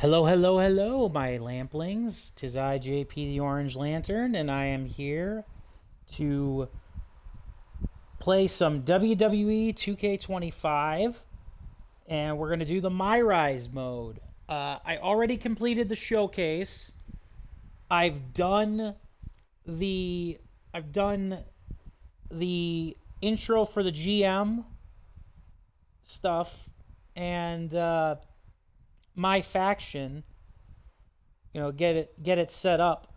Hello, hello, hello, my lamplings. 'Tis I, JP the Orange Lantern, and I am here to play some WWE 2K25, and we're gonna do the MyRise mode. I already completed the showcase. I've done the I've done the intro for the GM stuff and my faction. Get it set up.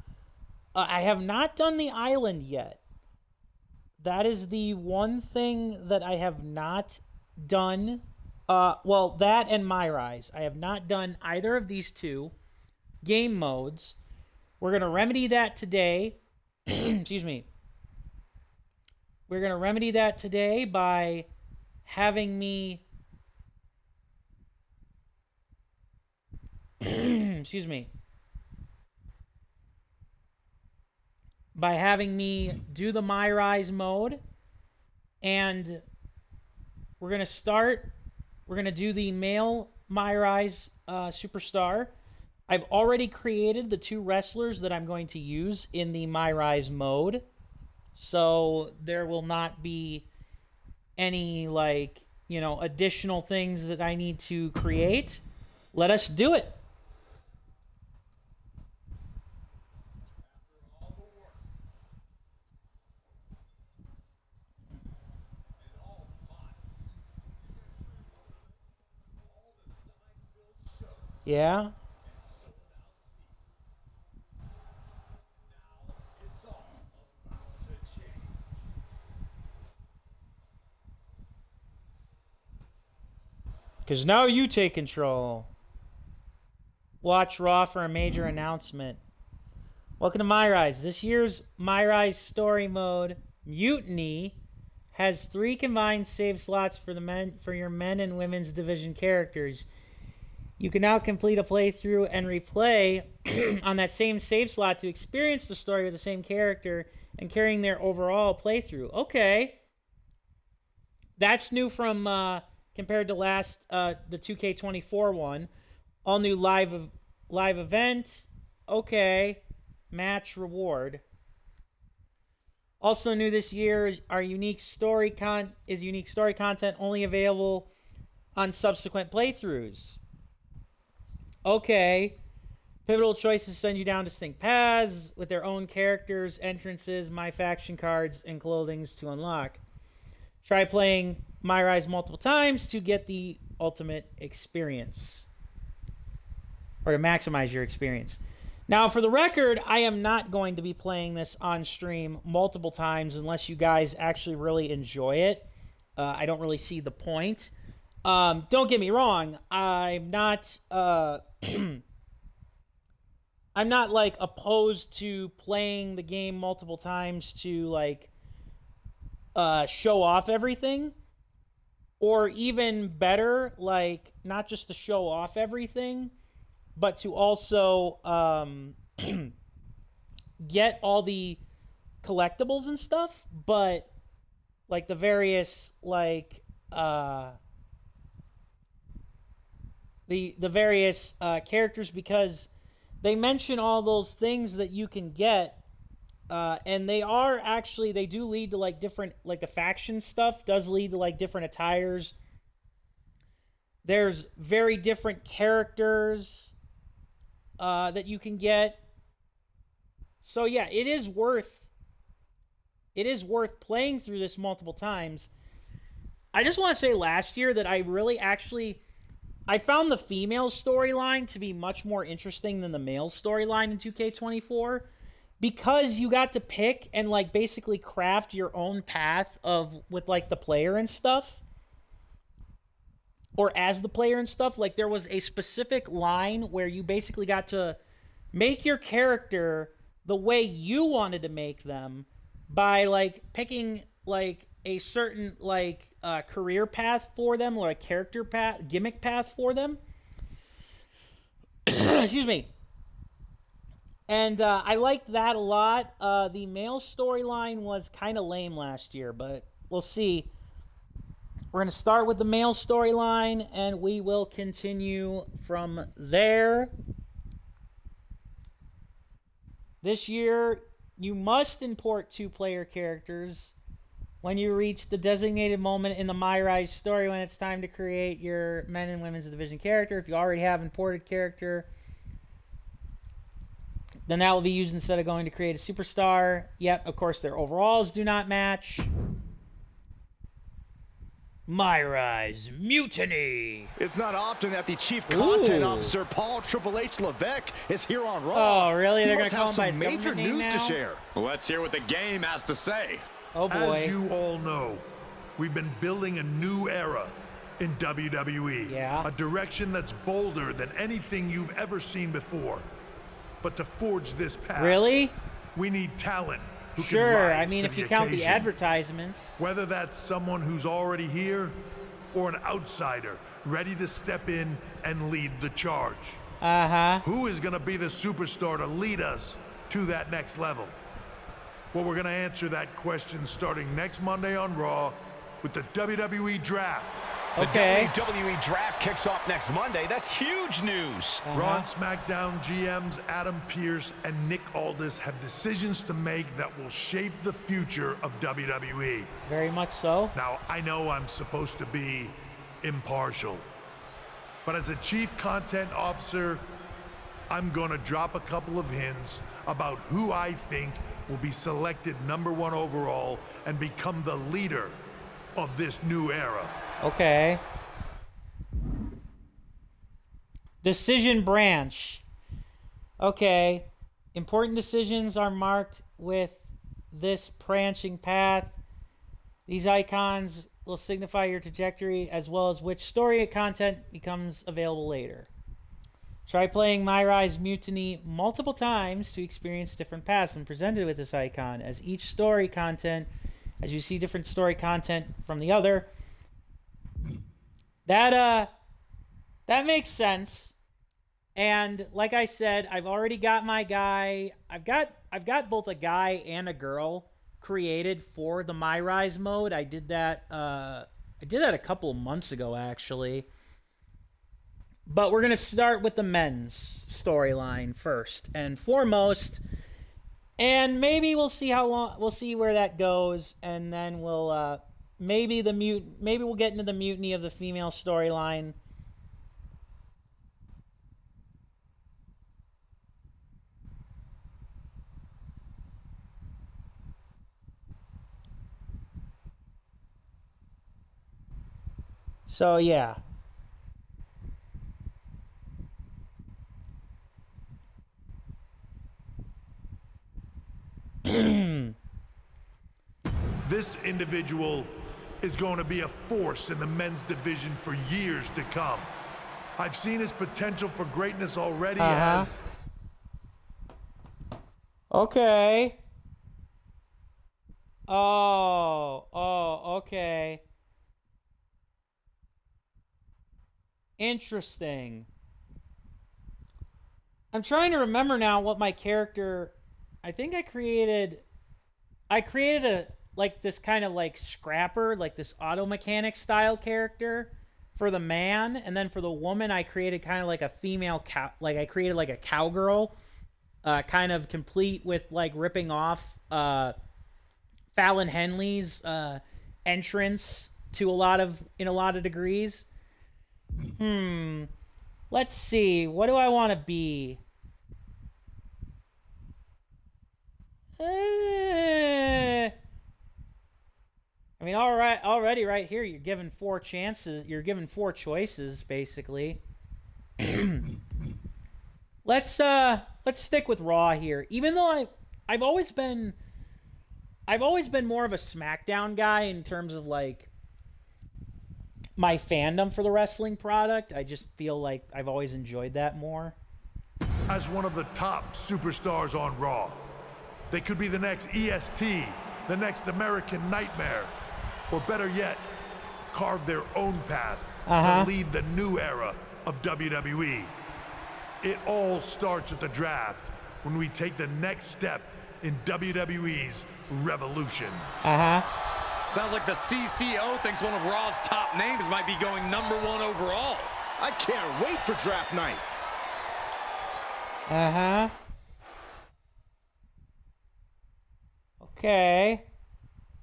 I have not done the island yet. That is the one thing that I have not done. Well, that and MyRise. I have not done either of these two game modes. We're going to remedy that today. Excuse me. We're going to remedy that today by having me... Excuse me. By having me do the MyRise mode. And we're going to do the male MyRise superstar. I've already created the two wrestlers that I'm going to use in the MyRise mode. So there will not be any, additional things that I need to create. Let us do it. Yeah. Because now you take control. Watch Raw for a major announcement. Welcome to MyRise. This year's MyRise story mode, Mutiny, has 3 combined save slots for your men and women's division characters. You can now complete a playthrough and replay on that same save slot to experience the story with the same character and carrying their overall playthrough. Okay. That's new from compared to the 2K24 one. All new live event. Okay. Match reward. Also new this year is unique story content only available on subsequent playthroughs. Okay. Pivotal choices send you down distinct paths with their own characters, entrances, my faction cards, and clothings to unlock. Try playing MyRise multiple times to get the ultimate experience. Or to maximize your experience. Now, for the record, I am not going to be playing this on stream multiple times unless you guys actually really enjoy it. I don't really see the point. Don't get me wrong. I'm not... I'm not, opposed to playing the game multiple times to, show off everything. Or even better, not just to show off everything, but to also get all the collectibles and stuff, but the various the various characters, because they mention all those things that you can get, and they do lead to different, the faction stuff does lead to different attires. There's very different characters that you can get. So yeah, it is worth playing through this multiple times. I just want to say last year that I found the female storyline to be much more interesting than the male storyline in 2K24, because you got to pick and basically craft your own path with the player and stuff. Or as the player and stuff. There was a specific line where you basically got to make your character the way you wanted to make them by picking a certain career path for them, or a character path, gimmick path for them. Excuse me. And I liked that a lot. The male storyline was kind of lame last year, but we'll see. We're going to start with the male storyline, and we will continue from there. This year, you must import 2-player characters when you reach the designated moment in the MyRise story when it's time to create your men and women's division character. If you already have imported character, then that will be used instead of going to create a superstar. Yep, of course, their overalls do not match. MyRise Mutiny. It's not often that the chief content officer, Paul Triple H Levesque, is here on Raw. Oh, really? They're going to call him by some his major government name news to now? share. Let's hear what the game has to say. Oh, boy. As you all know, we've been building a new era in WWE. Yeah. A direction that's bolder than anything you've ever seen before. But to forge this path, Really? we need talent who can Sure. rise I mean, to if the you count the occasion. advertisements. Whether that's someone who's already here or an outsider ready to step in and lead the charge. Uh-huh. Who is going to be the superstar to lead us to that next level? Well, we're going to answer that question starting next Monday on Raw with the WWE Draft. Okay. The WWE Draft kicks off next Monday. That's huge news. Raw and SmackDown GMs Adam Pearce and Nick Aldis have decisions to make that will shape the future of WWE. Very much so. Now, I know I'm supposed to be impartial, but as a chief content officer, I'm going to drop a couple of hints about who I think will be selected #1 overall and become the leader of this new era. Okay. Decision branch. Okay. Important decisions are marked with this branching path. These icons will signify your trajectory as well as which story content becomes available later. Try playing MyRise Mutiny multiple times to experience different paths when presented with this icon, as each story content, as you see different story content from the other. That makes sense. And like I said, I've already got my guy. I've got both a guy and a girl created for the MyRise mode. I did that a couple of months ago, actually. But we're gonna start with the men's storyline first and foremost, and maybe we'll see we'll see where that goes, and then we'll maybe we'll get into the mutiny of the female storyline. So yeah. This individual is going to be a force in the men's division for years to come. I've seen his potential for greatness already as... Okay. Okay. Interesting. I'm trying to remember now what my character... I think I created a this kind of like scrapper, like this auto mechanic style character for the man, and then for the woman I created kind of like a female cow, like I created like a cowgirl, kind of complete with like ripping off Fallon Henley's entrance to in a lot of degrees. Let's see. What do I want to be? I mean, all right, already right here, you're given 4 chances. You're given 4 choices, basically. Let's stick with Raw here. Even though I've always been more of a SmackDown guy in terms of like my fandom for the wrestling product. I just feel like I've always enjoyed that more. As one of the top superstars on Raw, they could be the next EST, the next American Nightmare, or better yet, carve their own path to lead the new era of WWE. It all starts at the draft when we take the next step in WWE's revolution. Sounds like the CCO thinks one of Raw's top names might be going #1 overall. I can't wait for draft night. Uh-huh. Okay.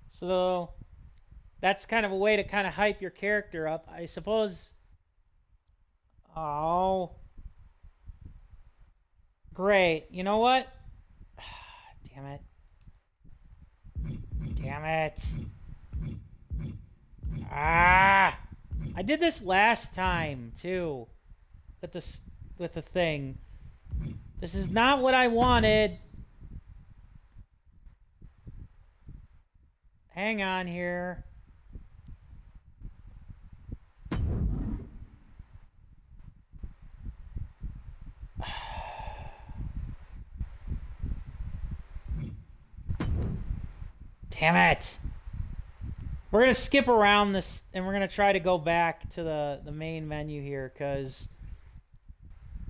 So that's kind of a way to kind of hype your character up, I suppose. Oh. Great. You know what? Damn it. Damn it. Ah! I did this last time too. With the thing. This is not what I wanted. Hang on here. Damn it. We're going to skip around this, and we're going to try to go back to the main menu here, because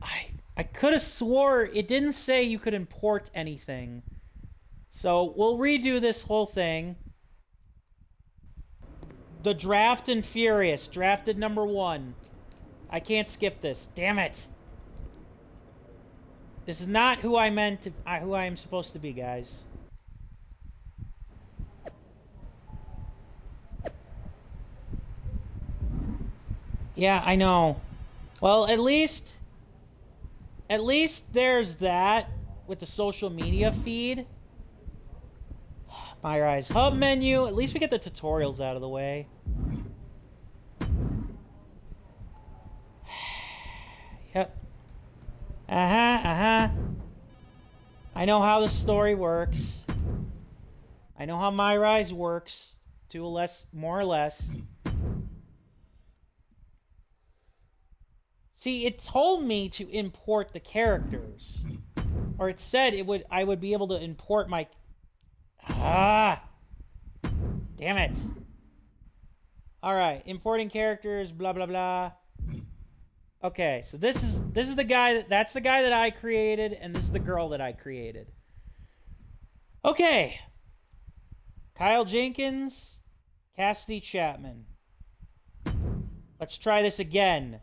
I could have swore it didn't say you could import anything. So we'll redo this whole thing. The Draft and Furious, drafted #1. I can't skip this. Damn it. This is not who I meant to, who I am supposed to be, guys. Yeah, I know. Well, at least there's that with the social media feed. MyRise hub menu. At least we get the tutorials out of the way. Yep. I know how the story works. I know how MyRise works, more or less. See, it told me to import the characters, or it said I would be able to import my. Damn it. All right, importing characters, blah blah blah. Okay, so this is the guy that's the guy that I created, and this is the girl that I created. Okay. Kyle Jenkins, Cassidy Chapman. Let's try this again.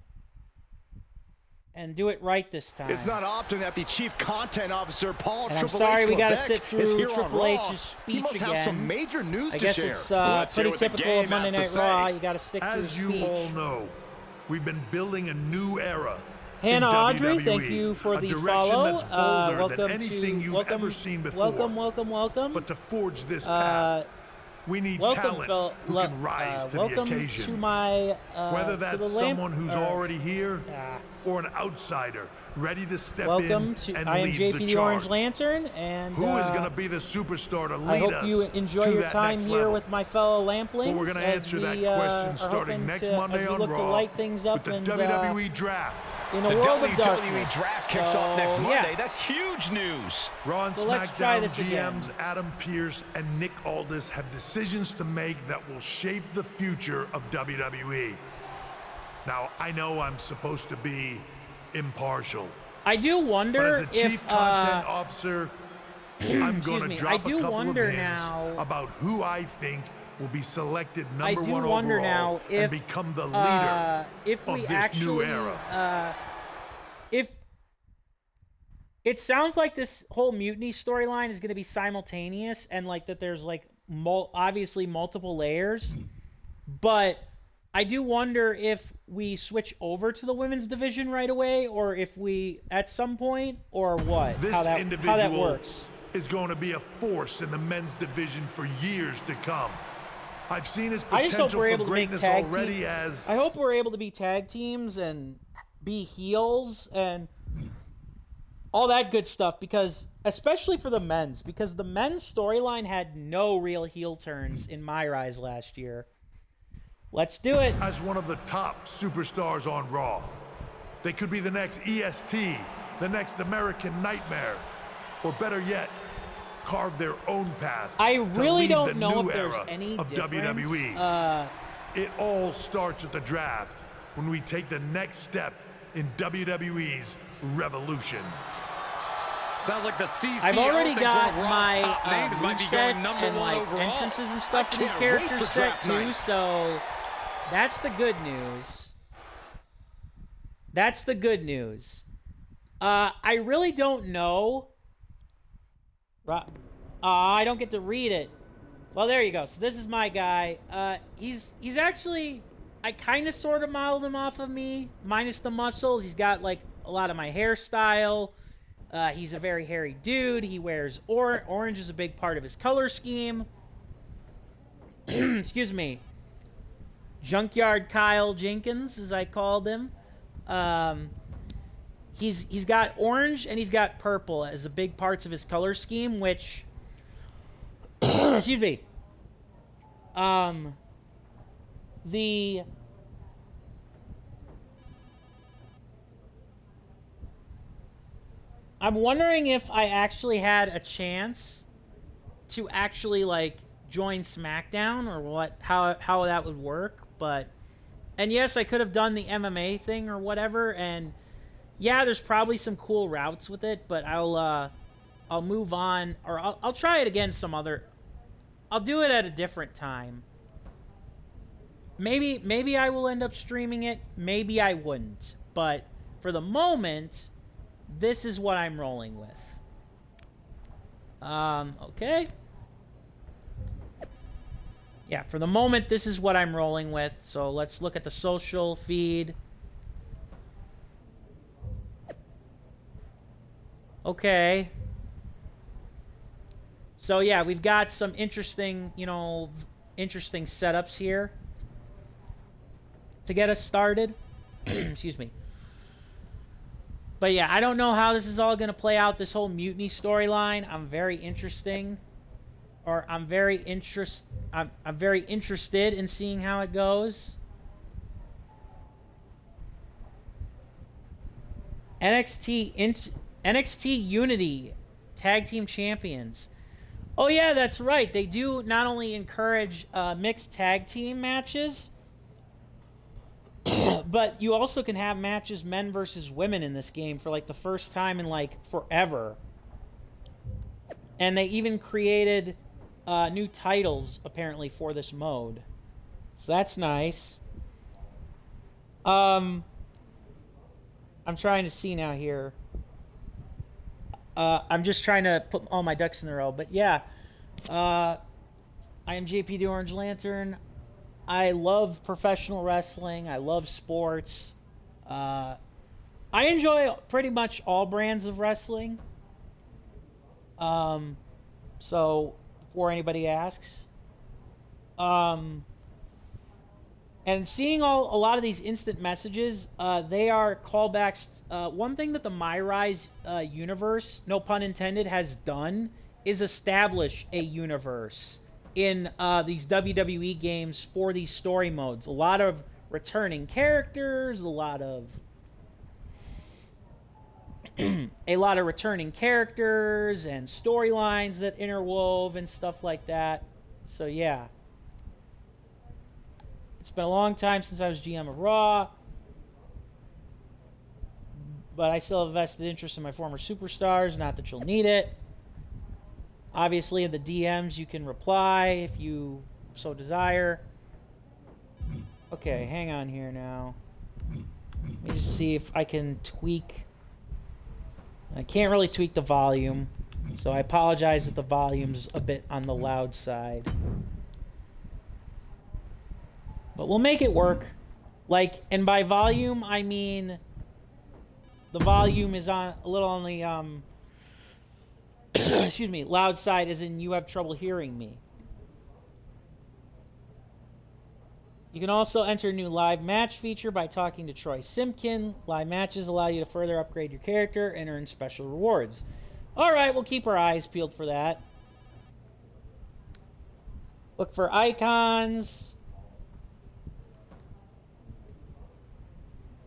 And do it right this time. It's not often that the chief content officer, Paul and I'm Triple sorry H we got to Levesque, sit through Triple H's speech he must again. have some major news I guess to share. it's pretty typical of Monday Night Raw. You got to stick to the speech. As you all know, we've been building a new era. Hannah in Audrey, WWE, thank you for a the direction follow. That's bolder Welcome than anything you've ever seen before. Welcome. But to forge this path, we need talent who can rise to the occasion. To my, whether that's someone who's already here or an outsider ready to step in and I am lead JP the the charge. Orange Lantern, and who is going to be the superstar to lead us? I hope you enjoy to your that time next here level. with my fellow lamplings. Well, we're going to answer that question starting next Monday on look Raw to light things up with the WWE Draft. In a the world of WWE darkness. Draft kicks off next Monday. Yeah. That's huge news. Raw and So let's try SmackDown this again. GMs Adam Pearce and Nick Aldis have decisions to make that will shape the future of WWE. Now, I know I'm supposed to be impartial. I do But wonder as a chief if content officer, I'm going to drop I a do couple wonder of hints now about who I think will be selected I number do one wonder overall now if and become the leader if of we this actually new era. if it sounds like this whole mutiny storyline is going to be simultaneous, and like that there's like obviously multiple layers, but I do wonder if we switch over to the women's division right away, or if we at some point, or what. This how that individual works. is going to be a force in the men's division for years to come. I've seen his I just hope potential we're for able to make greatness tag already teams. as I hope we're able to be tag teams and be heels and all that good stuff, because especially for the men's, because the men's storyline had no real heel turns in MyRise last year. Let's do it. as one of the top superstars on Raw. They could be the next EST, the next American Nightmare, or better yet, carve their own path. I to really lead don't the know new if there's era any of difference. WWE. It all starts at the draft when we take the next step in WWE's revolution. Sounds like the CCO I've already thinks one got of Raw's my top names might be going movesets number and one like overall. entrances and stuff for these can't wait characters for set draft too, night. so that's the good news. That's the good news. I really don't know. I don't get to read it. Well, there you go. So this is my guy. He's actually, I kind of sort of modeled him off of me, minus the muscles. He's got like a lot of my hairstyle. He's a very hairy dude. He wears orange is a big part of his color scheme. Excuse me. Junkyard Kyle Jenkins, as I called him. He's got orange and he's got purple as the big parts of his color scheme, which excuse me. I'm wondering if I actually had a chance to actually like join SmackDown or how that would work, and yes, I could have done the MMA thing or whatever, and yeah, there's probably some cool routes with it, but I'll move on, or I'll try it again I'll do it at a different time. Maybe I will end up streaming it, maybe I wouldn't, but for the moment, this is what I'm rolling with. Okay. Yeah, for the moment, this is what I'm rolling with. So let's look at the social feed. Okay. So yeah, we've got some interesting, interesting setups here to get us started. Excuse me. But yeah, I don't know how this is all going to play out, this whole Mutiny storyline. I'm very interested in seeing how it goes. NXT Unity Tag Team Champions. Oh yeah, that's right. They do not only encourage mixed tag team matches, but you also can have matches men versus women in this game for like the first time in like forever. And they even created new titles apparently for this mode. So that's nice. I'm trying to see now here. I'm just trying to put all my ducks in a row. But yeah, I am JPtheOrangeLantern. I love professional wrestling. I love sports. I enjoy pretty much all brands of wrestling. So, before anybody asks. And seeing a lot of these instant messages, they are callbacks. One thing that the MyRise universe, no pun intended, has done is establish a universe in these WWE games for these story modes. A lot of returning characters, a lot of returning characters and storylines that interwove and stuff like that. So yeah. It's been a long time since I was GM of Raw, but I still have a vested interest in my former superstars, not that you'll need it. Obviously, in the DMs, you can reply if you so desire. Okay, hang on here now. Let me just see if I can tweak. I can't really tweak the volume, so I apologize if the volume's a bit on the loud side. But we'll make it work. Like, and by volume, I mean the volume is on a little on the excuse me, loud side, as in you have trouble hearing me. You can also enter a new live match feature by talking to Troy Simpkin. Live matches allow you to further upgrade your character and earn special rewards. All right, we'll keep our eyes peeled for that. Look for icons.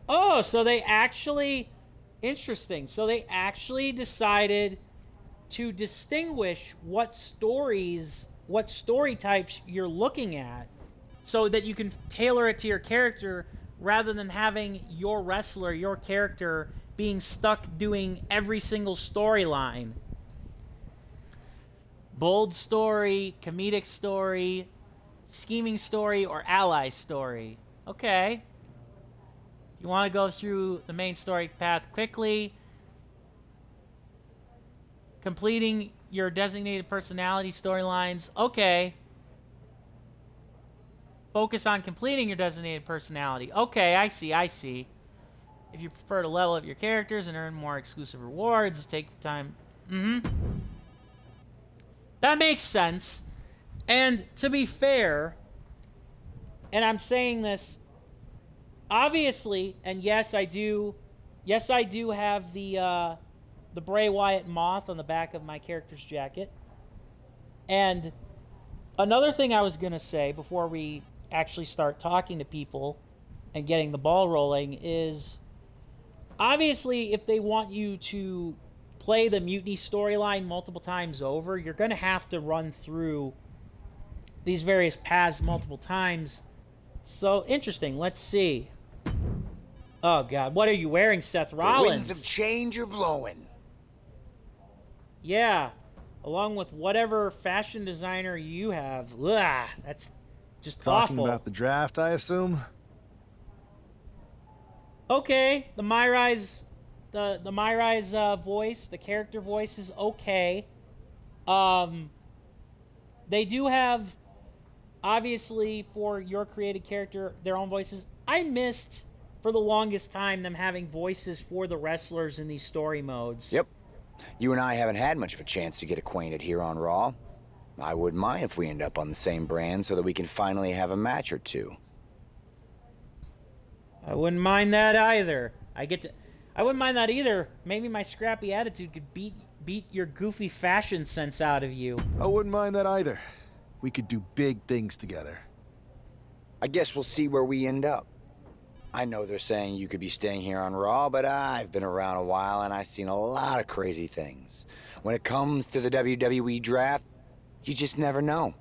Oh, so they actually... Interesting. So they actually decided to distinguish what story types you're looking at so that you can tailor it to your character rather than having your wrestler, your character, being stuck doing every single storyline. Bold story, comedic story, scheming story, or ally story. Okay. If you want to go through the main story path quickly, completing your designated personality storylines. Okay. Focus on completing your designated personality. Okay, I see. If you prefer to level up your characters and earn more exclusive rewards, take time. That makes sense. And to be fair, and I'm saying this obviously, and yes, I do have the Bray Wyatt moth on the back of my character's jacket. And another thing I was going to say before we actually start talking to people and getting the ball rolling is, obviously, if they want you to play the Mutiny storyline multiple times over, you're going to have to run through these various paths multiple times. So, interesting. Let's see. Oh, God. What are you wearing, Seth Rollins? The winds of change are blowing. Yeah. Along with whatever fashion designer you have. Ugh, that's just Talking awful. about the draft, I assume? Okay, the MyRise, the MyRise voice, the character voice is okay. They do have, obviously, for your created character, their own voices. I missed, for the longest time, them having voices for the wrestlers in these story modes. Yep. You and I haven't had much of a chance to get acquainted here on Raw. I wouldn't mind if we end up on the same brand so that we can finally have a match or two. I wouldn't mind that either. I wouldn't mind that either. Maybe my scrappy attitude could beat your goofy fashion sense out of you. I wouldn't mind that either. We could do big things together. I guess we'll see where we end up. I know they're saying you could be staying here on Raw, but I've been around a while and I've seen a lot of crazy things. When it comes to the WWE draft, you just never know.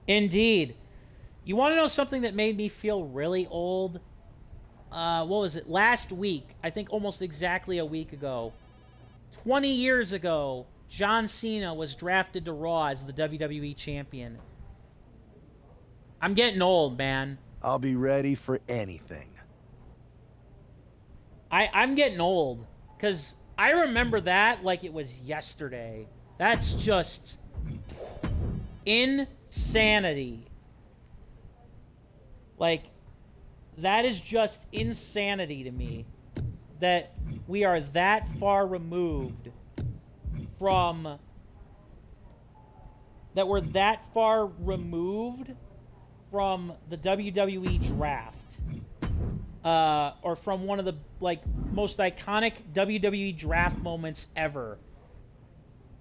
Indeed. You want to know something that made me feel really old? What was it? Last week, I think almost exactly a week ago, 20 years ago, John Cena was drafted to Raw as the WWE champion. I'm getting old, man. I'll be ready for anything. I'm getting old, because I remember that like it was yesterday. That's just insanity. Like, that is just insanity to me, that we are that far removed from, that we're that far removed from the WWE draft, or from one of the most iconic WWE draft moments ever.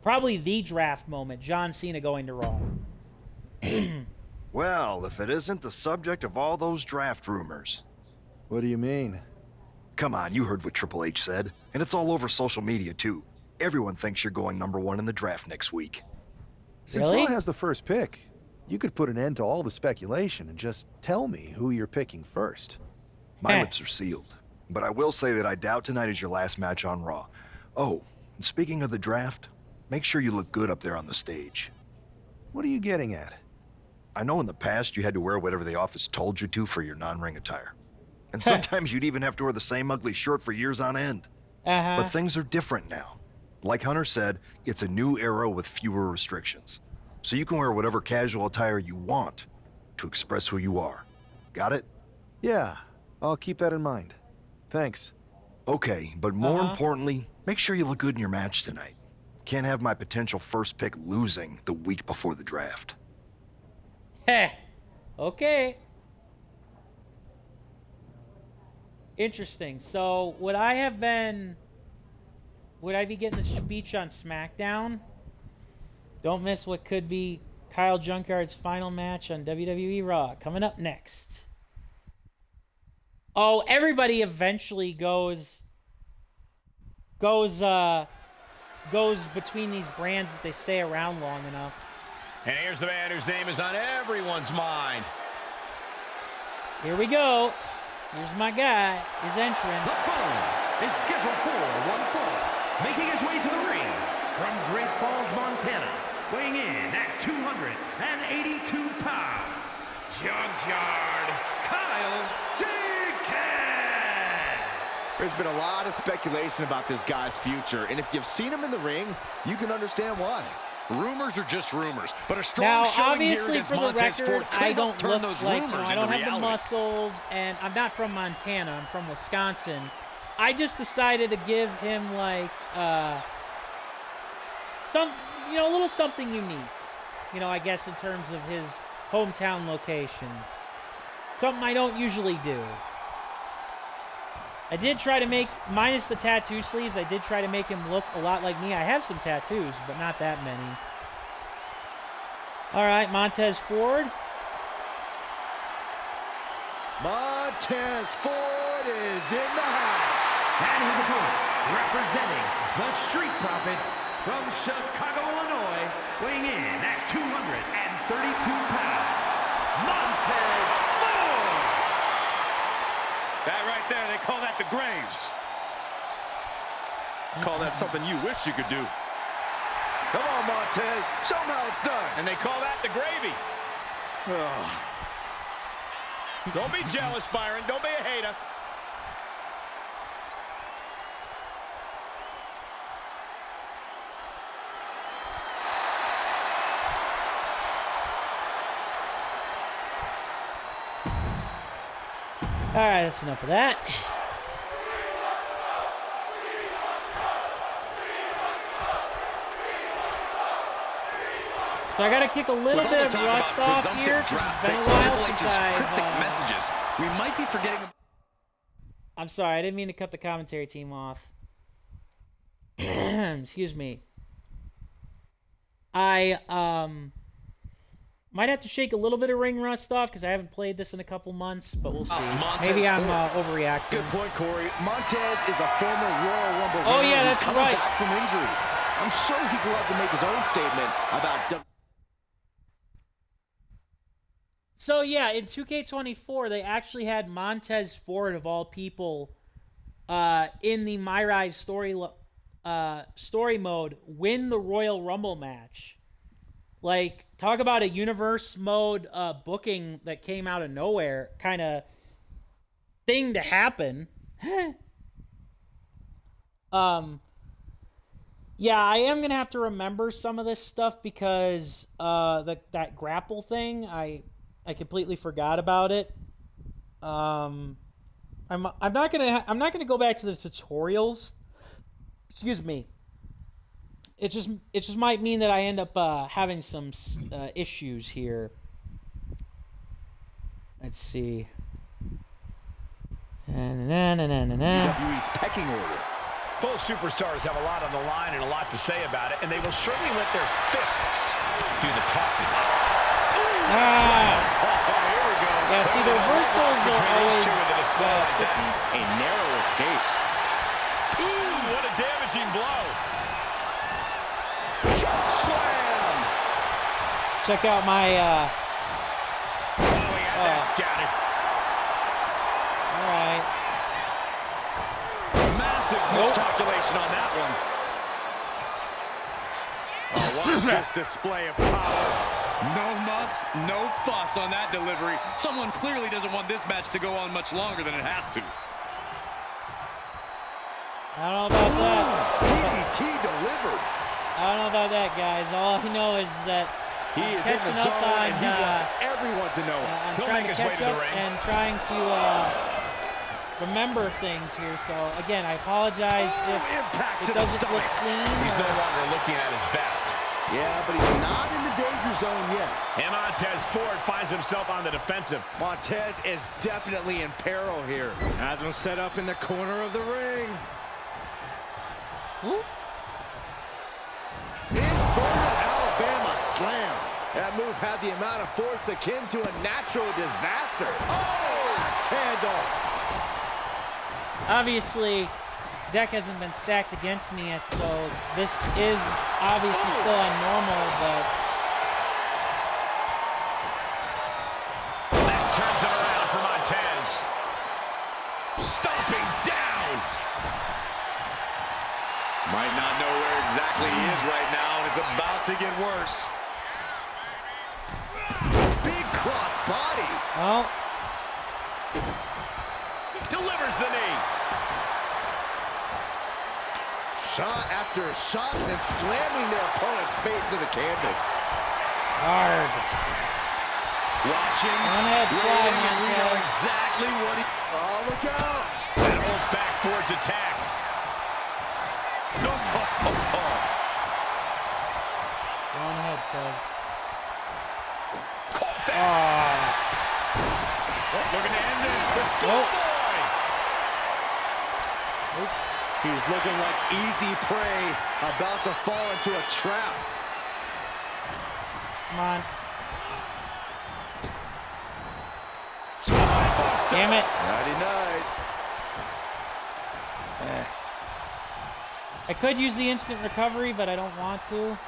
Probably the draft moment, John Cena going to Raw. Well, if it isn't the subject of all those draft rumors. What do you mean? Come on, you heard what Triple H said, and it's all over social media too. Everyone thinks you're going #1 in the draft next week. Since Really? Raw has the first pick, you could put an end to all the speculation and just tell me who you're picking first. My lips are sealed, but I will say that I doubt tonight is your last match on Raw. Oh, and speaking of the draft, make sure you look good up there on the stage. What are you getting at? I know in the past you had to wear whatever the office told you to for your non-ring attire. And sometimes you'd even have to wear the same ugly shirt for years on end. Uh-huh. But things are different now. Like Hunter said, it's a new era with fewer restrictions. So you can wear whatever casual attire you want to express who you are. Got it? Yeah, I'll keep that in mind. Thanks. Okay, but more importantly, make sure you look good in your match tonight. Can't have my potential first pick losing the week before the draft. Heh. Okay. Interesting. So, would I be getting the speech on SmackDown? Don't miss what could be Kyle Junkyard's final match on WWE Raw. Coming up next. Oh, everybody eventually goes between these brands if they stay around long enough. And here's the man whose name is on everyone's mind. Here we go. Here's my guy, his entrance. The following is scheduled for one fall, making his way to the ring from Great Falls, Montana, weighing in at 282 pounds, Junkyard Kyle Jenkins. There's been a lot of speculation about this guy's future, and if you've seen him in the ring, you can understand why. Rumors are just rumors, but a strong Now, showing here obviously, against for the Montez record, Ford could I help don't turn look those like, rumors I don't into have the reality. muscles, and I'm not from Montana. I'm from Wisconsin. I just decided to give him, like, some, you know, a little something unique. You know, I guess in terms of his hometown location. Something I don't usually do. I did try to make, minus the tattoo sleeves, I did try to make him look a lot like me. I have some tattoos, but not that many. All right, Montez Ford. Montez Ford is in the house. And his opponent, representing the Street Profits from Chicago, Illinois, weighing in at 232 pounds, Montez Ford. That right there, they call that the Graves. Call that something you wish you could do. Come on, Montez. Show them how it's done. And they call that the gravy. Don't be jealous, Byron. Don't be a hater. All right, that's enough of that. So I got to kick a little bit of rust off here because it's been a while since I've... messages. We might be forgetting... I'm sorry, I didn't mean to cut the commentary team off. Excuse me. I might have to shake a little bit of ring rust off because I haven't played this in a couple months, but we'll see. Maybe I'm overreacting. Good point, Corey. Montez is a former Royal Rumble Oh, winner yeah, who's that's coming right. back from injury. I'm sure he'd love to make his own statement about... So yeah, in 2K24, they actually had Montez Ford, of all people, in the MyRise story mode, win the Royal Rumble match. Like, talk about a universe mode booking that came out of nowhere kind of thing to happen. Yeah, I am gonna have to remember some of this stuff because that grapple thing, I completely forgot about it. I'm not gonna go back to the tutorials. Excuse me. It just might mean that I end up having some issues here. Let's see. WWE's pecking order. Both superstars have a lot on the line and a lot to say about it, and they will surely let their fists do the talking. Here we go. Yeah, see, the reversals are always tricky. A narrow escape. Ooh, what a damaging blow. Choke slam. Check out my, Oh, he had that scattered. all right. Massive miscalculation on that one. Oh, watch this display of power. No muss, no fuss on that delivery. Someone clearly doesn't want this match to go on much longer than it has to. I don't know about that. DDT delivered. I don't know about that, guys. All I know is that He I'm is in catching the up zone, on. and he wants everyone to know it. I'm He'll trying make to his way catch to the up ring. and trying to remember things here. So again, I apologize if Impact it to the doesn't look stomach. clean. He's no or- longer looking at his best. Yeah, but he's not in the danger zone yet. And Montez Ford finds himself on the defensive. Montez is definitely in peril here. Has him set up in the corner of the ring. Ooh. Inverted Alabama slam. That move had the amount of force akin to a natural disaster. Oh, axe handle. Obviously, deck hasn't been stacked against me yet, so this is obviously still on normal, but That turns it around for Montez. Might not know where exactly he is right now, and it's about to get worse. Big cross body. Oh. Delivers the knee. Shot after shot, and then slamming their opponent's face to the canvas. Hard. Watching. One head fly, man. We know exactly what he... Oh, look out. And holds back Ford's attack. No. Go on ahead, Tez. Caught that. Looking to end this. The schoolboy. He's looking like easy prey, about to fall into a trap. Come on. Damn it. Nighty-night. I could use the instant recovery, but I don't want to.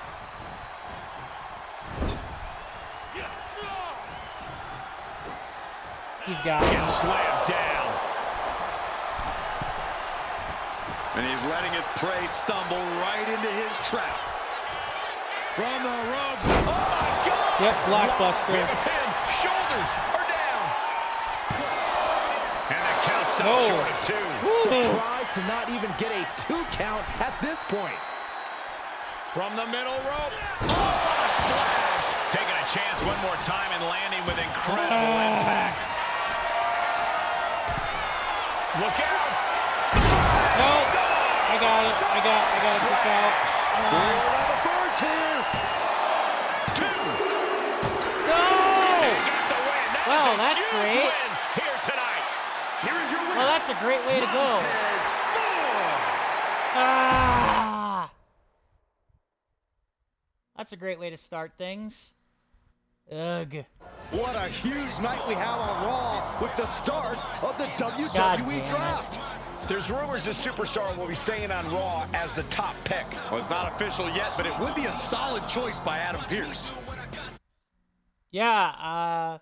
He's got me. Gets slammed down. And he's letting his prey stumble right into his trap. From the ropes. Oh, my God! Yep, blockbuster. We have a pin. Shoulders are down. And the count stops Oh. short of 2. Surprised to not even get a 2 count at this point. From the middle rope. Oh, what a splash. Taking a chance one more time and landing with incredible impact. Look out. No. I got it. I got to kick out. Forward on the birds here. 2. No! Got the win. That Wow, is a that's huge great. win here tonight. Here is your winner. Well, that's a great way to go. Montez Ford. Ah! That's a great way to start things. Ugh. What a huge night we have on Raw with the start of the God WWE damn it. Draft. There's rumors this superstar will be staying on Raw as the top pick. Well, it's not official yet, but it would be a solid choice by Adam Pearce. Yeah,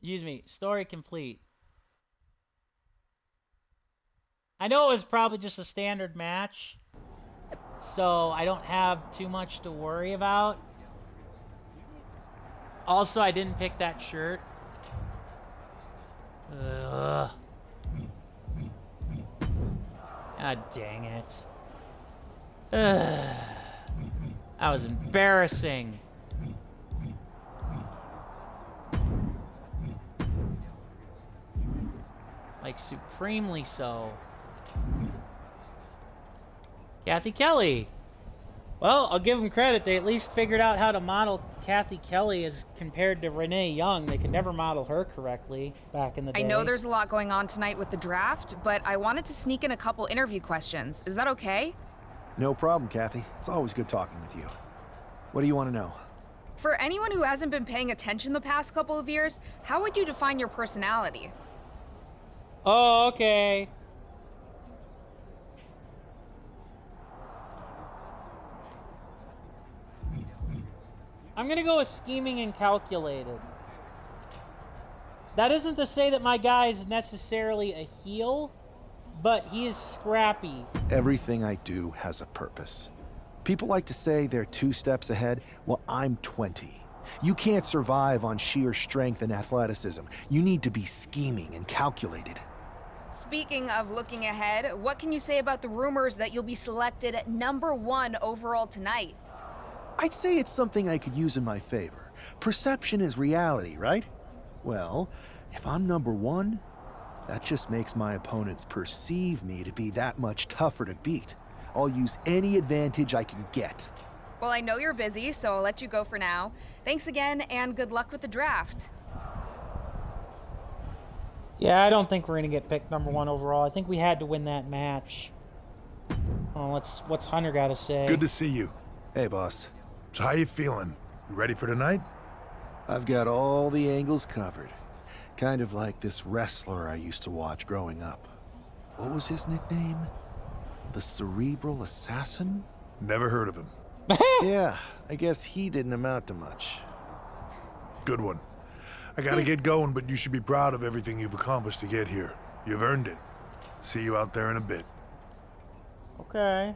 excuse me, story complete. I know it was probably just a standard match, so I don't have too much to worry about. Also, I didn't pick that shirt. Ugh. God dang it. Ugh. That was embarrassing. Like, supremely so. Kathy Kelly. Well, I'll give them credit. They at least figured out how to model Kathy Kelly as compared to Renee Young. They could never model her correctly back in the day. I know there's a lot going on tonight with the draft, but I wanted to sneak in a couple interview questions. Is that okay? No problem, Kathy. It's always good talking with you. What do you want to know? For anyone who hasn't been paying attention the past couple of years, how would you define your personality? Oh, okay. I'm going to go with scheming and calculated. That isn't to say that my guy is necessarily a heel, but he is scrappy. Everything I do has a purpose. People like to say they're 2 steps ahead. Well, I'm 20. You can't survive on sheer strength and athleticism. You need to be scheming and calculated. Speaking of looking ahead, what can you say about the rumors that you'll be selected at #1 overall tonight? I'd say it's something I could use in my favor. Perception is reality, right? Well, if I'm #1, that just makes my opponents perceive me to be that much tougher to beat. I'll use any advantage I can get. Well, I know you're busy, so I'll let you go for now. Thanks again, and good luck with the draft. Yeah, I don't think we're going to get picked #1 overall. I think we had to win that match. Oh, what's Hunter got to say? Good to see you. Hey, boss. So how you feeling? You ready for tonight? I've got all the angles covered. Kind of like this wrestler I used to watch growing up. What was his nickname? The Cerebral Assassin? Never heard of him. Yeah, I guess he didn't amount to much. Good one. I gotta get going, but you should be proud of everything you've accomplished to get here. You've earned it. See you out there in a bit. Okay.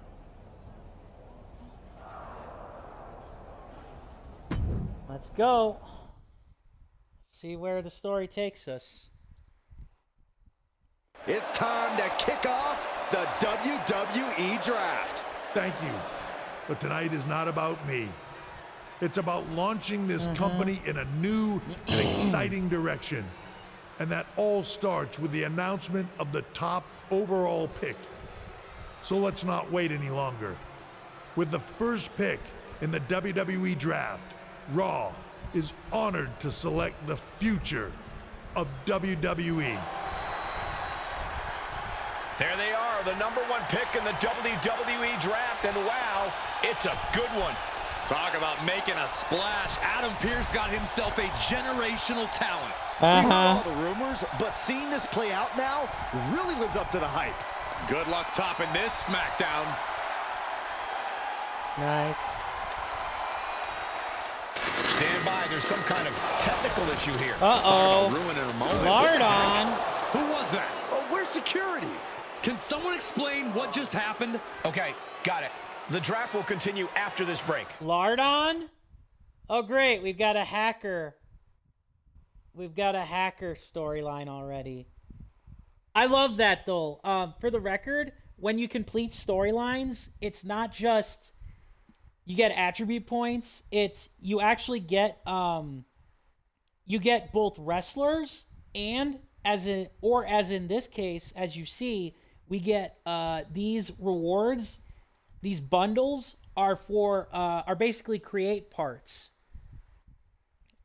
Let's go. See where the story takes us. It's time to kick off the WWE Draft. Thank you. But tonight is not about me. It's about launching this company in a new and exciting direction. And that all starts with the announcement of the top overall pick. So let's not wait any longer. With the first pick in the WWE Draft, Raw is honored to select the future of WWE. There they are, the number 1 pick in the WWE Draft, and wow, it's a good one. Talk about making a splash. Adam Pearce got himself a generational talent. We heard all the rumors, but seeing this play out now really lives up to the hype. Good luck topping this SmackDown. Nice. Stand by, there's some kind of technical issue here. Uh-oh. Ruin in a moment. Lardon. Who was that? Oh, where's security? Can someone explain what just happened? Okay, got it. The draft will continue after this break. Lardon? Oh, great. We've got a hacker. We've got a hacker storyline already. I love that, though. For the record, when you complete storylines, it's not just you get attribute points. It's you actually get you get both wrestlers and as in this case, as you see, we get these rewards. These bundles are for are basically create parts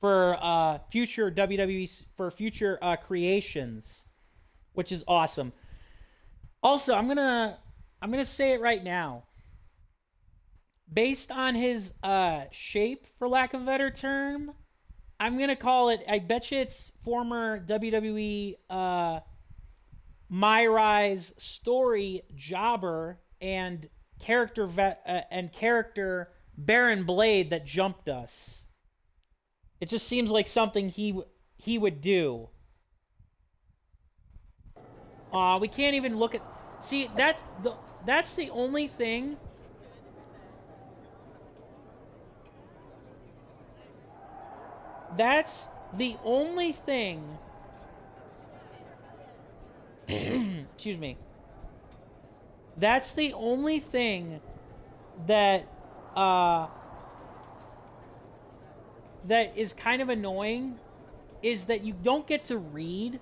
for future WWE for future creations, which is awesome. Also, I'm gonna say it right now. Based on his shape, for lack of a better term, I'm gonna call it. I bet you it's former WWE MyRise story jobber and character Baron Blade that jumped us. It just seems like something he would do. We can't even look at. See, that's the only thing. That's the only thing. Excuse me. That's the only thing that that is kind of annoying, is that you don't get to read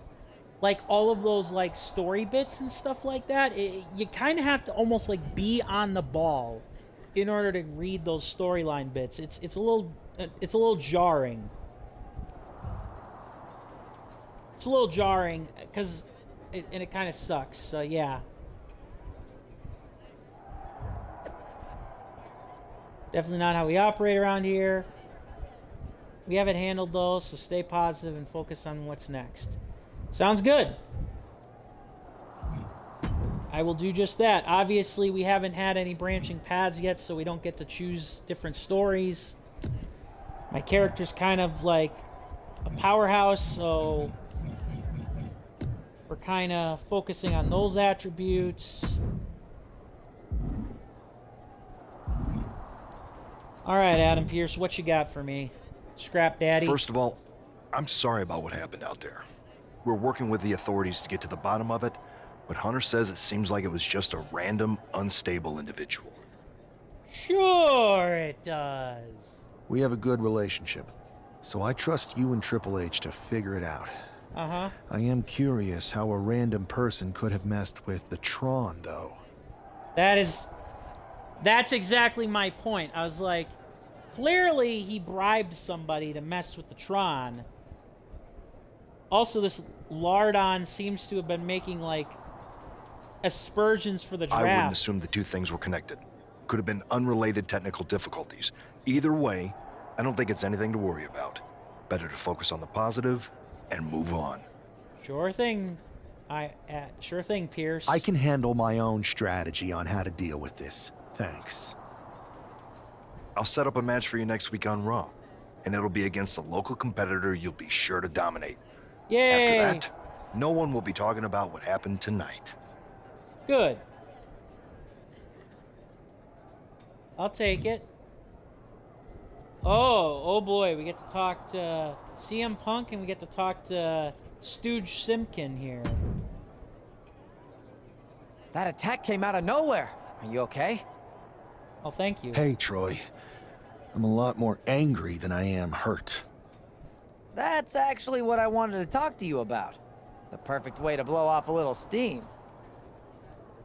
like all of those like story bits and stuff like that. You kind of have to almost like be on the ball in order to read those storyline bits. It's a little jarring. It's a little jarring because it kind of sucks. So yeah. Definitely not how we operate around here. We have it handled though, so stay positive and focus on what's next. Sounds good. I will do just that. Obviously, we haven't had any branching paths yet, so we don't get to choose different stories. My character's kind of like a powerhouse, so we're kind of focusing on those attributes. All right, Adam Pearce, what you got for me? Scrap Daddy? First of all, I'm sorry about what happened out there. We're working with the authorities to get to the bottom of it, but Hunter says it seems like it was just a random, unstable individual. Sure it does. We have a good relationship, so I trust you and Triple H to figure it out. Uh-huh. I am curious how a random person could have messed with the Tron, though. That's exactly my point. I was like, clearly he bribed somebody to mess with the Tron. Also, this Lardon seems to have been making, like, aspersions for the draft. I wouldn't assume the two things were connected. Could have been unrelated technical difficulties. Either way, I don't think it's anything to worry about. Better to focus on the positive and move on. Sure thing. Sure thing, Pierce. I can handle my own strategy on how to deal with this. Thanks. I'll set up a match for you next week on Raw, and it'll be against a local competitor you'll be sure to dominate. Yay! After that, no one will be talking about what happened tonight. Good. I'll take it. Oh boy, we get to talk to CM Punk and we get to talk to Stooge Simpkin here. That attack came out of nowhere. Are you okay? Oh, thank you. Hey, Troy. I'm a lot more angry than I am hurt. That's actually what I wanted to talk to you about. The perfect way to blow off a little steam.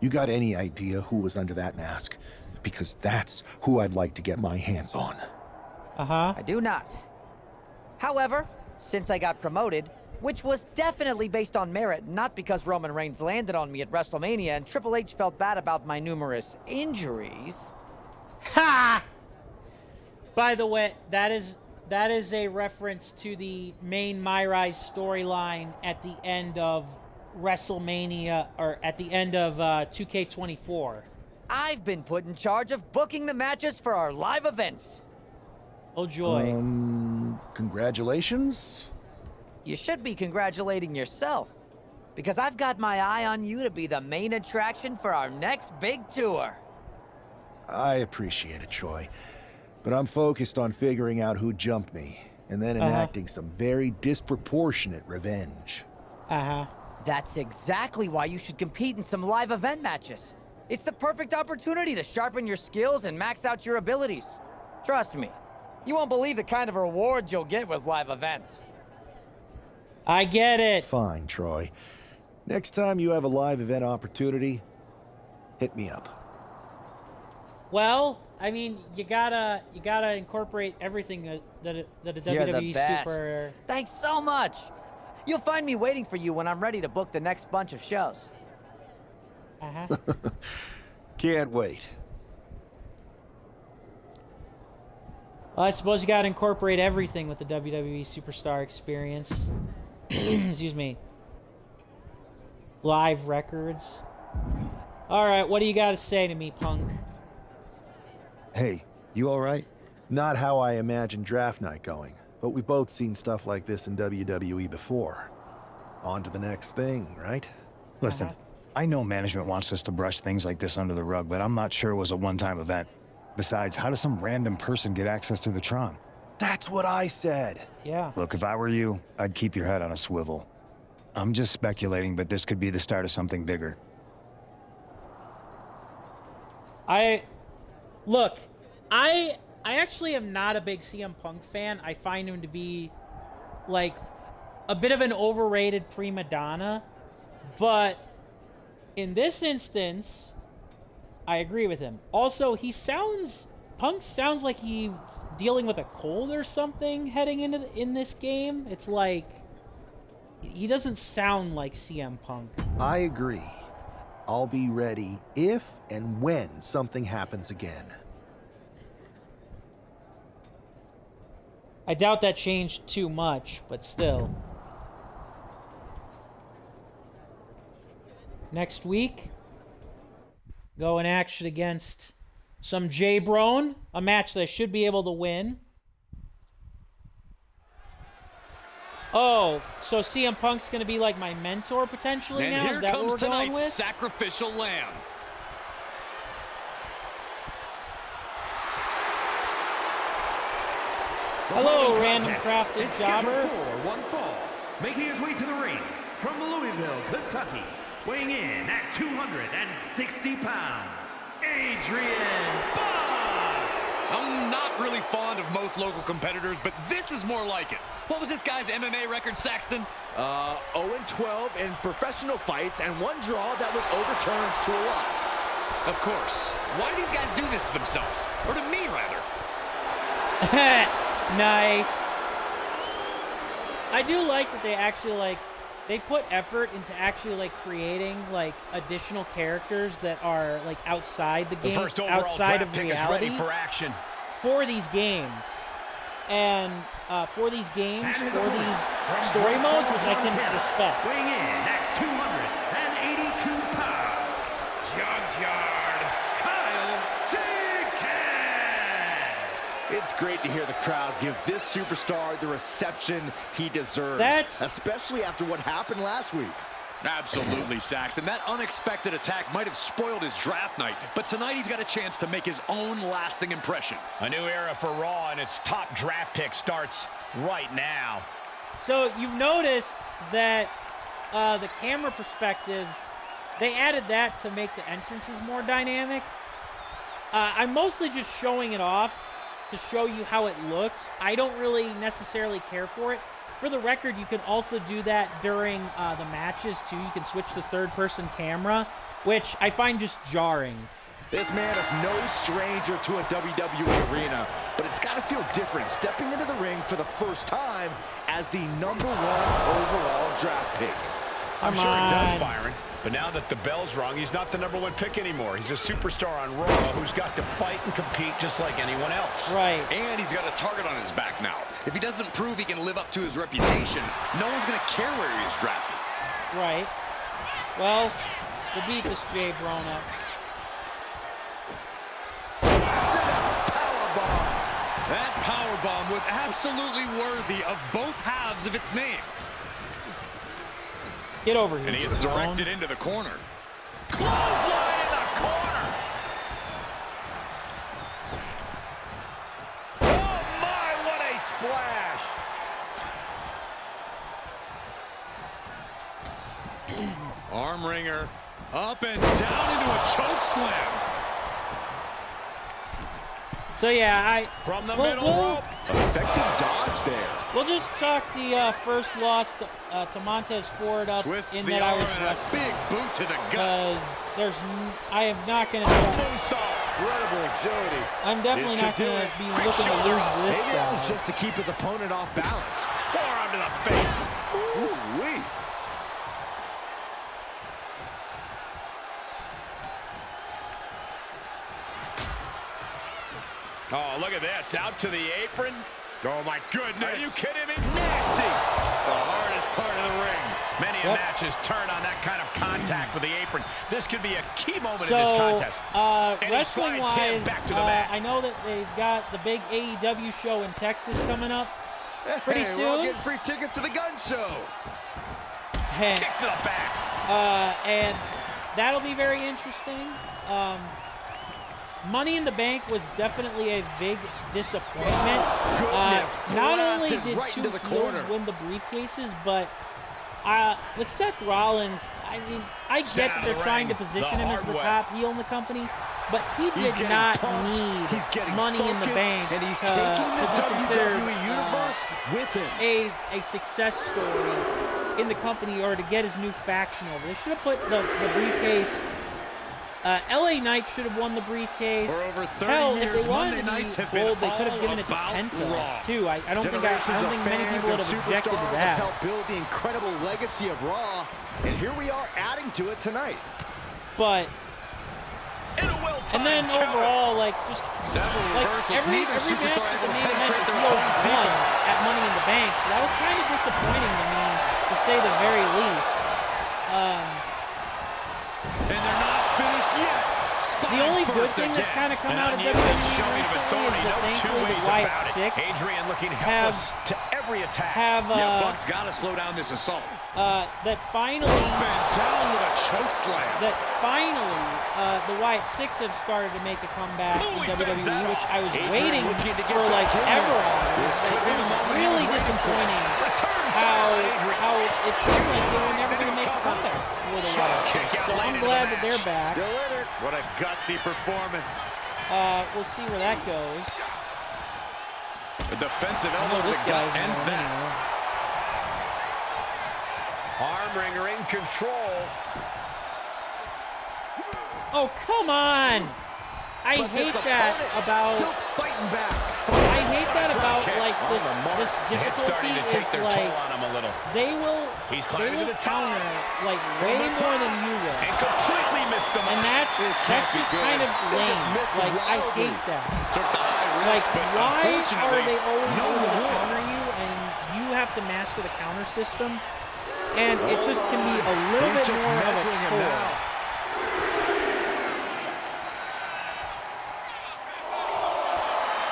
You got any idea who was under that mask? Because that's who I'd like to get my hands on. Uh-huh. I do not. However, since I got promoted, which was definitely based on merit, not because Roman Reigns landed on me at WrestleMania and Triple H felt bad about my numerous injuries. Ha! By the way, that is a reference to the main MyRise storyline at the end of WrestleMania, or at the end of 2K24. I've been put in charge of booking the matches for our live events. Oh joy. Congratulations? You should be congratulating yourself, because I've got my eye on you to be the main attraction for our next big tour. I appreciate it, Troy. But I'm focused on figuring out who jumped me, and then enacting some very disproportionate revenge. That's exactly why you should compete in some live event matches. It's the perfect opportunity to sharpen your skills and max out your abilities. Trust me, you won't believe the kind of rewards you'll get with live events. I get it. Fine, Troy. Next time you have a live event opportunity, hit me up. Well, I mean, you gotta incorporate everything that a You're the WWE best. super. Thanks so much. You'll find me waiting for you when I'm ready to book the next bunch of shows. Can't wait. Well, I suppose you gotta incorporate everything with the WWE Superstar Experience. Excuse me. Live records. All right, what do you got to say to me, Punk? Hey, you all right? Not how I imagine draft night going, but we've both seen stuff like this in WWE before. On to the next thing, right? Listen, I know management wants us to brush things like this under the rug, but I'm not sure it was a one-time event. Besides, how does some random person get access to the Tron? That's what I said. Yeah. Look, if I were you, I'd keep your head on a swivel. I'm just speculating, but this could be the start of something bigger. Look, I actually am not a big CM Punk fan. I find him to be, like, a bit of an overrated prima donna. But in this instance, I agree with him. Also, Punk sounds like he's dealing with a cold or something heading in this game. It's like, he doesn't sound like CM Punk. I agree. I'll be ready if and when something happens again. I doubt that changed too much, but still. Next week, go in action against some J-Brone, a match that I should be able to win. Oh, so CM Punk's going to be like my mentor potentially and now? here Is that what comes we're going tonight's with? sacrificial lamb. Hello, random crafted jobber. For one fall, making his way to the ring from Louisville, Kentucky, weighing in at 260 pounds, Adrian Bach. I'm not really fond of most local competitors, but this is more like it. What was this guy's MMA record, Saxton? 0-12 in professional fights and one draw that was overturned to a loss. Of course. Why do these guys do this to themselves? Or to me, rather? Nice. I do like that they actually, they put effort into actually, creating, additional characters that are, outside the game, outside of reality. Ready for action. For these games. And for these games, for these story modes, which I can respect. Weighing in at 282 pounds, Junkyard Kyle Jenkins. It's great to hear the crowd give this superstar the reception he deserves. Especially after what happened last week. Absolutely, Saxton. That unexpected attack might have spoiled his draft night, but tonight he's got a chance to make his own lasting impression. A new era for Raw, and its top draft pick starts right now. So you've noticed that the camera perspectives, they added that to make the entrances more dynamic. I'm mostly just showing it off to show you how it looks. I don't really necessarily care for it. For the record, you can also do that during the matches, too. You can switch to third-person camera, which I find just jarring. This man is no stranger to a WWE arena, but it's got to feel different stepping into the ring for the first time as the #1 overall draft pick. I'm sure he does, Byron. But now that the bell's rung, he's not the #1 pick anymore. He's a superstar on Raw who's got to fight and compete just like anyone else. Right. And he's got a target on his back now. If he doesn't prove he can live up to his reputation, no one's going to care where he is drafted. Right. Well, we'll beat this Jay Brown. That powerbomb was absolutely worthy of both halves of its name. Get over here. And he is directed into the corner. Clothesline in the corner. Oh my, what a splash! Arm wringer up and down into a choke slam. So yeah, from the middle rope. Effective dodge there. We'll just chalk the first loss to Montez Ford up in that I was wrestling. Big boot to the guts. Because I am not going to. Incredible agility. I'm definitely not going to be looking to lose to this Maybe guy. that was just to keep his opponent off balance. Forearm to the face. Ooh-wee. Oh, look at this. Out to the apron. Oh, my goodness. Are you kidding me? Nasty. The hardest part of the ring. Many matches turn on that kind of contact with the apron. This could be a key moment in this contest. Wrestling-wise, I know that they've got the big AEW show in Texas coming up pretty soon. We're all getting free tickets to the gun show. Kick to the back. And that'll be very interesting. Money in the Bank was definitely a big disappointment. Not only did two heels win the briefcases, but with Seth Rollins, I mean, I get that they're trying to position him as the top heel in the company, but he did not need Money in the Bank and he's to taking the be considered WWE Universe with him. A success story in the company or to get his new faction over. They should have put the briefcase. LA Knight should have won the briefcase. For over 30 Hell, years, if they wanted Monday to nights be have been bold, they could have given it to all Penta about too. I don't think many people would have objected to that. Helped build the incredible legacy of Raw, and here we are adding to it tonight. But and then overall, like just every match that the main event the heels won at Money in the Bank, so that was kind of disappointing to me, to say the very least. And they're not finished yet. The only good thing that's kind of come out of WWE recently is that thankfully the Wyatt Six have Buck's got to slow down this assault. that finally down with a choke slam. That finally the Wyatt Six have started to make a comeback in WWE, which I was waiting for like ever on. It was really disappointing how it seemed like they were never going to make a comeback for the Wyatt Six. So I'm glad that they're back. Still in it. What a gutsy performance. We'll see where that goes. A defensive elbow to the gut ends that. Arm wringer in control. Oh, come on! I hate that about. Still fighting back. I hate that about like this difficulty is like they will counter like way more than you will. And completely missed them. And that's just kind of lame. Like I hate that. Like why are they always able to counter you and you have to master the counter system? And it just can be a little bit more of a chore.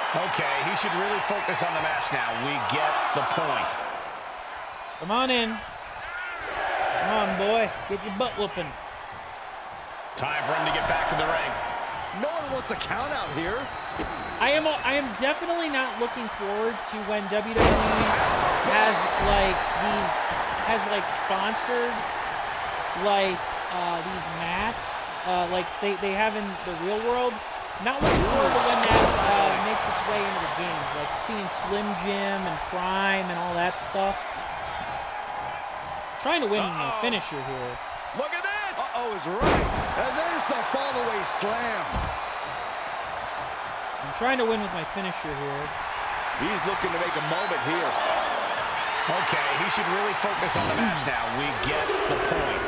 Okay, he should really focus on the match now. We get the point. Come on in. Come on, boy. Get your butt whooping. Time for him to get back in the ring. No one wants a count out here. I am definitely not looking forward to when WWE has sponsored these mats like they have in the real world. Not looking forward to when that makes its way into the games, like seeing Slim Jim and Prime and all that stuff. Trying to win the finisher here. Look at this! Uh-oh is right. And there's the fall-away slam. I'm trying to win with my finisher here. He's looking to make a moment here. Okay, he should really focus on the match now. We get the point.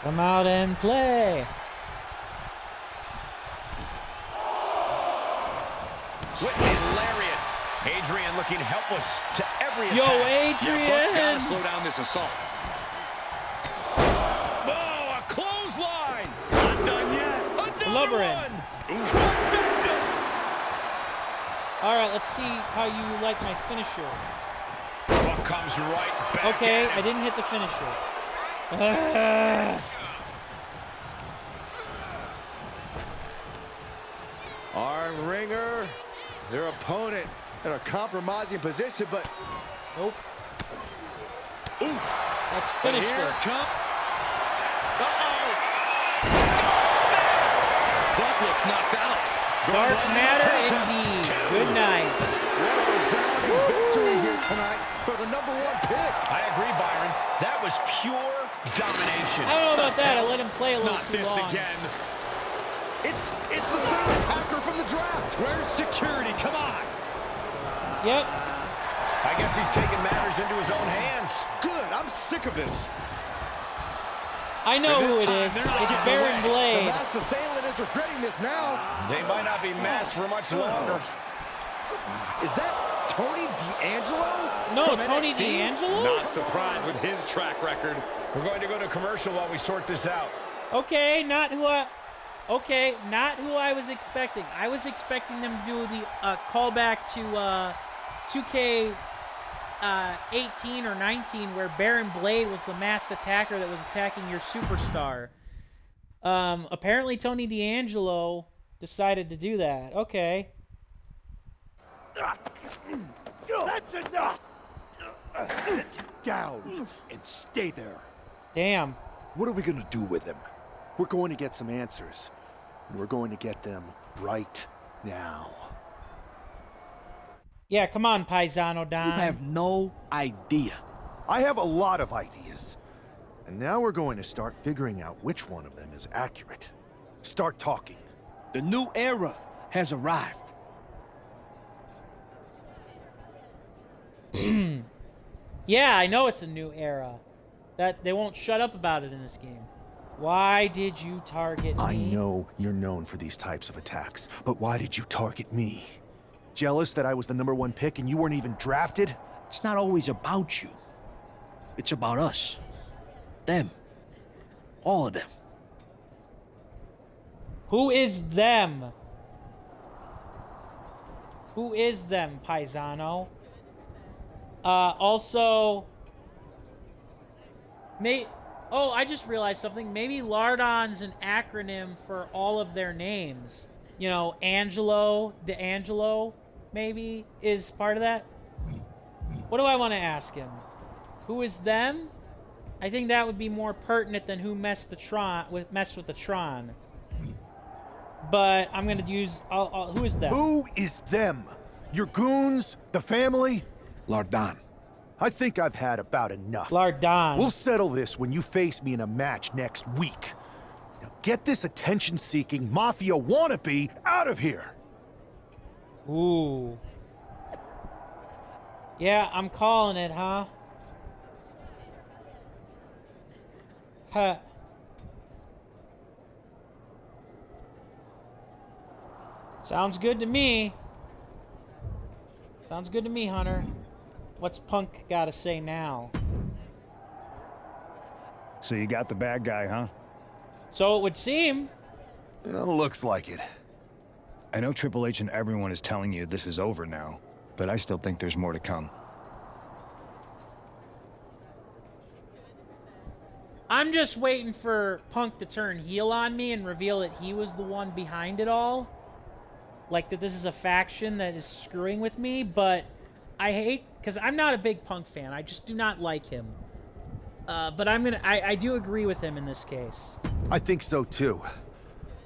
Come out and play. Whitney lariat. Adrian looking helpless to every attack. Yo, Adrian! Yeah, Buck's gotta slow down this assault. Oh, a clothesline! Not done yet. Blubber in. Who's effective? All right, let's see how you like my finisher. Buck comes right back. Okay, at him. I didn't hit the finisher. Arm wringer, their opponent in a compromising position, but Nope. oof. Let's finish Here this. come. Buck looks knocked out. Dark matter indeed. Good night. What a resounding victory here tonight for the #1 pick. I agree, Byron. That was pure domination. I don't know about that. I let him play a little Not too this long. again. It's the same attacker from the draft. Where's security? Come on. Yep. I guess he's taking matters into his own hands. Good. I'm sick of this. I know who it is. It's Baron The Blade. masked assailant is regretting this now. They might not be masked for much longer. Is that Tony D'Angelo? No, from Tony NXT? D'Angelo? Not surprised with his track record. We're going to go to commercial while we sort this out. Okay, not who I was expecting. I was expecting them to do the callback to 2K18 or 19, where Baron Blade was the masked attacker that was attacking your superstar. Apparently Tony D'Angelo decided to do that. Okay. That's enough! Sit down and stay there. Damn. What are we gonna do with him? We're going to get some answers, and we're going to get them right now. Yeah, come on, Paisano Don. You have no idea. I have a lot of ideas. And now we're going to start figuring out which one of them is accurate. Start talking. The new era has arrived. Yeah, I know it's a new era. That they won't shut up about it in this game. Why did you target me? I know you're known for these types of attacks, but why did you target me? Jealous that I was the #1 pick and you weren't even drafted? It's not always about you. It's about us. Them. All of them. Who is them? Who is them, Paisano? Also... Oh, I just realized something. Maybe Lardon's an acronym for all of their names. You know, Angelo, D'Angelo, maybe, is part of that. What do I want to ask him? Who is them? I think that would be more pertinent than who messed with the Tron. But I'm gonna use. Who is them? Who is them? Your goons? The family? Lardon. I think I've had about enough. Lardon. We'll settle this when you face me in a match next week. Now get this attention-seeking mafia wannabe out of here. Ooh. Yeah, I'm calling it, huh? Huh. Sounds good to me. Sounds good to me, Hunter. What's Punk gotta say now? So you got the bad guy, huh? So it would seem. Looks like it. I know Triple H and everyone is telling you this is over now, but I still think there's more to come. I'm just waiting for Punk to turn heel on me and reveal that he was the one behind it all. Like that this is a faction that is screwing with me, but I hate, because I'm not a big Punk fan. I just do not like him. But I do agree with him in this case. I think so too.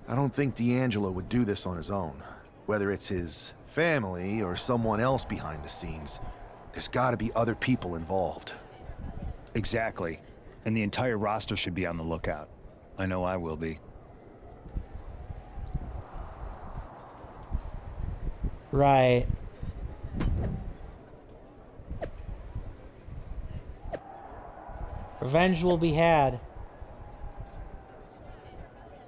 I don't think D'Angelo would do this on his own. Whether it's his family or someone else behind the scenes, there's got to be other people involved. Exactly. And the entire roster should be on the lookout. I know I will be. Right. Revenge will be had.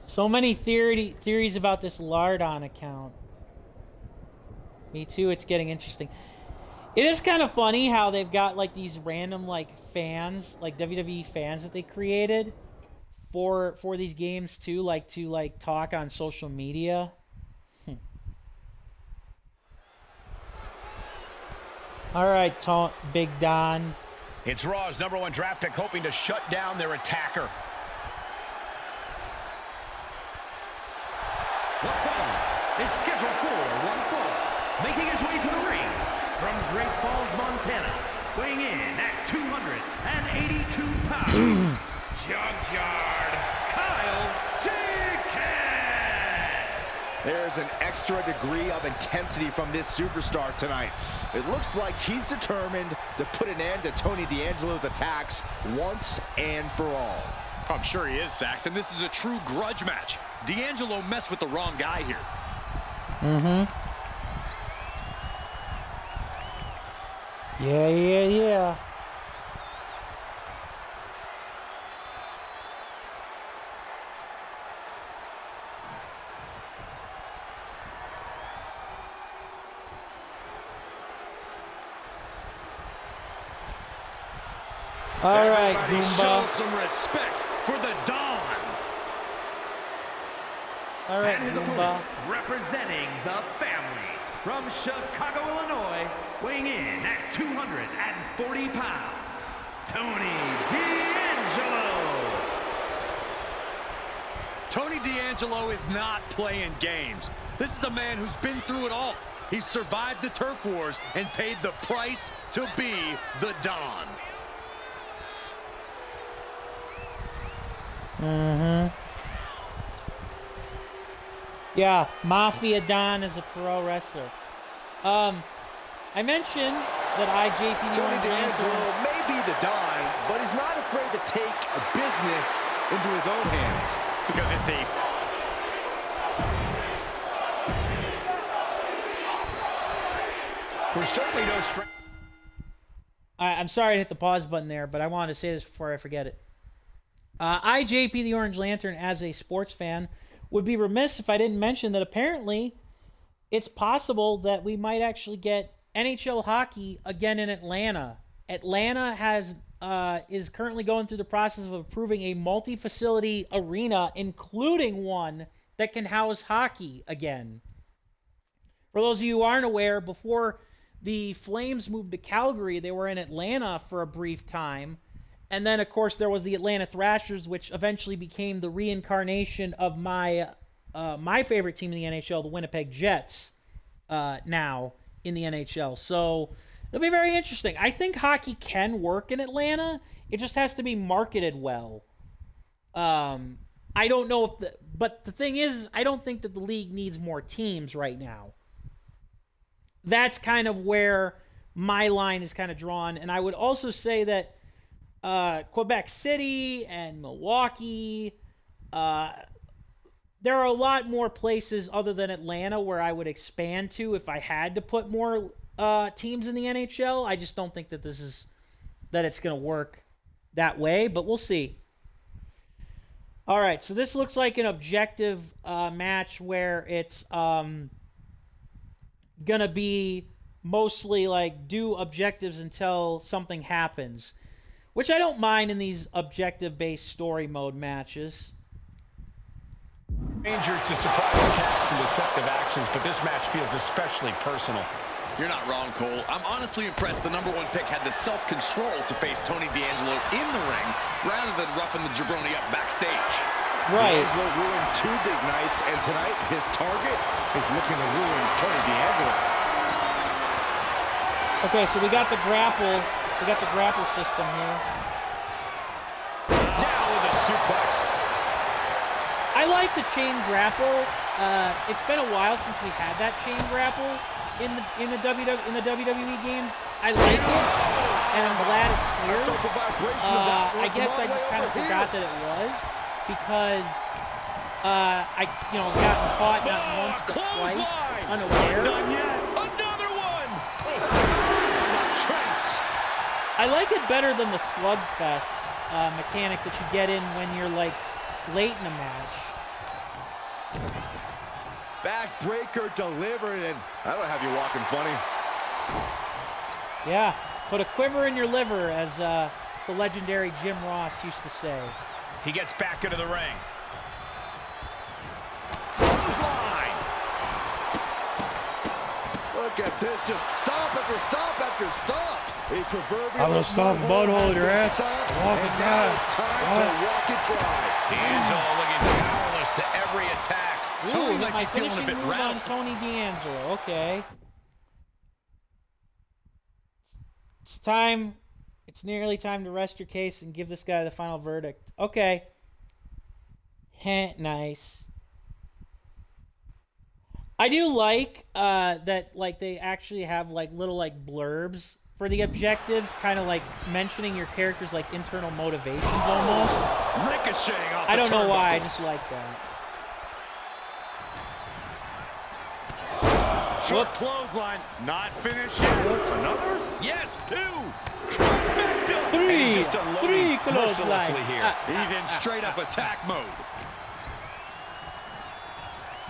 So many theories about this Lardon account. Me too, it's getting interesting. It is kind of funny how they've got like these random like fans, like WWE fans that they created for these games too, like to like talk on social media. All right, Big Don. It's Raw's #1 draft pick hoping to shut down their attacker. The following is scheduled for one fall, making his way to the ring from Great Falls, Montana, weighing in at 282 pounds, Junkyard Kyle Jenkins. There's an extra degree of intensity from this superstar tonight. It looks like he's determined to put an end to Tony D'Angelo's attacks once and for all. I'm sure he is, Saxon. This is a true grudge match. D'Angelo messed with the wrong guy here. Mm-hmm. Yeah. All right, Goomba. Show some respect for the Don. All right, and his opponent, representing the family from Chicago, Illinois, weighing in at 240 pounds, Tony D'Angelo. Tony D'Angelo is not playing games. This is a man who's been through it all. He's survived the turf wars and paid the price to be the Don. Mm-hmm. Yeah, Mafia Don is a pro wrestler. I mentioned that Tony D'Angelo may be the Don, but he's not afraid to take a business into his own hands. Because it's a... There's certainly no strength. I'm sorry to hit the pause button there, but I wanted to say this before I forget it. I, JP the Orange Lantern, as a sports fan, would be remiss if I didn't mention that apparently it's possible that we might actually get NHL hockey again in Atlanta. Atlanta is currently going through the process of approving a multi-facility arena, including one that can house hockey again. For those of you who aren't aware, before the Flames moved to Calgary, they were in Atlanta for a brief time. And then, of course, there was the Atlanta Thrashers, which eventually became the reincarnation of my favorite team in the NHL, the Winnipeg Jets, now in the NHL. So it'll be very interesting. I think hockey can work in Atlanta. It just has to be marketed well. I don't know but the thing is, I don't think that the league needs more teams right now. That's kind of where my line is kind of drawn. And I would also say that Quebec City and Milwaukee, there are a lot more places other than Atlanta where I would expand to if I had to put more teams in the NHL. I just don't think that it's going to work that way, but we'll see. All right, so this looks like an objective match where it's going to be mostly like do objectives until something happens, which I don't mind in these objective-based story mode matches. Dangers to surprise attacks and deceptive actions, but this match feels especially personal. You're not wrong, Cole. I'm honestly impressed the #1 pick had the self-control to face Tony D'Angelo in the ring rather than roughing the jabroni up backstage. Right. D'Angelo ruined 2 big nights, and tonight his target is looking to ruin Tony D'Angelo. Okay, so we got the grapple. We got the grapple system here. Down with a suplex. I like the chain grapple. It's been a while since we had that chain grapple in the WWE games. I like it, and I'm glad it's here. I guess I just kind of forgot that it was because I gotten caught not once but twice unaware. Not yet. Another one. I like it better than the slugfest mechanic that you get in when you're like late in a match. Backbreaker delivered, and that'll have you walking funny. Yeah, put a quiver in your liver, as the legendary Jim Ross used to say. He gets back into the ring. Clothesline. Look at this, just stop after stop after stop. A proverbial I'm gonna stop butthole your ass. Walk it dry. It's time to walk it dry. D'Angelo looking powerless to every attack. Tony might be feeling a bit rattled. On Tony D'Angelo. Okay. It's time. It's nearly time to rest your case and give this guy the final verdict. Okay. Nice. I do like that, like, they actually have like little like blurbs for the objectives, kind of like mentioning your character's like internal motivations almost. Ricocheting off I don't know why, I just like that. Short clothesline, not finished yet. Another? Yes, 2. Three clotheslines. He's in straight up attack mode.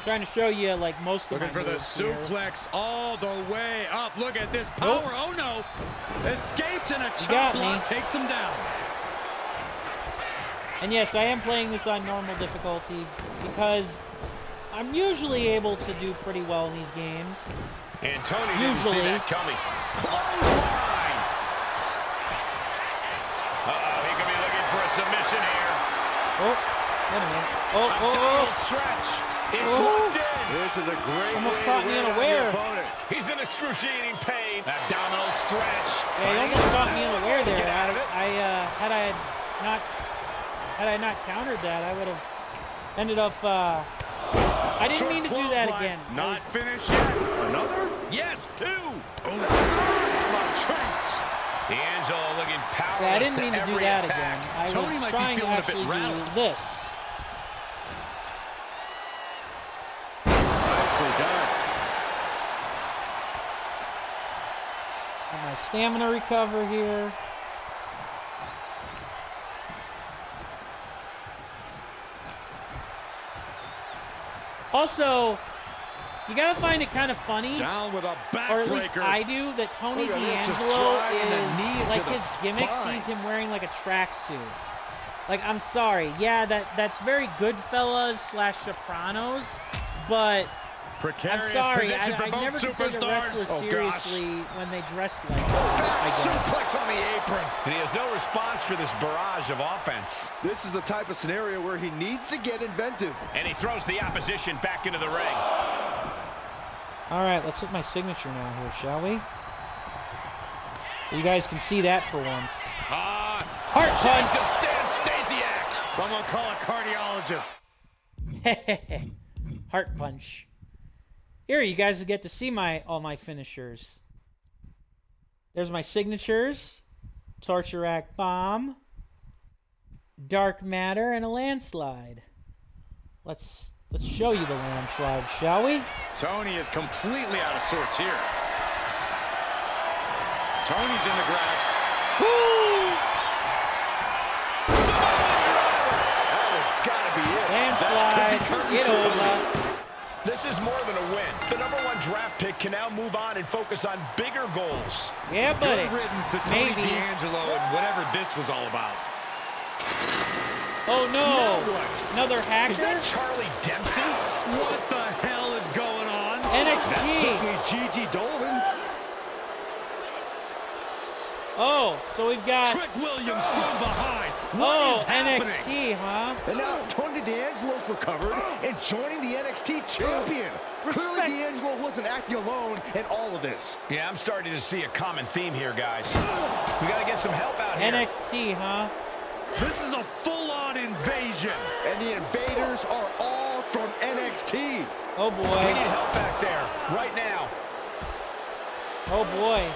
Trying to show you like most of Looking for the suplex all the way up. Look at this power. Nope. Oh no. Escapes and a chop block takes him down. And yes, I am playing this on normal difficulty because I'm usually able to do pretty well in these games. And Tony didn't see that coming. Clothesline. He could be looking for a submission here. Oh, wait a minute. Oh. Stretch. It's locked in. This is a great almost way caught to me win unaware. He's in excruciating pain. Abdominal stretch. Yeah, he almost caught me unaware there. Had I not countered that, I would have ended up. I didn't mean to do that again. Not finished yet. Another? Yes, 2. D'Angelo looking powerless. Yeah, I didn't mean to do that attack. again. I Tony was might trying be to feeling a bit actually do rattled. this. Nicely done. Let my stamina recover here. Also, you gotta find it kind of funny, Down with a backbreaker. or at least I do, that Tony D'Angelo is, like, his gimmick sees him wearing like a tracksuit. Like, I'm sorry, yeah, that's very Goodfellas / Sopranos, but I'm sorry, I never can take a wrestler seriously when they dress like that, I guess. Suplex on the apron. And he has no response for this barrage of offense. This is the type of scenario where he needs to get inventive. And he throws the opposition back into the ring. All right, let's hit my signature now here, shall we? So you guys can see that for once. Heart punch! Stasiak. Someone call a cardiologist. Heart punch. Here, you guys will get to see all my finishers. There's my signatures. Torture Rack Bomb. Dark Matter, and a landslide. Let's show you the landslide, shall we? Tony is completely out of sorts here. Tony's in the grasp. Woo! That has got to be it. Landslide. Get over. This is more than a win. The #1 draft pick can now move on and focus on bigger goals. Yeah, buddy. Good riddance to Tony Maybe. D'Angelo and whatever this was all about. Oh no! What? Another hacker? Is that Charlie Dempsey? What the hell is going on? NXT. That's certainly Gigi Dolan. Oh, so we've got... Trick Williams from behind. What is happening? NXT, huh? And now Tony D'Angelo's recovered and joining the NXT champion. Clearly D'Angelo wasn't acting alone in all of this. Yeah, I'm starting to see a common theme here, guys. We got to get some help out here. NXT, huh? This is a full-on invasion. And the invaders are all from NXT. Oh, boy. We need help back there right now. Oh, boy.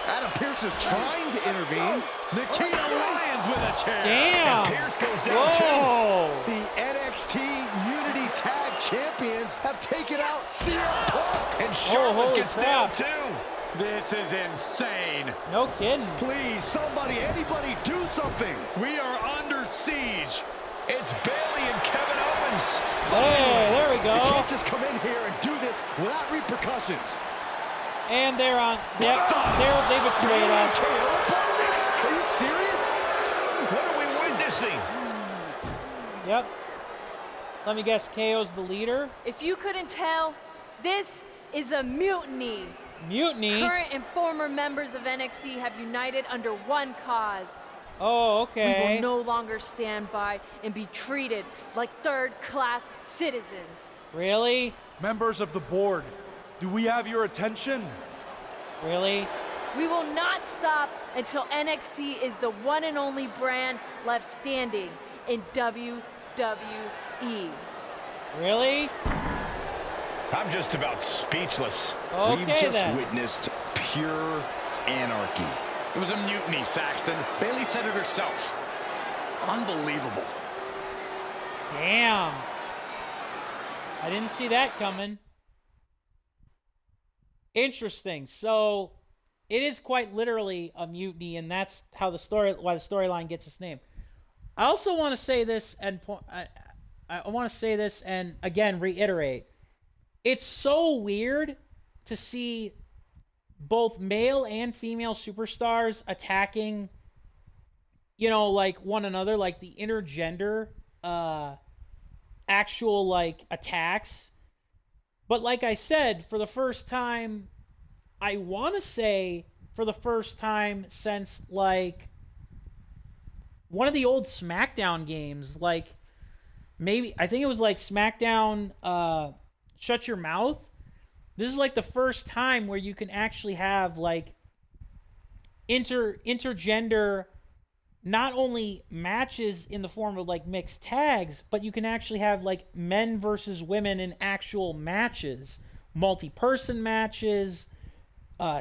Adam Pearce is trying to intervene. Nikita Lyons with a chair. Damn. And Pierce goes down Whoa. The NXT Unity Tag Champions have taken out CM Punk. And Charlotte holy gets crap. down too. This is insane. No kidding. Please, somebody, anybody, do something. We are under siege. It's Bayley and Kevin Owens. Hey, there we You go. can't just come in here and do this without repercussions. And they're on. Yep, they betrayed us. Are you serious? What are we witnessing? Yep. Let me guess, KO's the leader? If you couldn't tell, this is a mutiny. Mutiny? Current and former members of NXT have united under one cause. Oh, okay. We will no longer stand by and be treated like third-class citizens. Really? Members of the board, do we have your attention? Really? We will not stop until NXT is the one and only brand left standing in WWE. Really? I'm just about speechless. Okay, We've just then. witnessed pure anarchy. It was a mutiny, Saxton. Bayley said it herself. Unbelievable. Damn. I didn't see that coming. Interesting. So it is quite literally a mutiny, and that's how the storyline gets its name. I also want to say this, and I want to say this, and again reiterate. It's so weird to see both male and female superstars attacking, you know, like one another, like the intergender, actual like attacks. But like I said, for the first time, I want to say for the first time since like one of the old SmackDown games, like maybe, I think it was like SmackDown Shut Your Mouth. This is like the first time where you can actually have like intergender, not only matches in the form of like mixed tags, but you can actually have like men versus women in actual matches, multi-person matches,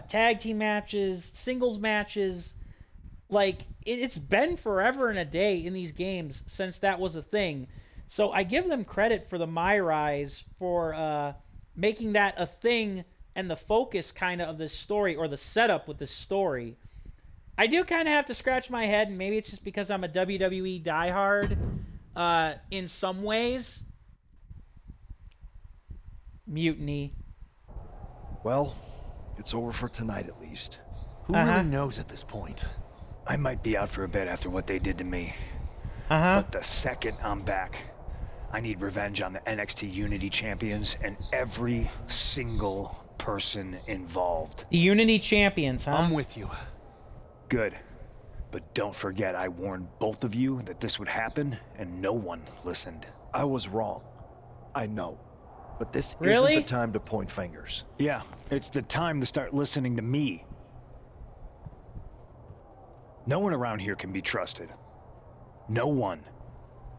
tag team matches, singles matches. Like it's been forever and a day in these games since that was a thing. So I give them credit for the MyRise for making that a thing and the focus kind of this story, or the setup with this story. I do kind of have to scratch my head, and maybe it's just because I'm a WWE diehard in some ways. Mutiny. Well, it's over for tonight at least. Who really knows at this point? I might be out for a bit after what they did to me. But the second I'm back, I need revenge on the NXT Unity champions and every single person involved. The Unity champions, huh? I'm with you. Good. But don't forget, I warned both of you that this would happen, and no one listened. I was wrong. I know. But this Really? isn't the time to point fingers. Yeah, it's the time to start listening to me. No one around here can be trusted. No one.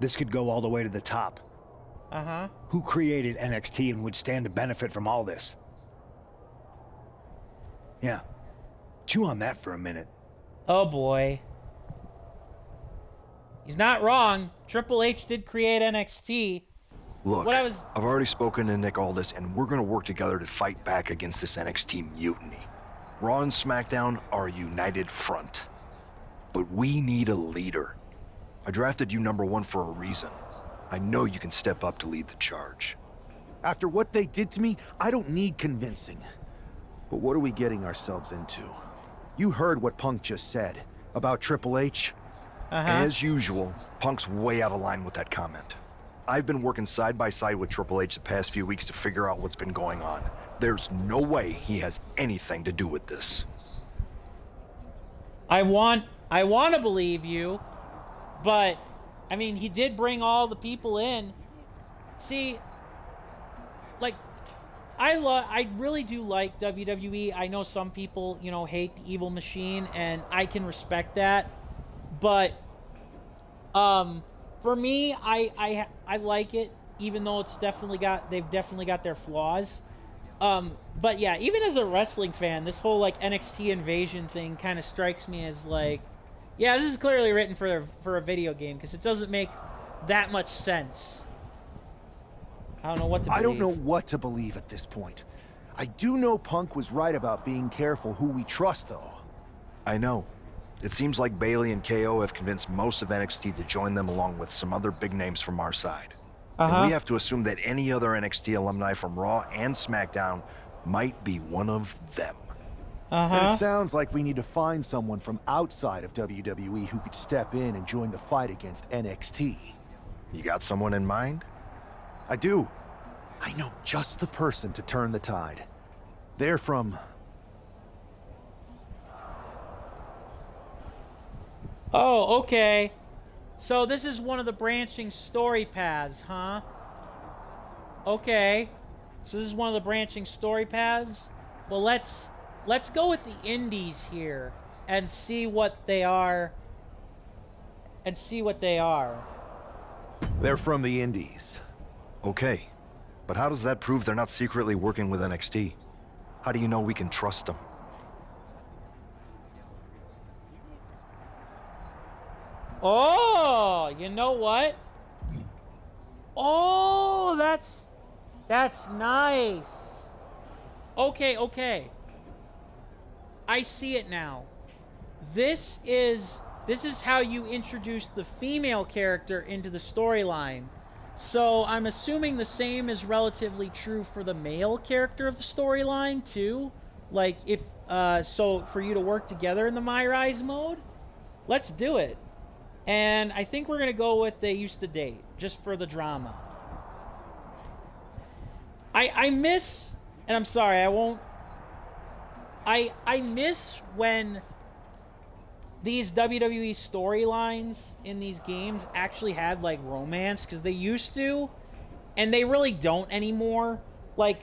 This could go all the way to the top. Who created NXT and would stand to benefit from all this? Yeah. Chew on that for a minute. Oh boy. He's not wrong. Triple H did create NXT. Look, What I was... I've already spoken to Nick Aldis, and we're gonna work together to fight back against this NXT mutiny. Raw and SmackDown are a united front. But we need a leader. I drafted you #1 for a reason. I know you can step up to lead the charge. After what they did to me, I don't need convincing. But what are we getting ourselves into? You heard what Punk just said about Triple H. As usual, Punk's way out of line with that comment. I've been working side by side with Triple H the past few weeks to figure out what's been going on. There's no way he has anything to do with this. I want to believe you, but I mean, he did bring all the people in. See, like, I really do like WWE. I know some people, you know, hate the evil machine, and I can respect that. But for me, I like it, even though they've definitely got their flaws. But yeah, even as a wrestling fan, this whole like NXT invasion thing kind of strikes me as like, yeah, this is clearly written for a video game, because it doesn't make that much sense. I don't know what to believe. I don't know what to believe at this point. I do know Punk was right about being careful who we trust, though. I know. It seems like Bailey and KO have convinced most of NXT to join them, along with some other big names from our side. And we have to assume that any other NXT alumni from Raw and SmackDown might be one of them. And it sounds like we need to find someone from outside of WWE who could step in and join the fight against NXT. You got someone in mind? I do. I know just the person to turn the tide. They're from... Oh, okay. So this is one of the branching story paths, huh? Okay. So this is one of the branching story paths. Well, let's go with the indies here and see what they are. They're from the indies. Okay. But how does that prove they're not secretly working with NXT? How do you know we can trust them? Oh, you know what? Oh, that's nice. Okay. I see it now. This is how you introduce the female character into the storyline. So I'm assuming the same is relatively true for the male character of the storyline too. Like if so for you to work together in the MyRise mode, let's do it. And I think we're gonna go with they used to date, just for the drama. I miss, and I'm sorry, I miss when these WWE storylines in these games actually had like romance, because they used to, and they really don't anymore. Like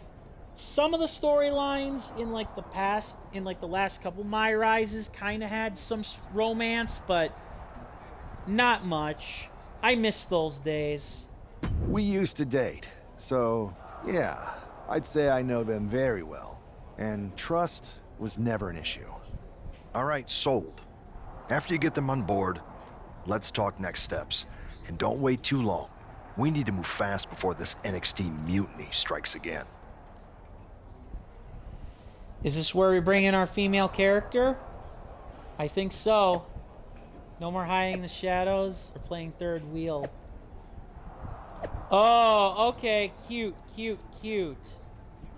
some of the storylines in like the past, in like the last couple MyRises, kind of had some romance, but not much. I miss those days. We used to date, so yeah, I'd say I know them very well. And trust was never an issue. All right, sold. After you get them on board, let's talk next steps. And don't wait too long. We need to move fast before this NXT Mutiny strikes again. Is this where we bring in our female character? I think so. No more hiding in the shadows or playing third wheel. Oh, okay. Cute.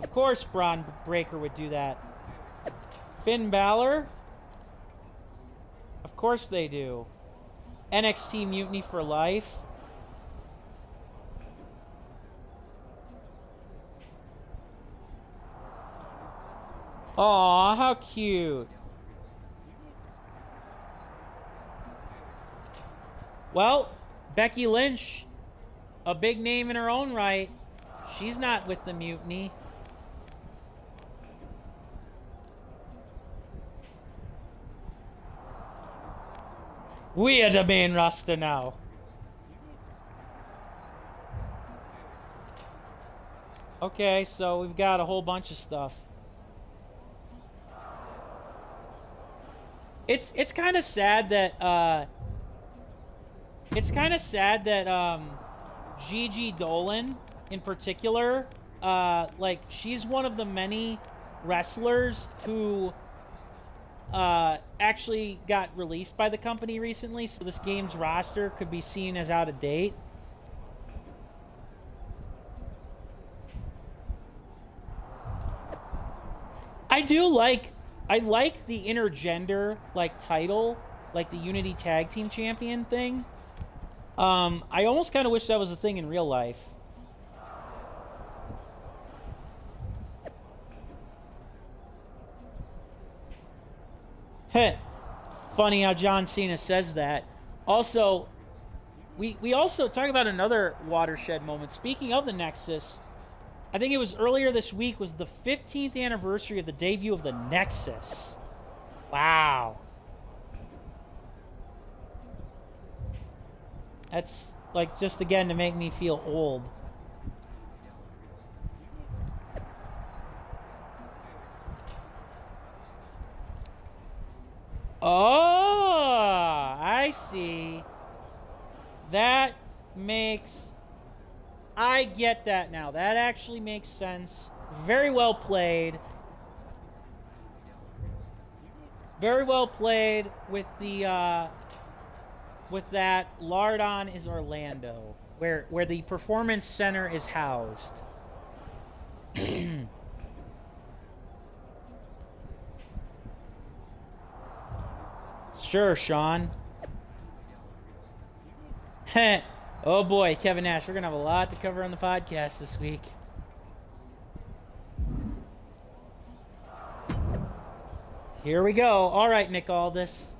Of course Braun Breaker would do that. Finn Balor? Of course they do. NXT Mutiny for life. Aw, how cute. Well, Becky Lynch, a big name in her own right. She's not with the Mutiny. We are the main roster now. Okay, so we've got a whole bunch of stuff. It's kind of sad that Gigi Dolan in particular, like she's one of the many wrestlers who actually got released by the company recently, so this game's roster could be seen as out of date. I like the intergender like title, like the Unity Tag Team Champion thing. I almost kind of wish that was a thing in real life. Heh. funny how John Cena says that. Also, we also talk about another watershed moment. Speaking of the Nexus, I think it was earlier this week was the 15th anniversary of the debut of the Nexus. Wow. That's like just again to make me feel old. Oh, I see. That makes... I get that now. That actually makes sense. Very well played. Very well played with the, with that. Lardon is Orlando, where the Performance Center is housed. Sure, Sean. Oh boy, Kevin Nash, we're going to have a lot to cover on the podcast this week. Here we go. All right, Nick Aldis.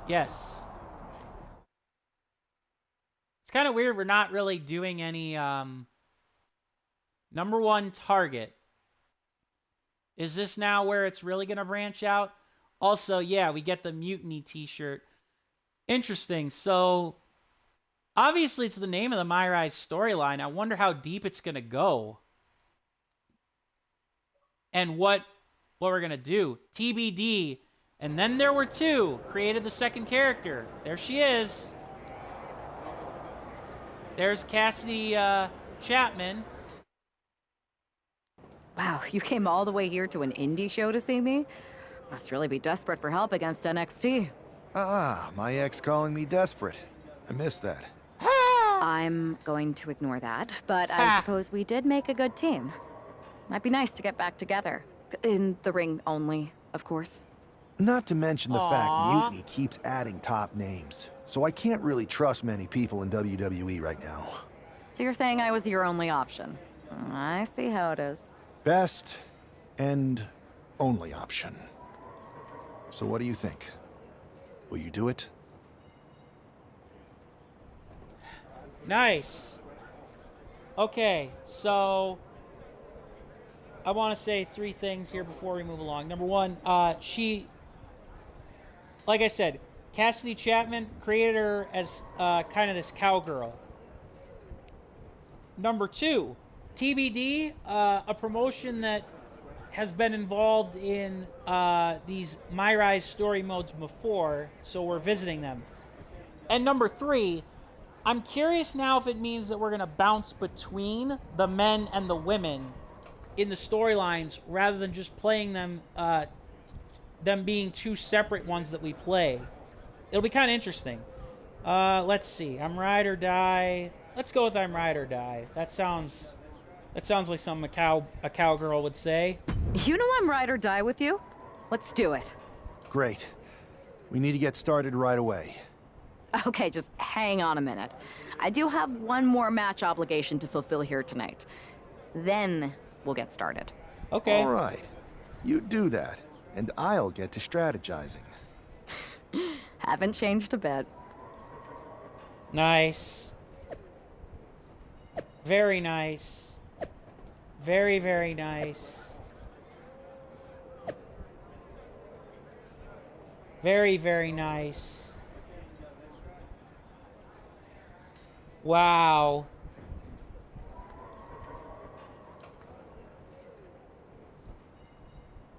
Yes. It's kind of weird we're not really doing any number one target. Is this now where it's really going to branch out? Also, yeah, we get the Mutiny t-shirt. Interesting. So, obviously it's the name of the MyRise storyline. I wonder how deep it's going to go. And what we're going to do. TBD. And then there were two. Created the second character. There she is. There's Cassidy Chapman. Wow, you came all the way here to an indie show to see me? Must really be desperate for help against NXT. My ex calling me desperate. I missed that. I'm going to ignore that, but I suppose we did make a good team. Might be nice to get back together. In the ring only, of course. Not to mention the fact Mutiny keeps adding top names, so I can't really trust many people in WWE right now. So you're saying I was your only option? I see how it is. Best and only option. So what do you think? Will you do it? Nice. Okay, so I want to say three things here before we move along. Number one, she, like I said, Cassidy Chapman created her as kind of this cowgirl. Number two, TBD, a promotion that has been involved in these MyRise story modes before, so we're visiting them. And number three, I'm curious now if it means that we're going to bounce between the men and the women in the storylines rather than just playing them, them being two separate ones that we play. It'll be kind of interesting. Let's see. I'm Ride or Die. Let's go with I'm Ride or Die. That sounds like something a cowgirl would say. You know I'm Ride or Die with you. Let's do it. Great. We need to get started right away. Okay, just hang on a minute. I do have one more match obligation to fulfill here tonight. Then we'll get started. Okay. All right. You do that, and I'll get to strategizing. Haven't changed a bit. Nice. Very nice. Very, very nice. Very, very nice. Wow.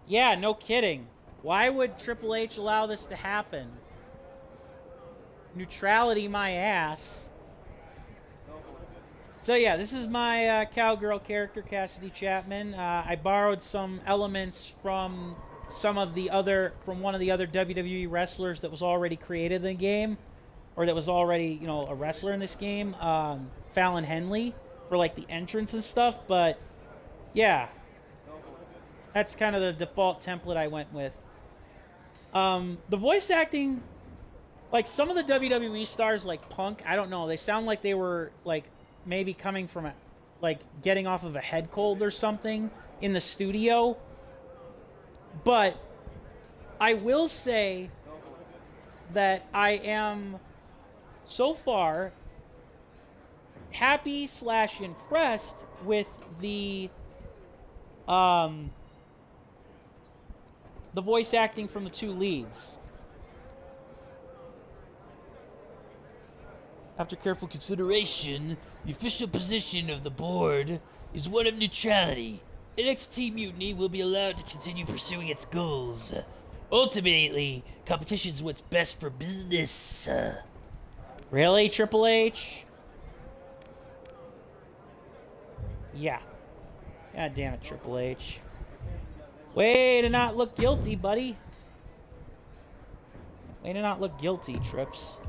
Yeah, no kidding. Why would Triple H allow this to happen? Neutrality my ass. So yeah, this is my cowgirl character, Cassidy Chapman. I borrowed some elements from one of the other WWE wrestlers that was already created in the game, or that was already, a wrestler in this game, Fallon Henley, for like the entrance and stuff. But yeah, that's kind of the default template I went with. The voice acting, like some of the WWE stars like Punk, I don't know, they sound like they were like maybe coming from getting off of a head cold or something in the studio. But I will say that I am so far happy / impressed with the voice acting from the two leads. After careful consideration, the official position of the board is one of neutrality. NXT Mutiny will be allowed to continue pursuing its goals. Ultimately, competition is what's best for business. Really, Triple H? Yeah. God damn it, Triple H. Way to not look guilty, buddy. Way to not look guilty, Trips.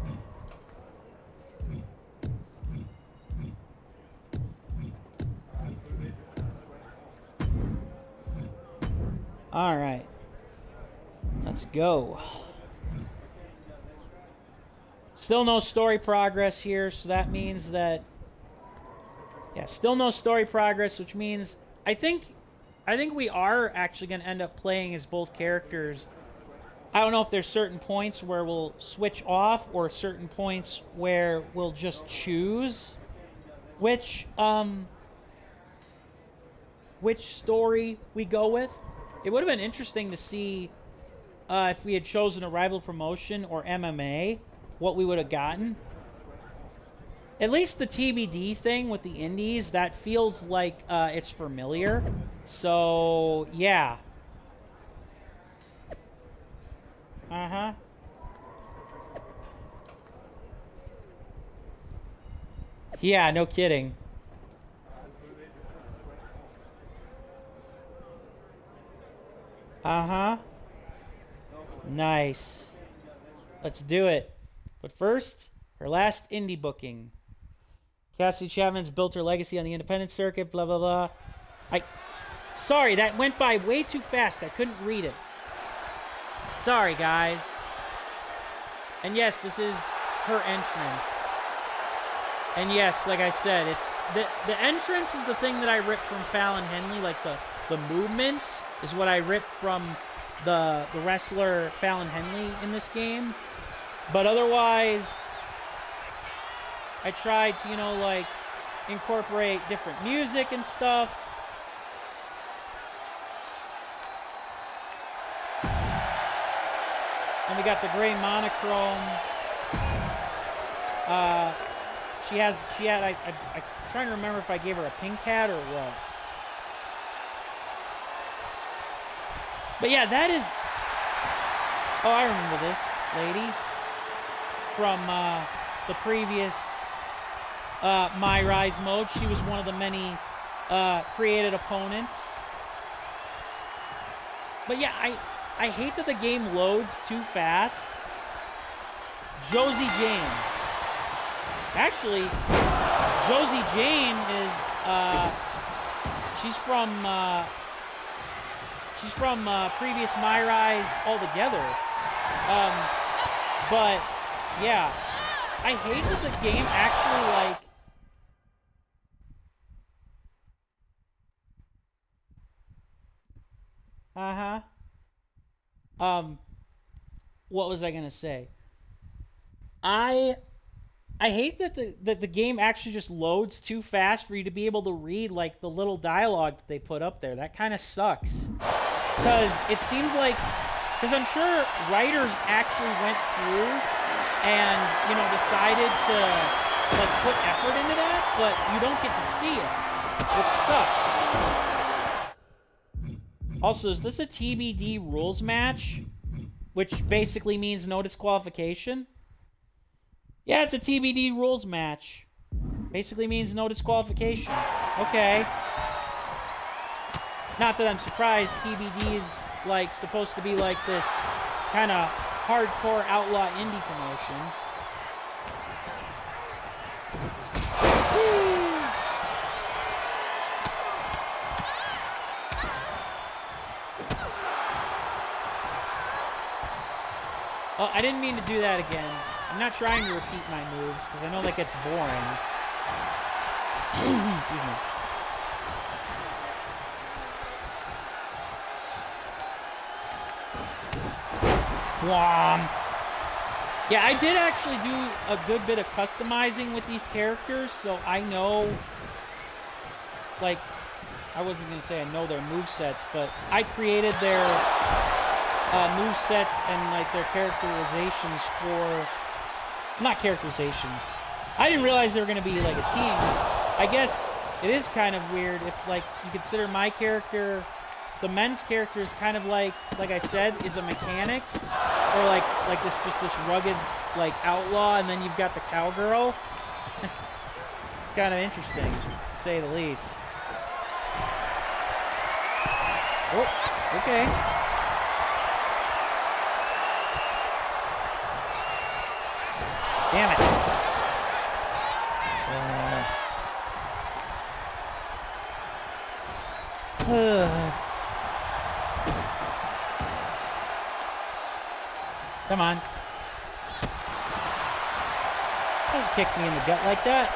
Alright. Let's go. Still no story progress here, so that means that... Yeah, still no story progress, which means... I think we are actually going to end up playing as both characters. I don't know if there's certain points where we'll switch off, or certain points where we'll just choose which story we go with. It would have been interesting to see if we had chosen a rival promotion or MMA, what we would have gotten. At least the TBD thing with the indies, that feels like it's familiar. So, yeah. Uh-huh. Yeah, no kidding. Uh-huh. Nice. Let's do it. But first, her last indie booking. Cassidy Chapman's built her legacy on the independent circuit, blah, blah, blah. Sorry, that went by way too fast. I couldn't read it. Sorry, guys. And yes, this is her entrance. And yes, like I said, it's the entrance is the thing that I ripped from Fallon Henley, like the movements is what I ripped from the wrestler Fallon Henley in this game. But otherwise, I tried to, like, incorporate different music and stuff. And we got the gray monochrome. I'm trying to remember if I gave her a pink hat or what. But yeah, that is... Oh, I remember this lady from the previous MyRise mode. She was one of the many created opponents. But yeah, I hate that the game loads too fast. Josie Jane. Actually, Josie Jane is she's from previous MyRise altogether. But yeah, I hate that the game actually like what was I gonna say? I hate that the game actually just loads too fast for you to be able to read like the little dialogue that they put up there. That kind of sucks. Because it seems like, because I'm sure writers actually went through and, decided to like put effort into that, but you don't get to see it, which sucks. Also, is this a TBD rules match? Which basically means no disqualification? Yeah, it's a TBD rules match. Basically means no disqualification. Okay. Not that I'm surprised. TBD is like supposed to be like this kind of hardcore outlaw indie promotion. Whee! Oh, I didn't mean to do that again. I'm not trying to repeat my moves, because I know that gets boring. Excuse me. Yeah, I did actually do a good bit of customizing with these characters, so I know, like, I wasn't going to say I know their movesets, but I created their movesets and, like, their characterizations for, not characterizations. I didn't realize they were going to be, like, a team. I guess it is kind of weird if, like, you consider my character, the men's character is kind of like I said, is a mechanic, or like this rugged, like, outlaw, and then you've got the cowgirl. It's kind of interesting, to say the least. Oh, okay. Damn it. Come on. Don't kick me in the gut like that.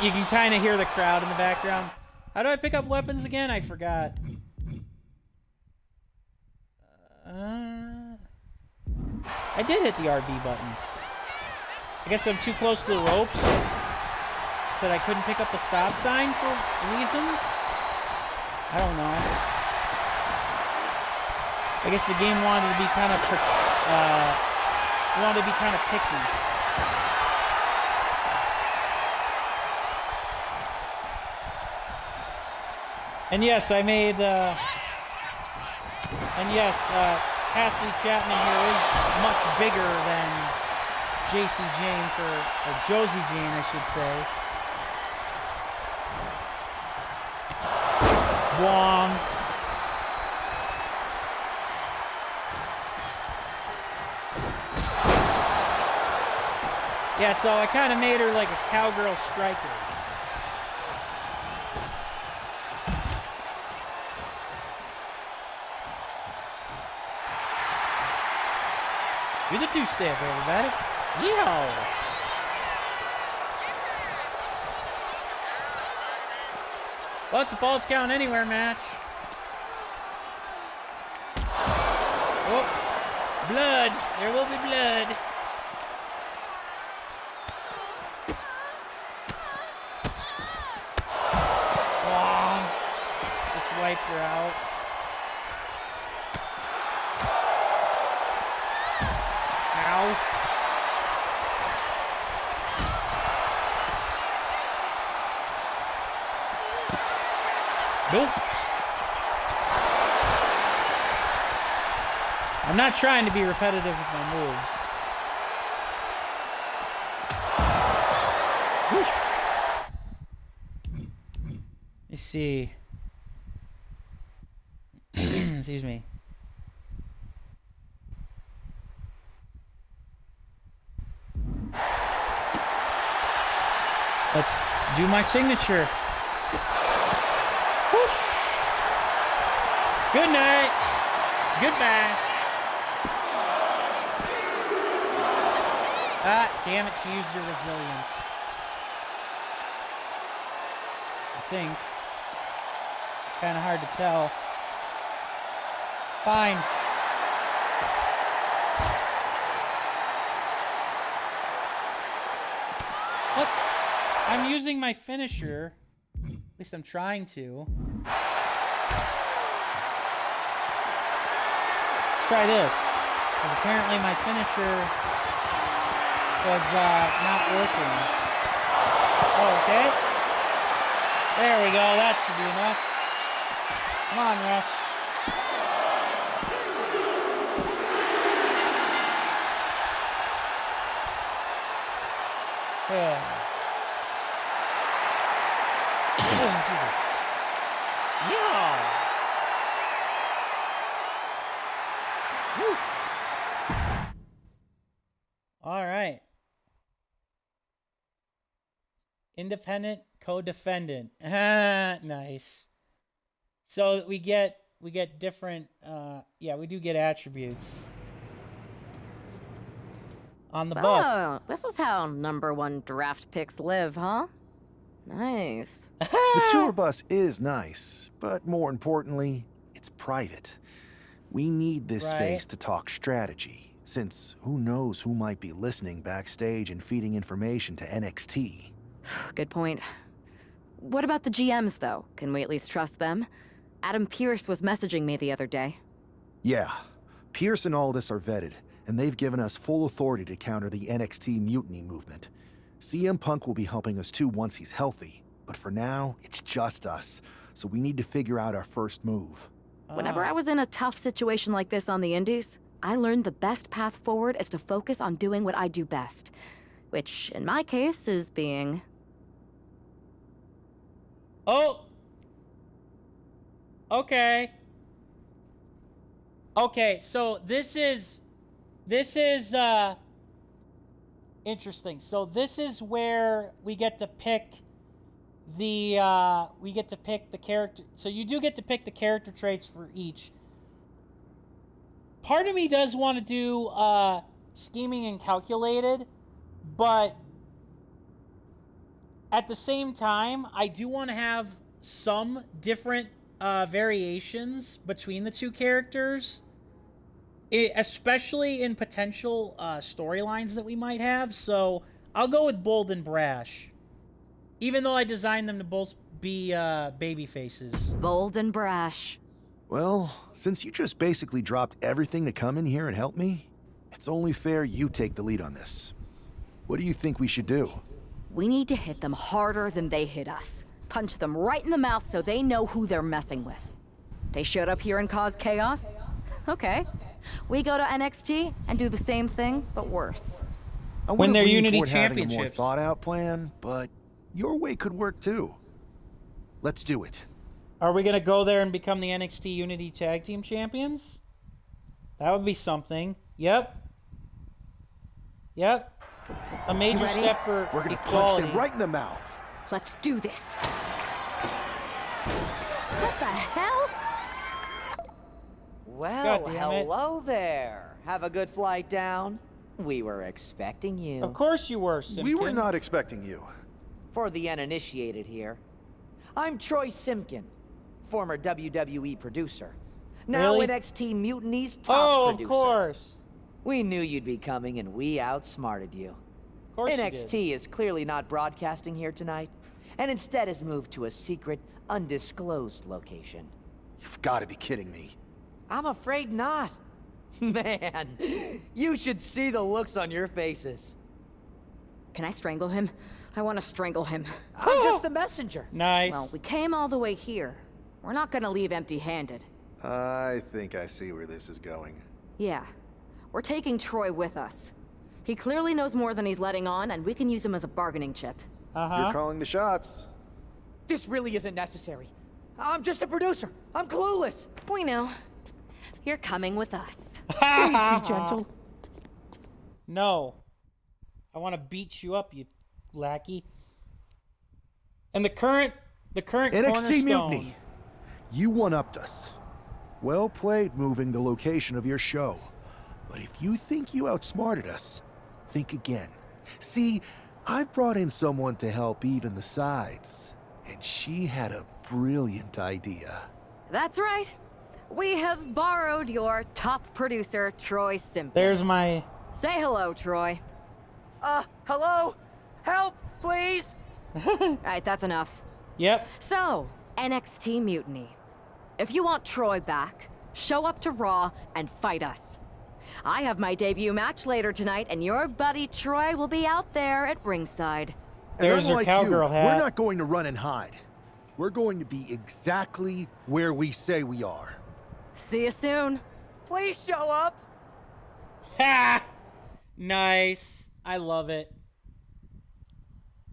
You can kind of hear the crowd in the background. How do I pick up weapons again? I forgot. I did hit the RB button. I guess I'm too close to the ropes that I couldn't pick up the stop sign for reasons. I don't know. I guess the game wanted to be kind of picky. And yes, I made. And yes, Cassidy Chapman here is much bigger than JC Jane or Josie Jane, I should say. Wong. Yeah, so I kind of made her like a cowgirl striker. Do the two-step, everybody. Yeehaw! Well, it's a falls count anywhere match. Oh, blood. There will be blood. Wrong. Just wipe her out. Ow. Nope. I'm not trying to be repetitive with my moves. Whoosh. Let's see. Excuse me. Let's do my signature. Whoosh. Good night. Goodbye. Ah, damn it, she used her resilience. I think. Kind of hard to tell. Fine. What? I'm using my finisher. At least I'm trying to. Let's try this. Because apparently my finisher was not working. Oh, okay. There we go. That should be enough. Come on, ref. Yeah. Woo. All right. Independent co-defendant. Nice. So we get different yeah, we do get attributes. on the bus. This is how #1 draft picks live, huh? Nice. The tour bus is nice, but more importantly, it's private. We need this space to talk strategy, since who knows who might be listening backstage and feeding information to NXT. Good point. What about the GMs, though? Can we at least trust them? Adam Pearce was messaging me the other day. Yeah, Pearce and Aldis are vetted, and they've given us full authority to counter the NXT Mutiny movement. CM Punk will be helping us too once he's healthy, but for now, it's just us, so we need to figure out our first move. Whenever I was in a tough situation like this on the Indies, I learned the best path forward is to focus on doing what I do best, which, in my case, is being... Oh! Okay. Okay, so this is interesting. So this is where we get to pick the character. So you do get to pick the character traits for each. Part of me does want to do scheming and calculated, but at the same time, I do want to have some different variations between the two characters, especially in potential storylines that we might have. So I'll go with bold and brash, even though I designed them to both be baby faces. Bold and brash. Well, since you just basically dropped everything to come in here and help me, it's only fair you take the lead on this. What do you think we should do? We need to hit them harder than they hit us. Punch them right in the mouth so they know who they're messing with. They showed up here and caused chaos? Okay. We go to NXT and do the same thing, but worse. When they're Unity Having a more Championships. thought-out plan, but your way could work too. Let's do it. Are we going to go there and become the NXT Unity Tag Team Champions? That would be something. Yep. Yep. A major step for We're gonna equality. punch them right in the mouth. Let's do this. What the hell? Well, God damn it. hello there. Have a good flight down. We were expecting you. Of course you were, Simpkin. We were not expecting you. For the uninitiated here, I'm Troy Simpkin, former WWE producer. Now Really? NXT Mutiny's top producer. Of course. We knew you'd be coming and we outsmarted you. Of course NXT is clearly not broadcasting here tonight, and instead has moved to a secret, undisclosed location. You've got to be kidding me. I'm afraid not. Man, you should see the looks on your faces. Can I strangle him? I want to strangle him. I'm just the messenger. Nice. Well, we came all the way here. We're not gonna leave empty-handed. I think I see where this is going. Yeah. We're taking Troy with us. He clearly knows more than he's letting on, and we can use him as a bargaining chip. You're calling the shots. This really isn't necessary. I'm just a producer. I'm clueless. We know. You're coming with us. Please be gentle. No. I want to beat you up, you lackey. And the current NXT cornerstone. Mutiny. You one-upped us. Well played moving the location of your show. But if you think you outsmarted us, think again. See, I've brought in someone to help even the sides, and she had a brilliant idea. That's right. We have borrowed your top producer, Troy Simpkin. There's my... Say hello, Troy. Hello? Help, please? All right, that's enough. Yep. So, NXT Mutiny. If you want Troy back, show up to Raw and fight us. I have my debut match later tonight, and your buddy Troy will be out there at ringside. There's your cowgirl hat. We're not going to run and hide. We're going to be exactly where we say we are. See you soon. Please show up. Ha! Nice. I love it.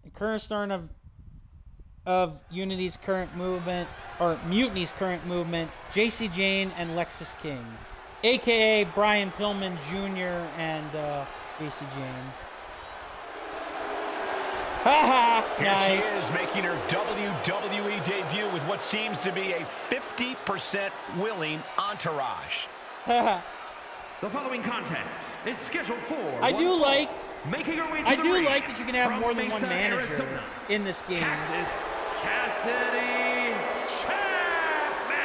The cornerstone of Unity's current movement, or Mutiny's current movement, JC Jane and Lexis King, a.k.a. Brian Pillman Jr. and JC Jane. Ha ha! Nice. Here she is making her WWE debut with what seems to be a 50% willing entourage. The following contest is scheduled for I do like making her way to I the do ring like that you can have from more than one Mesa, manager Arizona, in this game. Cactus Cassidy Chapman.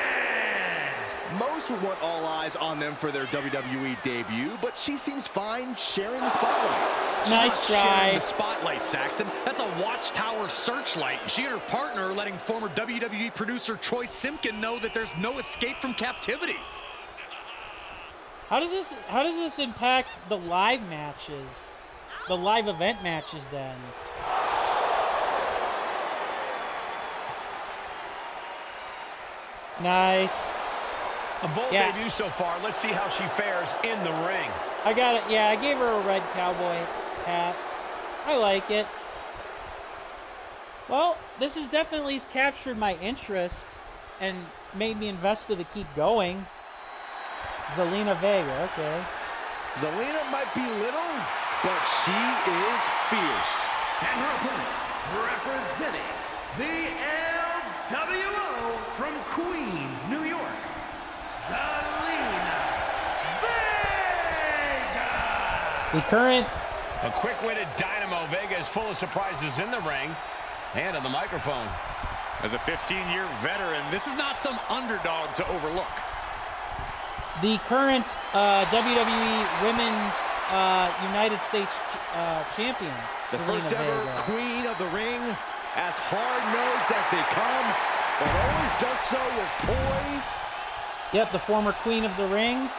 Most would want all eyes on them for their WWE debut, but she seems fine sharing the spotlight. Nice try. Sharing the spotlight, Saxton. That's a Watchtower searchlight. She and her partner are letting former WWE producer Troy Simpkin know that there's no escape from captivity. How does this impact the live matches? The live event matches then? Nice. A bold debut so far. Let's see how she fares in the ring. I got it. Yeah, I gave her a red cowboy hat. I like it. Well, this has definitely captured my interest and made me invested to keep going. Zelina Vega, okay. Zelina might be little, but she is fierce. And her opponent, representing the LWO from Queens, New York, Zelina Vega. The current... A quick-witted Dynamo. Vega is full of surprises in the ring and on the microphone. As a 15-year veteran, this is not some underdog to overlook. The current WWE Women's United States champion. The Zelina first ever Vega. queen of the ring, as hard-nosed as they come, but always does so with poise. Yep, the former queen of the ring.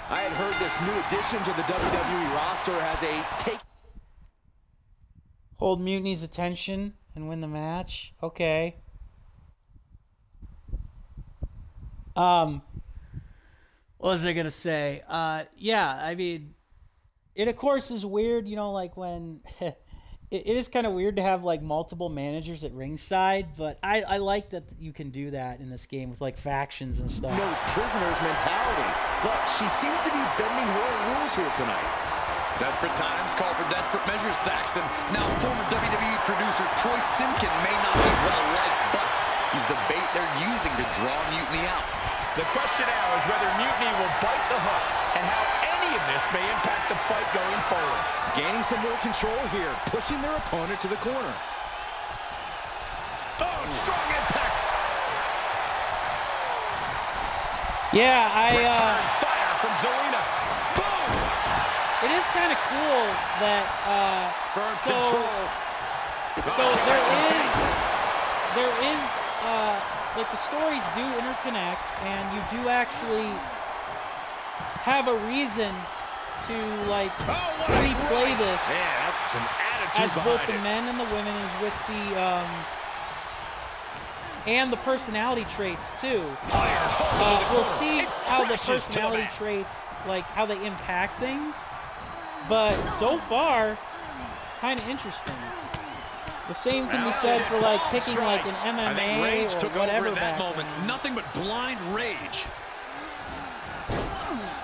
I had heard this new addition to the WWE roster has a take. Hold Mutiny's attention and win the match. Okay. What was I gonna say? Yeah, I mean, it of course is weird, you know, like when it is kind of weird to have like multiple managers at ringside, but I like that you can do that in this game with like factions and stuff. No prisoners mentality, but she seems to be bending her own rules here tonight. Desperate times call for desperate measures, Saxton. Now, former WWE producer Troy Simpkin may not be well-liked, but he's the bait they're using to draw Mutiny out. The question now is whether Mutiny will bite the hook and how any of this may impact the fight going forward. Gaining some more control here, pushing their opponent to the corner. Oh, strong impact. Yeah, Return fire from Zelina. Boom! It is kind of cool that Firm so there is like the stories do interconnect, and you do actually have a reason to like replay this some attitude as both the behind it. men and the women, is with the and the personality traits too. We'll see how the personality traits, like how they impact things, but so far kind of interesting. The same can be said for like picking like an I think MMA rage or took whatever over in that back moment. then. Nothing but blind rage.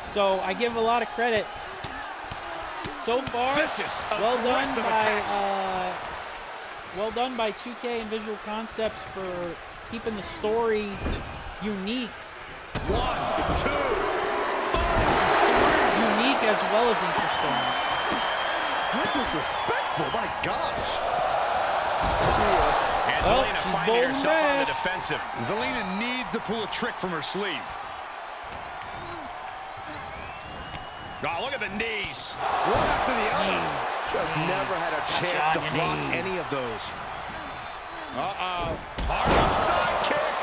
So I give a lot of credit so far. Vicious, well done aggressive by attacks. well done by 2K and Visual Concepts for keeping the story unique. 1, 2, Unique as well as interesting. What disrespectful, my gosh. And Well, Zelina she's finding bold and herself on the brash. defensive. Zelina needs to pull a trick from her sleeve. Oh, look at the knees. One after the other. Knees. Just never had a chance Shot to your block knees. any of those. Uh-oh. Hard side kick.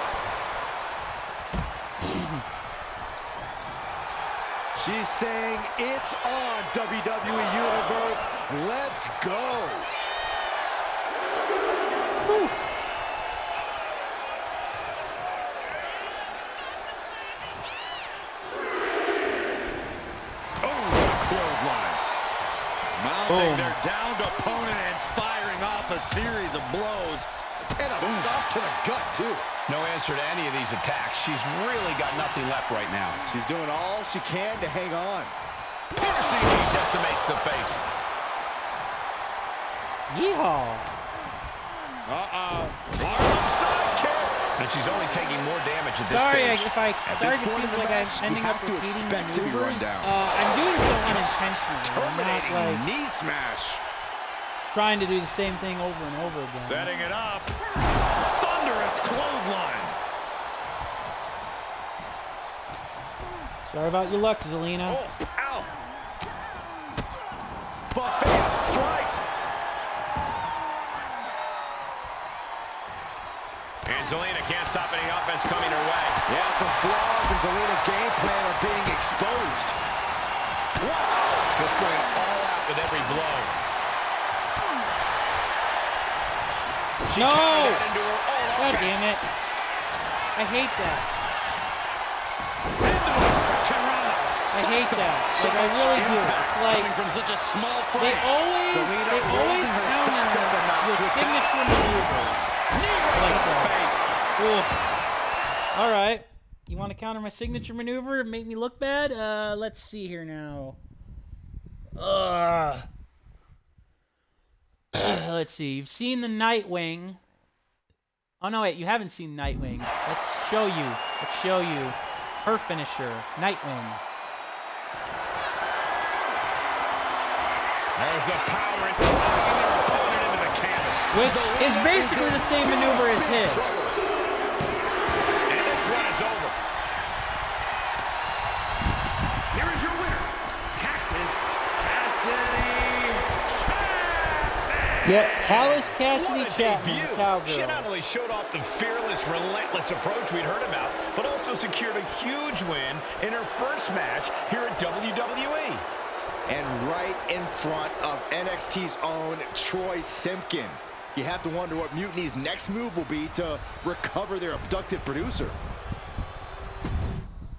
She's saying it's on, WWE Universe. Let's go. Whew. Clothesline. Mounting their downed opponent and firing off a series of blows. And a stop to the gut, too. No answer to any of these attacks. She's really got nothing left right now. She's doing all she can to hang on. Piercing knee decimates the face. Yeehaw. Uh-oh. Arm side she's only taking more damage at this Sorry stage. if it seems like I'm ending up repeating maneuvers. I'm doing so unintentionally. I'm not like knee smash. Trying to do the same thing over and over again. Setting it up. Thunderous clothesline. Sorry about your luck, Zelina. Oh, ow. Buffet of strikes. And Zelina can't stop any offense coming her way. Yeah, some flaws in Zelina's game plan are being exposed. Wow. Just going all out with every blow. No! God damn it. I hate that. I hate that. Like, I really do. It's like, from such a small frame. they always counter your signature maneuvers. Like that. All right. You want to counter my signature maneuver and make me look bad? Let's see here now. Let's see. You've seen the Nightwing. Oh, no, wait. You haven't seen Nightwing. Let's show you her finisher, Nightwing. There's the power and throwing their opponent into the canvas. Which is basically the same maneuver as his. And this one is over. Here is your winner, Cactus Cassidy Chapman. Yep, Callous Cassidy Chapman, the cowgirl. She not only showed off the fearless, relentless approach we'd heard about, but also secured a huge win in her first match here at WWE. And right in front of NXT's own Troy Simpkin. You have to wonder what Mutiny's next move will be to recover their abducted producer.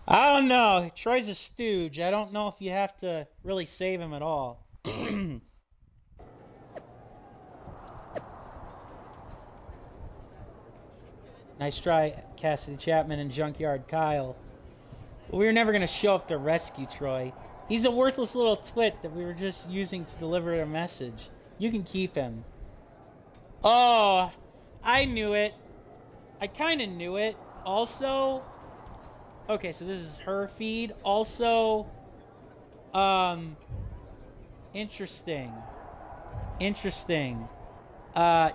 I don't know. Troy's a stooge. I don't know if you have to really save him at all. Nice try, Cassidy Chapman and Junkyard Kyle. But we were never going to show up to rescue Troy. He's a worthless little twit that we were just using to deliver a message. You can keep him. Oh, I knew it. I kind of knew it. Also, okay, so this is her feed. Also, interesting.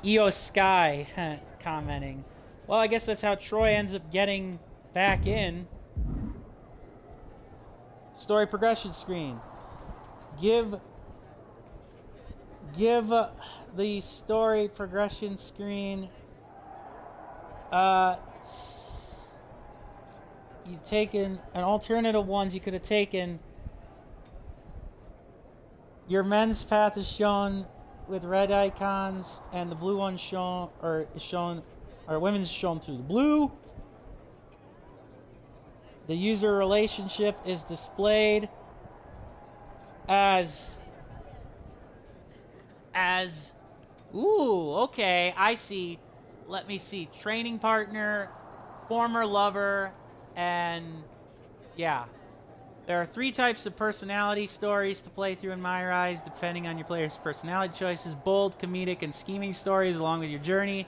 EO Sky commenting. Well, I guess that's how Troy ends up getting back in. Story progression screen. Give the story progression screen. You've taken an alternative ones you could have taken. Your men's path is shown with red icons, and the blue one shown or women's shown through the blue. The user relationship is displayed as ooh, okay, I see. Let me see. Training partner, former lover, and yeah. There are 3 types of personality stories to play through in MyRise, depending on your player's personality choices. Bold, comedic, and scheming stories along with your journey.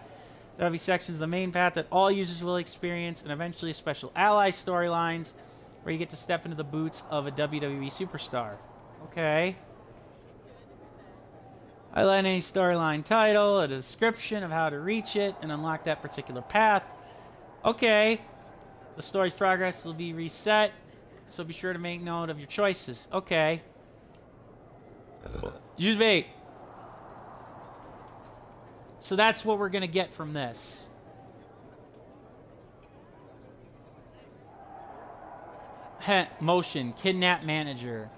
There will be sections of the main path that all users will experience, and eventually special ally storylines where you get to step into the boots of a WWE superstar. Okay. Highlight any storyline title, a description of how to reach it, and unlock that particular path. Okay. The story's progress will be reset, so be sure to make note of your choices. Okay. Use bait. So that's what we're going to get from this. Motion. Kidnap manager.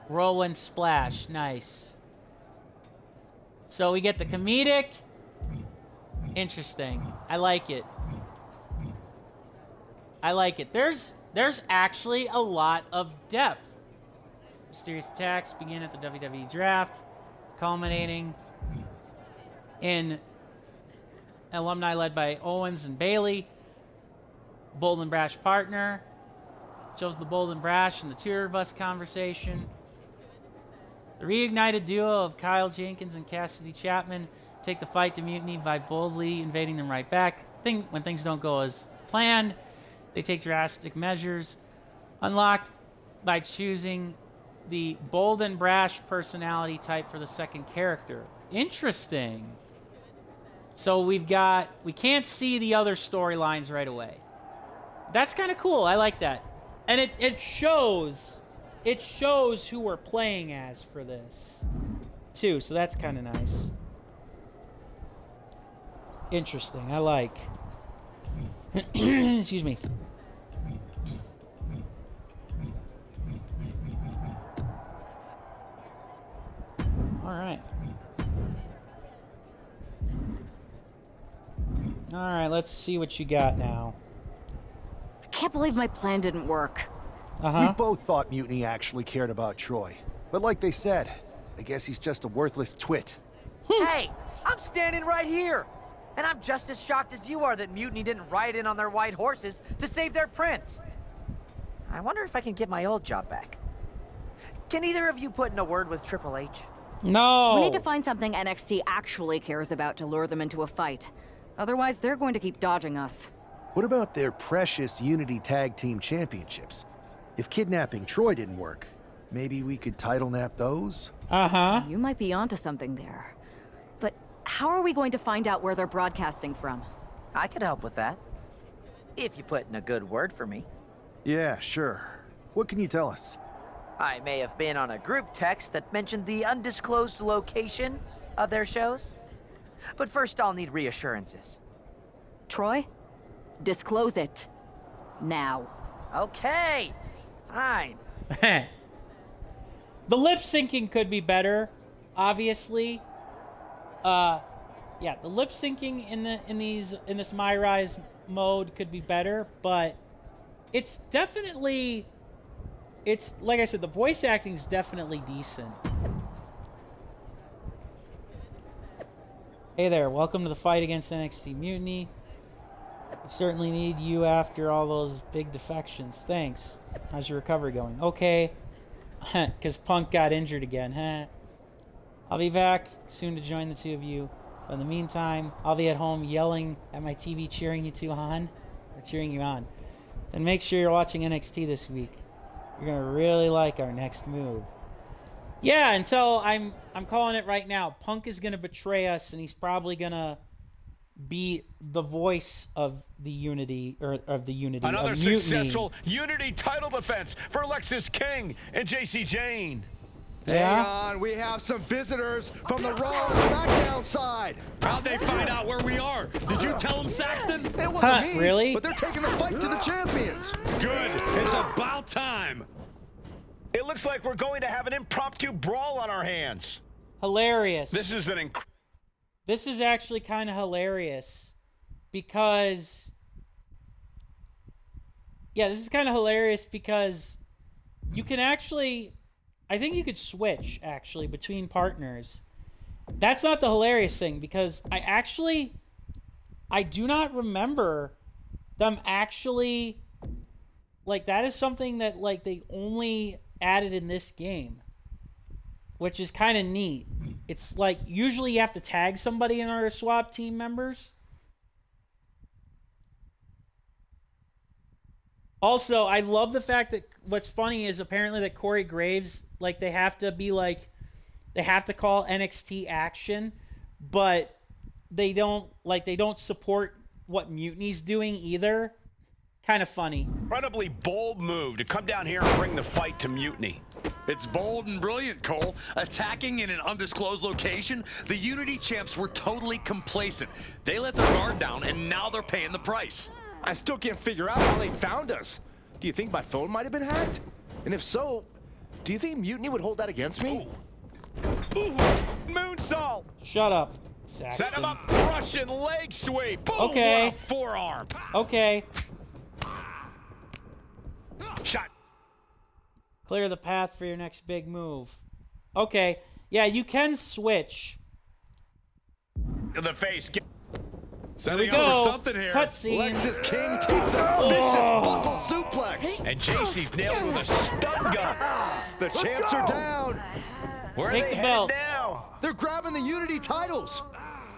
Whirlwind splash. Nice. So we get the comedic. Interesting. I like it. I like it. There's actually a lot of depth. Mysterious attacks begin at the WWE draft, culminating in alumni led by Owens and Bailey. Bold and brash partner. Chose the bold and brash in the Two of Us conversation. The reignited duo of Kyle Jenkins and Cassidy Chapman take the fight to Mutiny by boldly invading them right back. when things don't go as planned, they take drastic measures. Unlocked by choosing the bold and brash personality type for the second character. Interesting. So we can't see the other storylines right away. That's kind of cool. I like that. And it shows who we're playing as for this too. So that's kind of nice. Interesting. I like. Excuse me. All right. All right, let's see what you got now. I can't believe my plan didn't work. We both thought Mutiny actually cared about Troy. But like they said, I guess he's just a worthless twit. Hey, I'm standing right here. And I'm just as shocked as you are that Mutiny didn't ride in on their white horses to save their prince. I wonder if I can get my old job back. Can either of you put in a word with Triple H? No. We need to find something NXT actually cares about to lure them into a fight. Otherwise, they're going to keep dodging us. What about their precious Unity Tag Team Championships? If kidnapping Troy didn't work, maybe we could title nap those? You might be onto something there. But how are we going to find out where they're broadcasting from? I could help with that. If you put in a good word for me. Yeah, sure. What can you tell us? I may have been on a group text that mentioned the undisclosed location of their shows. But first I'll need reassurances. Troy, disclose it. Now. Okay. Fine. The lip syncing could be better, obviously. Yeah, the lip syncing in this MyRise mode could be better, but it's definitely, like I said, the voice acting is definitely decent. Hey there, welcome to the fight against NXT Mutiny. We certainly need you after all those big defections. Thanks. How's your recovery going? Okay. Because Punk got injured again, huh? I'll be back soon to join the two of you. But in the meantime, I'll be at home yelling at my TV, cheering you on. Then make sure you're watching NXT this week. You're gonna really like our next move. Yeah, until I'm calling it right now. Punk is gonna betray us, and he's probably gonna be the voice of the Unity, or of the Unity. Another successful Unity title defense for Alexis King and JC Jane. Yeah. Hang on, we have some visitors from the Raw and SmackDown side. How'd they find out where we are? Did you tell them, Saxton? It wasn't me, really? But they're taking the fight to the champions. Good. It's about time. It looks like we're going to have an impromptu brawl on our hands. Hilarious. This is This is actually kind of hilarious because, yeah, this is kind of hilarious because you can actually, I think you could switch actually between partners. That's not the hilarious thing because I do not remember them actually, like, that is something that, like, they only added in this game, which is kind of neat. It's like usually you have to tag somebody in order to swap team members. Also, I love the fact that what's funny is apparently that Corey Graves, like, they have to call NXT Action, but they don't support what Mutiny's doing either. Kind of funny. Incredibly bold move to come down here and bring the fight to Mutiny. It's bold and brilliant, Cole. Attacking in an undisclosed location, the Unity champs were totally complacent. They let their guard down, and now they're paying the price. I still can't figure out how they found us. Do you think my phone might have been hacked? And if so, do you think Mutiny would hold that against me? Ooh, moonsault! Shut up, Saxton. Set him up, Russian leg sweep. Boom, okay. What a forearm. Okay. Shot. Clear the path for your next big move. Okay. Yeah, you can switch. To the face. Setting up for something here. Cutscene. Alexis King takes a vicious buckle suplex. And JC's nailed with a stun gun. The champs are down. Where Take are they the belt now? They're grabbing the Unity titles.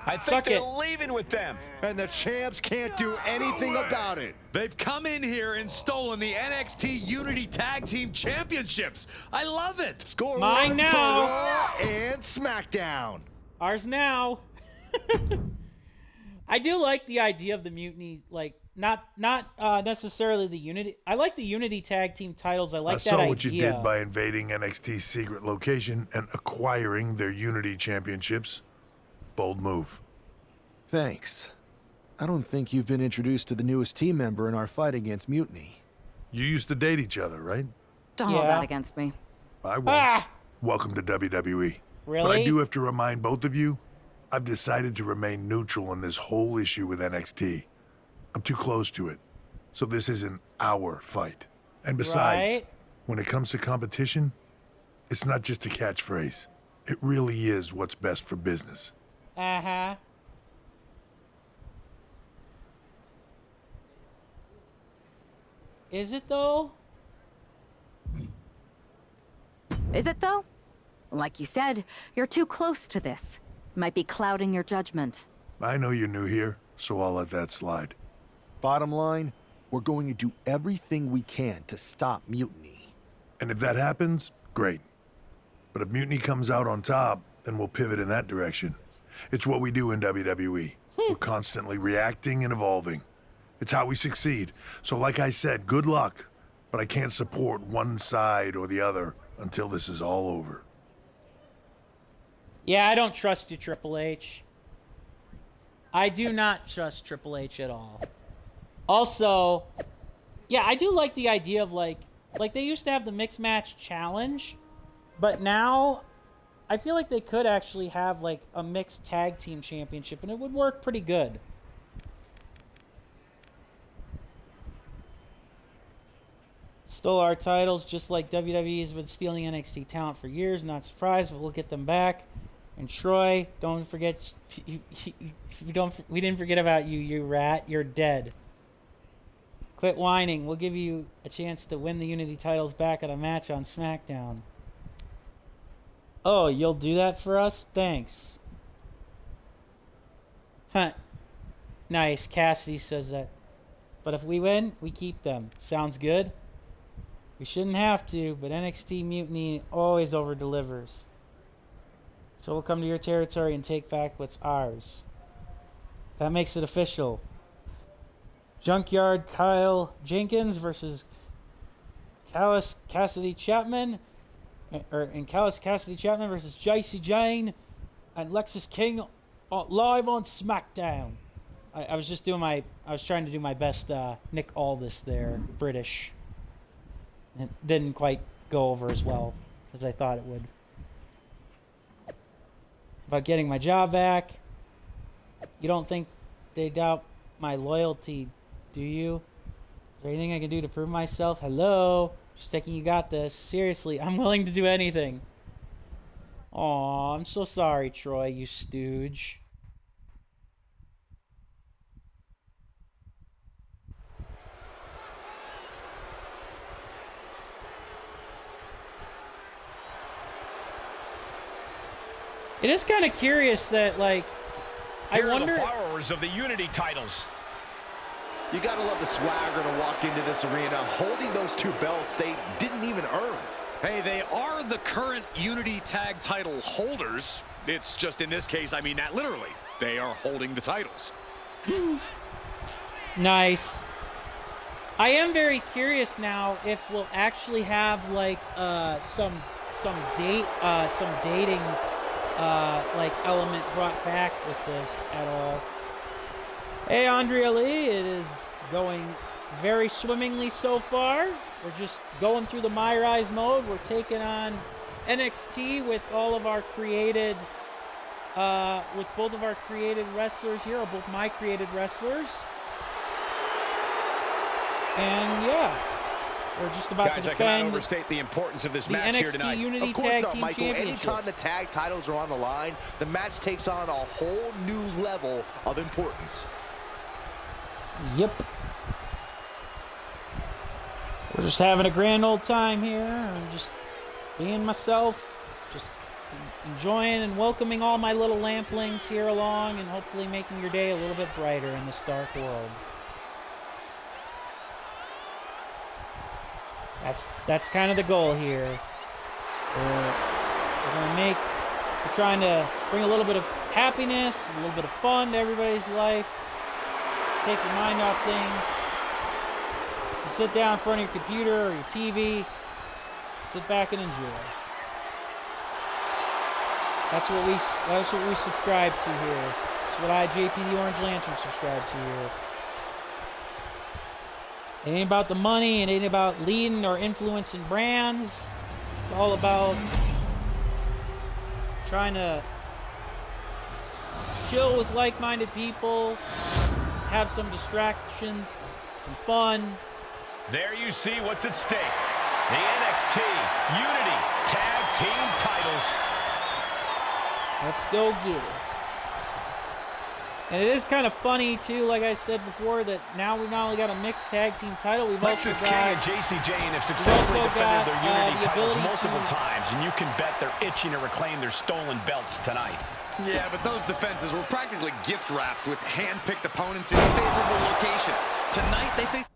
I think they're leaving with them. And the champs can't do anything about it. They've come in here and stolen the NXT Unity Tag Team Championships. I love it. Score Mine one now. for Raw and SmackDown. Ours now. I do like the idea of the Mutiny, like not necessarily the Unity. I like the Unity Tag Team titles. I like that idea. I saw what you did by invading NXT's secret location and acquiring their Unity championships. Bold move. Thanks. I don't think you've been introduced to the newest team member in our fight against Mutiny. You used to date each other, right? Don't hold that against me. I won't. Welcome to WWE. Really? But I do have to remind both of you, I've decided to remain neutral on this whole issue with NXT. I'm too close to it. So this isn't our fight. And besides, when it comes to competition, it's not just a catchphrase. It really is what's best for business. Uh-huh. Is it though? Is it though? Like you said, you're too close to this. Might be clouding your judgment. I know you're new here, so I'll let that slide. Bottom line, we're going to do everything we can to stop Mutiny. And if that happens, great. But if Mutiny comes out on top, then we'll pivot in that direction. It's what we do in WWE. We're constantly reacting and evolving. It's how we succeed. So like I said, good luck. But I can't support one side or the other until this is all over. Yeah, I don't trust you, Triple H. I do not trust Triple H at all. Also, yeah, I do like the idea of like they used to have the mixed match challenge, but now I feel like they could actually have like a mixed tag team championship and it would work pretty good. Stole our titles just like WWE has been stealing NXT talent for years. Not surprised, but we'll get them back. And Troy, don't forget, we didn't forget about you, you rat. You're dead. Quit whining. We'll give you a chance to win the Unity titles back at a match on SmackDown. Oh, you'll do that for us? Thanks. Huh. Nice. Cassidy says that. But if we win, we keep them. Sounds good? We shouldn't have to, but NXT Mutiny always over-delivers. So we'll come to your territory and take back what's ours. That makes it official. Junkyard Kyle Jenkins versus Callis Cassidy Chapman. And Callis Cassidy Chapman versus JC Jane and Lexis King live on SmackDown. I was just doing I was trying to do my best Nick Aldis there, British. It didn't quite go over as well as I thought it would. About getting my job back. You don't think they doubt my loyalty, do you? Is there anything I can do to prove myself? Hello? Just thinking you got this. Seriously, I'm willing to do anything. Aw, I'm so sorry, Troy, you stooge. It is kind of curious that, like, I wonder. Here are the borrowers of the Unity titles. You gotta love the swagger to walk into this arena holding those two belts they didn't even earn. Hey, they are the current Unity Tag title holders. It's just in this case, I mean that literally. They are holding the titles. Nice. I am very curious now if we'll actually have like some dating like element brought back with this at all. Hey, Andrea Lee, it is going very swimmingly so far. We're just going through the MyRise mode. We're taking on NXT with all of our created, with both of our created wrestlers here, or both my created wrestlers. And yeah, we're just about to defend. I cannot overstate the importance of this match here tonight. The NXT Unity Of course Tag not, Team Michael. Championships. Anytime the tag titles are on the line, the match takes on a whole new level of importance. Yep. We're just having a grand old time here. I'm just being myself. Just enjoying and welcoming all my little lamplings here along, and hopefully making your day a little bit brighter in this dark world. That's kind of the goal here. We're trying to bring a little bit of happiness, a little bit of fun to everybody's life. Take your mind off things. So sit down in front of your computer or your TV. Sit back and enjoy. That's what we subscribe to here. That's what I, JPtheOrangeLantern, subscribe to here. It ain't about the money. It ain't about leading or influencing brands. It's all about trying to chill with like-minded people, have some distractions, some fun. There you see what's at stake. The NXT Unity Tag Team titles. Let's go get it. And it is kind of funny, too, like I said before, that now we've not only got a mixed tag team title, we've also got... King and JC Jane have successfully defended their Unity titles multiple times, and you can bet they're itching to reclaim their stolen belts tonight. Yeah, but those defenses were practically gift-wrapped with hand-picked opponents in favorable locations. Tonight, they face...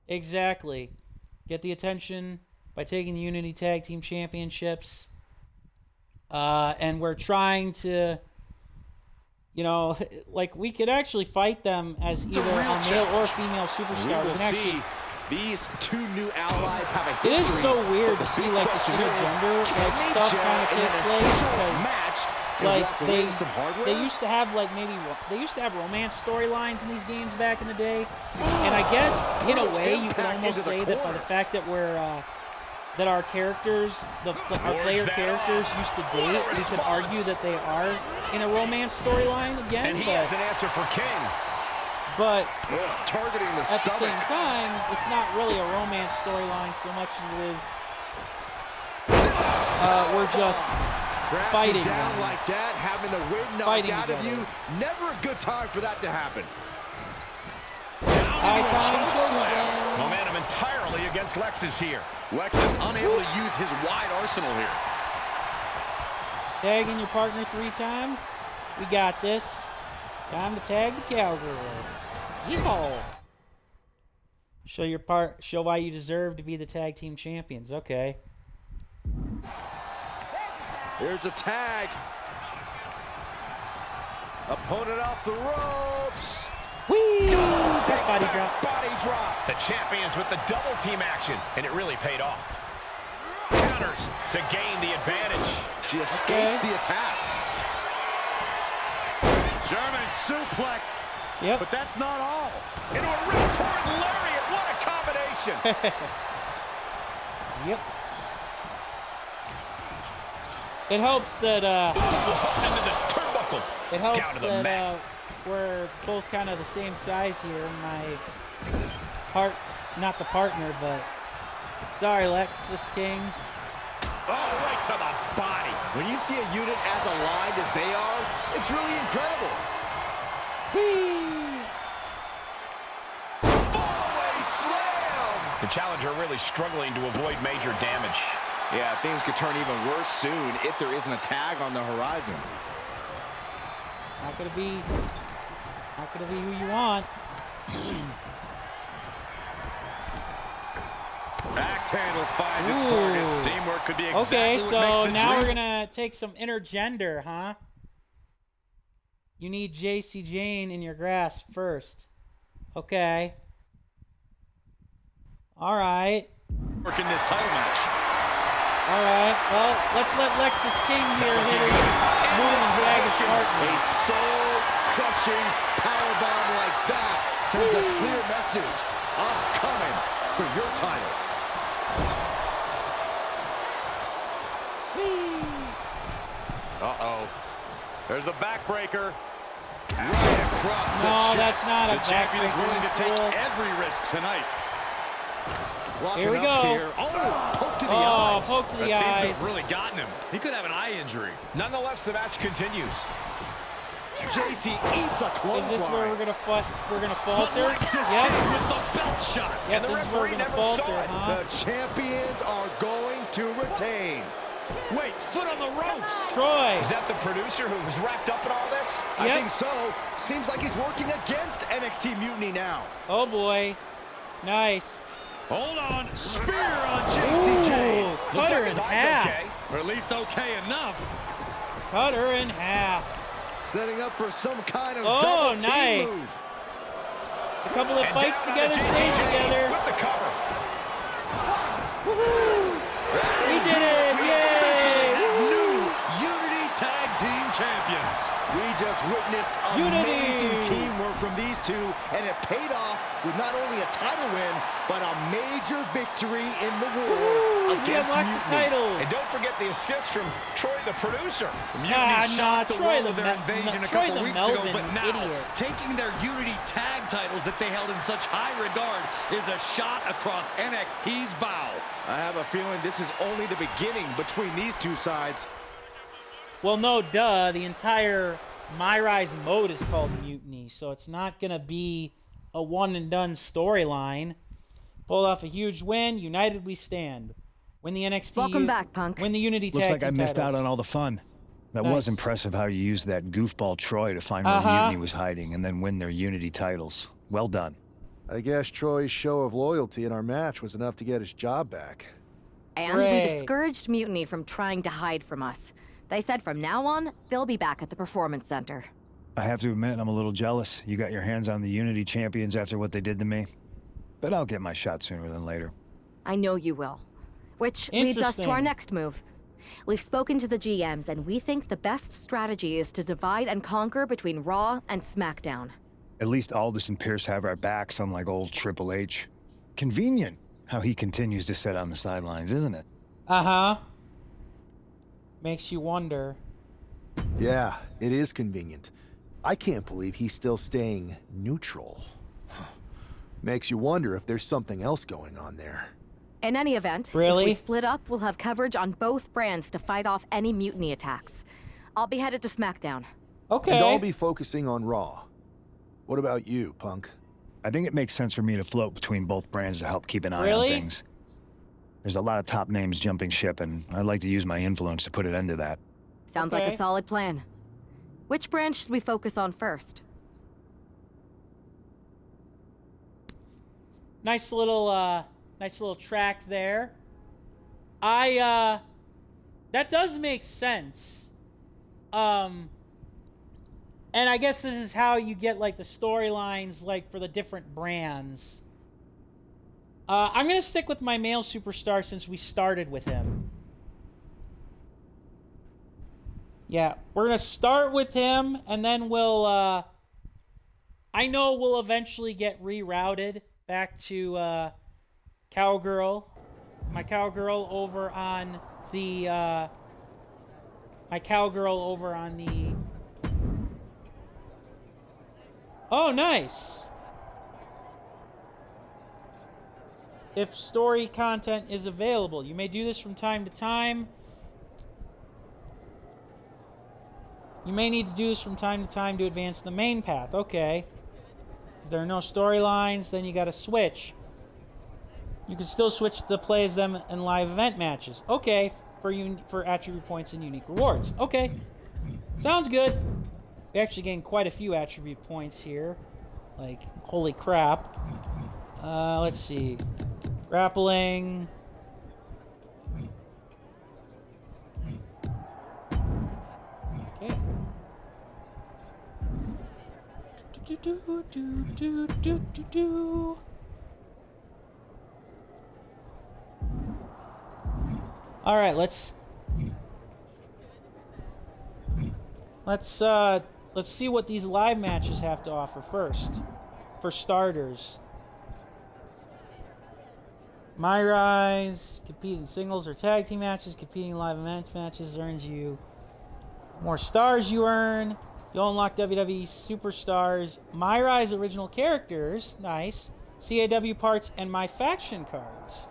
Exactly. Get the attention by taking the Unity Tag Team Championships. And we're trying to... You know, like, we could actually fight them as either a male or female superstar. We will see these two new allies have a history. It is so weird to see, like, this intergender like stuff kind of take place, because like they used to have like romance storylines in these games back in the day, and I guess in a way you could almost say that by the fact that we're that our characters, our player characters used to date, we could argue that they are in a romance storyline again. And he has an answer for King. But targeting the at the same time, it's not really a romance storyline so much as it is we're just fighting down like that, having the wind knocked out of you. Never a good time for that to happen. Momentum entirely against Lexus here. Lex is unable to use his wide arsenal here. Tagging your partner 3 times. We got this. Time to tag the cowgirl. Yeehaw! Show why you deserve to be the tag team champions. Okay. Here's a tag. Opponent off the ropes. Whee! Body drop. Body drop. The champions with the double team action, and it really paid off. Counters to gain the advantage. She escapes the attack. German suplex. Yep. But that's not all. Into a ripcord lariat. What a combination. Yep. It helps that into the turnbuckle. It helps that we're both kind of the same size here. Not the partner, but sorry, Lexus King. Oh, right to the body. When you see a unit as aligned as they are, it's really incredible. Whee! Fallaway slam! The challenger really struggling to avoid major damage. Yeah, things could turn even worse soon if there isn't a tag on the horizon. Not gonna be who you want. Axe handle finds its target. Teamwork could be exactly okay, what so makes the now dream. we're gonna take some intergender, huh? You need JC Jane in your grasp first. Okay. All right. Working this title match. All right. Well, let's let Lexus King here hit his move and drag his partner. A soul-crushing powerbomb like that sends a clear message. I'm coming for your title. Uh-oh. There's the backbreaker. Right across the chest. That's not a backbreaker. The champion is willing to take every risk tonight. Here we go. Here. Oh, poke to the eyes. Poke to the That seems to eyes. have really gotten him. He could have an eye injury. Nonetheless, the match continues. JC eats a clothesline. Is this where we're gonna falter? Lexus Yep. King with the belt shot. Yep, And the this is where we're referee gonna never falter, saw it. huh? The champions are going to retain. Wait, foot on the ropes. Troy. Is that the producer who was wrapped up in all this? I think so. Seems like he's working against NXT Mutiny now. Oh, boy. Nice. Hold on. Spear on JCJ. Ooh, cut her in half. Okay, or at least okay enough. Cut her in half. Setting up for some kind of oh, double nice. team move. A couple of fights together, staying together. With the cover. Woohoo! We did it! Yay! New Unity Tag Team Champions. We just witnessed amazing teamwork from these two, and it paid off with not only a title win, but a major victory in the war against Mutiny. Titles. And don't forget the assist from Troy, the producer. Mutiny shot the wall of their invasion a couple weeks ago, but now taking their Unity tag titles that they held in such high regard is a shot across NXT's bow. I have a feeling this is only the beginning between these two sides. Well, no, duh. The entire MyRise mode is called Mutiny, so it's not going to be a one-and-done storyline. Pulled off a huge win. United we stand. Win the NXT. Welcome back, Punk. Win the Unity Looks tag like I missed titles. out on all the fun. That Nice. was impressive how you used that goofball Troy to find where Mutiny was hiding and then win their Unity titles. Well done. I guess Troy's show of loyalty in our match was enough to get his job back. And we discouraged Mutiny from trying to hide from us. They said from now on, they'll be back at the Performance Center. I have to admit, I'm a little jealous. You got your hands on the Unity champions after what they did to me. But I'll get my shot sooner than later. I know you will. Which leads us to our next move. We've spoken to the GMs, and we think the best strategy is to divide and conquer between Raw and SmackDown. At least Aldous and Pierce have our backs, unlike old Triple H. Convenient how he continues to sit on the sidelines, isn't it? Uh-huh. Makes you wonder. Yeah, it is convenient. I can't believe he's still staying neutral. Makes you wonder if there's something else going on there. In any event, if we split up, we'll have coverage on both brands to fight off any Mutiny attacks. I'll be headed to SmackDown. Okay. And I'll be focusing on Raw. What about you, Punk? I think it makes sense for me to float between both brands to help keep an eye on things. There's a lot of top names jumping ship, and I'd like to use my influence to put an end to that. Sounds like a solid plan. Which brand should we focus on first? Nice little track there. That does make sense. And I guess this is how you get like the storylines like for the different brands. I'm gonna stick with my male superstar since we started with him. Yeah, we're gonna start with him, and then we'll. I know we'll eventually get rerouted back to Cowgirl. My cowgirl over on the. Oh, nice. If story content is available, you may do this from time to time. You may need to do this from time to time to advance the main path. Okay. If there are no storylines, then you gotta switch. You can still switch to play as them in live event matches. Okay, for attribute points and unique rewards. Okay. Sounds good. We actually gained quite a few attribute points here. Like, holy crap. Let's see. Grappling. Okay. All right, let's see what these live matches have to offer first. For starters, MyRise, compete in singles or tag team matches. Competing in live event matches earns you more stars you earn. You'll unlock WWE superstars, MyRise original characters, nice, CAW parts, and My Faction cards.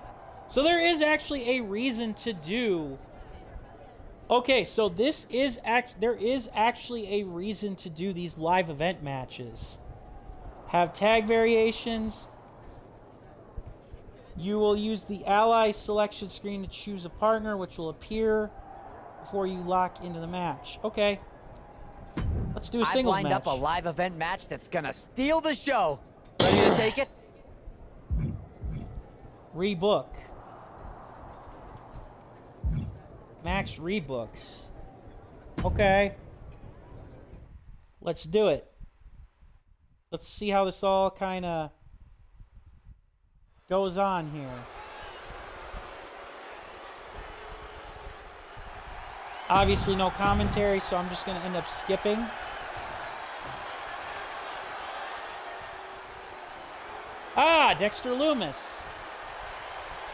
So there is actually a reason to do. Okay, so there is actually a reason to do these live event matches. Have tag variations. You will use the ally selection screen to choose a partner, which will appear before you lock into the match. Okay. Let's do a singles match. I've lined up a live event match that's gonna steal the show. Ready to take it? Rebook. Max rebooks. Okay. Let's do it. Let's see how this all kind of goes on here. Obviously no commentary, so I'm just going to end up skipping. Ah, Dexter Lumis.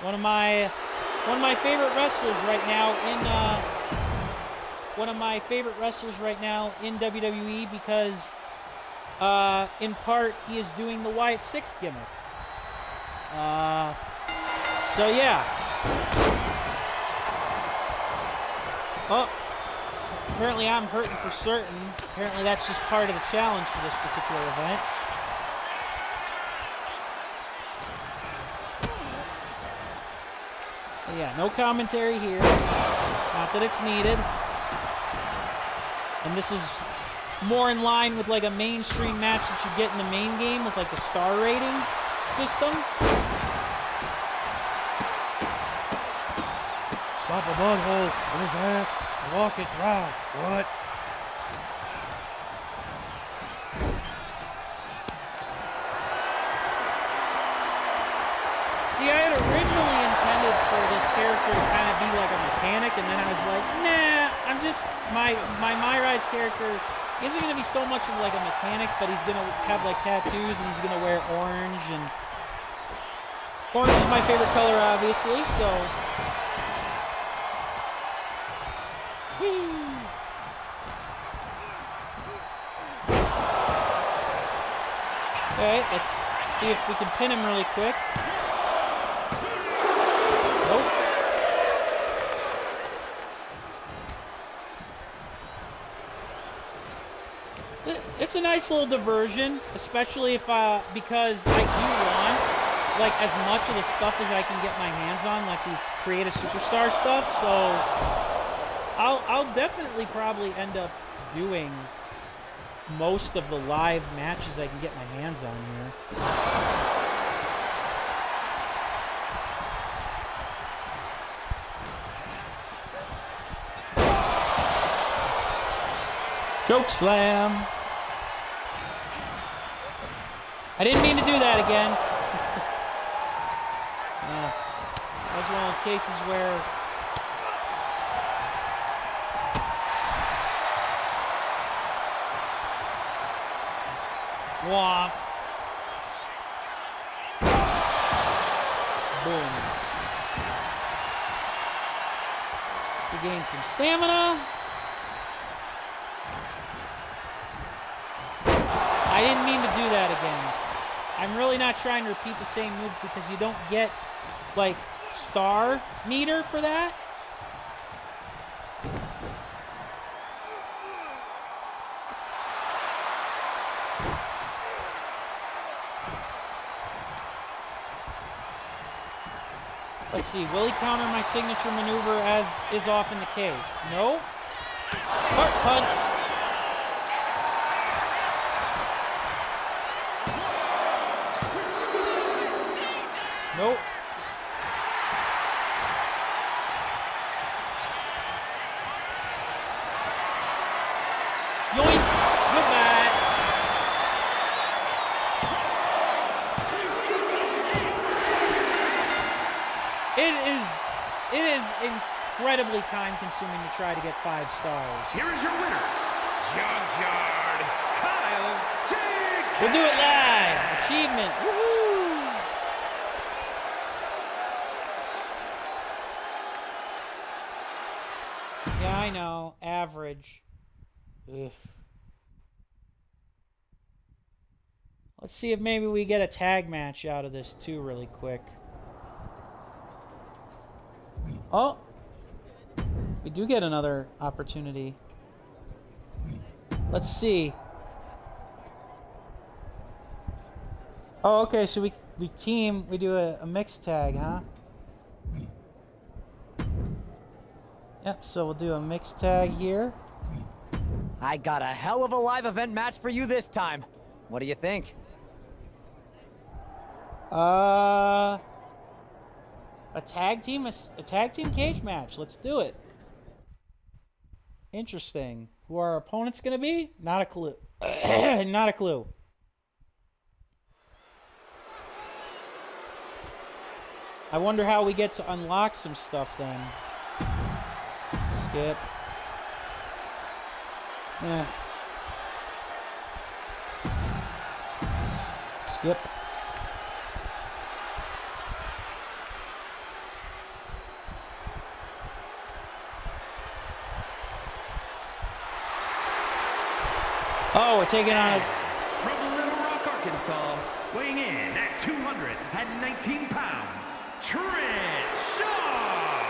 One of my favorite wrestlers right now in WWE because in part he is doing the Wyatt Six gimmick. So yeah. Oh, apparently I'm hurting for certain. Apparently that's just part of the challenge for this particular event. But yeah, no commentary here. Not that it's needed. And this is more in line with like a mainstream match that you get in the main game with like the star rating system. Stop a butthole in his ass, walk it dry. What? See, I had originally intended for this character to kind of be like a mechanic, and then I was like, nah, I'm just, my MyRise character isn't going to be so much of like a mechanic, but he's going to have like tattoos, and he's going to wear orange, and orange is my favorite color, obviously, so... Okay, let's see if we can pin him really quick. Nope. It's a nice little diversion, especially if because I do want like as much of the stuff as I can get my hands on, like these creative superstar stuff. So I'll definitely probably end up doing most of the live matches I can get my hands on here. Choke slam. I didn't mean to do that again. That was one of those cases where womp. Boom. He gained some stamina. I didn't mean to do that again. I'm really not trying to repeat the same move because you don't get, like, star meter for that. Let's see, will he counter my signature maneuver as is often the case? No. Heart punch. Nope. Yoink! Goodbye. It is incredibly time-consuming to try to get 5 stars. Here is your winner, Junkyard Kyle Jake. We'll do it live. Achievement. Woohoo! Yeah, I know. Average. Ugh. Let's see if maybe we get a tag match out of this too really quick. Oh! We do get another opportunity. Let's see. Oh, okay, so We do a mixed tag, huh? Yep, so we'll do a mixed tag here. I got a hell of a live event match for you this time. What do you think? A tag team cage match. Let's do it. Interesting. Who our opponent's gonna be? Not a clue. Not a clue. I wonder how we get to unlock some stuff then. Skip. Yeah. Skip. Oh, we're taking on a... From Little Rock, Arkansas, weighing in at 219 pounds, Trent Shaw.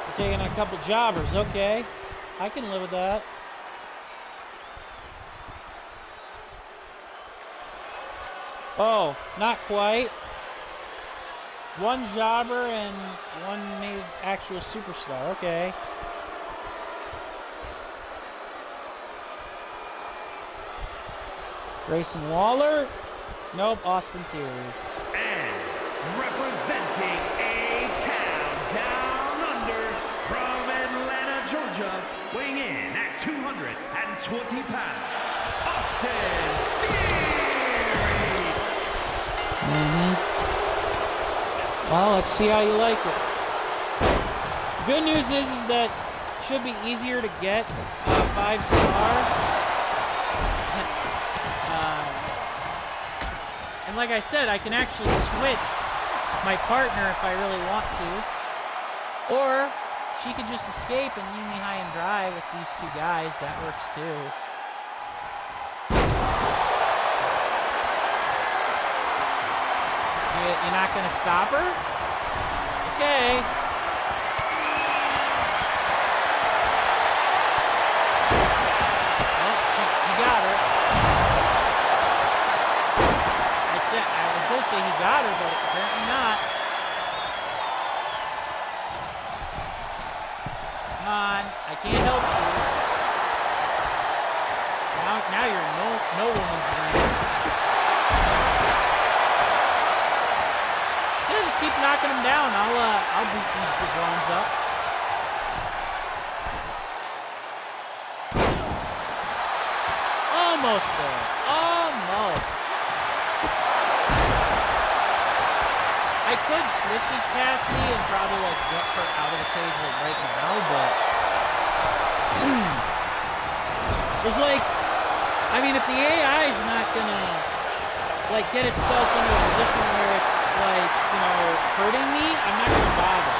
We're taking on a couple jobbers. Okay. I can live with that. Oh, not quite. One jobber and one made actual superstar. Okay. Grayson Waller? Nope, Austin Theory. And representing A-Town Down Under from Atlanta, Georgia, weighing in at 220 pounds, Austin Theory. Well, let's see how you like it. Good news is that it should be easier to get 5-star. And like I said, I can actually switch my partner if I really want to. Or she could just escape and leave me high and dry with these two guys. That works too. You're not going to stop her? Okay. Well, he got her. I was going to say he got her, but apparently not. Come on, I can't help you. Now you're in no woman's land. Yeah, just keep knocking them down. I'll beat these jabrones up. Almost there. Almost. I could switch as Cassidy and probably like get her out of the cage like right now, but there's like, I mean, if the AI is not gonna like get itself into a position where it's like, you know, hurting me, I'm not gonna bother.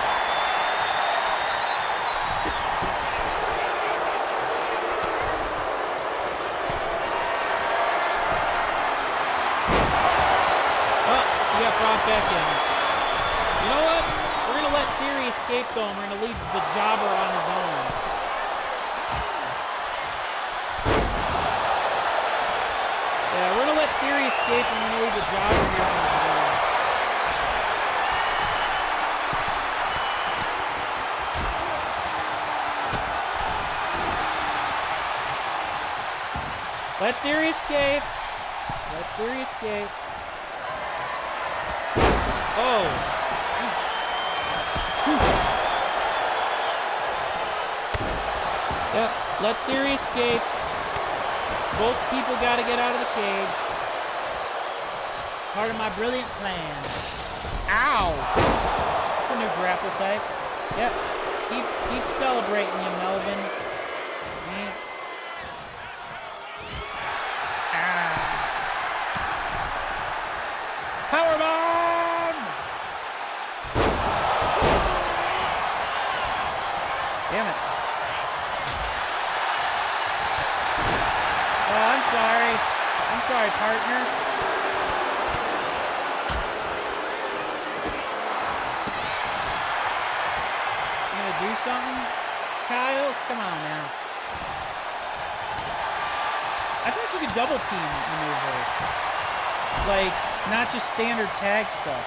Oh, she got brought back in. You know what? We're going to let Theory escape, though, and we're going to leave the jobber on his own. Yeah, we're going to let Theory escape, and we're going to leave the jobber here on his own. Let Theory escape. Let Theory escape. Oh. Yep, let Theory escape. Both people got to get out of the cage. Part of my brilliant plan. Ow! That's a new grapple type. Yep, keep celebrating, you Melvin. Powerbomb! Damn it. Oh, I'm sorry. I'm sorry, partner. You gonna do something, Kyle? Come on now. I thought you could double team maneuver. Like, not just standard tag stuff.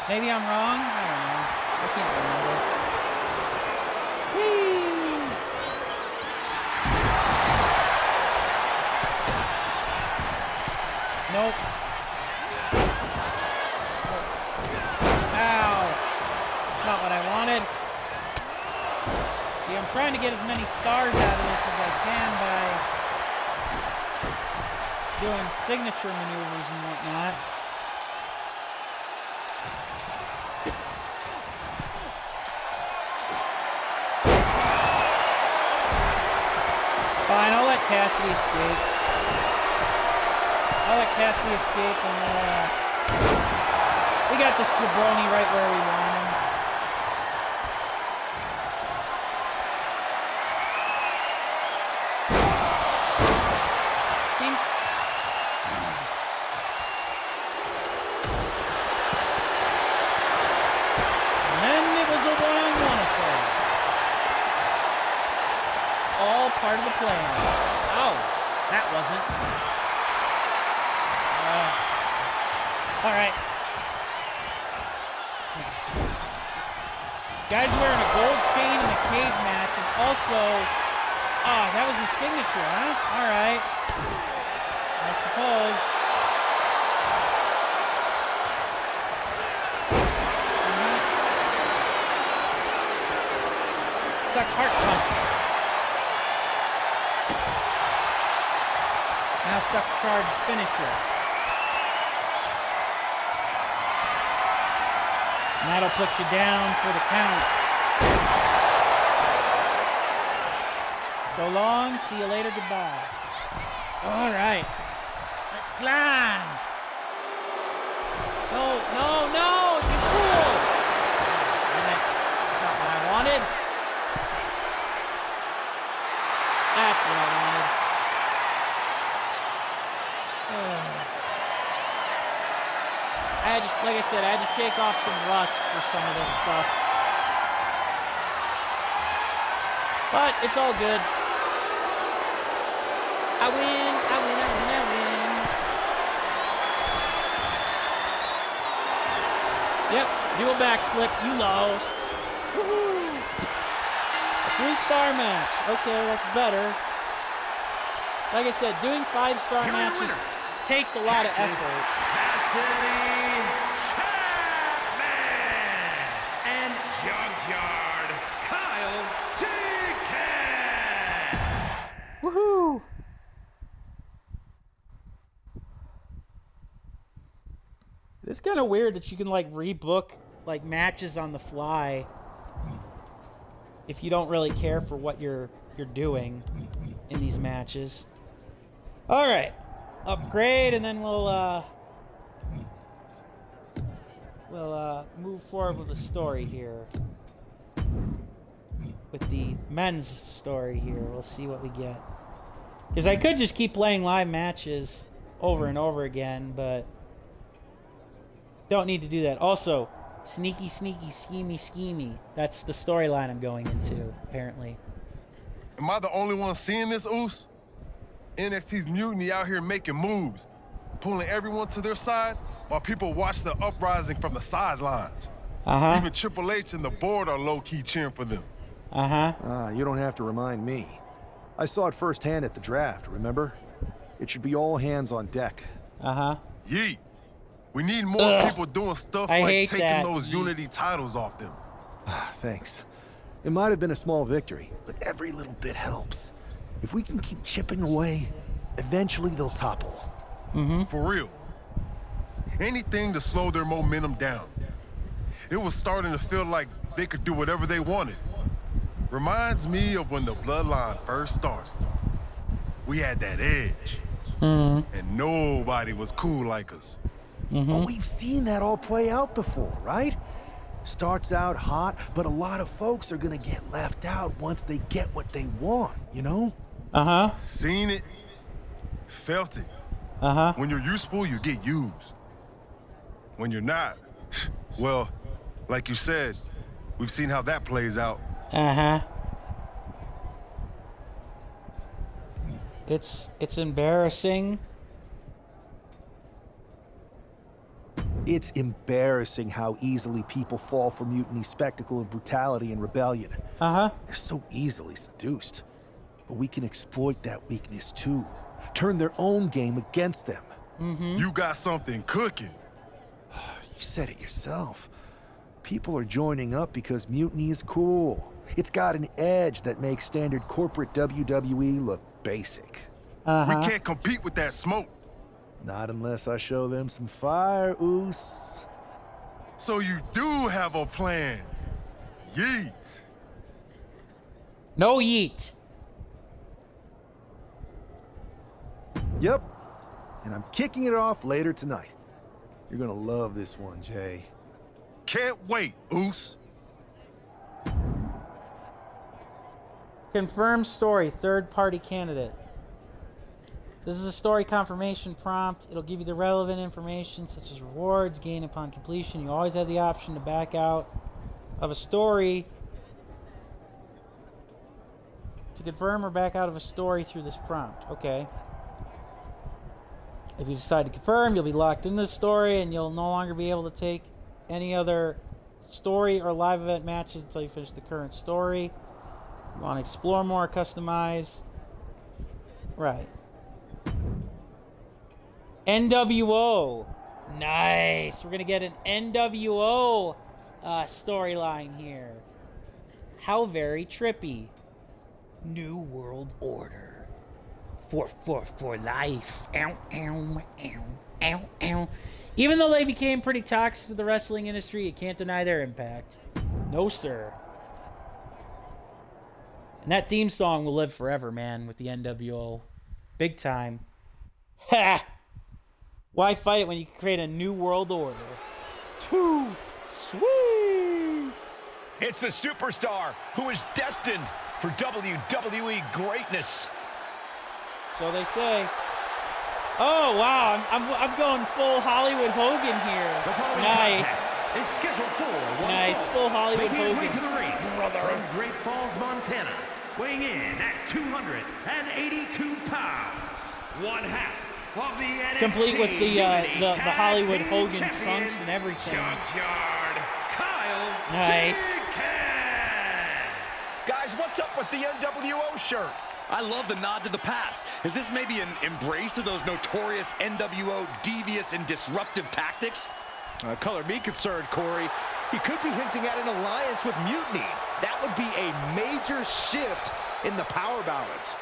Maybe I'm wrong? I don't know. I can't remember. Whee! Nope. Ow. That's not what I wanted. See, I'm trying to get as many stars out of this as I can by doing signature maneuvers and whatnot. Fine, I'll let Cassidy escape. I'll let Cassidy escape, and we got this jabroni right where we want him. Dink. And then it was a one-on-one affair. All part of the plan. Oh, that wasn't. All right. Guy's wearing a gold chain in the cage match, and also, that was his signature, huh? All right. I suppose. Suck heart punch. Now suck charge finisher. And that'll put you down for the count. So long, see you later, goodbye. All right, let's climb. No, no, no, you fool. Damn it, that's not what I wanted. That's what I wanted. Like I said, I had to shake off some rust for some of this stuff. But it's all good. I win, I win, I win, I win. Yep, do a backflip, you lost. Woohoo! A 3-star match. Okay, that's better. Like I said, doing 5-star matches takes a lot of effort. And Junkyard Kyle J.K. Woohoo! It's kind of weird that you can like rebook like matches on the fly if you don't really care for what you're doing in these matches. All right, upgrade, and then we'll move forward with the story here. With the men's story here, we'll see what we get. Because I could just keep playing live matches over and over again, but don't need to do that. Also, sneaky, sneaky, schemy, schemy. That's the storyline I'm going into, apparently. Am I the only one seeing this, Oos? NXT's Mutiny out here making moves, pulling everyone to their side while people watch the uprising from the sidelines. Even Triple H and the board are low-key cheering for them. You don't have to remind me. I saw it firsthand at the draft, remember? It should be all hands on deck. Yeet. We need more people doing stuff like taking those Unity titles off them. Thanks. It might have been a small victory, but every little bit helps. If we can keep chipping away, eventually they'll topple. For real. Anything to slow their momentum down. It was starting to feel like they could do whatever they wanted. Reminds me of when the bloodline first started. We had that edge. And nobody was cool like us. But we've seen that all play out before, right? Starts out hot, but a lot of folks are gonna get left out once they get what they want, you know? Seen it, felt it. When you're useful, you get used. When you're not, well, like you said, we've seen how that plays out. It's embarrassing. It's embarrassing how easily people fall for Mutiny's spectacle of brutality and rebellion. Uh-huh. They're so easily seduced. But we can exploit that weakness too. Turn their own game against them. You got something cooking. You said it yourself. People are joining up because Mutiny is cool. It's got an edge that makes standard corporate WWE look basic. We can't compete with that smoke. Not unless I show them some fire, Oos. So you do have a plan. Yeet. No yeet. Yep. And I'm kicking it off later tonight. You're gonna love this one, Jay. Can't wait, Oos. Confirmed story, third-party candidate. This is a story confirmation prompt. It'll give you the relevant information such as rewards gained upon completion. You always have the option to back out of a story. To confirm or back out of a story through this prompt. Okay. If you decide to confirm, you'll be locked in this story and you'll no longer be able to take any other story or live event matches until you finish the current story. You want to explore more, customize. Right. NWO. Nice. We're going to get an NWO storyline here. How very trippy. New World Order. For life. Ow, ow, ow, ow, ow. Even though they became pretty toxic to the wrestling industry, you can't deny their impact. No, sir. And that theme song will live forever, man, with the NWO. Big time. Ha! Why fight it when you can create a new world order? Too sweet! It's the superstar who is destined for WWE greatness. So they say. Oh, wow. I'm going full Hollywood Hogan here. Nice. Nice. Full Hollywood Hogan. Making his way to the ring from Great Falls, Montana, weighing in at 282 pounds. One half of the NXT complete with the Hollywood Team Hogan Champions, trunks and everything. Junkyard Kyle Nice. Guys, what's up with the NWO shirt? I love the nod to the past. Is this maybe an embrace of those notorious NWO devious and disruptive tactics? Color me concerned, Corey. He could be hinting at an alliance with Mutiny. That would be a major shift in the power balance.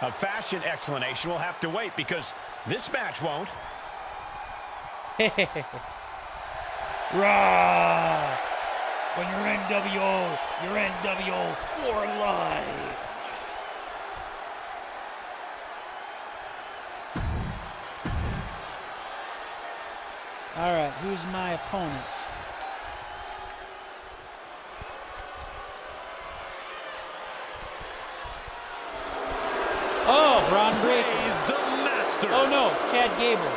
A fashion explanation will have to wait because this match won't. Raw! When you're NWO, you're NWO for life. All right, who's my opponent? Oh, Braun Breaker. He's the master. Oh no, Chad Gable.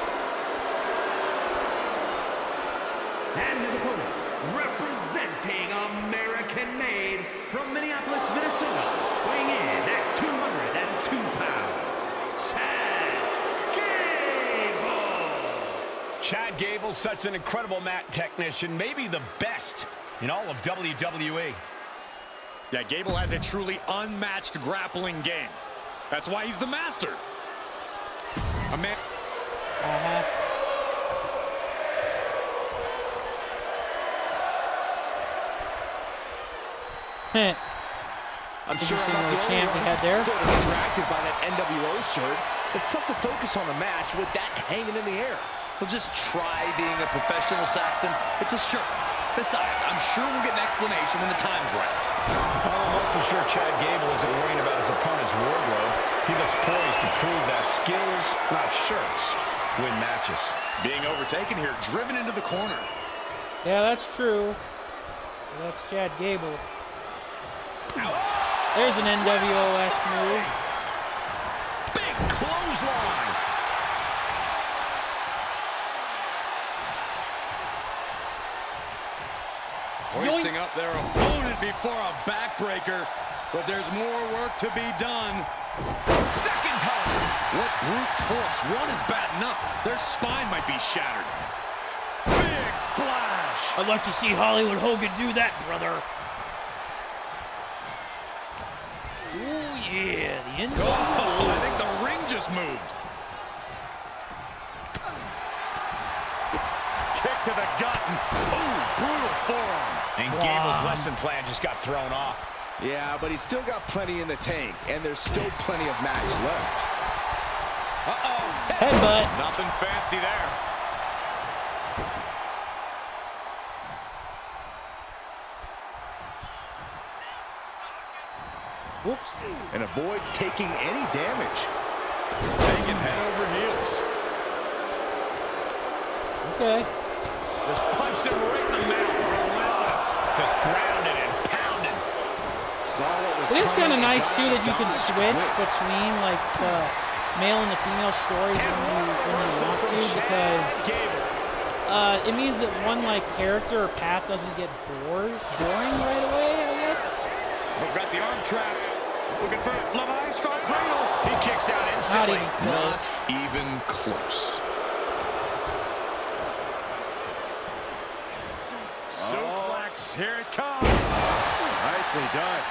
And his opponent, representing American-made from Minneapolis, Minnesota, weighing in at 202 pounds, Chad Gable. Chad Gable's such an incredible mat technician, maybe the best in all of WWE. Yeah, Gable has a truly unmatched grappling game. That's why he's the master. A man. I'm sure I'm not the champ we had there. Still distracted by that NWO shirt. It's tough to focus on the match with that hanging in the air. Well, just try being a professional, Saxton. It's a shirt. Besides, I'm sure we'll get an explanation when the time's right. I'm also sure Chad Gable isn't worrying about his opponent's wardrobe. He looks poised to prove that skills, not shirts, win matches. Being overtaken here, driven into the corner. Yeah, that's true. That's Chad Gable. There's an NWO-esque move. Big clothesline. Hoisting up their opponent before a backbreaker, but there's more work to be done. Second time. What brute force. One is bad enough. Their spine might be shattered. I'd like to see Hollywood Hogan do that, brother. Oh, yeah, the end. Oh, I think the ring just moved. Kick to the gut. Ooh, brutal forearm. And Gable's lesson plan just got thrown off. Yeah, but he's still got plenty in the tank, and there's still plenty of match left. Uh-oh. Headbutt. Nothing fancy there. Whoops. And avoids taking any damage. Taking head over heels. Okay. Just punched him right in the mouth. Relentless. Just grounded and pounded. It is kind of nice, too, that you can switch between, like, the male and the female stories when you want to, because it means that one, like, character or path doesn't get boring right away, I guess. We've got the arm trapped. Looking for Levi, strong cradle. He kicks out instantly. Not even close. Suplex, here it comes. Nicely done.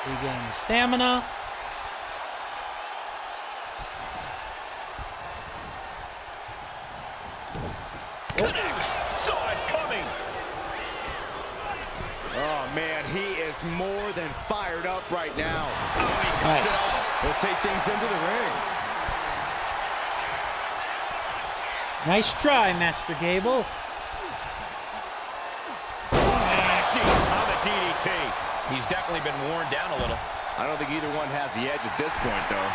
Regain stamina. Connects. Saw it coming. Oh, man, he is more than fired up right now. Nice. He'll take things into the ring. Nice try, Master Gable. On the DDT. He's definitely been worn down a little. I don't think either one has the edge at this point, though.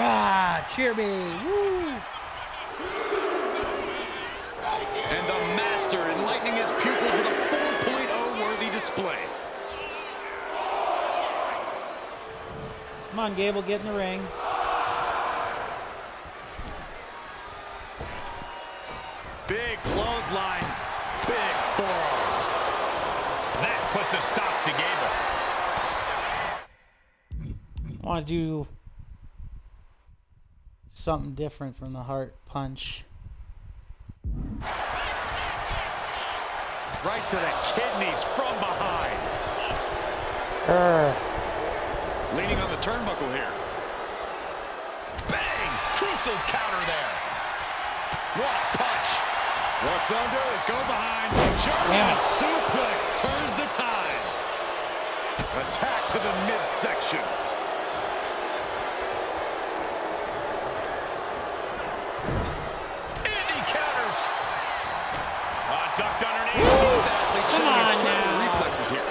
Rah, cheer me. Woo. And the master enlightening his pupils with a 4.0 worthy display. Come on, Gable, get in the ring. Big clothesline. Big forearm. That puts a stop to Gable. I want to do something different from the heart punch. Right to the kidneys from behind. Leaning on the turnbuckle here. Bang! Crucial counter there. What a punch. What's under is go behind. German suplex turns the tides. Attack to the midsection. Indy counters. Ducked underneath. Come on now. Reflexes here.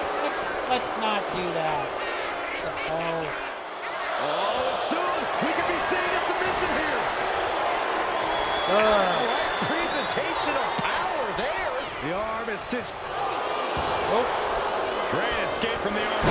Let's not do that. Oh, soon we could be seeing a submission here. Right presentation of power there. The arm is cinched. Great escape from the arm.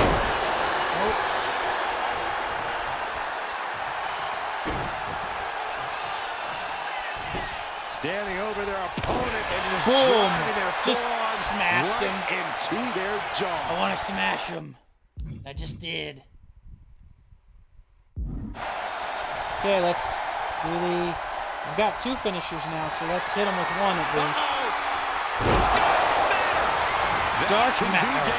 Standing over their opponent and just Boom. driving their Just forearm smashed right him. into their jaw. I want to smash him. I just did. Okay, let's do the... I've got two finishers now, so let's hit him with one at least. Dark Matter.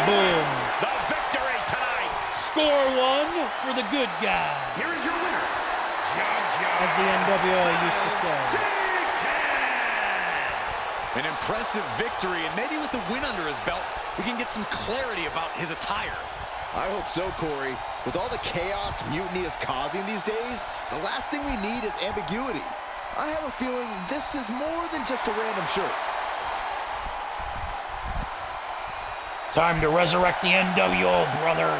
Boom. The victory tonight. Score one for the good guy. Here is your winner, As the NWO used to say. An impressive victory, and maybe with the win under his belt, we can get some clarity about his attire. I hope so, Corey. With all the chaos Mutiny is causing these days, the last thing we need is ambiguity. I have a feeling this is more than just a random shirt. Time to resurrect the NWO, brother.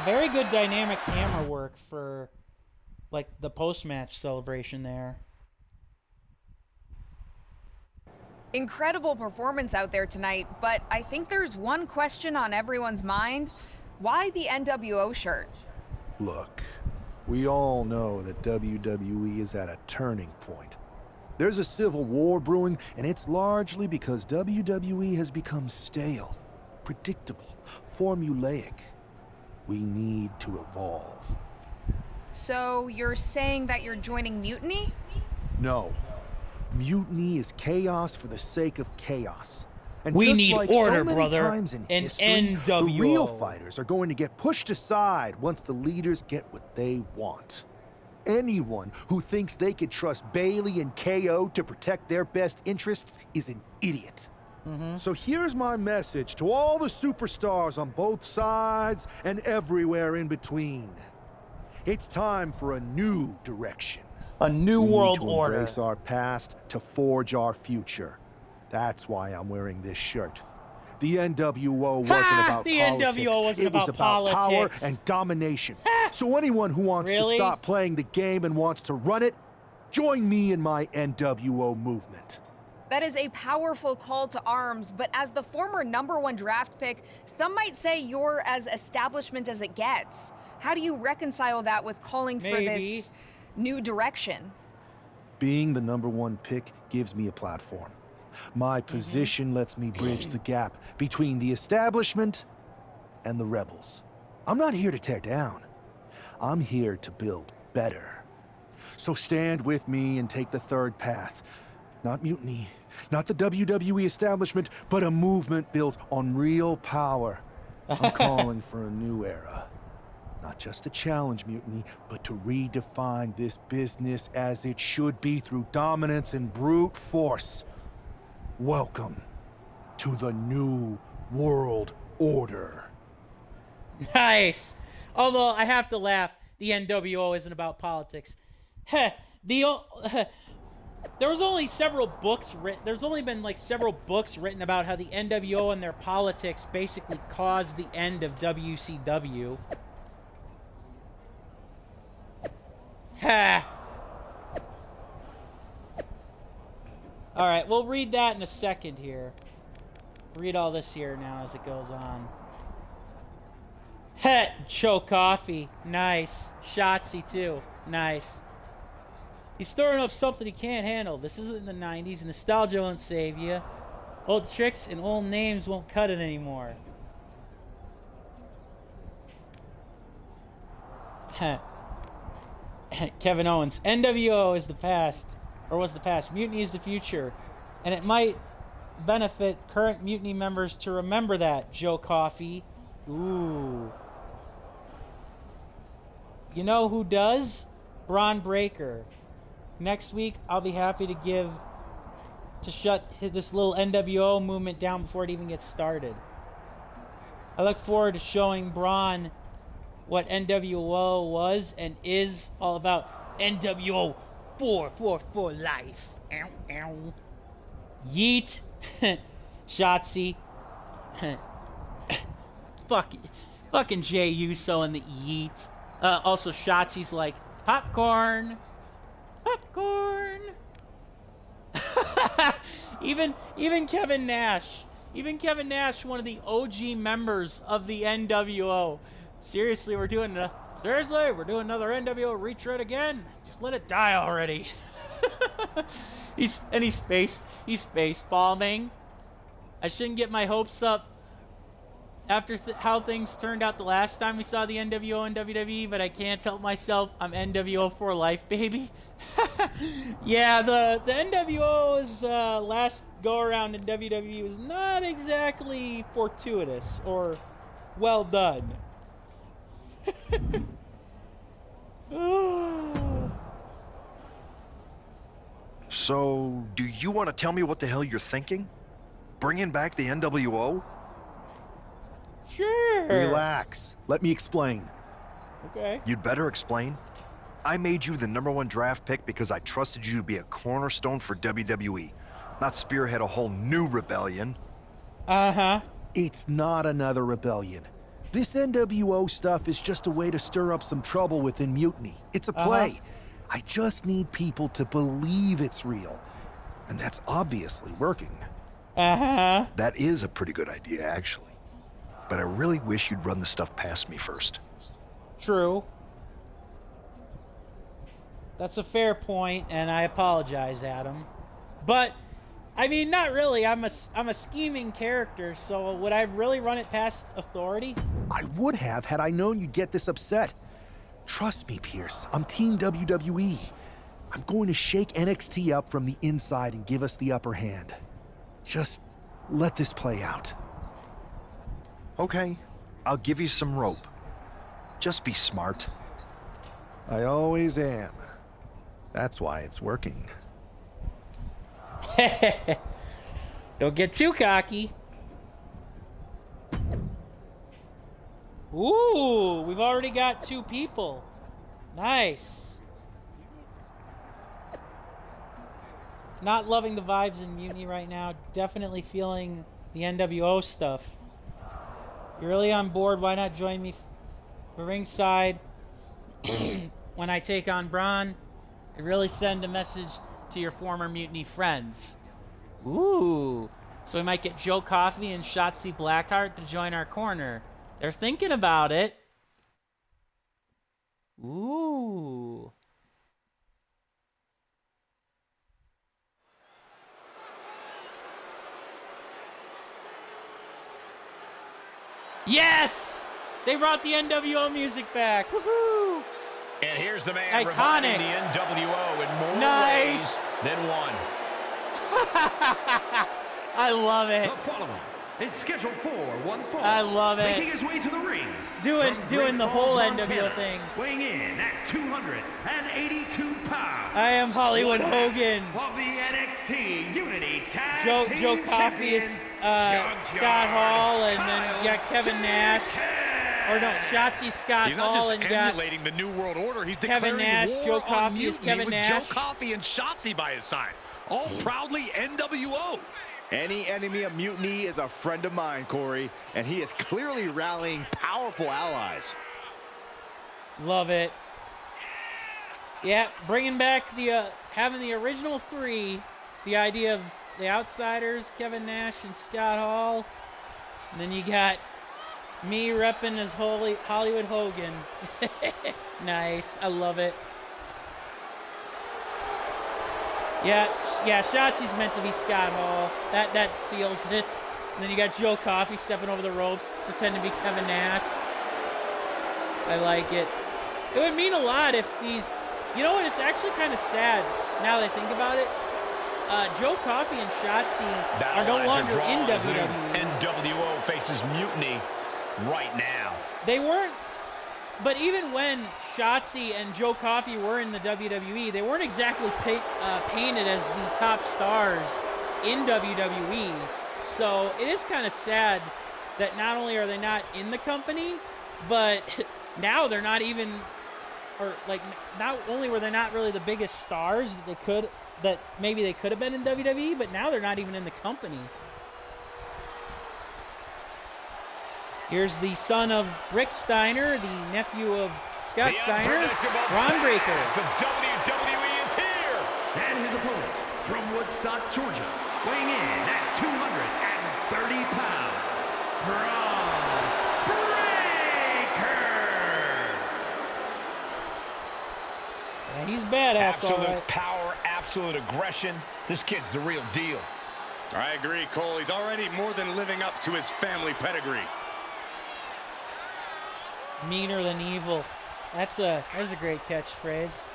Very good dynamic camera work for like the post-match celebration there. Incredible performance out there tonight, but I think there's one question on everyone's mind. Why the NWO shirt? Look, we all know that WWE is at a turning point. There's a civil war brewing, and it's largely because WWE has become stale, predictable, formulaic. We need to evolve. So you're saying that you're joining Mutiny? No. Mutiny is chaos for the sake of chaos. And we just need like order, so many brother. Times in An history, NWO. the real fighters are going to get pushed aside once the leaders get what they want. Anyone who thinks they could trust Bailey and KO to protect their best interests is an idiot. So here's my message to all the superstars on both sides and everywhere in between. It's time for a new direction. A new world order. We need to embrace our past to forge our future. That's why I'm wearing this shirt. The NWO wasn't about the politics. NWO wasn't it was about about politics. Power and domination. So anyone who wants to stop playing the game and wants to run it, join me in my NWO movement. That is a powerful call to arms, but as the former #1 draft pick, some might say you're as establishment as it gets. How do you reconcile that with calling for this new direction? Being the #1 pick gives me a platform. My position lets me bridge the gap between the establishment and the rebels. I'm not here to tear down. I'm here to build better. So stand with me and take the third path. Not mutiny, not the WWE establishment, but a movement built on real power. I'm calling for a new era. Not just to challenge mutiny, but to redefine this business as it should be through dominance and brute force. Welcome to the new world order. Nice. Although I have to laugh, the NWO isn't about politics. There was only several books written. There's only been like several books written about how the NWO and their politics basically caused the end of WCW. Ha. All right, we'll read that in a second here. Read all this here now as it goes on. Heh, Joe Coffey. Nice. Shotzi, too. Nice. He's throwing up something he can't handle. This isn't the 90s. Nostalgia won't save you. Old tricks and old names won't cut it anymore. Heh. Kevin Owens. NWO is the past. Or was the past. Mutiny is the future. And it might benefit current Mutiny members to remember that, Joe Coffey. Ooh. You know who does? Braun Breaker. Next week, I'll be happy to shut this little NWO movement down before it even gets started. I look forward to showing Braun what NWO was and is all about. NWO 4 life. Ow, ow. Yeet. Shotzi. Fucking Jay Uso and the yeet. Also, Shotzi's like, popcorn. Popcorn. even Kevin Nash. Even Kevin Nash, one of the OG members of the NWO. Seriously, we're doing another NWO retread again. Just let it die already. He's face palming. I shouldn't get my hopes up after how things turned out the last time we saw the NWO in WWE, but I can't help myself. I'm NWO for life, baby. Yeah, the NWO's last go around in WWE was not exactly fortuitous or well done. So, do you want to tell me what the hell you're thinking? Bringing back the NWO? Sure. Relax. Let me explain. Okay. You'd better explain. I made you the #1 draft pick because I trusted you to be a cornerstone for WWE, not spearhead a whole new rebellion. Uh-huh. It's not another rebellion. This NWO stuff is just a way to stir up some trouble within Mutiny. It's a play. I just need people to believe it's real. And that's obviously working. Uh-huh. That is a pretty good idea, actually. But I really wish you'd run the stuff past me first. True. That's a fair point, and I apologize, Adam. But, I mean, not really. I'm a scheming character, so would I really run it past authority? I would have had I known you'd get this upset. Trust me, Pierce. I'm Team WWE. I'm going to shake NXT up from the inside and give us the upper hand. Just let this play out. Okay, I'll give you some rope. Just be smart. I always am. That's why it's working. Don't get too cocky. Ooh, we've already got 2 people. Nice. Not loving the vibes in Mutiny right now. Definitely feeling the NWO stuff. You're really on board. Why not join me for ringside when I take on Braun? It really send a message to your former Mutiny friends. Ooh. So we might get Joe Coffey and Shotzi Blackheart to join our corner. They're thinking about it. Ooh. Yes! They brought the NWO music back. Woohoo! And here's the man iconic. reviving the NWO in more nice. ways than one. I love it. The following is scheduled for one fall. I love it. Making his way to the ring. Doing the whole NWO thing. Weighing in at 282 pounds. I am Hollywood Hogan. Of the NXT Unity Tag Joe Coffey is Scott Hall, and then you got Kevin Nash. Or no, Shotzi Scott Hall, and you got emulating the New World Order. He's Kevin Nash, Joe Coffey is Kevin Nash. Joe Coffey and Shotzi by his side. All proudly NWO. Any enemy of Mutiny is a friend of mine, Corey, and he is clearly rallying powerful allies. Love it. Yeah, bringing back the having the original 3, the idea of the Outsiders, Kevin Nash and Scott Hall, and then you got me repping as Hollywood Hogan. Nice, I love it. Yeah, Shotzi's meant to be Scott Hall. That seals it. And then you got Joe Coffey stepping over the ropes, pretending to be Kevin Nash. I like it. It would mean a lot if these... You know what? It's actually kind of sad now that I think about it. Joe Coffey and Shotzi are no longer in WWE. NWO faces Mutiny right now. They weren't... But even when Shotzi and Joe Coffey were in the WWE, they weren't exactly painted as the top stars in WWE. So it is kind of sad that not only are they not in the company, but now they're not even, or like not only were they not really the biggest stars that maybe they could have been in WWE, but now they're not even in the company. Here's the son of Rick Steiner, the nephew of Scott Steiner, Ron Breakker. So WWE is here! And his opponent from Woodstock, Georgia, weighing in at 230 pounds, Ron Breakker! Yeah, he's badass, absolute all right. Power, absolute aggression. This kid's the real deal. I agree, Cole. He's already more than living up to his family pedigree. Meaner than evil. That's a great catchphrase.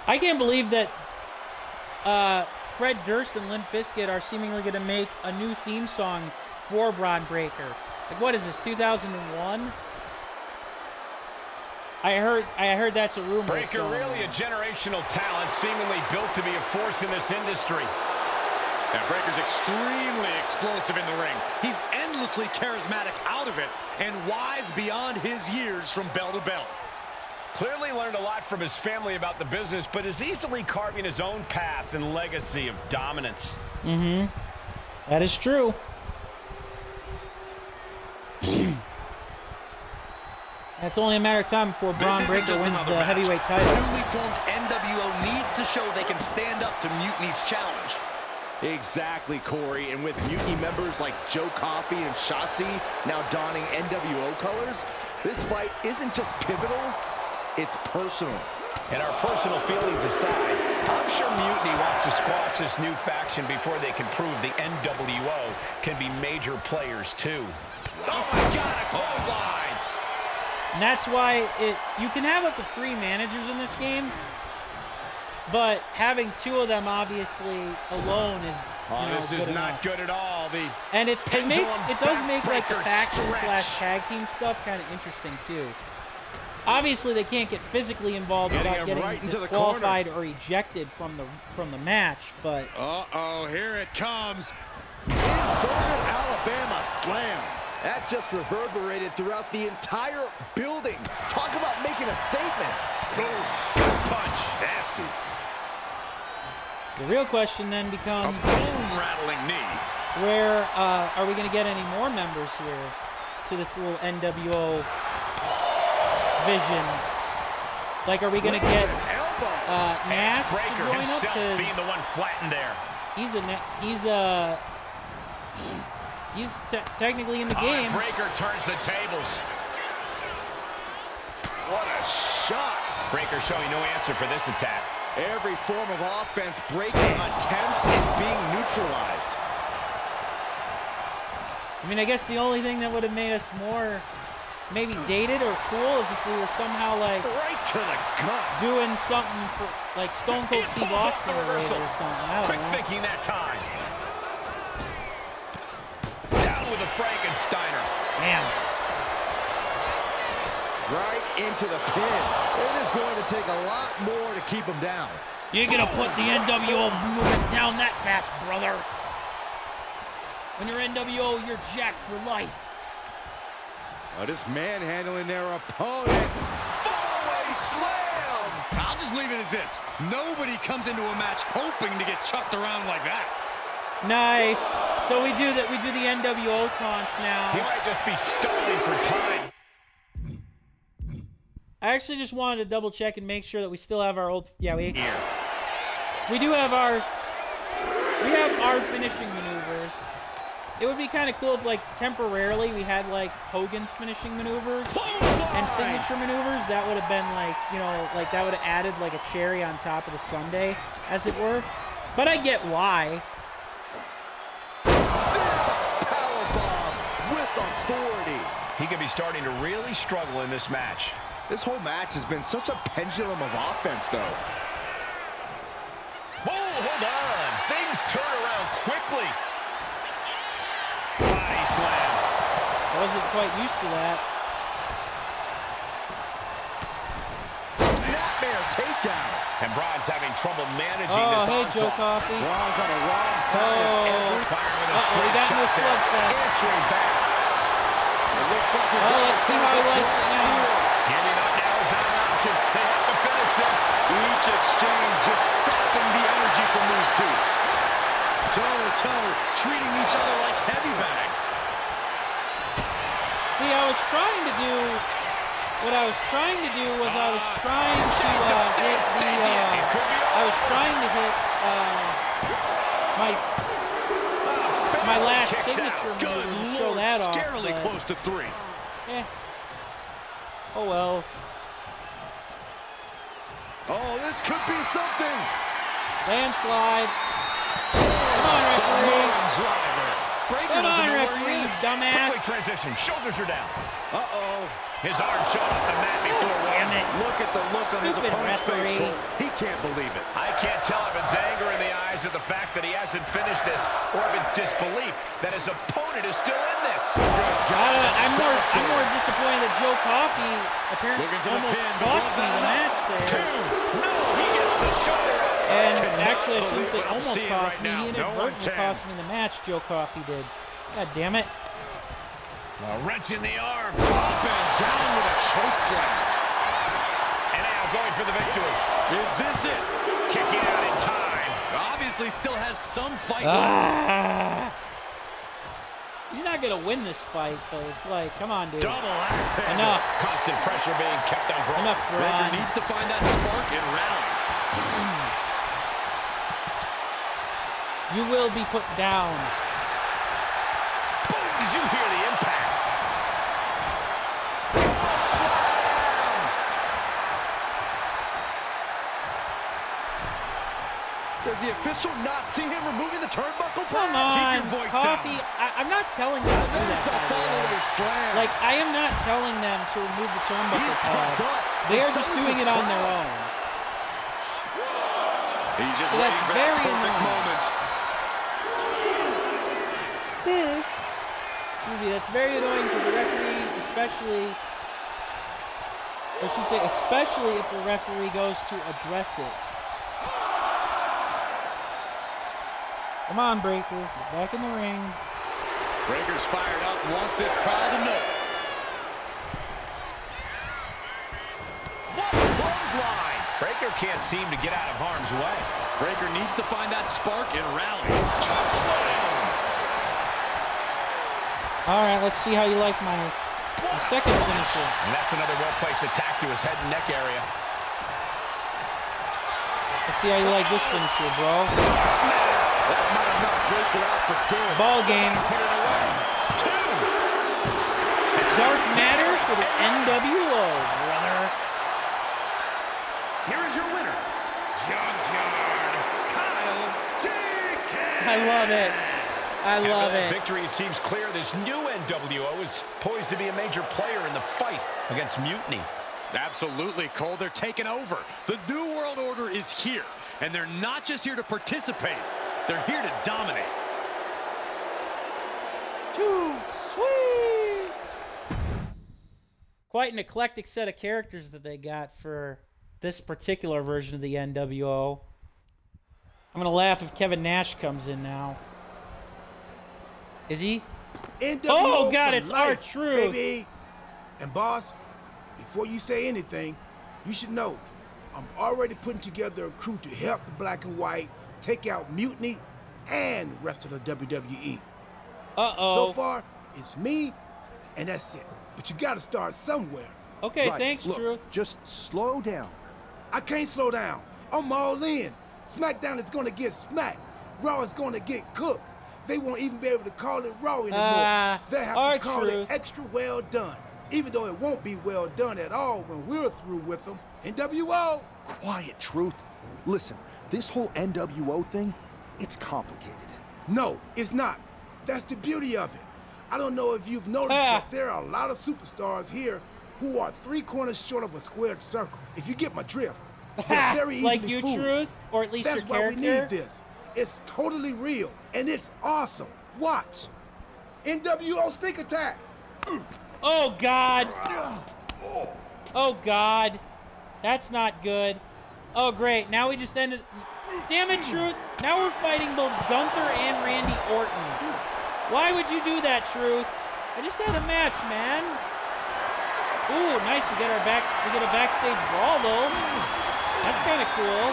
I can't believe that Fred Durst and Limp Bizkit are seemingly going to make a new theme song for Braun Breaker. Like, what is this, 2001? I heard that's a rumor. Breaker really a generational talent, seemingly built to be a force in this industry. Yeah, Breaker's extremely explosive in the ring. He's endlessly charismatic out of it and wise beyond his years from bell to bell. Clearly learned a lot from his family about the business, but is easily carving his own path and legacy of dominance. Mm-hmm. That is true. It's only a matter of time before Braun Breaker wins the heavyweight title. The newly formed NWO needs to show they can stand up to Mutiny's challenge. Exactly, Corey. And with Mutiny members like Joe Coffey and Shotzi now donning NWO colors, this fight isn't just pivotal, it's personal. And our personal feelings aside, I'm sure Mutiny wants to squash this new faction before they can prove the NWO can be major players too. Oh my God, a clothesline! And that's why you can have up to 3 managers in this game, but having 2 of them obviously alone is this is not good at all. And it does make like the faction / tag team stuff kind of interesting too. Obviously, they can't get physically involved without getting disqualified or ejected from the match, but... Uh-oh, here it comes. Inverted Alabama slam. That just reverberated throughout the entire building. Talk about making a statement. Punch. Nasty. The real question then becomes... A bone-rattling knee. Where are we going to get any more members here to this little NWO... vision? Like, are we gonna get Nash to join up? Being the one flattened there. He's technically in the game. Breaker turns the tables. What a shot! Breaker showing no answer for this attack. Every form of offense breaking attempts is being neutralized. I mean, I guess the only thing that would have made us more maybe dated or cool is if we were somehow like right to the gut, doing something for like Stone Cold Steve Austin or something. I don't know. Quick thinking that time. Down with a Frankensteiner. Damn. Right into the pin. It is going to take a lot more to keep him down. You're gonna put the NWO movement down that fast, brother. When you're NWO, you're jacked for life. Just manhandling their opponent. Fallaway slam! I'll just leave it at this. Nobody comes into a match hoping to get chucked around like that. Nice. So we do that. We do the NWO taunts now. He might just be stalling for time. I actually just wanted to double check and make sure that we still have our old. Yeah, we do have our. We have our finishing maneuvers. It would be kind of cool if, like, temporarily we had, like, Hogan's finishing maneuvers and signature maneuvers. That would have been, like, you know, like, that would have added, like, a cherry on top of the sundae, as it were. But I get why. Powerbomb with authority. He could be starting to really struggle in this match. This whole match has been such a pendulum of offense, though. Whoa, hold on. Things turn around quickly. Body slam. I wasn't quite used to that. Snapmare takedown. And Braun's having trouble managing Oh, this hey, onslaught. Joe Coffey. Braun's on the wrong side of every Fire with a we got into a slugfest. answering back. It looks like let's see how he likes it now. Giving up now is not an option. They have to finish this. Each exchange just sapping the energy from these two. Toe-to-toe, treating each other like heavy bags. See, I was trying to do... What I was trying to do was I was trying to hit my last signature move and show that off. Scarily close to 3. Oh well. Oh, this could be something. Landslide. Come on, referee. Come on, referee, dumbass. Quickly transition. Shoulders are down. Uh-oh. His arm shot off the mat before. Damn it. Look at the look on his Stupid opponent's face, referee. Cole. He can't believe it. I can't tell if it's anger in the eyes of the fact that he hasn't finished this, or if it's disbelief that his opponent is still in this. I'm more disappointed that Joe Coffey apparently almost cost me the match there. No, he gets the shoulder. And actually, I shouldn't say almost cost me. He inadvertently cost me the match, Joe Coffey did. God damn it. A wrench in the arm. Up and down with a choke slam. And now going for the victory. Is this it? Kicking out in time. Obviously still has some fight He's not gonna win this fight, but it's like, come on, dude. Double axe handle. Enough. Constant pressure being kept on Braun. Enough, Braun. Breakker needs to find that spark and rally. You will be put down. Boom! Did you hear the impact? Does the official not see him removing the turnbuckle? Come on, Coffee. I'm not telling them to do that. Like, I am not telling them to remove the turnbuckle pad. They are just doing it on their own. He's just so that's waiting for very that perfect moment. That's very annoying because the referee, especially if the referee goes to address it. Come on, Breakker. Get back in the ring. Breakker's fired up and wants this crowd to know. What a clothesline! Breakker can't seem to get out of harm's way. Breakker needs to find that spark and rally. Choke slam! All right, let's see how you like my second finisher. And that's another well-placed attack to his head and neck area. Let's see how you like this finisher, bro. Ball game. Dark matter for the NWO, brother. Here is your winner, Junkyard Kyle Jenkins. I love it. I love it. Victory, it seems clear this new NWO is poised to be a major player in the fight against Mutiny. Absolutely, Cole. They're taking over. The New World Order is here, and they're not just here to participate. They're here to dominate. Too sweet. Quite an eclectic set of characters that they got for this particular version of the NWO. I'm going to laugh if Kevin Nash comes in now. Is he? NWO oh, God, it's R-Truth. Baby. And, boss, before you say anything, you should know I'm already putting together a crew to help the Black and White take out Mutiny and the rest of the WWE. Uh-oh. So far, it's me, and that's it. But you got to start somewhere. Okay, thanks, Look, Drew. Just slow down. I can't slow down. I'm all in. SmackDown is going to get smacked. Raw is going to get cooked. They won't even be able to call it Raw anymore. They have to call it extra well done, even though it won't be well done at all when we're through with them. NWO. Quiet, Truth. Listen, this whole NWO thing, it's complicated. No, it's not. That's the beauty of it. I don't know if you've noticed that there are a lot of superstars here who are 3 corners short of a squared circle. If you get my drift. They're very easily like you, fooled. Truth, or at least That's your why character. we need this. It's totally real, and it's awesome. Watch. NWO Sneak Attack. Oh, God. Oh, God. That's not good. Oh, great. Now we just ended... Damn it, Truth. Now we're fighting both Gunther and Randy Orton. Why would you do that, Truth? I just had a match, man. Ooh, nice. We get a backstage brawl, though. That's kind of cool.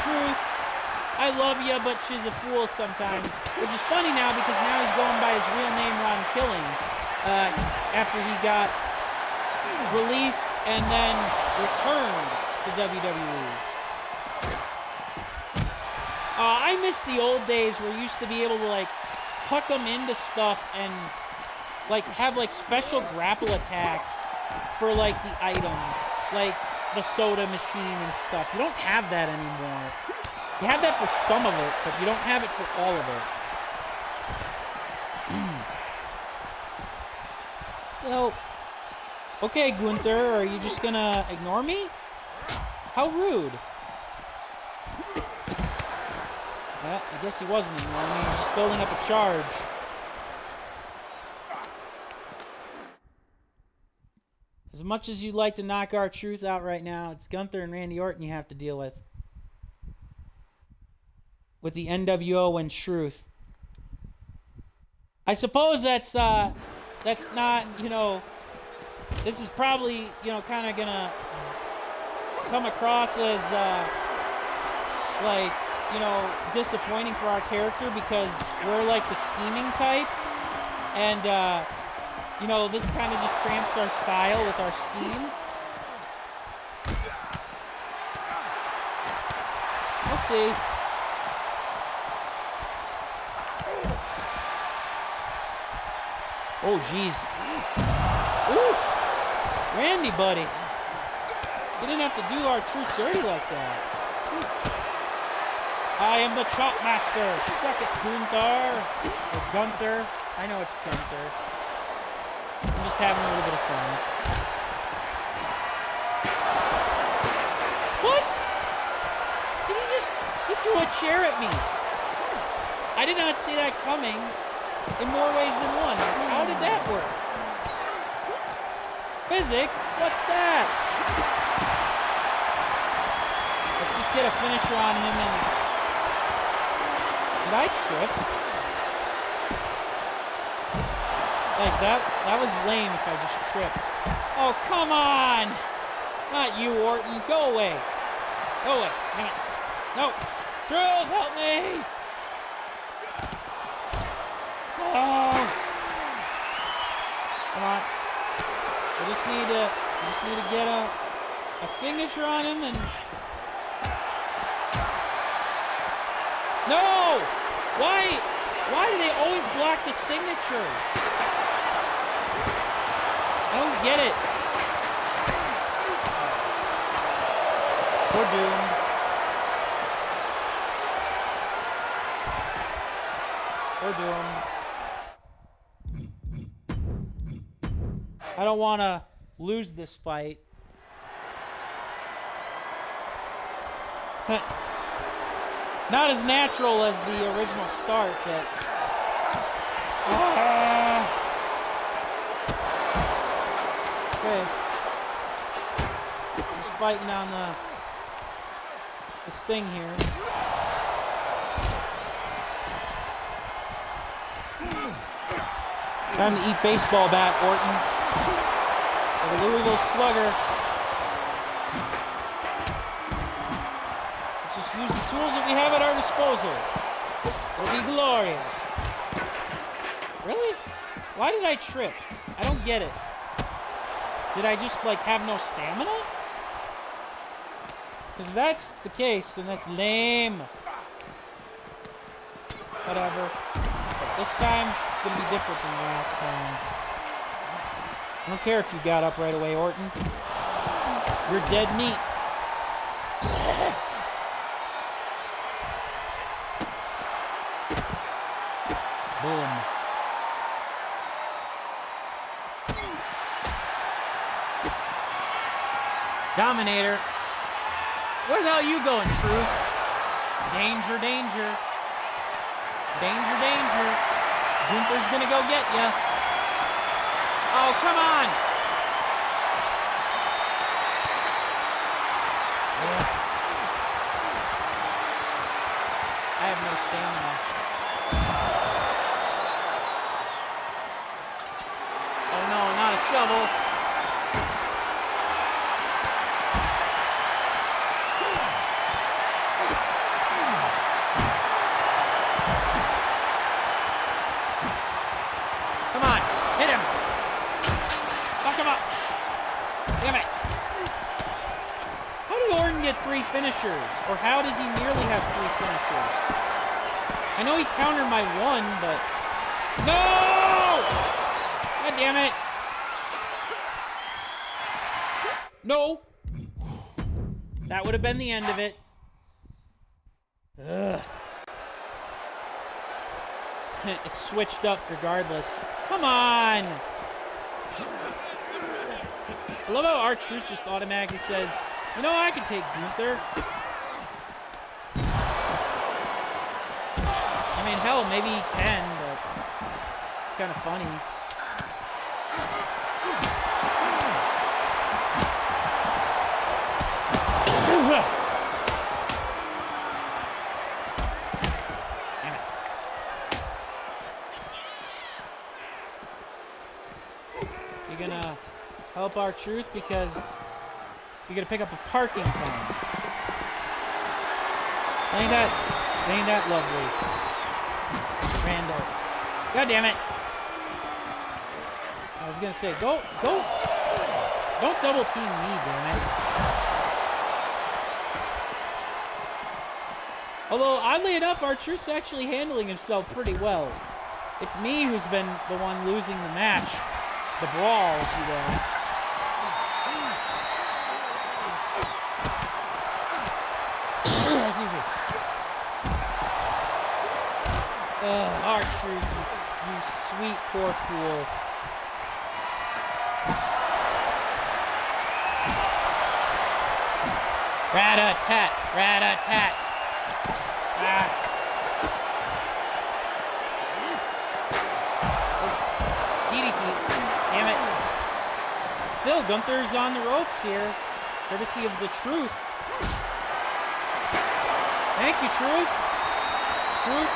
Truth. I love you, but she's a fool sometimes. Which is funny now because now he's going by his real name, Ron Killings. After he got released and then returned to WWE. I miss the old days where you used to be able to like hook them into stuff and like have like special grapple attacks for like the items, like the soda machine and stuff. You don't have that anymore. You have that for some of it, but you don't have it for all of it. Well, okay, Gunther, are you just gonna ignore me? How rude. I guess he wasn't ignoring me. He was just building up a charge. As much as you'd like to knock our Truth out right now, it's Gunther and Randy Orton you have to deal with. With the NWO and Truth. I suppose that's not, you know, this is probably, you know, kind of gonna come across as, like, you know, disappointing for our character because we're like the scheming type. And, you know, this kind of just cramps our style with our scheme. We'll see. Oh, jeez. Oof. Randy, buddy. You didn't have to do our truth dirty like that. I am the chop master. Suck it, Gunther. Or Gunther. I know it's Gunther. I'm just having a little bit of fun. What? He threw a chair at me. I did not see that coming in more ways than one. How did that work? Physics? What's that? Let's just get a finisher on him and... Did I trip? Like, that was lame if I just tripped. Oh, come on! Not you, Orton. Go away. Go away. Damn it. No. Jules, help me! Oh! Come on. We just need to get a signature on him and... No! Why do they always block the signatures? I don't get it. We're doomed. We're doomed. I don't want to lose this fight. Not as natural as the original start, but... Okay. Just fighting on this thing here. Time to eat baseball bat, Orton. Or the Louisville Slugger. Let's just use the tools that we have at our disposal. It'll be glorious. Really? Why did I trip? I don't get it. Did I just, like, have no stamina? Because if that's the case, then that's lame. Whatever. This time, it's going to be different than last time. I don't care if you got up right away, Orton. You're dead meat. Boom. Dominator. Where the hell are you going, Truth? Danger, danger. Danger, danger. Gunther's gonna go get ya. Oh, come on. Ugh. I have no stamina. Oh no, not a shovel. Come on, hit him. Fuck him up. Damn it. How did Orton get 3 finishers? Or how does he nearly have 3 finishers? I know he countered my 1, but... No! God damn it. No. That would have been the end of it. Ugh. It's switched up regardless. Come on! I love how R-Truth just automatically says, you know, I can take Gunther. I mean, hell, maybe he can, but it's kind of funny. You're gonna help R-Truth because you're gonna pick up a parking cone. Ain't that lovely. Randall. God damn it. I was gonna say, don't double team me, damn it. Although, oddly enough, R-Truth's actually handling himself pretty well. It's me who's been the one losing the match. The brawl, if you will. R-Truth, you sweet poor fool. Rat-a-tat, rat-a-tat. DDT, damn it. Still, Gunther's on the ropes here, courtesy of the Truth. Thank you, Truth. Truth.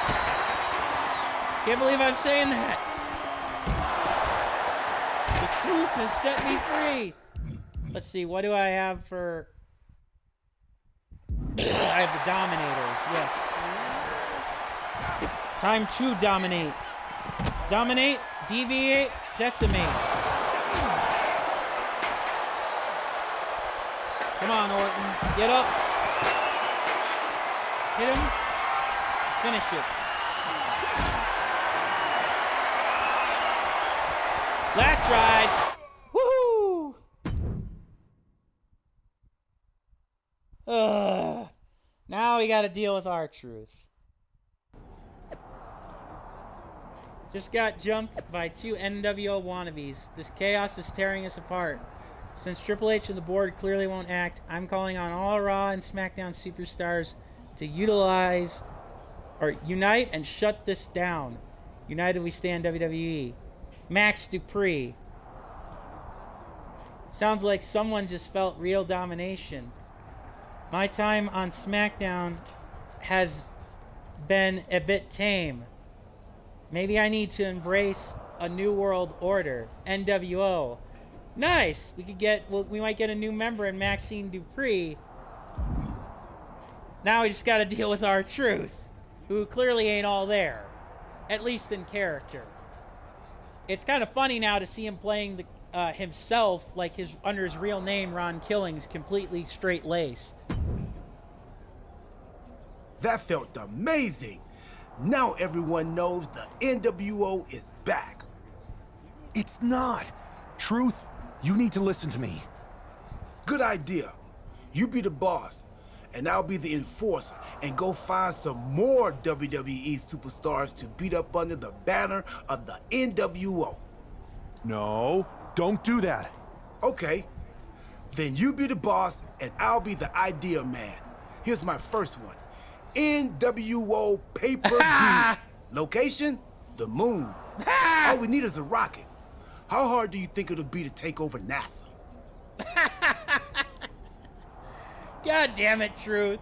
Can't believe I'm saying that. The Truth has set me free. Let's see, what do I have for... I have the Dominators, yes. Time to dominate. Dominate, deviate, decimate. Come on, Orton. Get up. Hit him. Finish it. Last ride. Woohoo! Now we gotta deal with R-Truth. Just got jumped by 2 NWO wannabes. This chaos is tearing us apart. Since Triple H and the board clearly won't act, I'm calling on all Raw and SmackDown superstars to unite and shut this down. United we stand, WWE. Max Dupree. Sounds like someone just felt real domination. My time on SmackDown has been a bit tame. Maybe I need to embrace a new world order. NWO. Nice. We might get a new member in Maxine Dupree. Now we just got to deal with R-Truth, who clearly ain't all there, at least in character. It's kind of funny now to see him playing himself like under his real name, Ron Killings, completely straight-laced. That felt amazing. Now everyone knows the NWO is back. It's not. Truth, you need to listen to me. Good idea. You be the boss, and I'll be the enforcer, and go find some more WWE superstars to beat up under the banner of the NWO. No, don't do that. Okay. Then you be the boss, and I'll be the idea man. Here's my first one. NWO pay-per-view. Location? The moon. All we need is a rocket. How hard do you think it'll be to take over NASA? God damn it, Truth.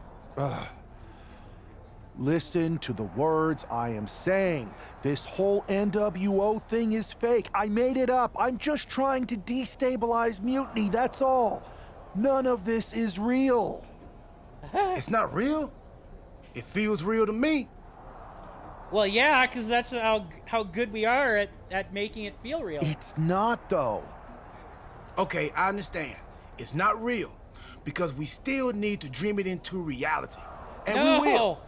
Listen to the words I am saying. This whole NWO thing is fake. I made it up. I'm just trying to destabilize Mutiny, that's all. None of this is real. It's not real? It feels real to me. Well, yeah, because that's how good we are at making it feel real. It's not, though. Okay, I understand. It's not real, because we still need to dream it into reality. And we will.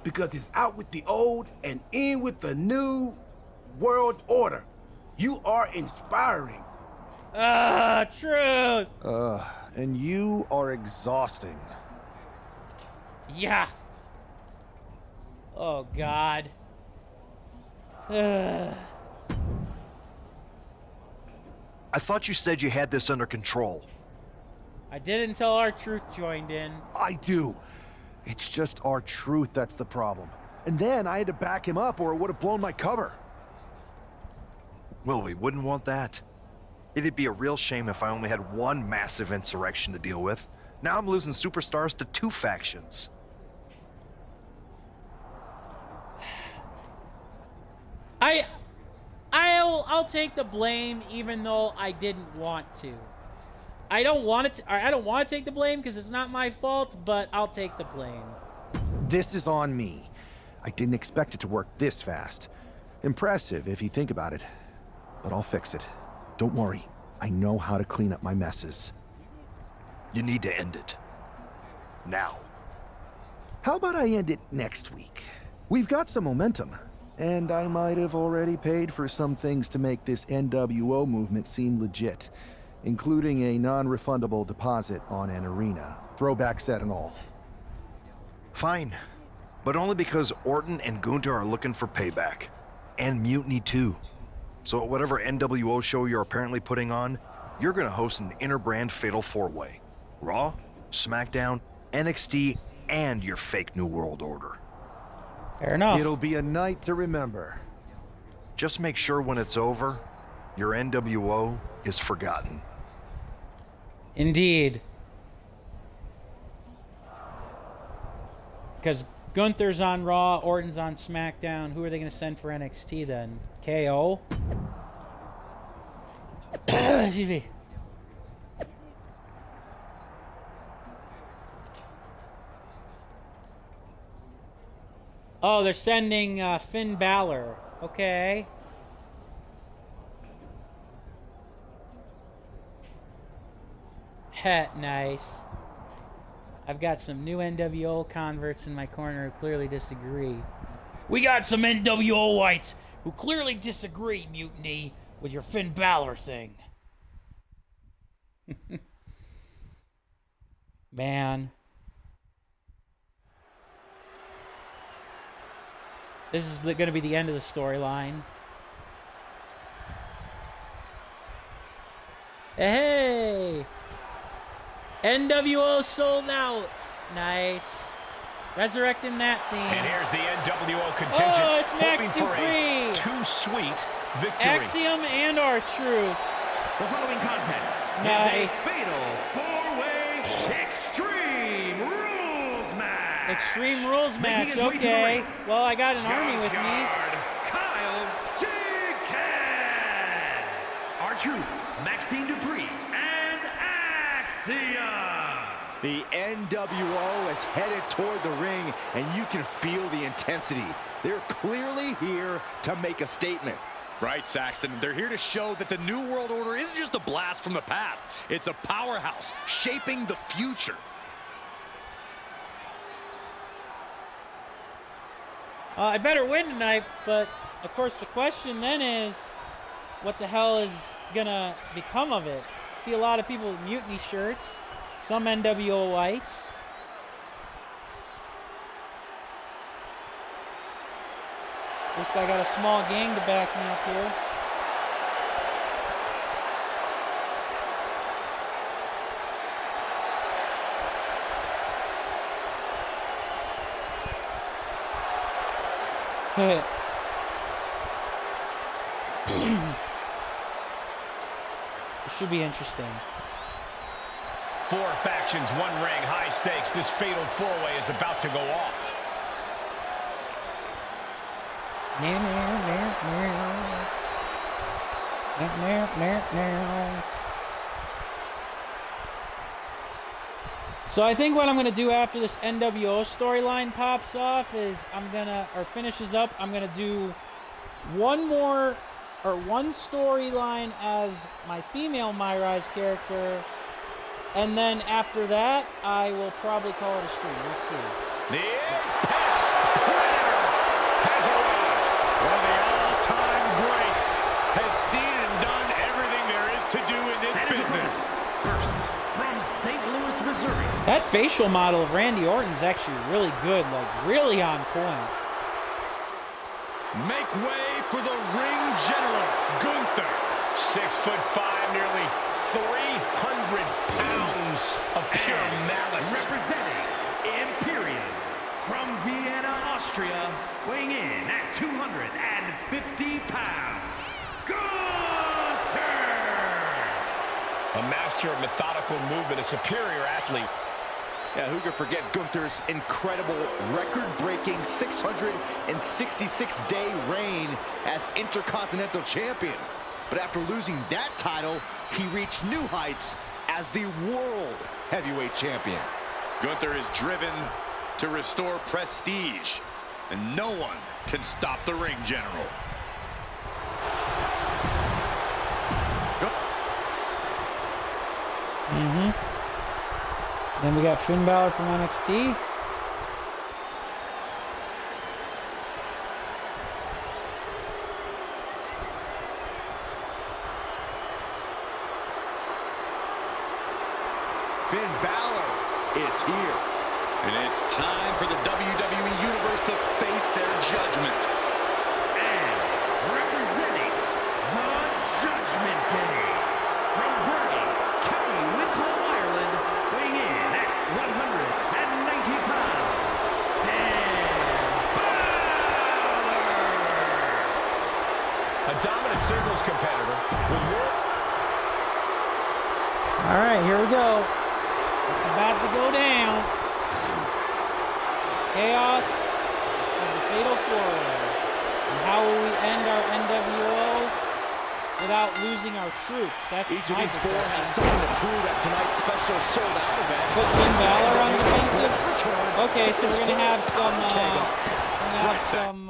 Because it's out with the old and in with the new world order. You are inspiring. Truth. And you are exhausting. Yeah. Oh, God. I thought you said you had this under control. I did until R-Truth joined in. I do. It's just R-Truth that's the problem. And then I had to back him up or it would have blown my cover. Well, we wouldn't want that. It'd be a real shame if I only had one massive insurrection to deal with. Now I'm losing superstars to 2 factions. I'll take the blame even though I didn't want to. I don't want to take the blame because it's not my fault, but I'll take the blame. This is on me. I didn't expect it to work this fast. Impressive if you think about it. But I'll fix it. Don't worry. I know how to clean up my messes. You need to end it. Now. How about I end it next week? We've got some momentum. And I might have already paid for some things to make this NWO movement seem legit, including a non-refundable deposit on an arena, throwback set and all. Fine, but only because Orton and Gunther are looking for payback. And Mutiny too. So at whatever NWO show you're apparently putting on, you're gonna host an inter-brand fatal four-way. Raw, SmackDown, NXT, and your fake New World Order. Fair enough. It'll be a night to remember. Just make sure when it's over, your NWO is forgotten. Indeed. Because Gunther's on Raw, Orton's on SmackDown. Who are they going to send for NXT then? KO? Excuse me. Oh, they're sending Finn Balor. Okay. Heh, nice. I've got some new NWO converts in my corner who clearly disagree. We got some NWO whites who clearly disagree, Mutiny, with your Finn Balor thing. Man. This is going to be the end of the storyline. Hey! NWO sold out. Nice. Resurrecting that theme. And here's the NWO contingent. Oh, it's Max Dupree. Too sweet victory. Axiom and R-Truth. The following contest nice. is a fatal four-way Extreme Rules match. Extreme Rules match, okay. Well, I got an army with me. Kyle Jenkins. R-Truth, Maxine Dupree, and Axiom. The NWO is headed toward the ring, and you can feel the intensity. They're clearly here to make a statement. Right, Saxton. They're here to show that the New World Order isn't just a blast from the past. It's a powerhouse shaping the future. I better win tonight, but of course the question then is, what the hell is gonna become of it? See a lot of people with Mutiny shirts, some NWO whites. At least I got a small gang to back me up here. It should be interesting. 4 factions, 1 ring, high stakes. This fatal four-way is about to go off. So I think what I'm going to do after this NWO storyline pops off is finishes up, I'm going to do one storyline as my female MyRise character, and then after that, I will probably call it a stream. We'll see. The Apex Predator has arrived. One of the all-time greats has seen and done everything there is to do in this business. First, from St. Louis, Missouri. That facial model of Randy Orton is actually really good, like really on point. Make way for the ring general, Gunther. 6'5", nearly 300 pounds of pure malice. Representing Imperium from Vienna, Austria, weighing in at 250 pounds, Gunther! A master of methodical movement, a superior athlete. Yeah, who could forget Gunther's incredible record-breaking 666-day reign as Intercontinental Champion. But after losing that title, he reached new heights as the World Heavyweight Champion. Gunther is driven to restore prestige. And no one can stop the ring general. Then we got Finn Balor from NXT. Finn Balor is here. And it's time for the WWE Universe to face their judgment. And representing the Judgment Day, from Bray, County Wicklow, Ireland, weighing in at 190 pounds, Finn Balor! A dominant singles competitor with world. All right, here we go. It's about to go down. Chaos of the Fatal 4-Way. And how will we end our NWO without losing our troops? That's each of these four has something to prove at tonight's special sold-out event. Put Finn Balor on the defensive. Okay, so we're gonna have some.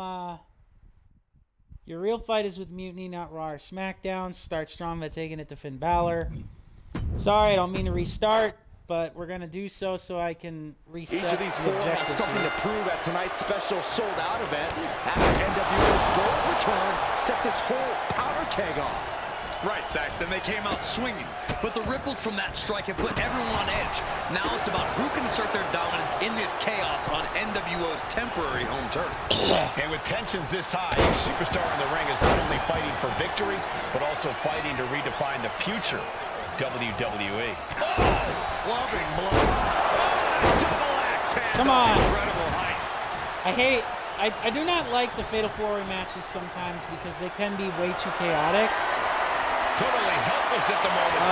Your real fight is with Mutiny, not Raw or SmackDown. Start strong by taking it to Finn Balor. Sorry, I don't mean to restart, but we're going to do so I can reset. Each of these four has something to prove at tonight's special sold-out event. After NWO's gold return set this whole powder keg off. Right, Saxton, they came out swinging, but the ripples from that strike have put everyone on edge. Now it's about who can assert their dominance in this chaos on NWO's temporary home turf. And with tensions this high, each superstar in the ring is not only fighting for victory, but also fighting to redefine the future WWE. Oh, loving blow. Double axe handle. Come on. Incredible height. I do not like the Fatal 4-Way matches sometimes because they can be way too chaotic. Totally helpless at the moment.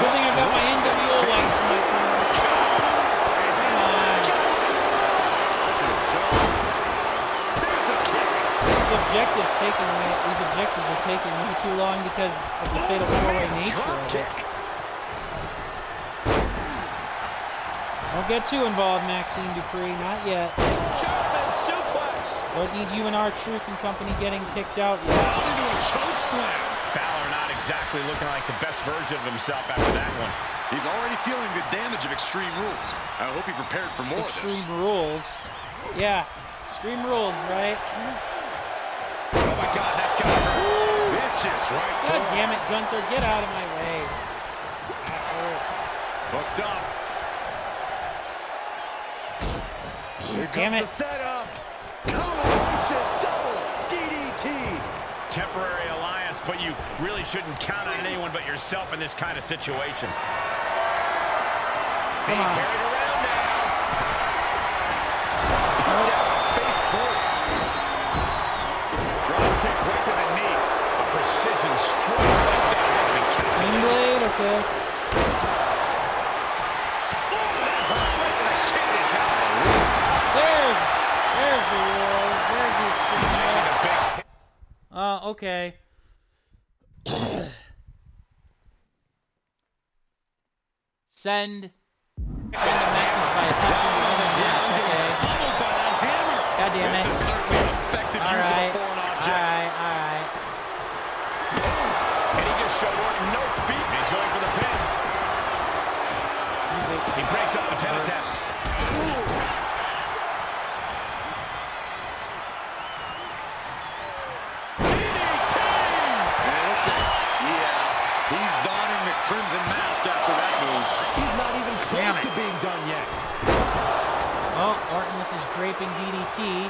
Good thing I've got my NWO lights in my corner. Come on. There's a kick. These objectives are taking way too long because of the Fatal 4-Way nature of it. Don't get too involved, Maxine Dupree. Not yet. German suplex. Don't need you and R-Truth and company getting kicked out yet. Into a choke slam. Balor not exactly looking like the best version of himself after that one. He's already feeling the damage of Extreme Rules. I hope he prepared for more of this. Extreme Rules. Yeah. Extreme Rules, right? Oh my God, that's gotta hurt. Vicious right. God damn it, Gunther, get out of my way. Asshole. Hooked up. Here Damn comes it. the setup. Combination double DDT. Temporary alliance, but you really shouldn't count on anyone but yourself in this kind of situation. Being carried around now. Face first. Drop kick right to the knee. A precision strike like that. Swing blade, okay. There's the rules. There's the extreme rules. Okay. Send a message by attempting to win a match. Okay. God damn it. Alright. And he just showed Orton no feet. He's going for the pin. He breaks up the pin attempt. He's donning the crimson mask after that move. He's not even close to being done yet. Oh, Orton with his draping DDT.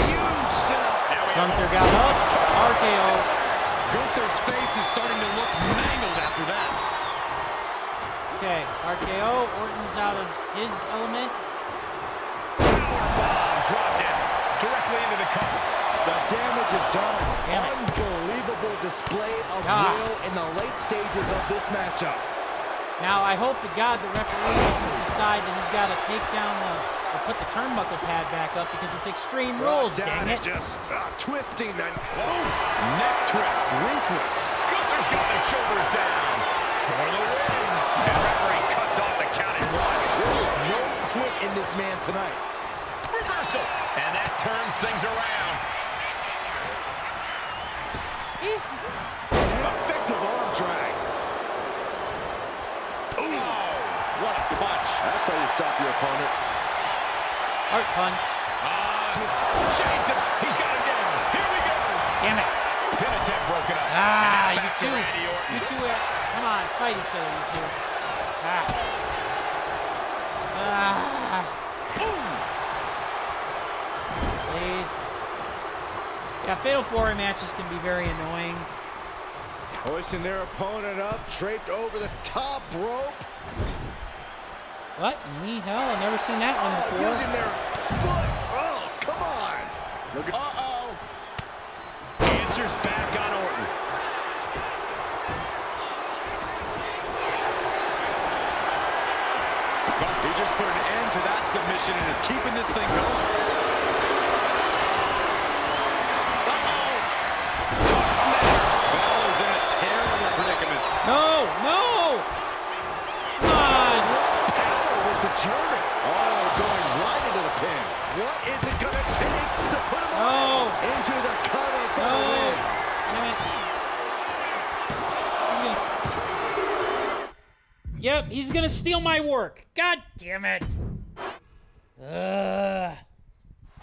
Huge setup. Gunther got up. RKO. Gunther's face is starting to look mangled after that. Okay, RKO. Orton's out of his element. Bomb dropped in directly into the cover. The damage is done. Unbelievable display of will in the late stages of this matchup. Now, I hope to God the referee doesn't decide that he's got to take down or put the turnbuckle pad back up because it's Extreme Rules, dang it. Just twisting and neck twist, ruthless. Gunther's got his shoulders down for the That's how you stop your opponent. Heart punch. Shades of, he's got him down. Here we go. Damn it. Pin attempt broken up. You two. You two, come on, fight each other, you two. Please. Yeah, Fatal 4-Way matches can be very annoying. Hoisting their opponent up, draped over the top rope. What in the hell? I've never seen that one before. Using their foot. Oh, come on. Look at. Answers back on Orton. He just put an end to that submission and is keeping this thing going. Balor's in a terrible predicament. No! Come on! Power with the German. Oh, going right into the pin. What is it going to take to put him into the cover for the win? Yep, he's gonna steal my work. God damn it.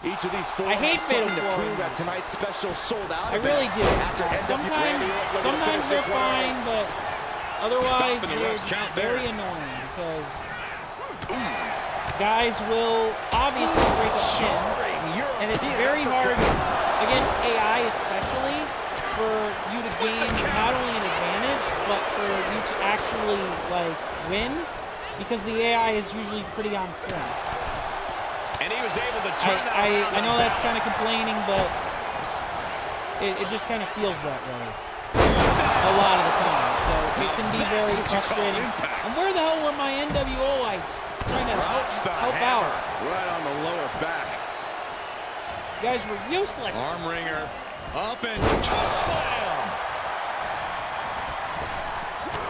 Each of these four I hate Fatal 4-Way. to prove that tonight's special sold out. I really do. Sometimes they're fine, but otherwise they're very annoying because guys will obviously break a pin, and it's very hard against AI especially for you to gain not only an advantage, but for you to actually, like, win, because the AI is usually pretty on point. And he was able to turn that around. I know that's kind of complaining, but it just kind of feels that way a lot of the time, so it can be very frustrating. And where the hell were my NWO lights trying to help out? Right on the lower back. You guys were useless. Arm wringer. Up and choke slam.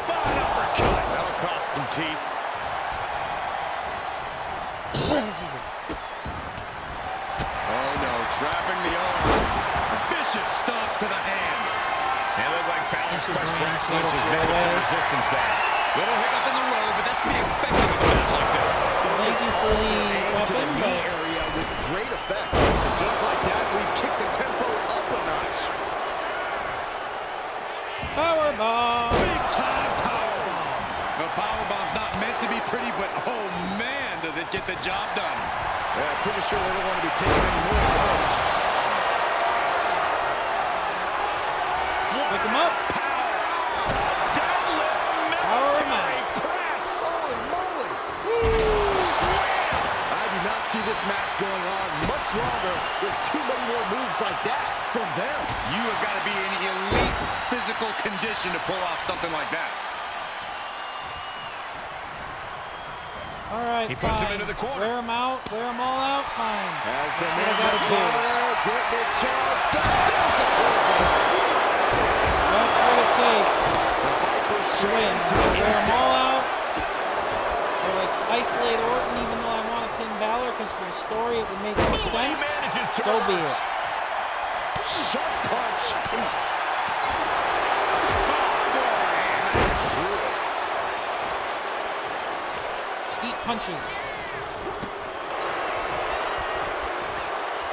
Fine uppercut. That'll cost some teeth. Oh no, trapping the arm. Vicious stomps to the hand. It looked like Balor's quest for excellence has been some resistance there. Little hiccup in the road, but that's to be expected with a match like this. Thank you for the weapon, knee area with great effect. Just like that, we've kicked the tempo up a notch. Powerbomb! Big time powerbomb. The powerbomb's not meant to be pretty, but oh man, does it get the job done. Yeah, pretty sure they don't want to be taking any more of those. Pick him up. Power him out. Press. Holy moly. I do not see this match going on much longer with too many more moves like that from them. You have got to be in elite physical condition to pull off something like that. All right, he puts him into the corner. Wear him out. Wear them all out. Fine. As the man got to do. Getting it charged up. There's the closer. That's what it takes to win. Wear them all out. Or like isolate Orton, even though I want to pin Balor, because for the story it would make more sense. So be it. Sharp punch. Eat punches.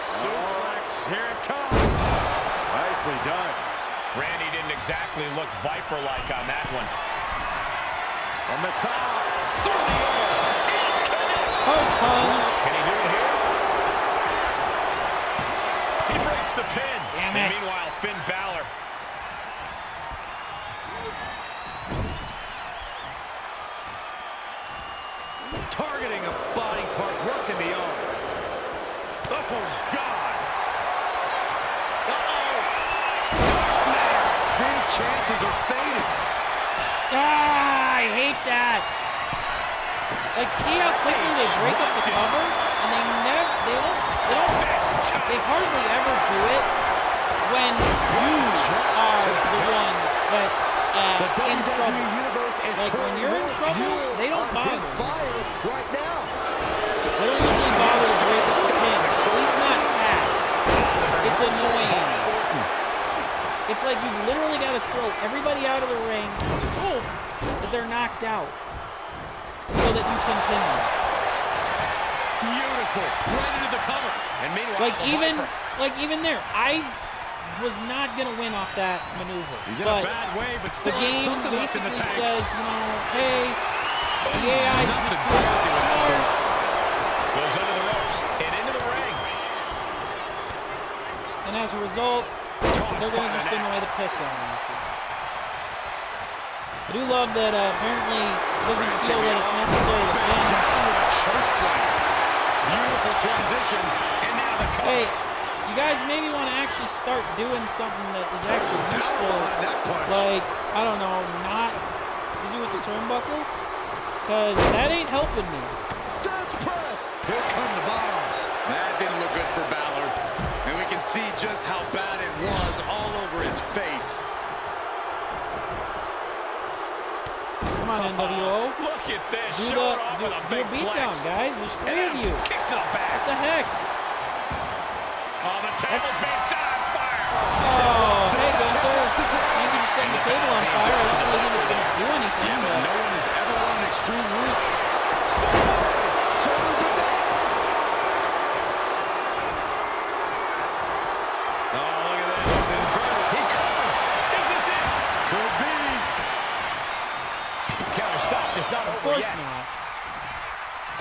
Suplex, here it comes. Nicely done. Randy didn't exactly look Viper-like on that one. On the top. Through the air. Can he do it here? He breaks the pin. Damn it. Meanwhile, Finn Balor. Targeting a body part, working the arm. Oh, God. Finn's chances are fading. I hate that. Like, see how quickly they break up the cover, and they hardly ever do it when you are the one that's in trouble. Like, when you're in trouble, they don't bother. Right now. They don't usually bother to break up the pins, at least not fast. It's annoying. It's like you literally got to throw everybody out of the ring, hope that they're knocked out. so that you can pin them. Beautiful. Right into the cover. And meanwhile, like even there, I was not gonna win off that maneuver. He's in a bad way, but still the game something left in the basically tank. says, you know, hey, the AI is just doing smart. Goes under the ropes and into the ring. And as a result, they're gonna just annoy the piss out of me. I do love that apparently it doesn't feel that it's necessary to pin. Beautiful transition, and now the cover. Hey, you guys maybe want to actually start doing something that is actually useful. Like, I don't know, not to do with the turnbuckle, because that ain't helping me. Fast press. Here come the bombs. That didn't look good for Balor, and we can see just how bad it was all over his face. Come on, NWO. Look at this. Do a beatdown, guys. There's 3 of you. Kick to the back. What the heck? Oh, the table's being set on fire. Oh, hey, Gunther. Thank you for setting the table on fire. I don't really think it's going to do anything. Yeah, but no one has ever won an extreme route. Oh, look at this. He covers. Is this it? Could be. Counter stop is not over yet. Of course not.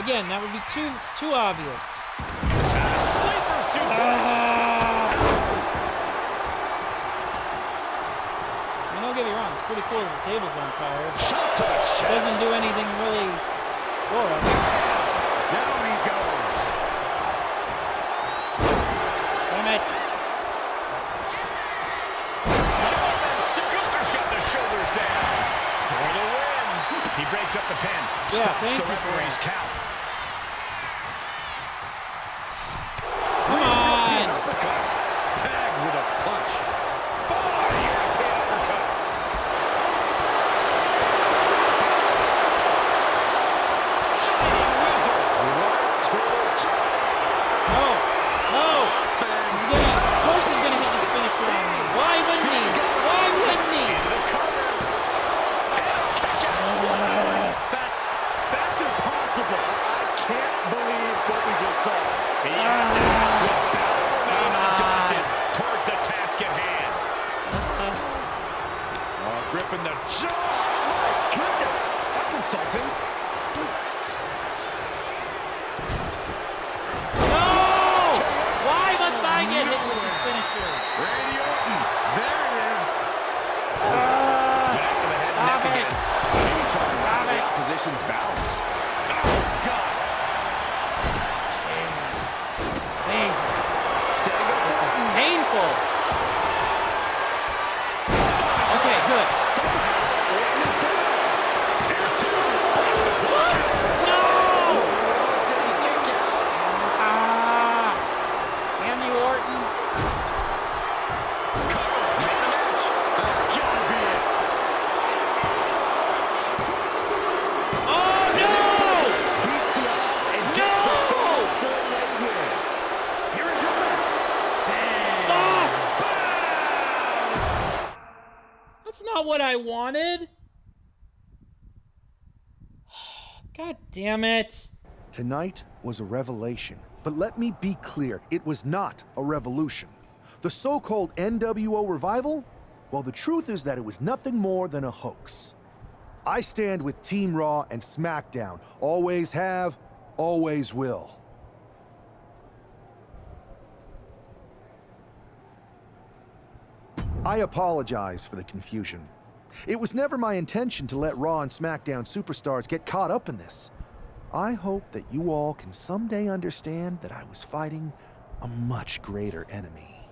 Again, that would be too obvious. Sleeper suplex. I mean, don't get me wrong. It's pretty cool that the table's on fire. Shot to the chest. It doesn't do anything really for us. Down he goes. Damn it. Gunther's got the shoulders down. For the win. He breaks up the pin. Yeah, Stops thank the you. referee's count. Come on. Uppercut. Tagged with a punch. European uppercut. Shining wizard. Right to the No. Of course he's gonna hit this finish line. Why wouldn't he? Why wouldn't he? That's impossible. I can't believe what we just saw. Towards the task at hand. Gripping the jaw. My goodness, that's insulting. No! Why must I get hit with these finishers? Randy Orton. There it is. Stop it. Stop it. Position's balance. Oh, God. Jesus. This is painful. Okay, good. There's two. Breaks the close. No! Damn you, Orton. Cover. Man of the match. That's gotta be it. Oh, no! Beats the odds and gets the final four-way win. Here is your winner. Fuck! That's not what I wanted. God damn it. Tonight was a revelation, but let me be clear, it was not a revolution. The so-called NWO revival? Well, the truth is that it was nothing more than a hoax. I stand with Team Raw and SmackDown. Always have, always will. I apologize for the confusion. It was never my intention to let Raw and SmackDown superstars get caught up in this. I hope that you all can someday understand that I was fighting a much greater enemy.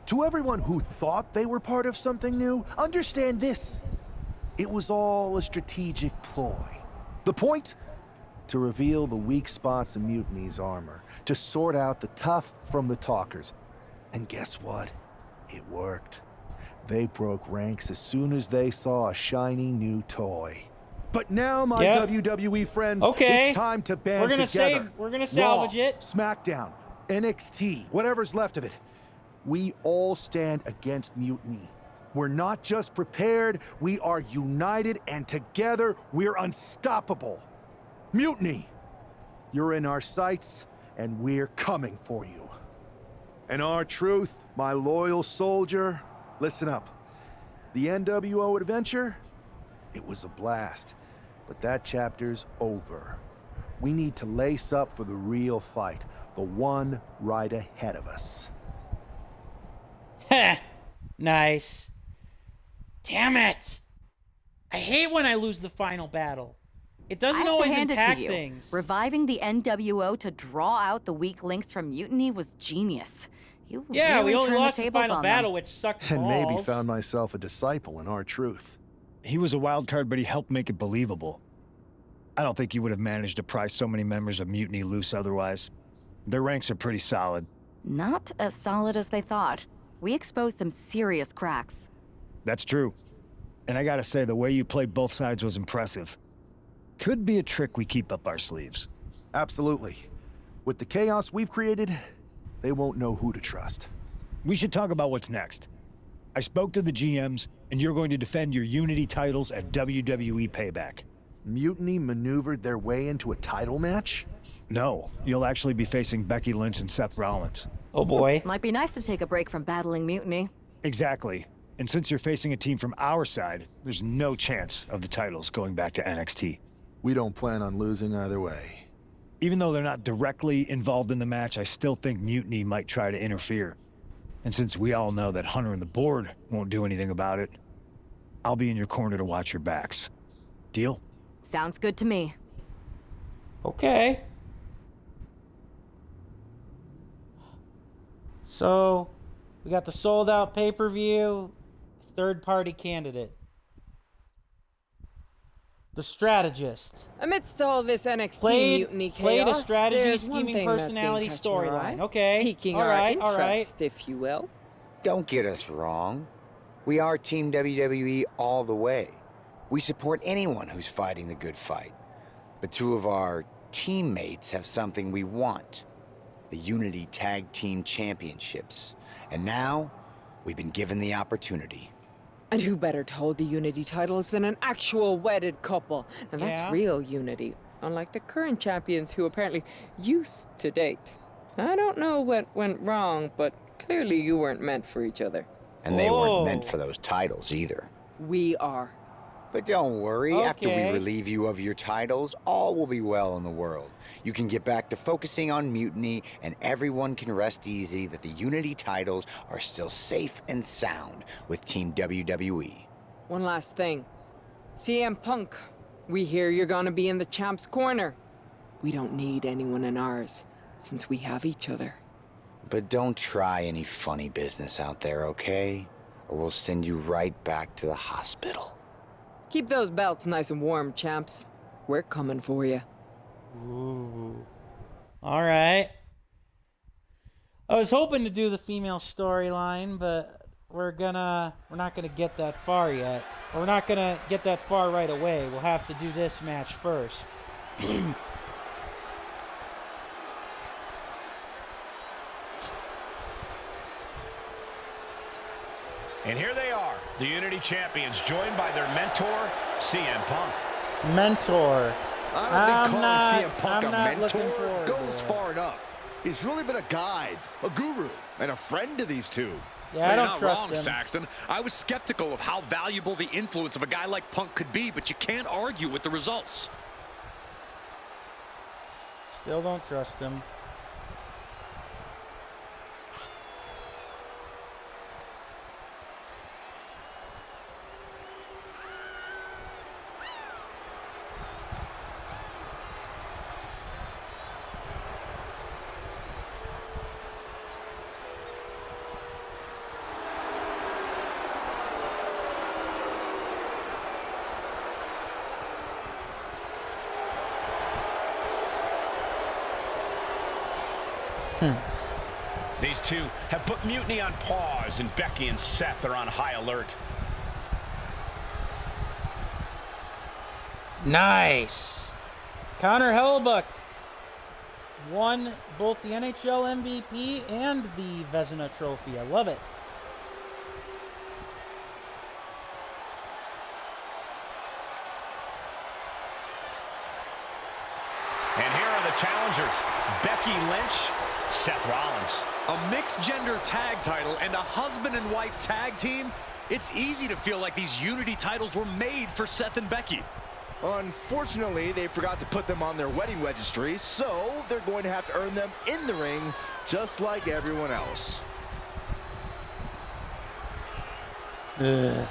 To everyone who thought they were part of something new, understand this. It was all a strategic ploy. The point? To reveal the weak spots in Mutiny's armor, to sort out the tough from the talkers. And guess what? It worked. They broke ranks as soon as they saw a shiny new toy. But now, my WWE friends, it's time to band together. We're gonna salvage Raw, it. SmackDown, NXT, whatever's left of it. We all stand against Mutiny. We're not just prepared, we are united, and together we're unstoppable. Mutiny! You're in our sights, and we're coming for you. And R-Truth, my loyal soldier, listen up. The NWO adventure? It was a blast, but that chapter's over. We need to lace up for the real fight, the one right ahead of us. Heh! Nice. Damn it! I hate when I lose the final battle. It doesn't always impact things. Reviving the NWO to draw out the weak links from Mutiny was genius. You yeah, really we only turned lost the the tables final on battle, them. which sucked And balls. maybe found myself a disciple in R-Truth. He was a wild card, but he helped make it believable. I don't think you would have managed to pry so many members of Mutiny loose otherwise. Their ranks are pretty solid. Not as solid as they thought. We exposed some serious cracks. That's true. And I gotta say, the way you played both sides was impressive. Could be a trick we keep up our sleeves. Absolutely. With the chaos we've created, they won't know who to trust. We should talk about what's next. I spoke to the GMs, and you're going to defend your Unity titles at WWE Payback. Mutiny maneuvered their way into a title match? No, you'll actually be facing Becky Lynch and Seth Rollins. Oh boy. Might be nice to take a break from battling Mutiny. Exactly. And since you're facing a team from our side, there's no chance of the titles going back to NXT. We don't plan on losing either way. Even though they're not directly involved in the match, I still think Mutiny might try to interfere. And since we all know that Hunter and the board won't do anything about it, I'll be in your corner to watch your backs. Deal? Sounds good to me. Okay. So, we got the sold-out pay-per-view, third-party candidate. The strategist. Amidst all this NXT Mutiny chaos, played a strategy, there's one scheming thing that's personality been catching our storyline. eye, Okay. piquing all our right, interest, all right. if you will. Don't get us wrong. We are Team WWE all the way. We support anyone who's fighting the good fight. But two of our teammates have something we want. The Unity Tag Team Championships. And now, we've been given the opportunity. And who better to hold the Unity titles than an actual wedded couple? Now that's real Unity, unlike the current champions who apparently used to date. I don't know what went wrong, but clearly you weren't meant for each other. And they weren't meant for those titles either. We are. But don't worry, after we Okay. relieve you of your titles, all will be well in the world. You can get back to focusing on Mutiny, and everyone can rest easy that the Unity titles are still safe and sound with Team WWE. One last thing. CM Punk, we hear you're gonna be in the champ's corner. We don't need anyone in ours, since we have each other. But don't try any funny business out there, okay? Or we'll send you right back to the hospital. Keep those belts nice and warm, champs. We're coming for you. Ooh. All right. I was hoping to do the female storyline, but we're not gonna get that far yet. Or we're not gonna get that far right away. We'll have to do this match first. And here they are, the Unity Champions, joined by their mentor, CM Punk. Mentor. I don't think calling CM Punk I'm a not looking mentor forward goes to it. far enough. He's really been a guide, a guru, and a friend to these two. Yeah, I You're don't not trust wrong, him. Saxton. I was skeptical of how valuable the influence of a guy like Punk could be, but you can't argue with the results. Still don't trust him. These two have put Mutiny on pause, and Becky and Seth are on high alert. Nice. Connor Hellebuck won both the NHL MVP and the Vezina Trophy. I love it. the challengers. Becky Lynch, Seth Rollins. A mixed-gender tag title and a husband and wife tag team? It's easy to feel like these Unity titles were made for Seth and Becky. Unfortunately, they forgot to put them on their wedding registry, so they're going to have to earn them in the ring, just like everyone else. Ugh.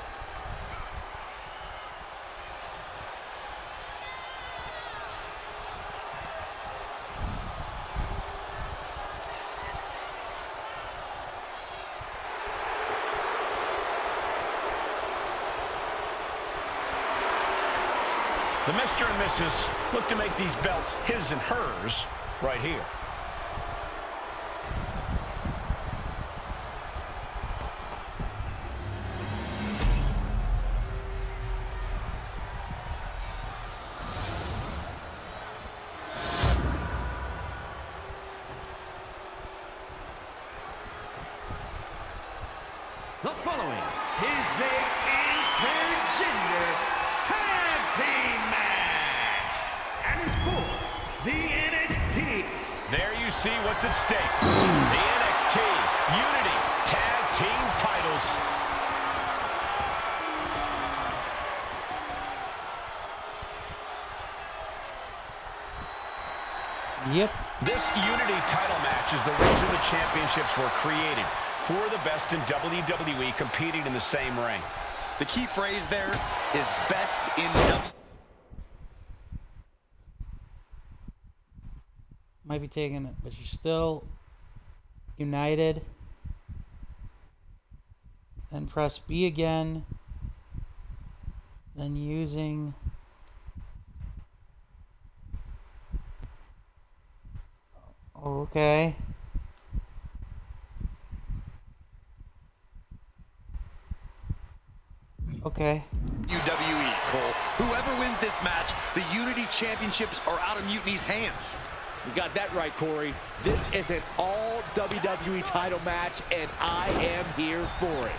The Mr. and Mrs. look to make these belts his and hers right here. The following is the intergender tag team match and is for the NXT. There you see what's at stake. The NXT Unity Tag Team titles. Yep. This Unity title match is the reason the championships were created. For the best in WWE competing in the same ring. The key phrase there is best in WWE. Might be taking it, but you're still united. Then press B again. Then using okay. Okay. WWE, Cole. Whoever wins this match, the Unity Championships are out of Mutiny's hands. You got that right, Corey. This is an all WWE title match, and I am here for it.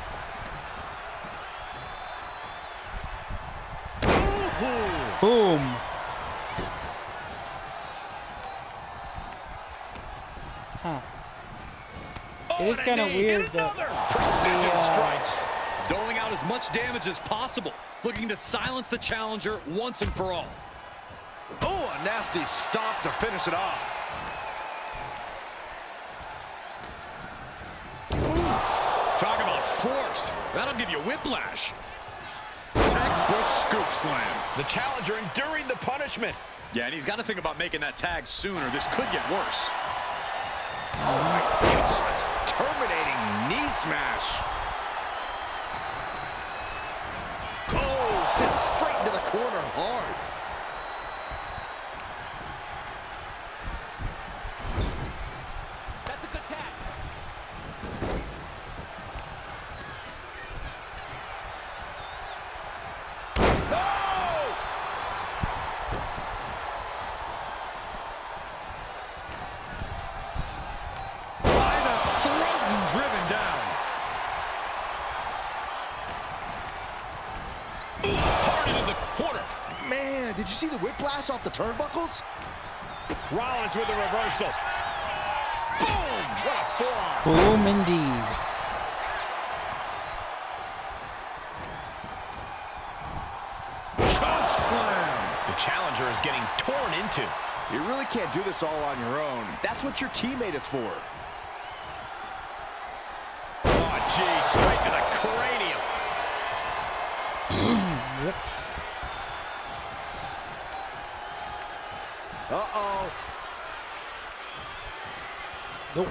Boom. Huh. It is kind of weird that precision strikes, doling out as much damage as possible, looking to silence the challenger once and for all. Oh, a nasty stop to finish it off. Talk about force. That'll give you whiplash. Textbook scoop slam. The challenger enduring the punishment. Yeah, and he's got to think about making that tag sooner. This could get worse. Oh my gosh, terminating knee smash. Oh, sent straight into the corner hard. That's a good tag. Did you see the whiplash off the turnbuckles? Rollins with a reversal. Boom! What a forearm. Boom indeed. Choke slam. The challenger is getting torn into. You really can't do this all on your own. That's what your teammate is for. Oh, gee, straight to the cranium. Yep. Uh-oh. Nope.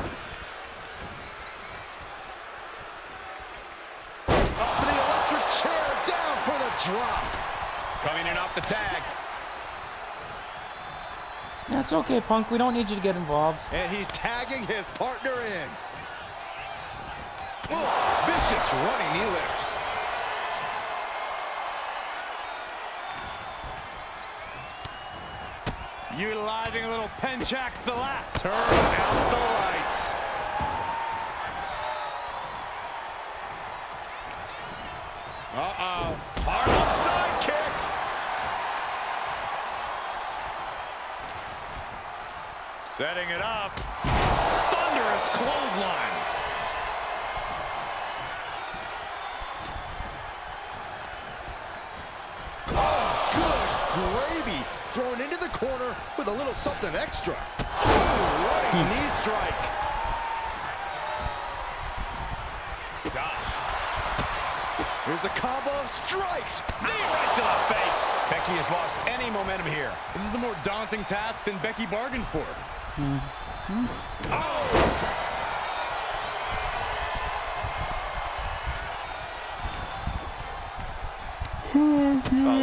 Up for the electric chair, down for the drop. Coming in off the tag. That's okay, Punk. We don't need you to get involved. And he's tagging his partner in. Oh, vicious running knee lift. Utilizing a little Penchak Salat. Turn out the lights. Uh-oh. Hard side kick. Setting it up. Thunderous clothesline. Oh, good gravy. Thrown into the corner with a little something extra. Oh, running knee strike. Here's a combo of strikes. Knee right to the face. Becky has lost any momentum here. This is a more daunting task than Becky bargained for. Oh,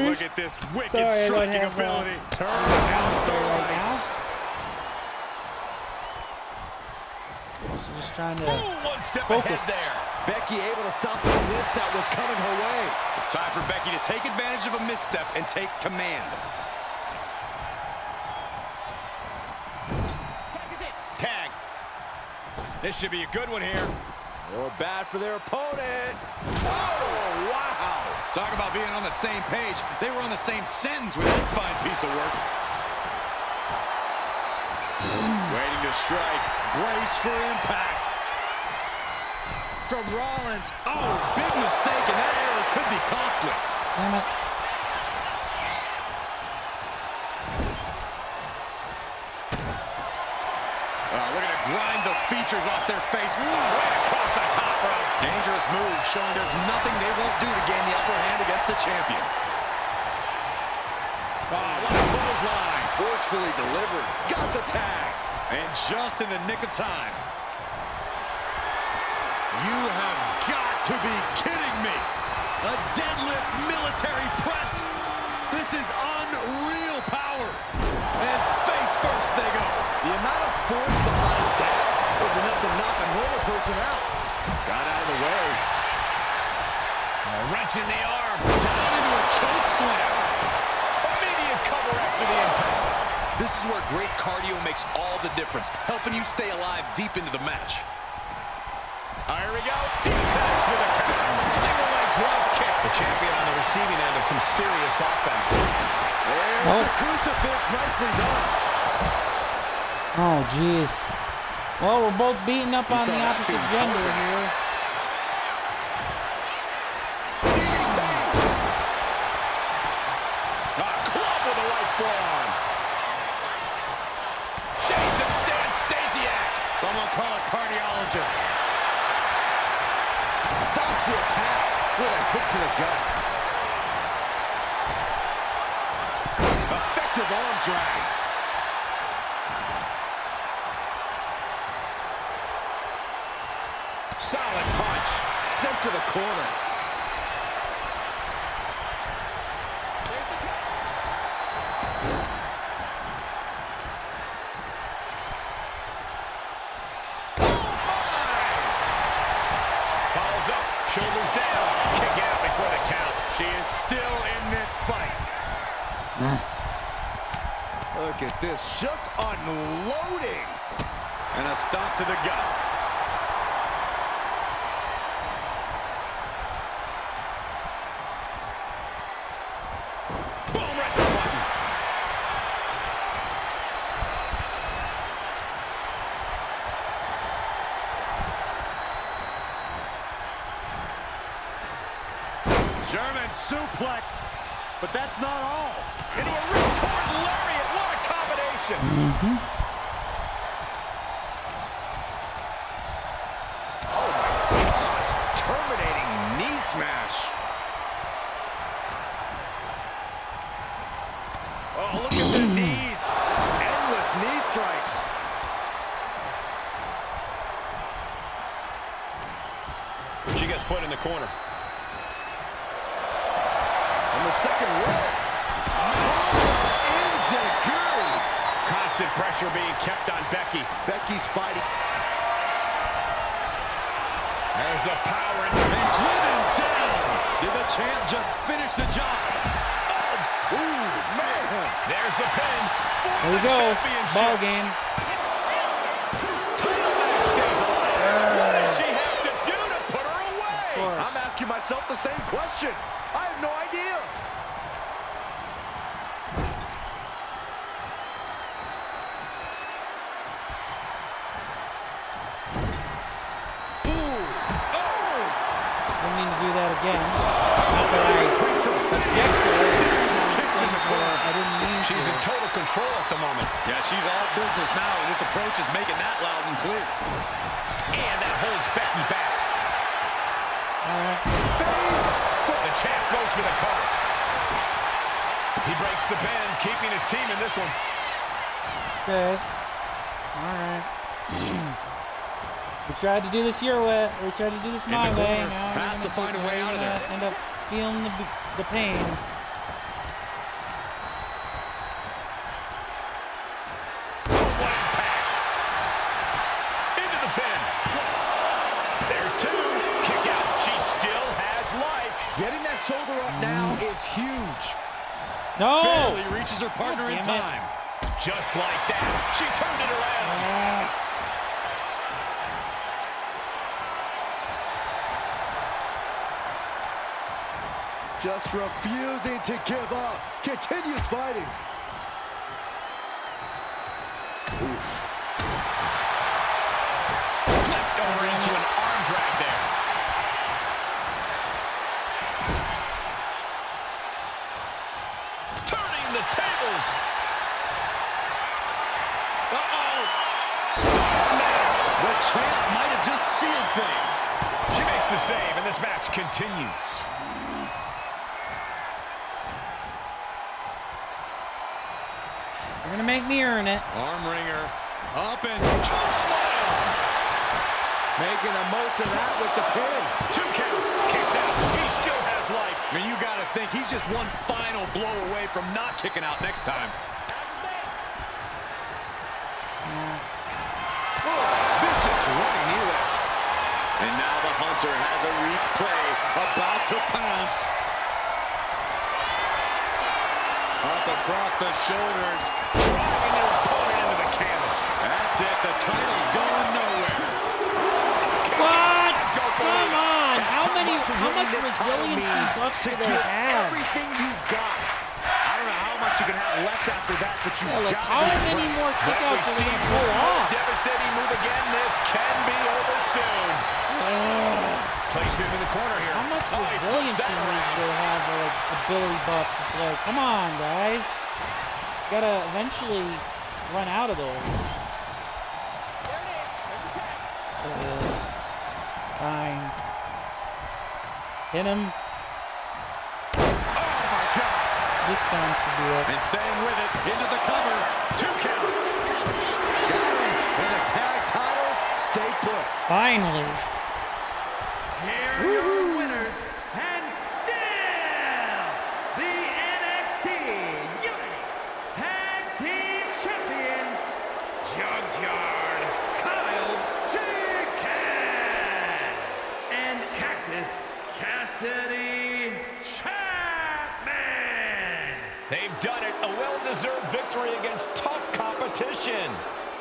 look at this wicked striking ability. Turn out the lights. Just trying to one step focus ahead there. Becky able to stop the blitz that was coming her way. It's time for Becky to take advantage of a misstep and take command. Tag. This should be a good one here. Or bad for their opponent. Oh, wow. Talk about being on the same page. They were on the same sentence with that fine piece of work. Waiting to strike. Brace for impact. From Rollins. Oh, big mistake, and that error could be costly. Damn it. Looking to grind the features off their face. Ooh, right across the top rope. Dangerous move, showing there's nothing they won't do to gain the upper hand against the champion. Oh, what a clothesline. Forcefully delivered. Got the tag. And just in the nick of time. You have got to be kidding me. A deadlift military press. This is unreal power. And face first they go. The amount of force behind that was enough to knock a normal person out. Got out of the way. Wrench in the arm. Down into a choke slam. Immediate cover after the impact. This is where great cardio makes all the difference, helping you stay alive deep into the match. Here we go. He finished with a counter. Single leg drop kick. The champion on the receiving end of some serious offense. There's the crucifix. Nicely done. Oh, jeez. Well, we're both beating up on the opposite gender here. Club with a right forearm. Shades of Stan Stasiak. Someone call a cardiologist. Stops the attack with a hit to the gut. Effective arm drag. Solid punch. Sent to the corner. Follows up. Shoulders down. Kick out before the count. She is still in this fight. Look at this. Just unloading. And a stomp to the gut. German suplex, but that's not all. Into a ripcord lariat, what a combination! Oh my gosh, terminating knee smash. Oh, look at the knees. Just endless knee strikes. She gets put in the corner. On the second row. Inzaguri. Constant pressure being kept on Becky. Becky's fighting. There's the power and driven down. Did the champ just finish the job? Oh, ooh, man. There's the pin. There we go. Ball game. Title match stays alive. What does she have to do to put her away? I'm asking myself the same question. I have no idea. total control at the moment. Yeah, she's all business now, and this approach is making that loud and clear. And that holds Becky back. Face. The champ goes for the cover. He breaks the pin, keeping his team in this one. Okay. All right. We tried to do this your way. We tried to do this my way. Now has to find a way out of there. End up feeling the pain. Into the pin. There's two. Kick out. She still has life. Getting that shoulder up now is huge. No! Barely reaches her partner in time. Just like that. She turned it around. Just refusing to give up. Continues fighting. Oof. Flipped over into an arm drag there. Turning the tables. Uh-oh. The champ might have just sealed things. She makes the save, and this match continues. You're gonna make me earn it. Arm wringer. Up and choke slam. Making the most of that with the pin. 2 count. Kicks out. He still has life. And you got to think he's just one final blow away from not kicking out next time. Vicious running knee lift. And now the Hunter has a weak play, about to pounce. Up across the shoulders, driving their opponent into the canvas. That's it, the title's going nowhere. What? Come on! How much resiliency buffs do they have? Everything you've got. I don't know how much you can have left after that, but you like how many more kickouts are they gonna pull off? Devastating move again. This can be over soon. Placed him in the corner here. How much resiliency moves do they have, or like ability buffs? It's like, come on, guys. You gotta eventually run out of those. Fine. Hit him. Oh my God. This time should be it. And staying with it, into the cover. 2 count. Got him. And the tag titles stay put. Finally. Here are your winners, and still the NXT Unity Tag Team Champions, Junkyard Kyle Jenkins and Cactus Cassidy Chapman. They've done it. A well-deserved victory against tough competition.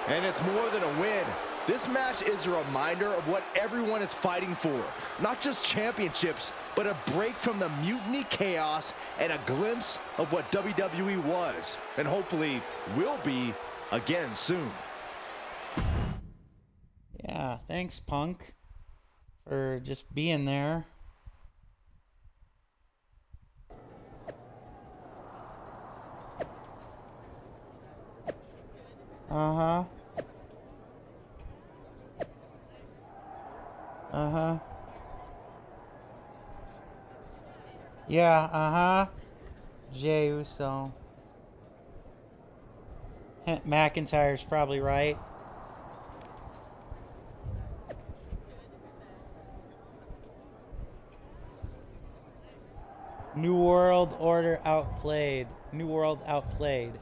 And it's more than a win. This match is a reminder of what everyone is fighting for. Not just championships, but a break from the mutiny chaos and a glimpse of what WWE was, and hopefully will be again soon. Yeah, thanks, Punk, for just being there. Uh-huh. Uh-huh. Yeah, uh-huh. Jey Uso. McIntyre's probably right. New World Order outplayed. New World outplayed.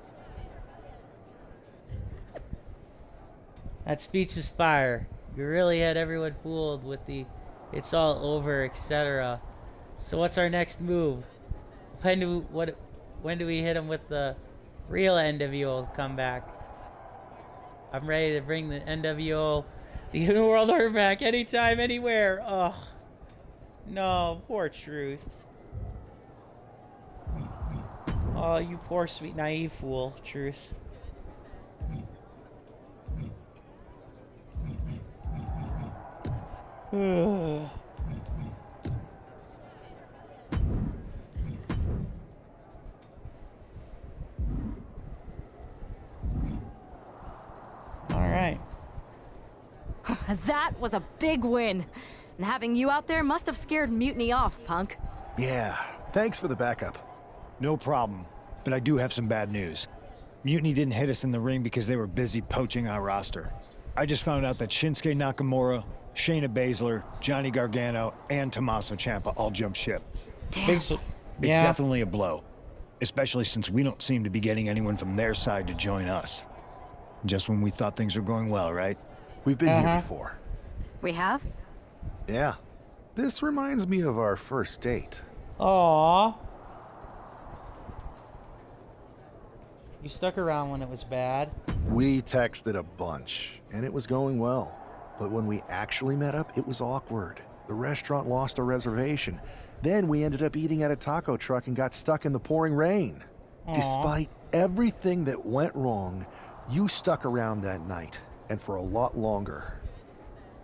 That speech was fire. You really had everyone fooled with the "it's all over," etc. So what's our next move? When do we hit him with the real NWO comeback? I'm ready to bring the NWO, the New World Order back anytime, anywhere. Ugh. No, poor Truth. Oh, you poor sweet naive fool, Truth. That was a big win. And having you out there must have scared Mutiny off, Punk. Yeah, thanks for the backup. No problem, but I do have some bad news. Mutiny didn't hit us in the ring because they were busy poaching our roster. I just found out that Shinsuke Nakamura, Shayna Baszler, Johnny Gargano, and Tommaso Ciampa all jumped ship. Damn. It's definitely a blow, especially since we don't seem to be getting anyone from their side to join us. Just when we thought things were going well, right? We've been here before. We have? Yeah. This reminds me of our first date. Aww. You stuck around when it was bad. We texted a bunch, and it was going well. But when we actually met up, it was awkward. The restaurant lost a reservation. Then we ended up eating at a taco truck and got stuck in the pouring rain. Aww. Despite everything that went wrong, you stuck around that night, and for a lot longer.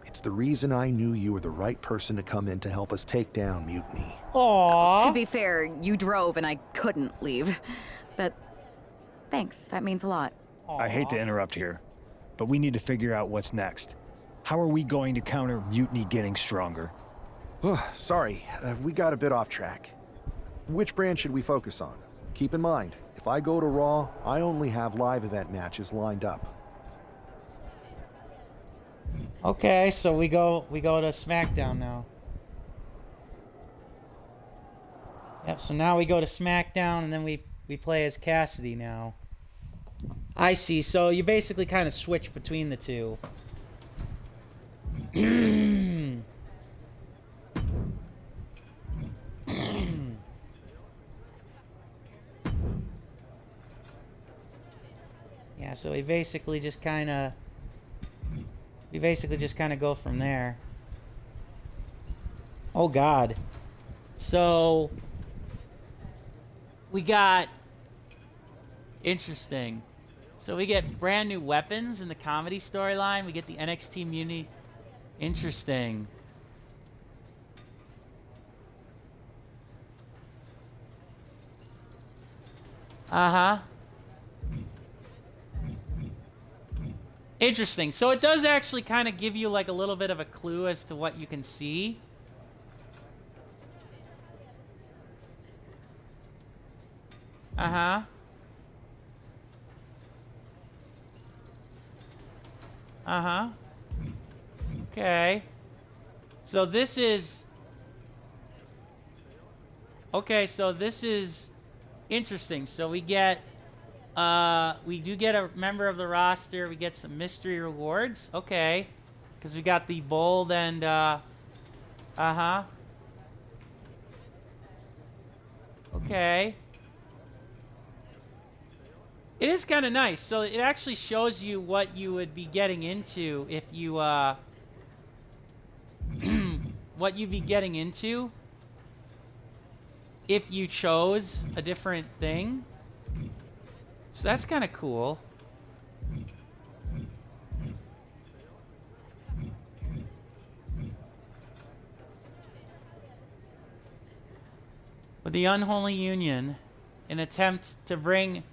It's the reason I knew you were the right person to come in to help us take down Mutiny. Aww. To be fair, you drove and I couldn't leave. But thanks, that means a lot. I hate to interrupt here, but we need to figure out what's next. How are we going to counter Mutiny getting stronger? Sorry, we got a bit off track. Which brand should we focus on? Keep in mind, if I go to Raw, I only have live event matches lined up. Okay, so we go to SmackDown now. Yep, so now we go to SmackDown and then we play as Cassidy now. I see, so you basically kind of switch between the two. Yeah, so we basically just kind of go from there. Oh God. So we got interesting. So we get brand new weapons in the comedy storyline. We get the NXT Mutiny. Interesting. Interesting. So it does actually kind of give you like a little bit of a clue as to what you can see. Okay. So this is... Okay, so this is interesting. So we get... we do get a member of the roster. We get some mystery rewards. Okay. Because we got the bold and... Okay. It is kind of nice. So it actually shows you what you would be getting into if you, what you'd be getting into if you chose a different thing. So that's kind of cool. With the Unholy Union, an attempt to bring...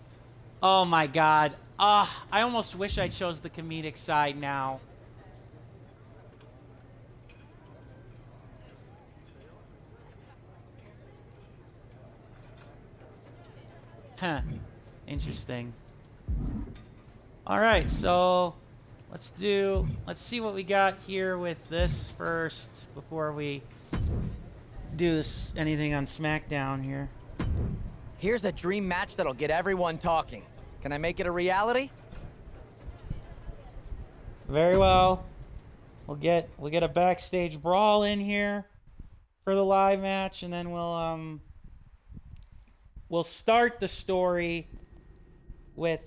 Oh my God. I almost wish I chose the comedic side now. Huh. Interesting. Alright, so let's see what we got here with this first before we do anything on SmackDown here. Here's a dream match that'll get everyone talking. Can I make it a reality? Very well. We'll get a backstage brawl in here for the live match, and then we'll start the story with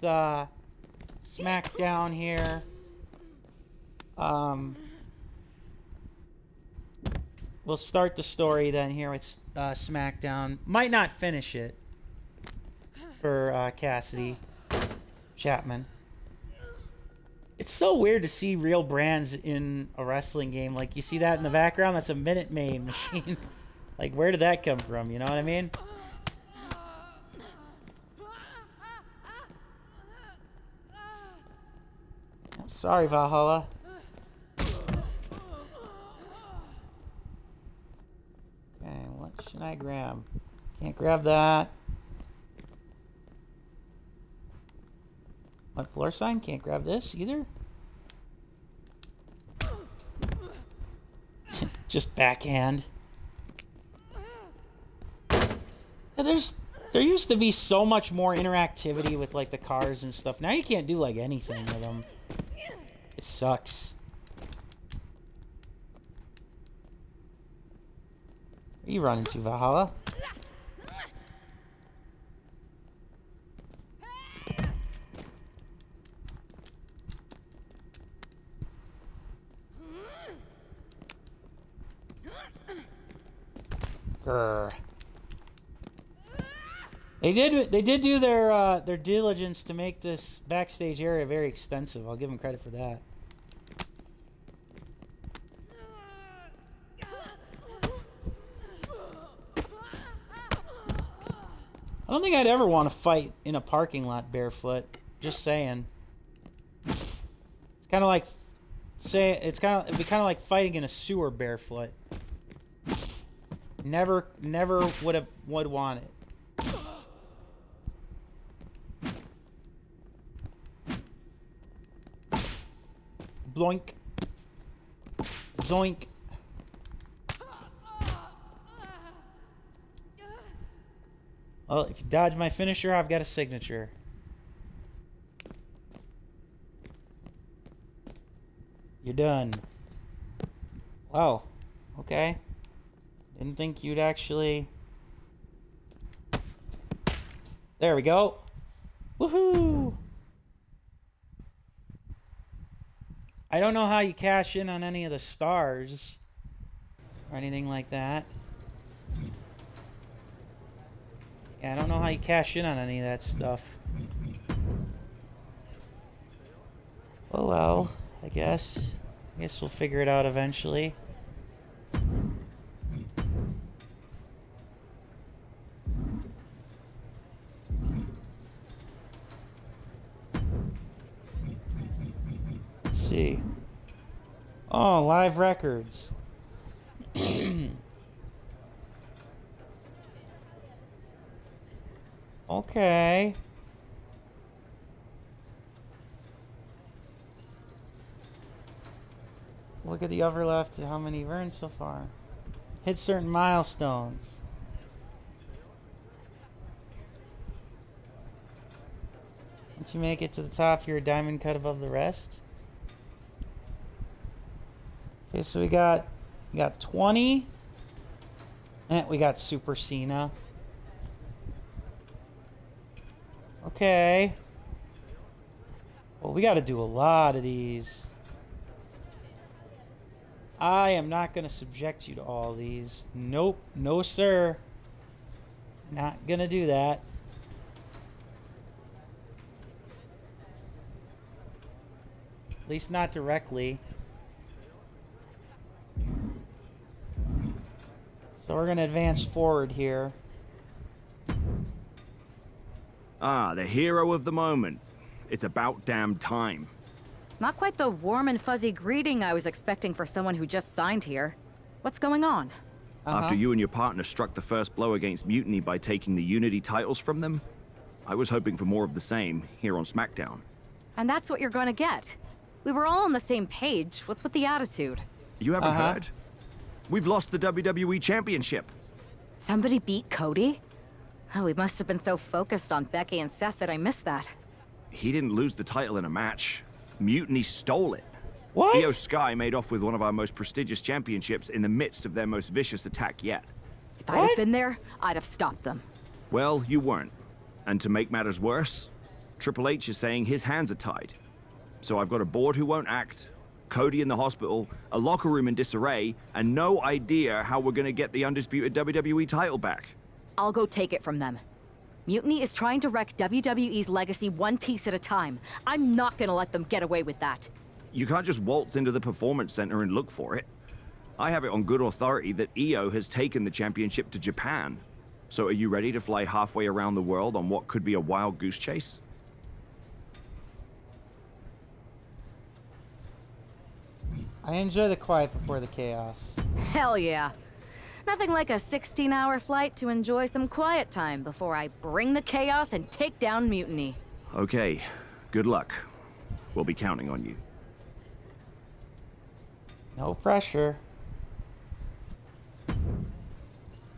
SmackDown here. We'll start the story then here with SmackDown. Might not finish it for Cassidy Chapman. It's so weird to see real brands in a wrestling game. Like, you see that in the background? That's a Minute Maid machine. Like, where did that come from? You know what I mean? I'm sorry, Valhalla. I grab? Can't grab that. What floor sign? Can't grab this either. Just backhand. Yeah, there used to be so much more interactivity with like the cars and stuff. Now you can't do like anything with them. It sucks. Where are you running to, Valhalla? Grr. They did do their diligence to make this backstage area very extensive. I'll give them credit for that. I don't think I'd ever want to fight in a parking lot barefoot. Just saying. It's kind of like it'd be kind of like fighting in a sewer barefoot. Never would want it. Bloink. Zoink. Well, if you dodge my finisher, I've got a signature. You're done. Wow. Okay. Didn't think you'd actually... There we go. Woohoo! I don't know how you cash in on any of the stars or anything like that. Yeah, I don't know how you cash in on any of that stuff. Oh well, I guess we'll figure it out eventually. Let's see. Oh, live records. Okay. Look at the upper left, how many you've earned so far. Hit certain milestones. Once you make it to the top, you're a diamond cut above the rest. Okay, so we got 20. And we got Super Cena. Okay. Well, we got to do a lot of these. I am not going to subject you to all these. Nope. No, sir. Not going to do that. At least not directly. So we're going to advance forward here. Ah, the hero of the moment. It's about damn time. Not quite the warm and fuzzy greeting I was expecting for someone who just signed here. What's going on? After you and your partner struck the first blow against Mutiny by taking the Unity titles from them, I was hoping for more of the same here on SmackDown. And that's what you're going to get. We were all on the same page. What's with the attitude? You haven't heard? We've lost the WWE Championship. Somebody beat Cody? Oh, we must have been so focused on Becky and Seth that I missed that. He didn't lose the title in a match. Mutiny stole it. What? Io Sky made off with one of our most prestigious championships in the midst of their most vicious attack yet. If I'd have been there, I'd have stopped them. Well, you weren't. And to make matters worse, Triple H is saying his hands are tied. So I've got a board who won't act, Cody in the hospital, a locker room in disarray, and no idea how we're gonna get the undisputed WWE title back. I'll go take it from them. Mutiny is trying to wreck WWE's legacy one piece at a time. I'm not gonna let them get away with that. You can't just waltz into the Performance Center and look for it. I have it on good authority that Io has taken the championship to Japan. So are you ready to fly halfway around the world on what could be a wild goose chase? I enjoy the quiet before the chaos. Hell yeah. Nothing like a 16-hour flight to enjoy some quiet time before I bring the chaos and take down Mutiny. Okay, good luck. We'll be counting on you. No pressure.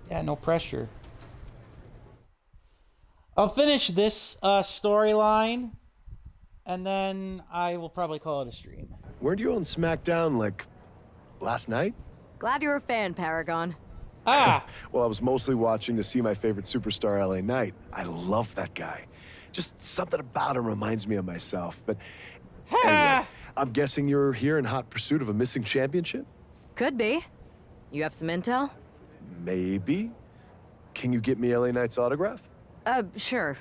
Yeah, no pressure. I'll finish this storyline, and then I will probably call it a stream. Weren't you on SmackDown, like, last night? Glad you're a fan, Paragon. Ah! Well, I was mostly watching to see my favorite superstar, LA Knight. I love that guy. Just something about him reminds me of myself. But anyway, I'm guessing you're here in hot pursuit of a missing championship? Could be. You have some intel? Maybe. Can you get me LA Knight's autograph? Sure.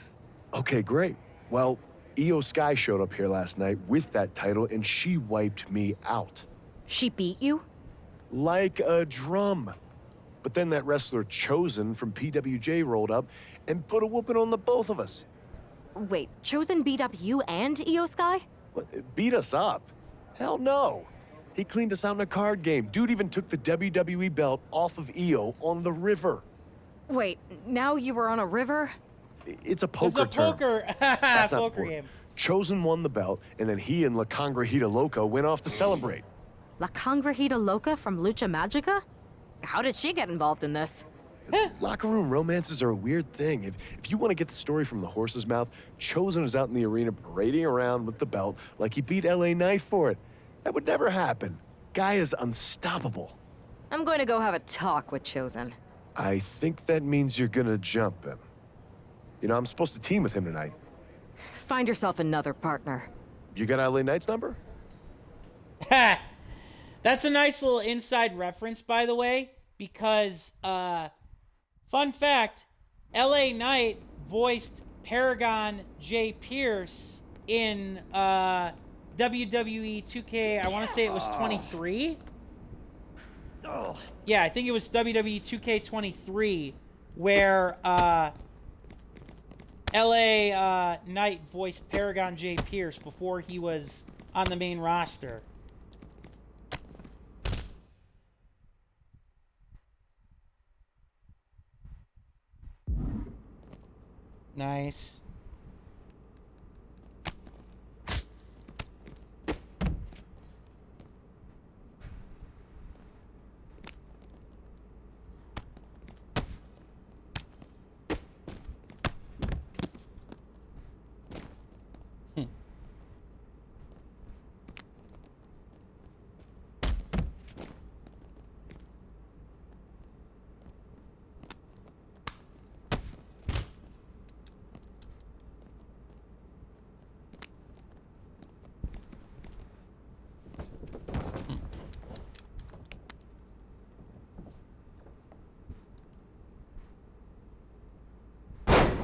Okay, great. Well, Io Sky showed up here last night with that title, and she wiped me out. She beat you? Like a drum. But then that wrestler Chosen from PWJ rolled up and put a whooping on the both of us. Wait, Chosen beat up you and Io Sky? What, beat us up? Hell no. He cleaned us out in a card game. Dude even took the WWE belt off of Io on the river. Wait, now you were on a river? It's a poker term. That's not poker important. game. Chosen won the belt, and then he and La Congrejita Loca went off to celebrate. La Congrejita Loca from Lucha Magica? How did she get involved in this? Locker room romances are a weird thing. If you want to get the story from the horse's mouth, Chosen was out in the arena parading around with the belt like he beat LA Knight for it. That would never happen. Guy is unstoppable. I'm going to go have a talk with Chosen. I think that means you're gonna jump him. You know, I'm supposed to team with him tonight. Find yourself another partner. You got LA Knight's number? That's a nice little inside reference, by the way, because, fun fact, LA Knight voiced Paragon J. Pierce in WWE 2K, I want to say it was 23? Yeah, I think it was WWE 2K23, where LA Knight voiced Paragon J. Pierce before he was on the main roster. Nice.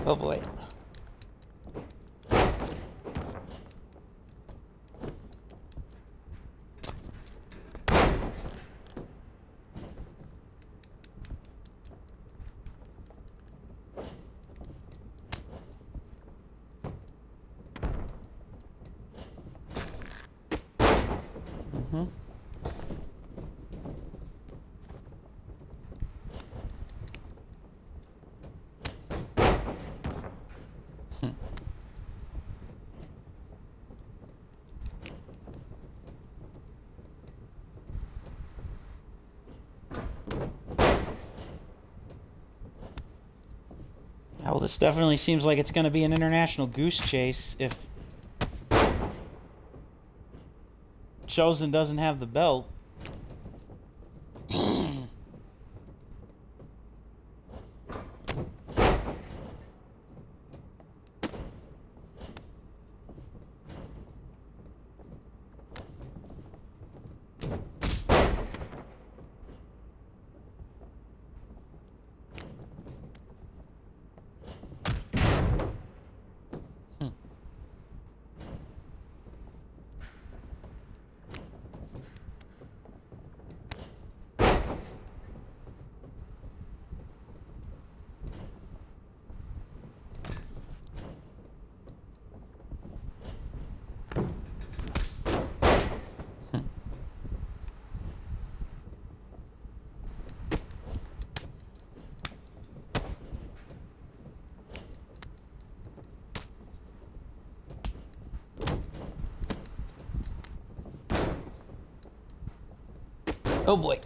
Oh boy. Well, this definitely seems like it's going to be an international goose chase if Chosen doesn't have the belt. Oh boy.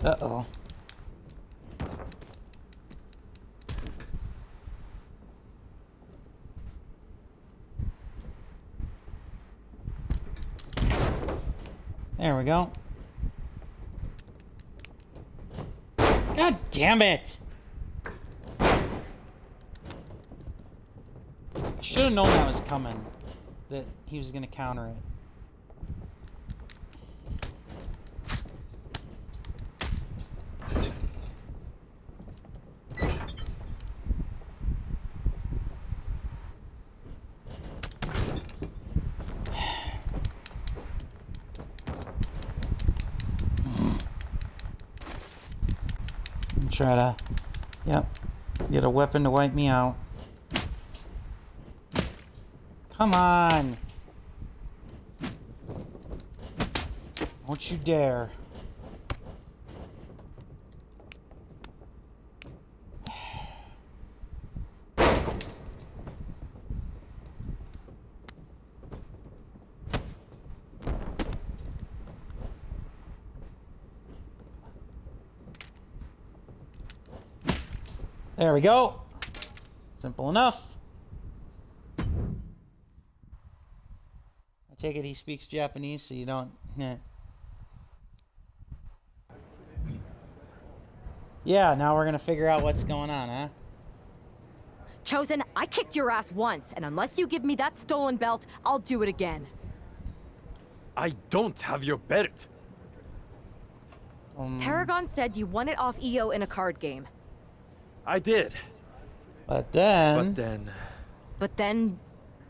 Uh-oh. There we go. God damn it! I should have known that was coming. That he was gonna counter it. Try to, yep, get a weapon to wipe me out. Come on. Don't you dare. There we go. Simple enough. I take it he speaks Japanese, so you don't... Yeah, now we're gonna figure out what's going on, huh? Chosen, I kicked your ass once, and unless you give me that stolen belt, I'll do it again. I don't have your belt. Paragon said you won it off EO in a card game. I did. But then... But then...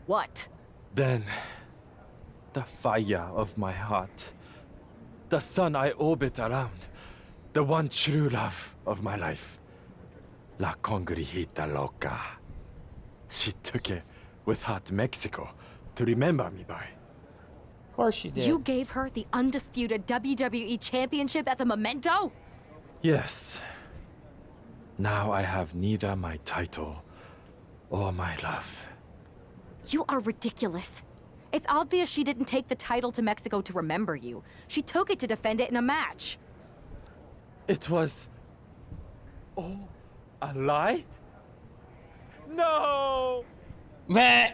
what? Then... the fire of my heart. The sun I orbit around. The one true love of my life. La Congrijita Loca. She took it with her to Mexico to remember me by. Of course she did. You gave her the undisputed WWE Championship as a memento? Yes. Now I have neither my title or my love. You are ridiculous. It's obvious she didn't take the title to Mexico to remember you. She took it to defend it in a match. It was... oh, a lie? No! I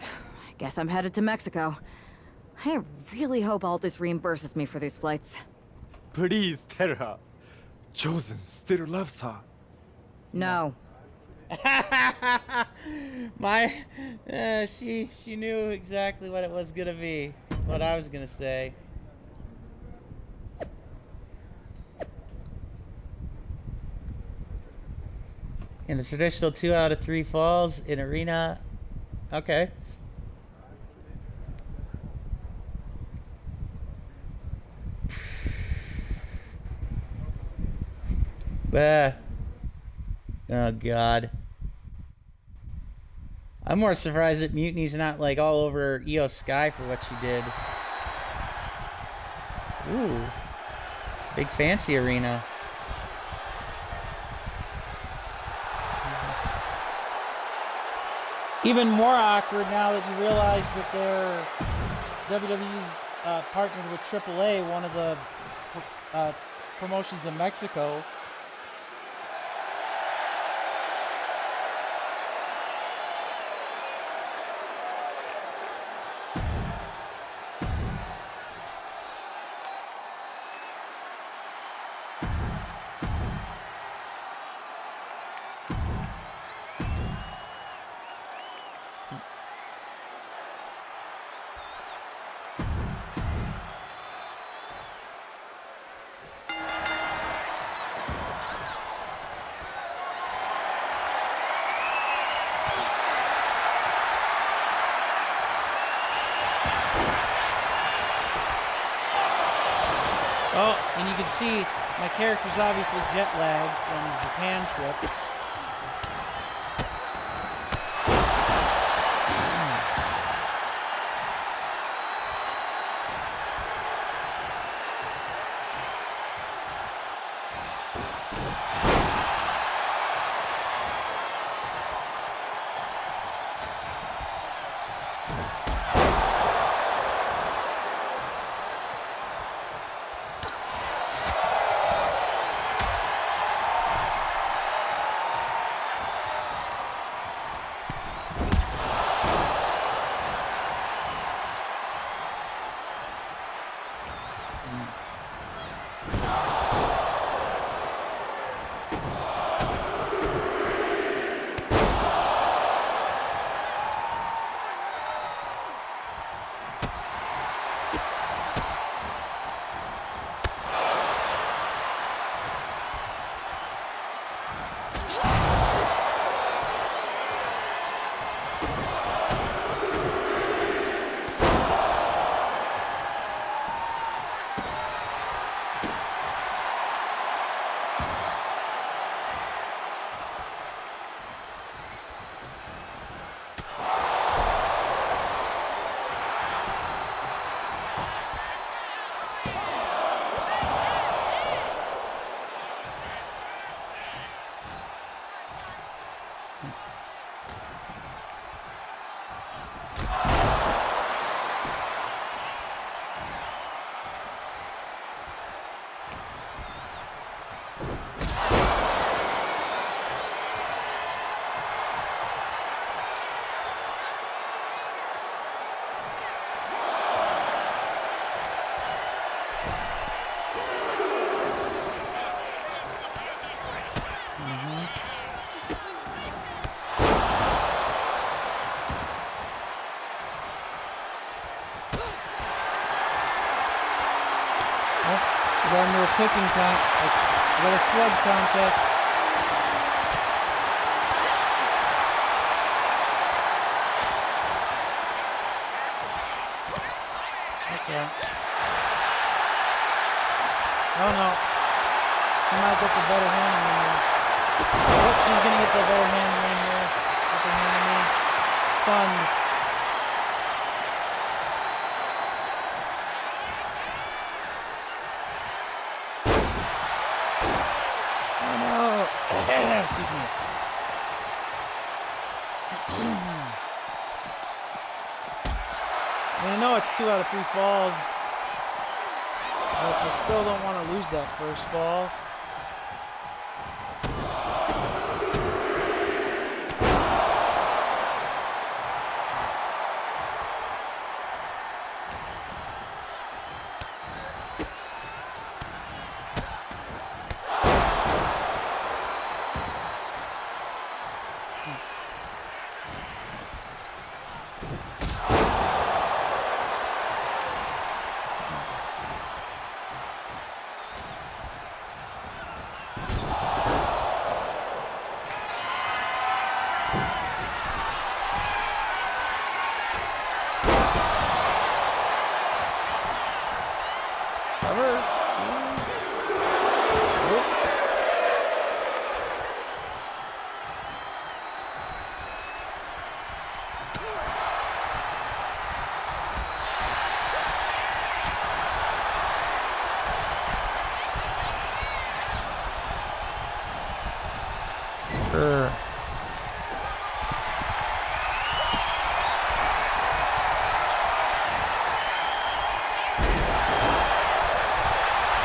guess I'm headed to Mexico. I really hope Aldous reimburses me for these flights. Please tell her. Chosen still loves her. No. She knew exactly what it was gonna be. What I was gonna say. In a traditional 2 out of 3 falls in arena. Okay. Bah. Oh God. I'm more surprised that Mutiny's not like all over Io Sky for what she did. Ooh. Big fancy arena. Even more awkward now that you realize that they're WWE's partnered with AAA, one of the promotions in Mexico. Oh, and you can see my character's obviously jet lagged from the Japan trip. We got into a kicking we got a slug contest. Okay. Oh no. She might get the better hand of me here. Oh, she's gonna get the better hand of me here. Upper hand of me. Stunned. Oh no. Excuse me. I know it's 2 out of 3 falls. But I still don't want to lose that first fall.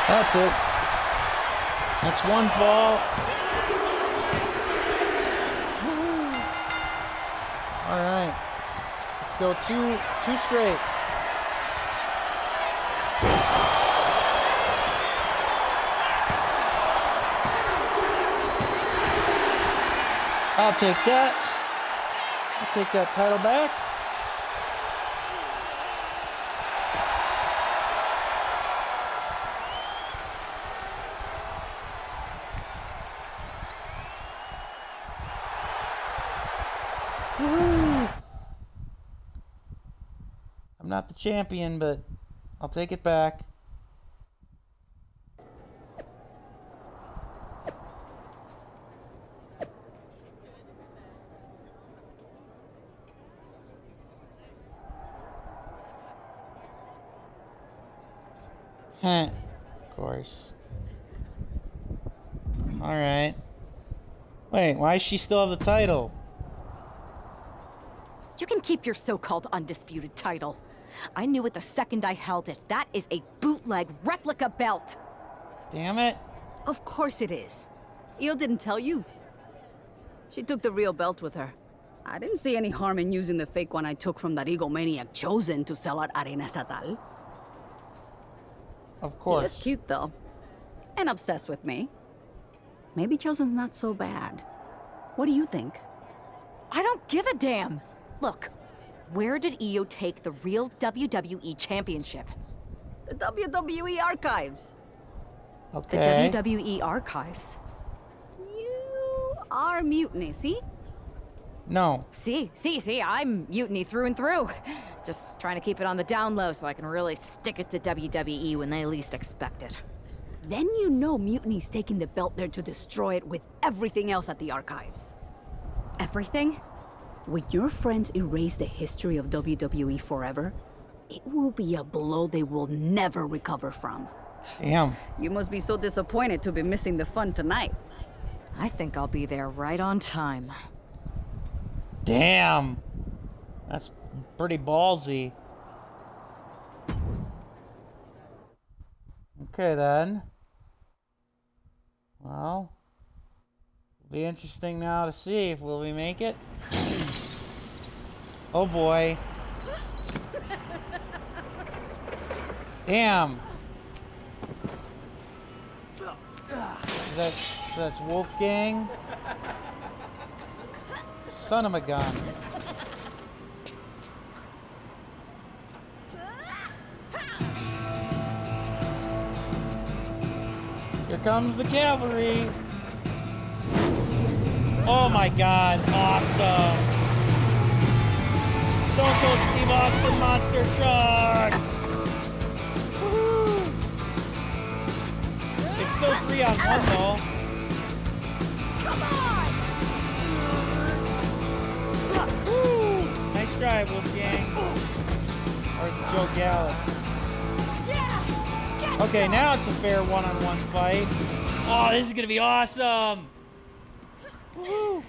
That's it. That's 1 fall. All right. Let's go two straight. I'll take that. I'll take that title back. Woohoo! I'm not the champion, but I'll take it back. Of course. Alright. Wait, why does she still have the title? You can keep your so-called undisputed title. I knew it the second I held it. That is a bootleg replica belt. Damn it. Of course it is. Io didn't tell you. She took the real belt with her. I didn't see any harm in using the fake one I took from that egomaniac Chosen to sell at Arena Estatal. Of course. He's cute, though. And obsessed with me. Maybe Chosen's not so bad. What do you think? I don't give a damn. Look, where did Io take the real WWE Championship? The WWE Archives. Okay. The WWE Archives. You are Mutiny, see? No. See, I'm Mutiny through and through. Just trying to keep it on the down low so I can really stick it to WWE when they least expect it. Then you know Mutiny's taking the belt there to destroy it with everything else at the Archives. Everything? When your friends erase the history of WWE forever, it will be a blow they will never recover from. Damn. You must be so disappointed to be missing the fun tonight. I think I'll be there right on time. Damn. That's pretty ballsy. Okay then. Well, it'll be interesting now to see if will we make it. Oh boy. Damn. So that's Wolfgang. Son of a gun. Here comes the cavalry. Oh my God, awesome. Stone Cold Steve Austin monster truck. Woohoo. It's still 3-on-1 though. Come on! Woo. Nice drive, Wolfgang. Or is it Joe Gallus? Okay, now it's a fair one-on-one fight. Oh, this is gonna be awesome! Woo!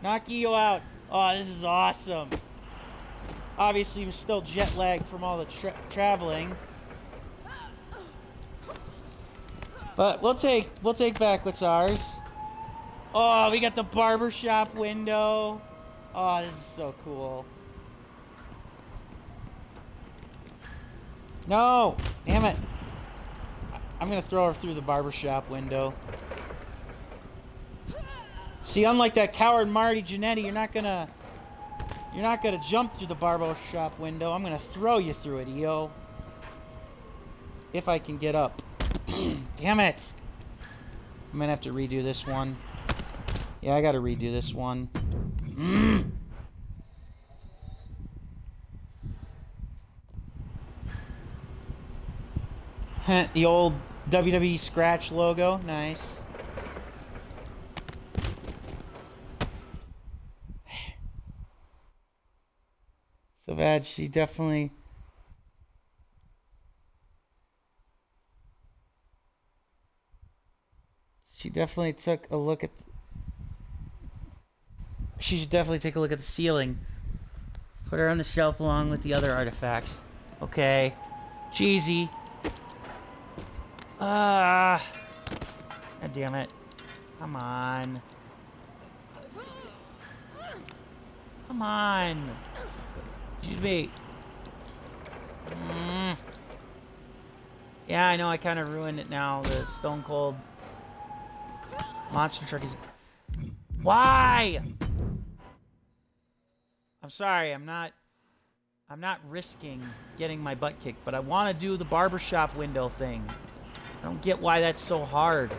Knock Io out. Oh, this is awesome. Obviously, we're still jet lagged from all the traveling, but we'll take back what's ours. Oh, we got the barbershop window. Oh, this is so cool. No, damn it. I'm gonna throw her through the barbershop window. See, unlike that coward Marty Jannetty, you're not gonna jump through the barbershop window. I'm gonna throw you through it, Io. If I can get up. Damn it! I'm gonna have to redo this one. Yeah, I gotta redo this one. The old WWE scratch logo. Nice. So bad. She definitely took a look at she should definitely take a look at the ceiling. Put her on the shelf along with the other artifacts. Okay. Cheesy. God damn it. Come on. Come on. Excuse me. Yeah, I know I kind of ruined it now. The Stone Cold monster truck is... Why? I'm sorry, I'm not risking getting my butt kicked, but I want to do the barbershop window thing. I don't get why that's so hard.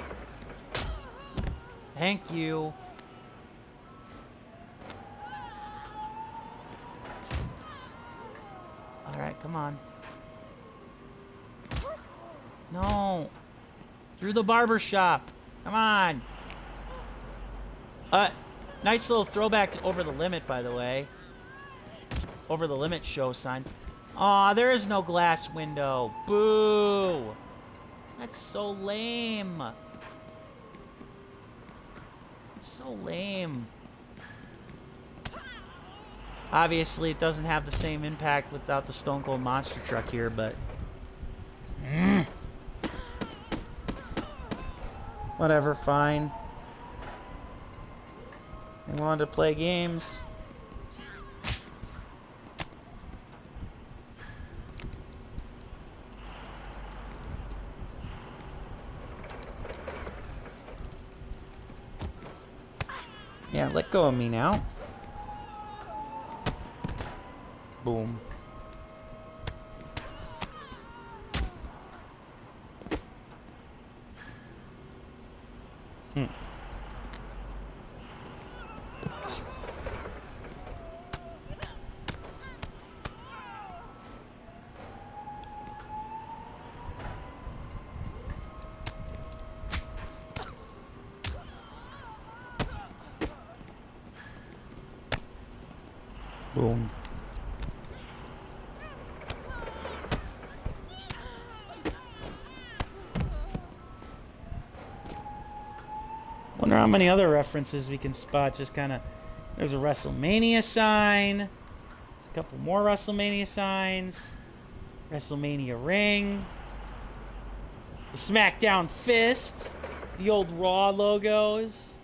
Thank you. Alright, come on. No. Through the barbershop. Come on. Nice little throwback to Over the Limit, by the way. Over the Limit show sign. Aw, there is no glass window. Boo. That's so lame. It's so lame. Obviously, it doesn't have the same impact without the Stone Cold Monster Truck here, but... Whatever, fine. They wanted to play games. Yeah, let go of me now. Boom. Boom. Wonder how many other references we can spot. Just kind of, there's a WrestleMania sign. There's a couple more WrestleMania signs. WrestleMania ring. The SmackDown fist. The old Raw logos.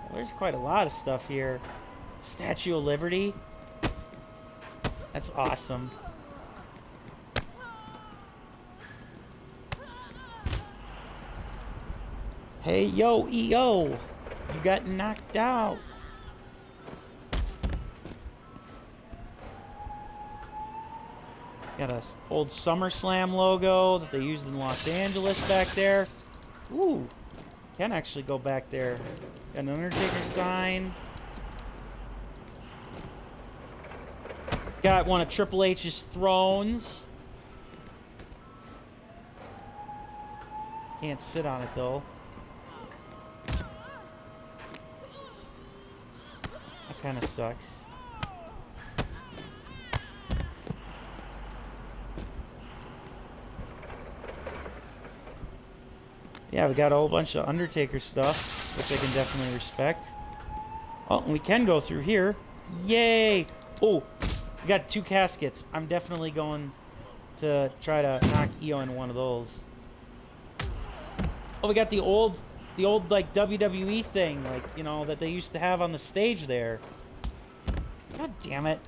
Well, there's quite a lot of stuff here. Statue of Liberty. That's awesome. Hey, yo, EO. You got knocked out. Got a old SummerSlam logo that they used in Los Angeles back there. Ooh, can actually go back there. Got an Undertaker sign. Got one of Triple H's thrones. Can't sit on it though. That kind of sucks. Yeah, we got a whole bunch of Undertaker stuff, which I can definitely respect. Oh, and we can go through here. Yay! Oh, we got 2 caskets. I'm definitely going to try to knock Io in one of those. Oh, we got the old like WWE thing, like, you know, that they used to have on the stage there. God damn it.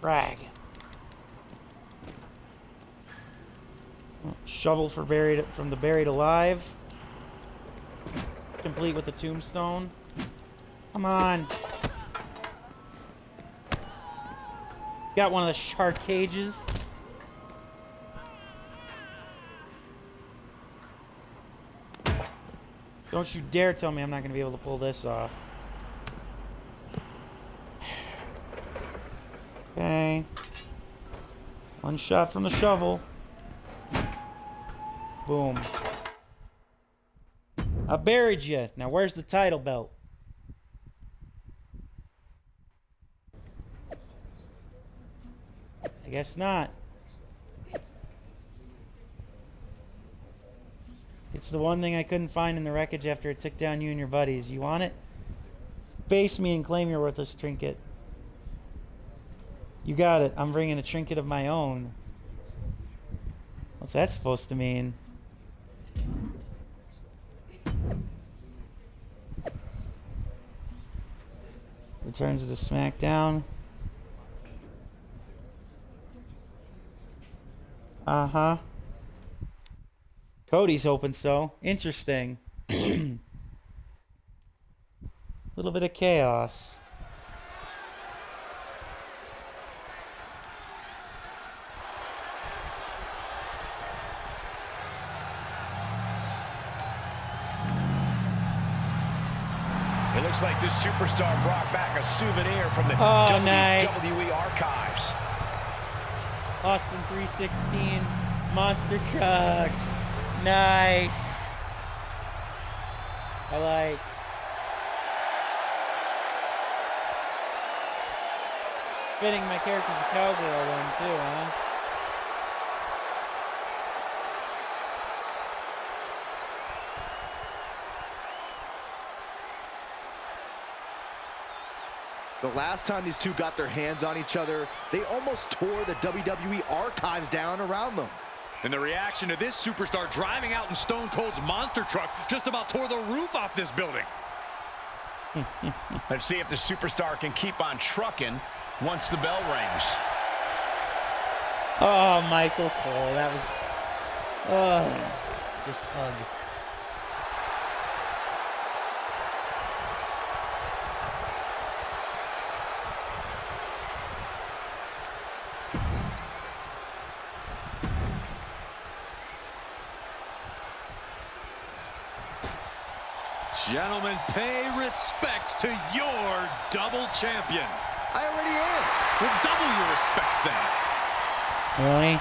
Frag. Shovel for from the buried alive. Complete with the tombstone. Come on. Got one of the shark cages. Don't you dare tell me I'm not going to be able to pull this off. Okay. One shot from the shovel. Boom. I buried you. Now where's the title belt? I guess not. It's the one thing I couldn't find in the wreckage after it took down you and your buddies. You want it? Face me and claim your worthless trinket. You got it. I'm bringing a trinket of my own. What's that supposed to mean? Returns to SmackDown. Uh-huh. Cody's hoping so. Interesting. Little bit of chaos. It looks like this superstar brought back a souvenir from the WWE nice. archives. Austin 316 monster truck. Nice. I like. Fitting my character's a cowgirl then too, huh? The last time these two got their hands on each other, they almost tore the WWE archives down around them. And the reaction to this superstar driving out in Stone Cold's monster truck just about tore the roof off this building. Let's see if the superstar can keep on trucking once the bell rings. Oh, Michael Cole, that was just hug. Gentlemen, pay respects to your double champion. I already am. Well, double your respects then. Really?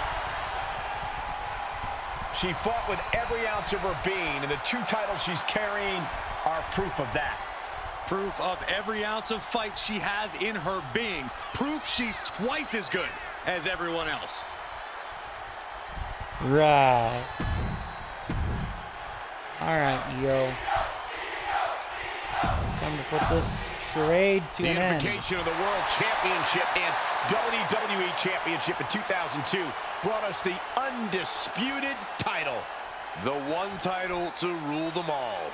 She fought with every ounce of her being, and the 2 titles she's carrying are proof of that. Proof of every ounce of fight she has in her being. Proof she's twice as good as everyone else. Right. All right, yo. Time to put this charade to an end. The unification of the World Championship and WWE Championship in 2002 brought us the undisputed title. The one title to rule them all.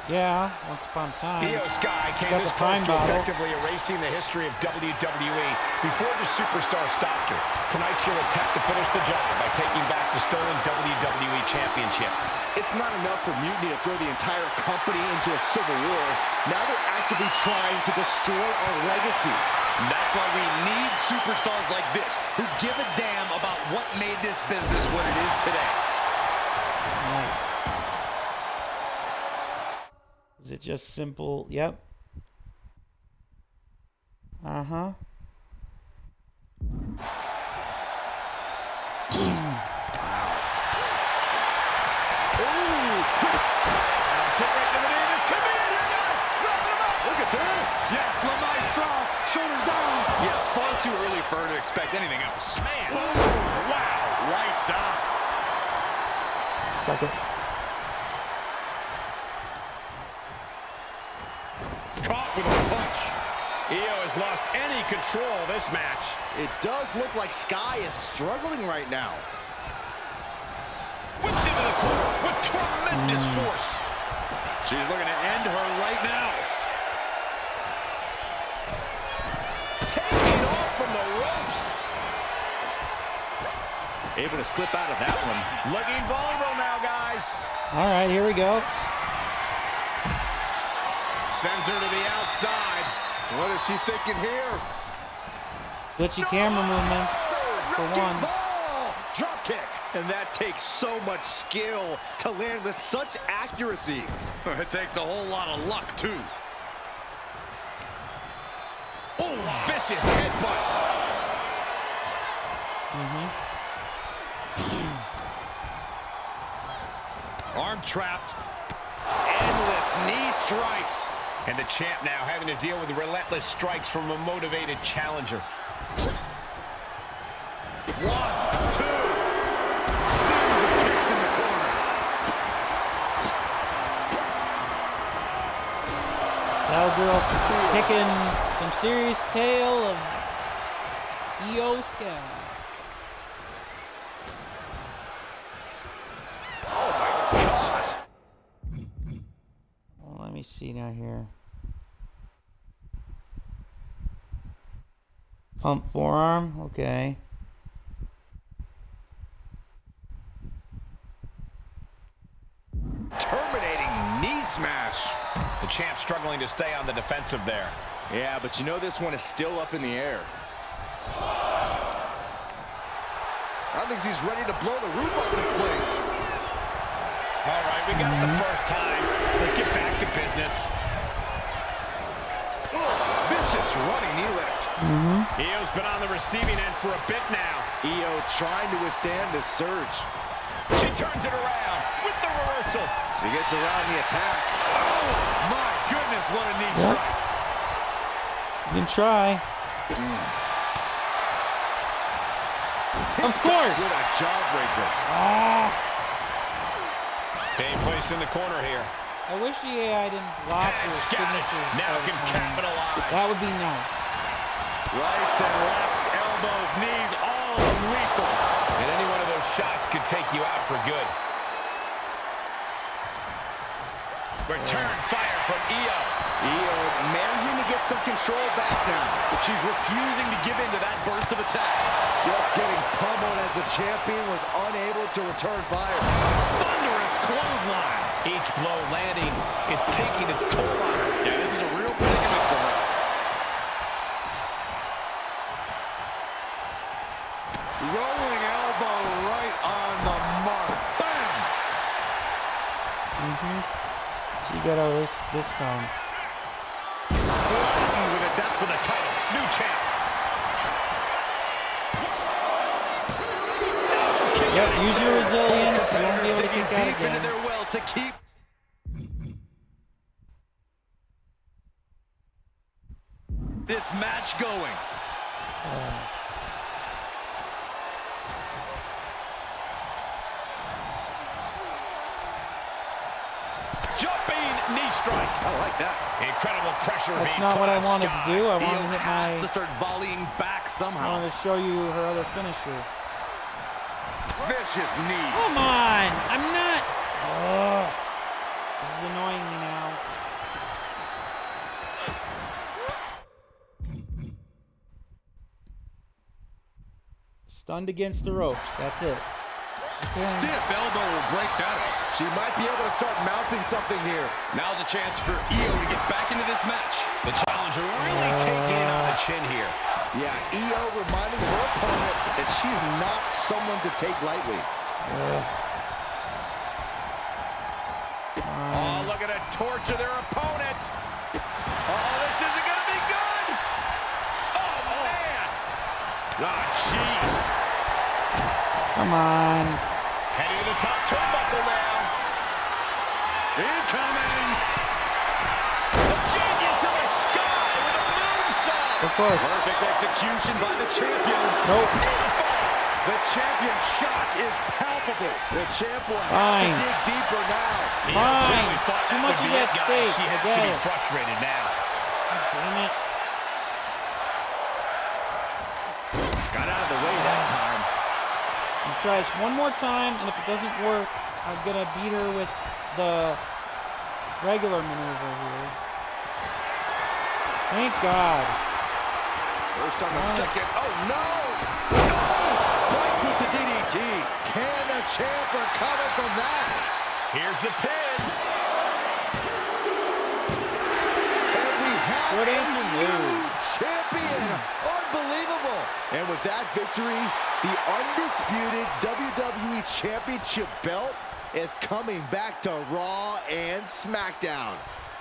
Yeah, once upon a time. Io Sky came Got this the close time to bottle. effectively erasing the history of WWE before the superstar stopped her. Tonight she'll attempt to finish the job by taking back the stolen WWE Championship. It's not enough for Mutiny to throw the entire company into a civil war. Now they're actively trying to destroy our legacy. That's why we need superstars like this who give a damn about what made this business what it is today. Nice. Is it just simple? Yep. Uh-huh. Look at this. Yes, LeMaestro. Shoulders down. Yeah, far too early for her to expect anything else. Man. Whoa, wow. Lights out. Second. Caught with a punch. Io has lost any control of this match. It does look like Sky is struggling right now. Whipped into the corner with tremendous force. She's looking to end her right now. Taking off from the ropes. Able to slip out of that one. Looking vulnerable now, guys. All right, here we go. Sends her to the outside. What is she thinking here? Glitchy camera movements for one. Drop kick. And that takes so much skill to land with such accuracy. It takes a whole lot of luck, too. Oh, vicious headbutt. Arm trapped. Endless knee strikes. And the champ now having to deal with the relentless strikes from a motivated challenger. 1, 2. Series of kicks in the corner. Cowgirl kicking some serious tail of Io Sky. Oh my gosh. Well, let me see now here. Pump forearm, okay. Terminating knee smash. The champ struggling to stay on the defensive there. Yeah, but you know this one is still up in the air. I think he's ready to blow the roof off this place. All right, we got it the first time. Let's get back to business. Oh, vicious running knee lift. Io's been on the receiving end for a bit now. Io trying to withstand this surge. She turns it around with the reversal. She gets around the attack. Oh, my goodness, what a knee strike. You can try. Of course. With a jawbreaker. Being placed in the corner here. I wish the AI didn't block her signatures. Now can capitalize. That would be nice. Rights and lefts, elbows, knees, all lethal. And any one of those shots could take you out for good. Return fire from Io. Io managing to get some control back now. She's refusing to give in to that burst of attacks. Just getting pummeled as the champion was unable to return fire. Thunderous clothesline. Each blow landing, it's taking its toll on her. Yeah, this is a real predicament for her. Rolling elbow right on the mark. Bam! So you got all this time. Flattened with a death for the title. New champ. Yep, use your resilience. You won't be able to kick out Deep into again. their well to keep this match going. Jumping knee strike. I like that. Incredible pressure. That's being not put what I on wanted Sky. to do. I wanted Io to hit has my. to start volleying back I somehow. wanted to show you her other finisher. Vicious knee. Come on! I'm not. Ugh. This is annoying me now. Stunned against the ropes. That's it. Stiff elbow will break that up. She might be able to start mounting something here. Now's a chance for Io to get back into this match. The challenger really taking it on the chin here. Yeah, Io reminding her opponent that she's not someone to take lightly. Oh, look at it torture their opponent. Oh, this isn't going to be good. Oh, man. Ah, jeez. Come on. Heading to the top turnbuckle now. Incoming. The genius of the sky with a moonsault. Of course. Perfect execution by the champion. Nope. Beautiful. The champion's shot is palpable. The champ will Fine. have to dig deeper now. Fine. Too much is at stake. She has to be frustrated now. God damn it. Got out of the way that time. I'll try this one more time, and if it doesn't work, I'm gonna beat her with the regular maneuver here. Thank God. First on the second. Oh, no! No! Spike with the DDT. Can the champ recover from that? Here's the pin. And we have Short a answer, new champion. Unbelievable. And with that victory, the undisputed WWE Championship belt is coming back to Raw and SmackDown.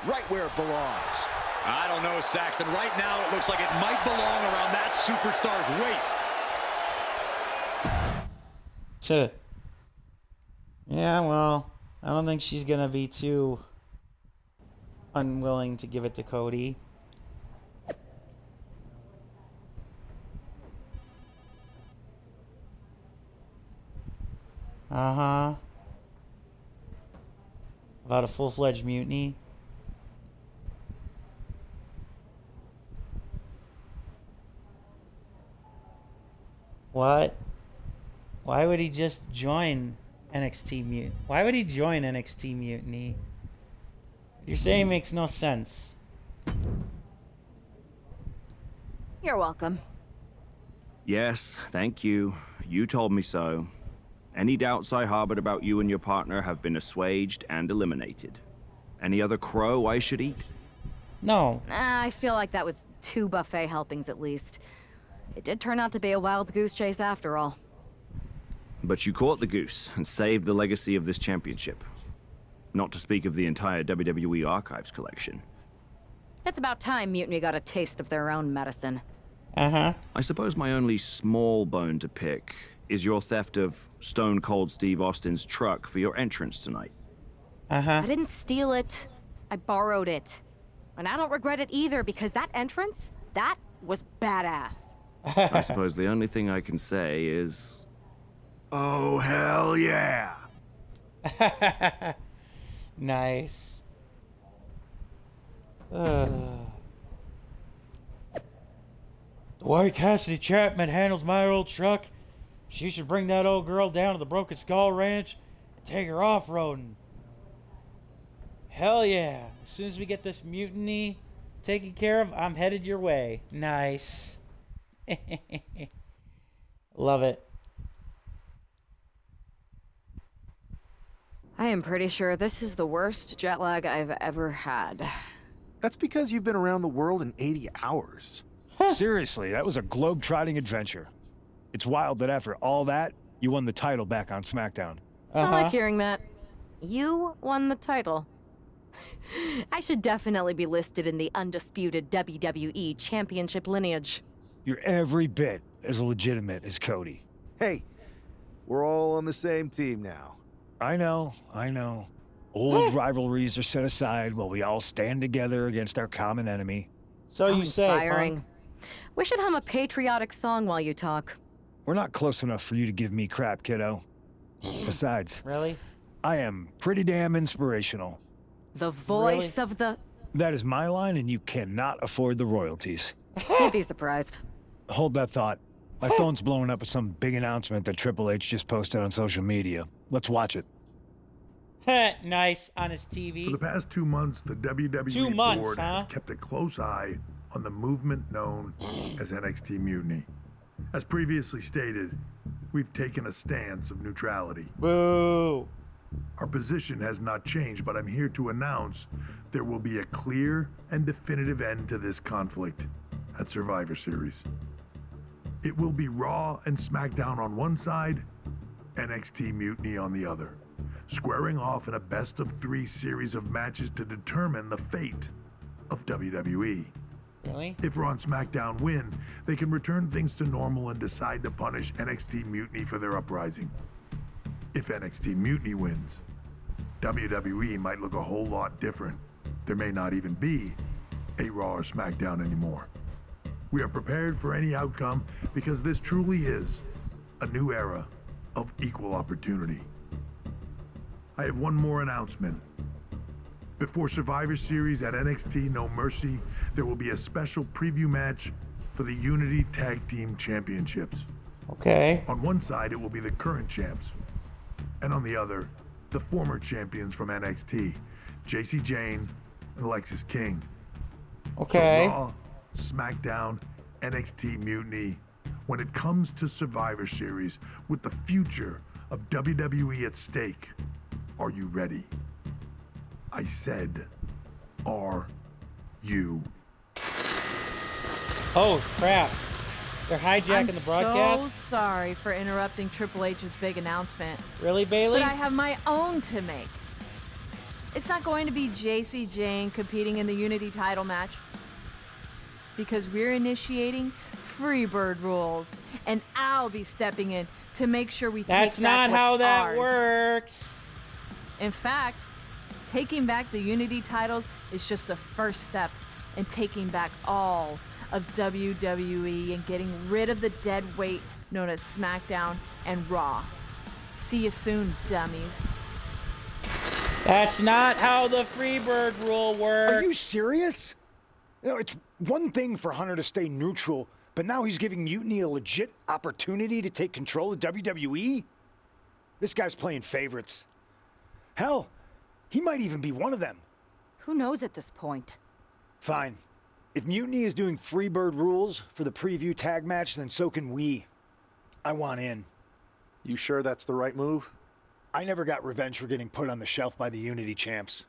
Right where it belongs. I don't know, Saxton. Right now, it looks like it might belong around that superstar's waist. Yeah, well, I don't think she's gonna be too unwilling to give it to Cody. Uh-huh. About a full-fledged mutiny. What? Why would he just join NXT Mutiny? Why would he join NXT Mutiny? What you're saying makes no sense. You're welcome. Yes, thank you. You told me so. Any doubts I harbored about you and your partner have been assuaged and eliminated. Any other crow I should eat? No. I feel like that was 2 buffet helpings at least. It did turn out to be a wild goose chase after all. But you caught the goose and saved the legacy of this championship. Not to speak of the entire WWE Archives collection. It's about time Mutiny got a taste of their own medicine. Uh-huh. I suppose my only small bone to pick is your theft of Stone Cold Steve Austin's truck for your entrance tonight. Uh-huh. I didn't steal it. I borrowed it. And I don't regret it either, because that entrance, that was badass. I suppose the only thing I can say is... oh, hell yeah! Nice. The way Cassidy Chapman handles my old truck, she should bring that old girl down to the Broken Skull Ranch and take her off-roading. Hell yeah. As soon as we get this mutiny taken care of, I'm headed your way. Nice. Love it. I am pretty sure this is the worst jet lag I've ever had. That's because you've been around the world in 80 hours. Seriously, that was a globe-trotting adventure. It's wild that after all that, you won the title back on SmackDown. I like hearing that. You won the title. I should definitely be listed in the undisputed WWE Championship lineage. You're every bit as legitimate as Cody. Hey, we're all on the same team now. I know. Old rivalries are set aside while we all stand together against our common enemy. So you say, inspiring. We should hum a patriotic song while you talk. We're not close enough for you to give me crap, kiddo. Besides, really? I am pretty damn inspirational. The voice of the... That is my line, and you cannot afford the royalties. You'd be surprised. Hold that thought. My phone's blowing up with some big announcement that Triple H just posted on social media. Let's watch it. Nice, on his TV. For the past 2 months, the WWE board has kept a close eye on the movement known as NXT Mutiny. As previously stated, we've taken a stance of neutrality. Boo! Our position has not changed, but I'm here to announce there will be a clear and definitive end to this conflict at Survivor Series. It will be Raw and SmackDown on one side, NXT Mutiny on the other, squaring off in a best-of-3 series of matches to determine the fate of WWE. Really? If Raw and SmackDown win, they can return things to normal and decide to punish NXT Mutiny for their uprising. If NXT Mutiny wins, WWE might look a whole lot different. There may not even be a Raw or SmackDown anymore. We are prepared for any outcome because this truly is a new era of equal opportunity. I have one more announcement. Before Survivor Series at NXT No Mercy, there will be a special preview match for the Unity Tag Team Championships. Okay. On one side, it will be the current champs, and on the other, the former champions from NXT, JC Jane and Alexis King. Okay. So Raw, SmackDown, NXT Mutiny. When it comes to Survivor Series, with the future of WWE at stake, are you ready? I said, are you? Oh, crap. They're hijacking the broadcast? I'm so sorry for interrupting Triple H's big announcement. Really, Bailey? But I have my own to make. It's not going to be JC Jane competing in the Unity title match. Because we're initiating Freebird rules. And I'll be stepping in to make sure we take back That's not how that ours. works. In fact, taking back the Unity titles is just the first step in taking back all of WWE and getting rid of the dead weight known as SmackDown and Raw. See you soon, dummies. That's not how the Freebird rule works. Are you serious? You know, it's one thing for Hunter to stay neutral, but now he's giving Mutiny a legit opportunity to take control of WWE? This guy's playing favorites. Hell, he might even be one of them. Who knows at this point? Fine. If Mutiny is doing Freebird rules for the preview tag match, then so can we. I want in. You sure that's the right move? I never got revenge for getting put on the shelf by the Unity champs.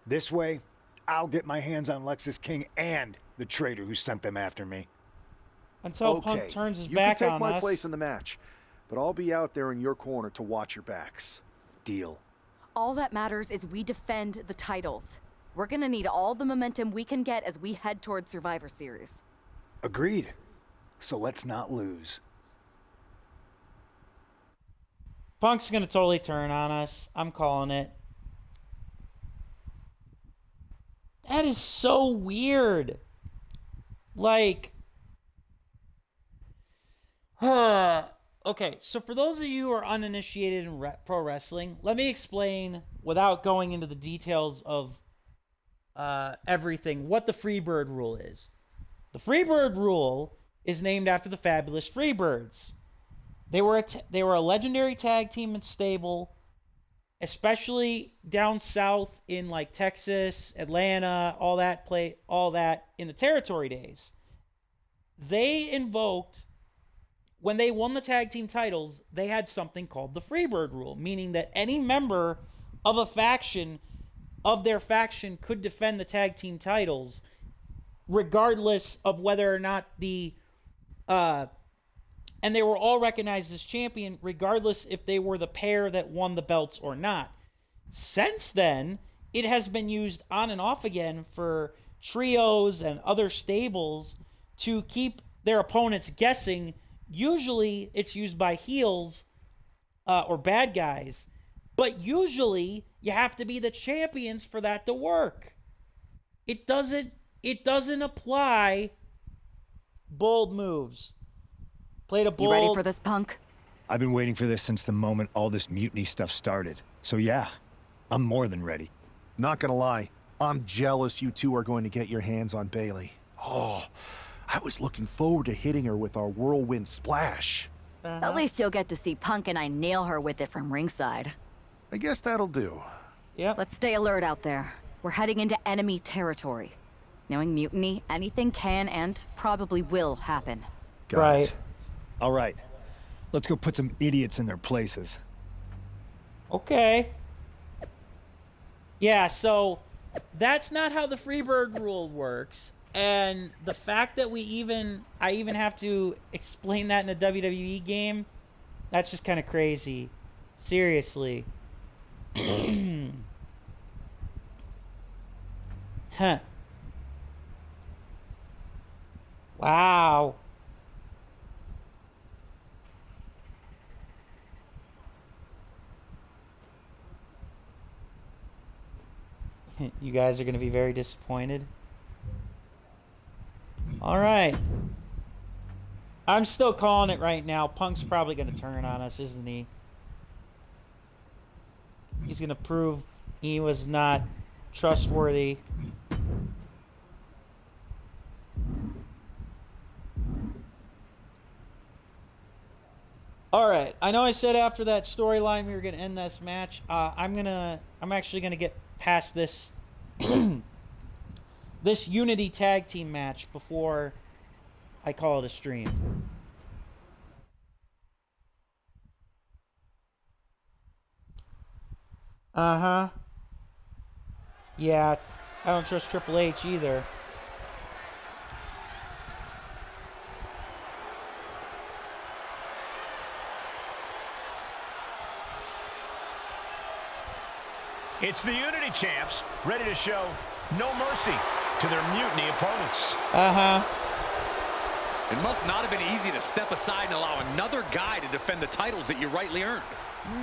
This way, I'll get my hands on Lexis King and the traitor who sent them after me. Until Punk turns his back on us. You can take my place in the match, but I'll be out there in your corner to watch your backs. Deal. All that matters is we defend the titles. We're gonna need all the momentum we can get as we head toward Survivor Series. Agreed. So let's not lose. Punk's gonna totally turn on us. I'm calling it. That is so weird. Like, okay, so for those of you who are uninitiated in pro wrestling, let me explain, without going into the details of everything, what the Freebird rule is. The Freebird rule is named after the fabulous Freebirds. They were a legendary tag team and stable, especially down south in like Texas, Atlanta, all that in the territory days. They invoked, when they won the tag team titles, they had something called the Freebird rule, meaning that any member of a faction, of their faction, could defend the tag team titles regardless of whether or not and they were all recognized as champion regardless if they were the pair that won the belts or not. Since then, it has been used on and off again for trios and other stables to keep their opponents guessing. Usually it's used by heels or bad guys, but usually you have to be the champions for that to work. It doesn't apply. Bold moves. Played a bold. You ready for this, Punk? I've been waiting for this since the moment all this Mutiny stuff started. So yeah, I'm more than ready. Not gonna lie, I'm jealous you two are going to get your hands on Bailey. Oh, I was looking forward to hitting her with our whirlwind splash. At least you'll get to see Punk and I nail her with it from ringside. I guess that'll do. Yep. Let's stay alert out there. We're heading into enemy territory. Knowing Mutiny, anything can and probably will happen. Got it. All right. Let's go put some idiots in their places. Okay. Yeah, so that's not how the Freebird rule works. And the fact that I even have to explain that in a WWE game, that's just kind of crazy. Seriously. Huh. Wow. You guys are going to be very disappointed. All right. I'm still calling it right now. Punk's probably going to turn on us, isn't he? He's going to prove he was not trustworthy. All right. I know I said after that storyline we were going to end this match. I'm actually going to get past this this Unity tag team match before I call it a stream. Uh-huh. Yeah, I don't trust Triple H either. It's the Unity champs, ready to show no mercy to their Mutiny opponents. Uh-huh. It must not have been easy to step aside and allow another guy to defend the titles that you rightly earned.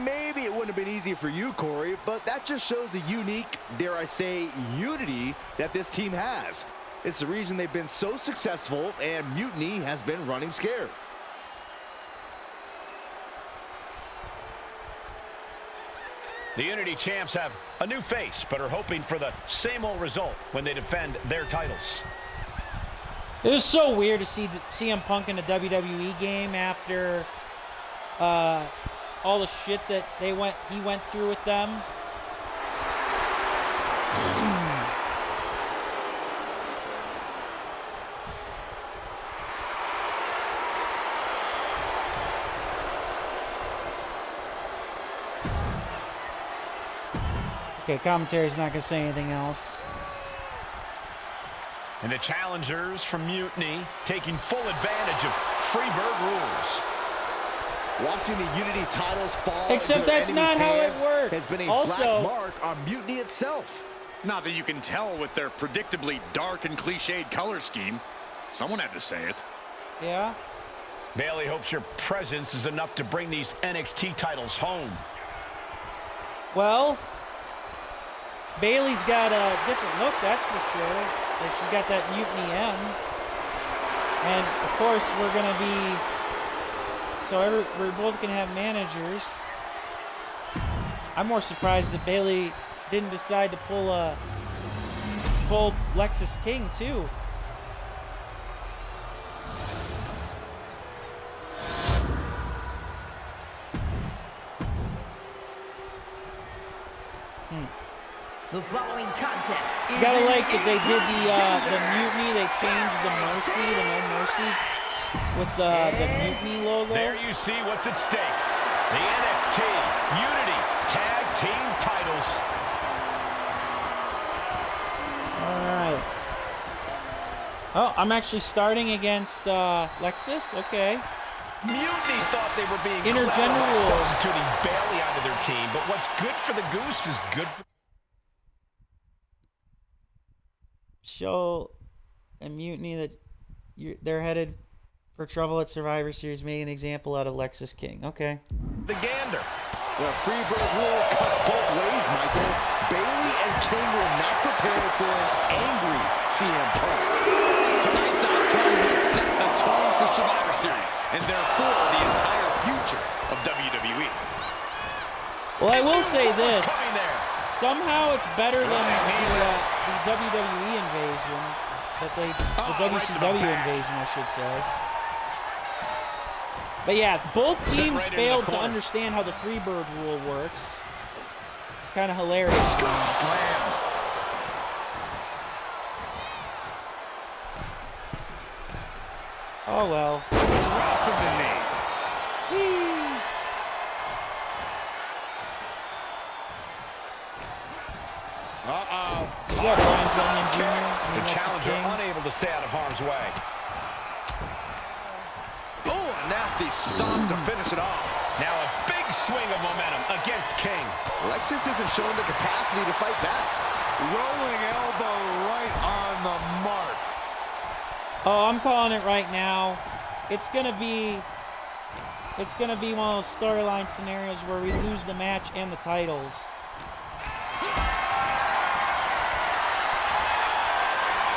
Maybe it wouldn't have been easy for you, Corey, but that just shows the unique, dare I say, unity that this team has. It's the reason they've been so successful, and Mutiny has been running scared. The Unity champs have a new face, but are hoping for the same old result when they defend their titles. It was so weird to see CM Punk in a WWE game after all the shit that he went through with them. Okay, commentary's not going to say anything else. And the challengers from Mutiny taking full advantage of Freebird rules. Watching the Unity titles fall Except that's not how it works. Has been a also, black mark on Mutiny itself. Not that you can tell with their predictably dark and cliched color scheme. Someone had to say it. Yeah. Bayley hopes your presence is enough to bring these NXT titles home. Well, Bayley's got a different look, that's for sure. Like, she's got that Mutiny M. And, of course, we're going to be... So we're both going to have managers. I'm more surprised that Bayley didn't decide to pull Lexis King, too. The following contest is Gotta like that they did the Mutiny. They changed the Mercy, the No Mercy, with the Mutiny logo. There you see what's at stake. The NXT Unity Tag Team titles. All right. Oh, I'm actually starting against Lexis. Okay. Mutiny thought they were being intergender rules, substituting Bayley onto their team, but what's good for the goose is good for. Show a Mutiny that they're headed for trouble at Survivor Series. Make an example out of Lexis King. Okay. The gander. The Freebird rule cuts both ways, Michael. Bayley and King were not prepared for an angry CM Punk. Tonight's outcome will set the tone for Survivor Series, and therefore the entire future of WWE. Well, I will say this. Somehow it's better than the WWE invasion, the WCW invasion, I should say. But yeah, both teams failed to understand how the Freebird rule works. It's kind of hilarious. Slam. Oh well. Dropping the knee. Whee! Uh-oh. Yeah, Brian Pillman Jr. The challenger unable to stay out of harm's way. Oh, a nasty stomp to finish it off. Now a big swing of momentum against King. Alexis isn't showing the capacity to fight back. Rolling elbow right on the mark. Oh, I'm calling it right now. It's gonna be one of those storyline scenarios where we lose the match and the titles.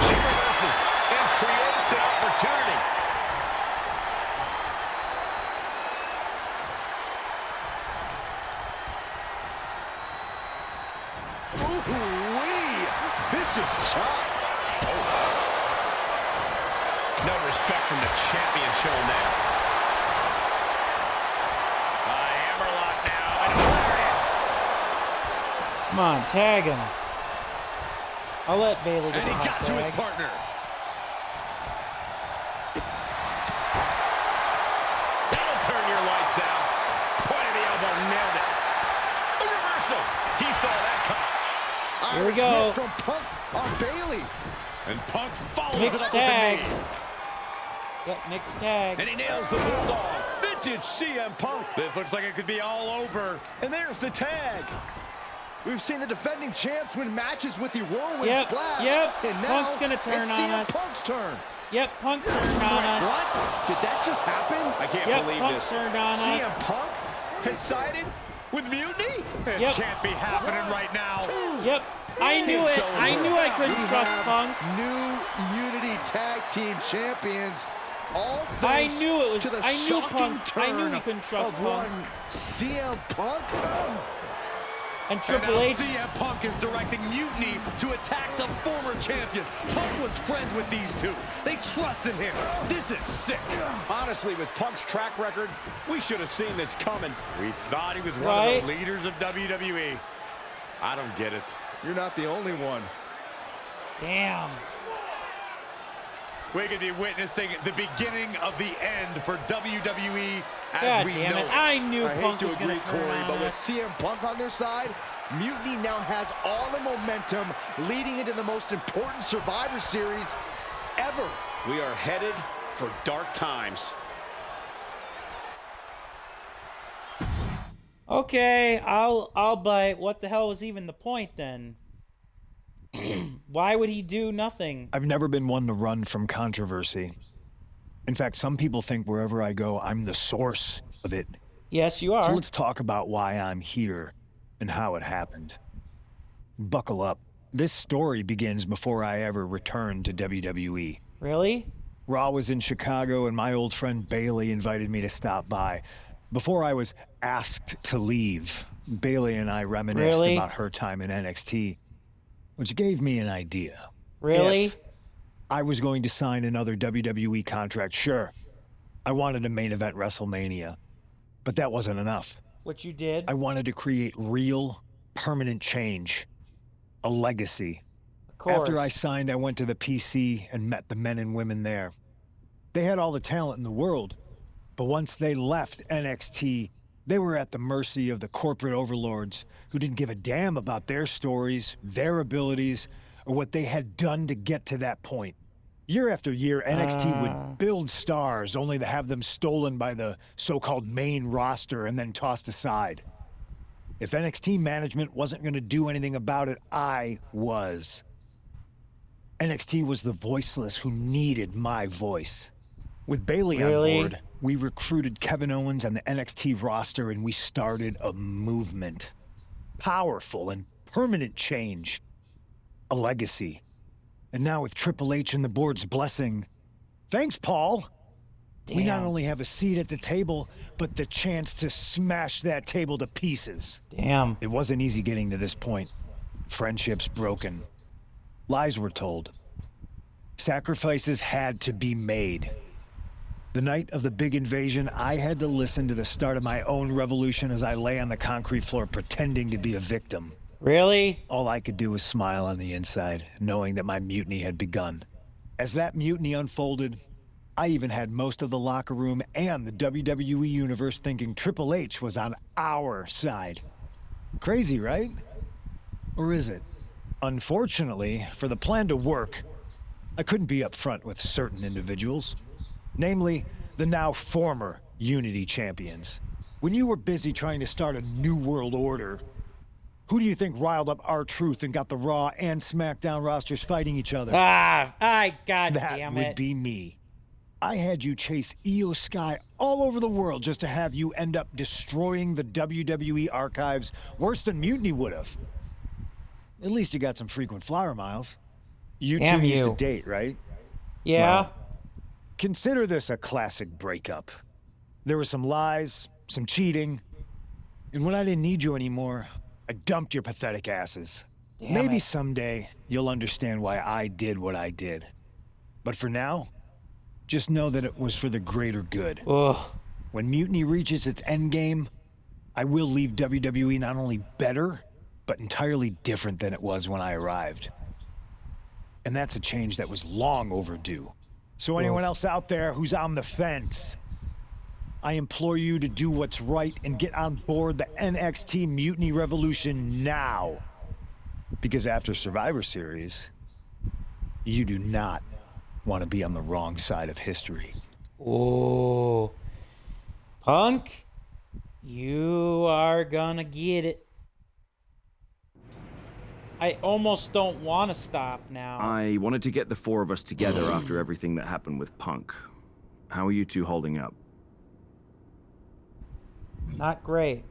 She reverses and creates an opportunity. Ooh-wee! Vicious shot. Oh. No respect from the champion shown there. Hammerlock now. And Come on, tag him. I'll let Bailey get and the he hot got tag. to his partner. That'll turn your lights out. Point of the elbow, nailed it. A reversal. He saw that coming. Here we go. From Punk on Bailey. And Punk follows Mixed it up tag. with the knee. Yep, mixed tag. And he nails the Bulldog. Vintage CM Punk. This looks like it could be all over. And there's the tag. We've seen the defending champs win matches with the whirlwind Yep, splash. yep. And now Punk's gonna turn it's on CM us. Punk's turn. Yep, Punk turned on us. What? Did that just happen? I can't Yep, believe Punk this. turned on CM us. Punk has sided with Mutiny? This Yep. can't be happening right now. Yep, I knew it. I knew I couldn't trust Punk. New Unity Tag Team Champions. All I thanks knew it was. to the I knew shocking Punk. I knew turn we couldn't trust of Punk. one CM Punk. And Triple now H. CM Punk is directing Mutiny to attack the former champions. Punk was friends with these two. They trusted him. This is sick. Honestly, with Punk's track record, we should have seen this coming. We thought he was one of the leaders of WWE. I don't get it. You're not the only one. Damn. We could be witnessing the beginning of the end for WWE as God we damn know it. it. I knew I Punk hate was to going agree, to turn Corey, on but with us. CM Punk on their side, Mutiny now has all the momentum leading into the most important Survivor Series ever. We are headed for dark times. Okay, I'll bite. What the hell was even the point then? Why would he do nothing? I've never been one to run from controversy. In fact, some people think wherever I go, I'm the source of it. Yes, you are. So let's talk about why I'm here and how it happened. Buckle up. This story begins before I ever returned to WWE. Really? Raw was in Chicago and my old friend Bailey invited me to stop by. Before I was asked to leave, Bailey and I reminisced about her time in NXT, which gave me an idea. Really? If I was going to sign another WWE contract, sure. I wanted to main event WrestleMania, but that wasn't enough. What you did? I wanted to create real, permanent change, a legacy. Of course. After I signed, I went to the PC and met the men and women there. They had all the talent in the world, but once they left NXT, they were at the mercy of the corporate overlords who didn't give a damn about their stories, their abilities, or what they had done to get to that point. Year after year, NXT would build stars only to have them stolen by the so-called main roster and then tossed aside. If NXT management wasn't going to do anything about it, I was. NXT was the voiceless who needed my voice. With Bailey on board, we recruited Kevin Owens and the NXT roster and we started a movement. Powerful and permanent change. A legacy. And now with Triple H and the board's blessing, thanks, Paul. Damn. We not only have a seat at the table, but the chance to smash that table to pieces. Damn. It wasn't easy getting to this point. Friendships broken. Lies were told. Sacrifices had to be made. The night of the big invasion, I had to listen to the start of my own revolution as I lay on the concrete floor pretending to be a victim. Really? All I could do was smile on the inside, knowing that my mutiny had begun. As that mutiny unfolded, I even had most of the locker room and the WWE Universe thinking Triple H was on our side. Crazy, right? Or is it? Unfortunately, for the plan to work, I couldn't be upfront with certain individuals. Namely, the now former Unity champions. When you were busy trying to start a new world order, who do you think riled up R-Truth and got the Raw and SmackDown rosters fighting each other? God damn it. That would be me. I had you chase Io Sky all over the world just to have you end up destroying the WWE archives worse than Mutiny would have. At least you got some frequent flyer miles. You two used to date, right? Yeah. Well, consider this a classic breakup. There were some lies, some cheating, and when I didn't need you anymore, I dumped your pathetic asses. Maybe someday you'll understand why I did what I did. But for now, just know that it was for the greater good. Ugh. When Mutiny reaches its endgame, I will leave WWE not only better, but entirely different than it was when I arrived. And that's a change that was long overdue. So anyone else out there who's on the fence, I implore you to do what's right and get on board the NXT Mutiny revolution now. Because after Survivor Series, you do not want to be on the wrong side of history. Oh. Punk, you are gonna get it. I almost don't want to stop now. I wanted to get the four of us together after everything that happened with Punk. How are you two holding up? Not great.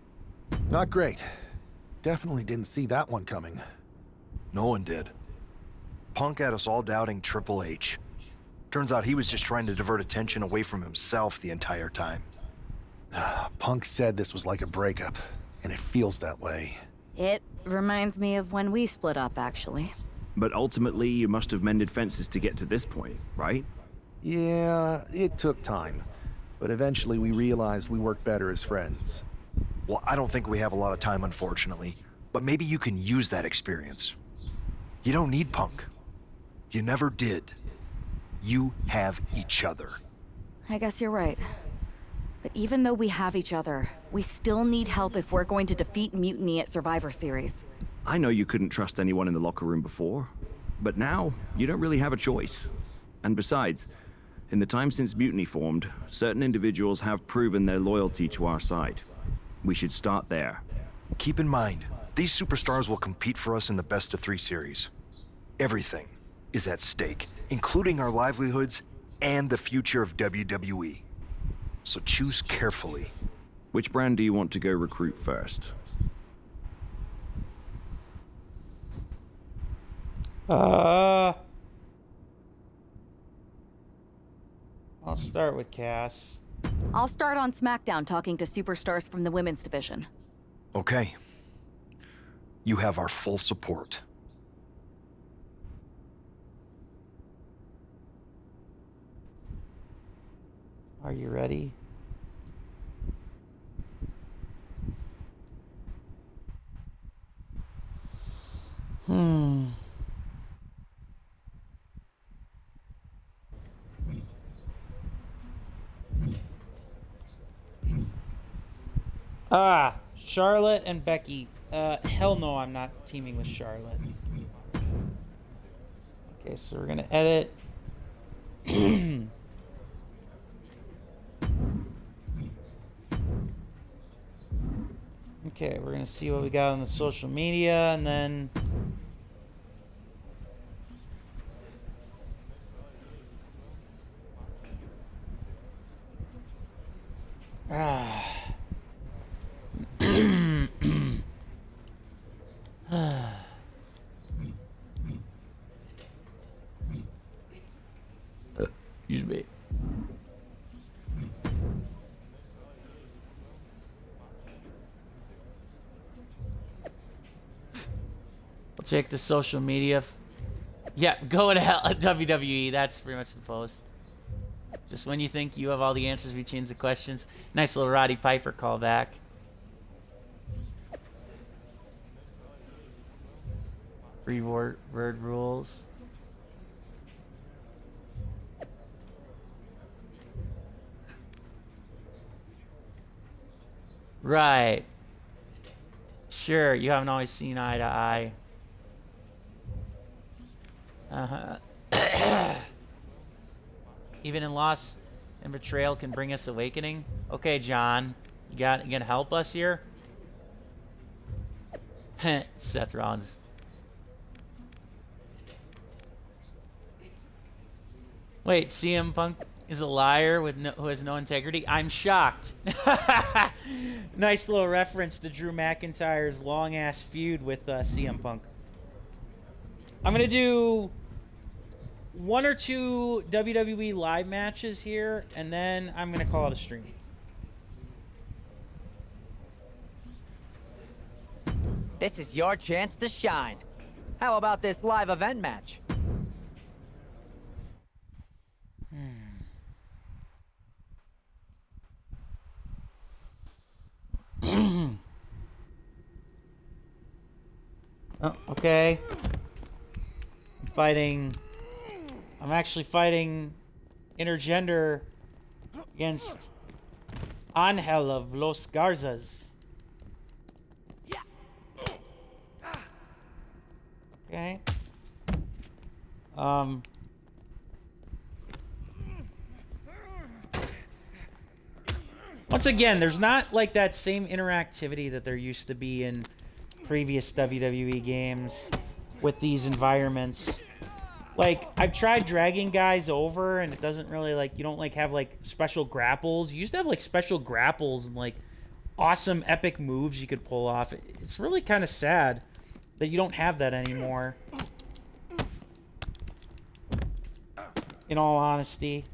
Not great. Definitely didn't see that one coming. No one did. Punk had us all doubting Triple H. Turns out he was just trying to divert attention away from himself the entire time. Punk said this was like a breakup, and it feels that way. It reminds me of when we split up, actually. But ultimately, you must have mended fences to get to this point, right? Yeah, it took time. But eventually we realized we worked better as friends. Well, I don't think we have a lot of time, unfortunately. But maybe you can use that experience. You don't need Punk. You never did. You have each other. I guess you're right. But even though we have each other, we still need help if we're going to defeat Mutiny at Survivor Series. I know you couldn't trust anyone in the locker room before, but now you don't really have a choice. And besides, in the time since Mutiny formed, certain individuals have proven their loyalty to our side. We should start there. Keep in mind, these superstars will compete for us in the best-of-3 series. Everything is at stake, including our livelihoods and the future of WWE. So choose carefully. Which brand do you want to go recruit first? I'll start with Cass. I'll start on SmackDown talking to superstars from the women's division. Okay. You have our full support. Are you ready? Charlotte and Becky. Hell no, I'm not teaming with Charlotte. Okay, so we're gonna edit. Okay, we're gonna see what we got on the social media, and then excuse me. We'll check the social media. Yeah, go to hell at WWE. That's pretty much the post. Just when you think you have all the answers, we change the questions. Nice little Roddy Piper callback. Free word rules. Right. Sure, you haven't always seen eye to eye. Even in loss and betrayal can bring us awakening. Okay, John, you gonna help us here? Seth Rollins. Wait, CM Punk is a liar who has no integrity? I'm shocked. Nice little reference to Drew McIntyre's long-ass feud with CM Punk. I'm going to do 1 or 2 WWE live matches here, and then I'm going to call it a stream. This is your chance to shine. How about this live event match? Oh, okay. I'm actually fighting intergender against Angel of Los Garzas. Okay. Once again, there's not like that same interactivity that there used to be in previous WWE games with these environments. Like, I've tried dragging guys over and it doesn't really, like, you don't like have like special grapples. You used to have like special grapples and like awesome epic moves you could pull off. It's really kind of sad that you don't have that anymore, in all honesty.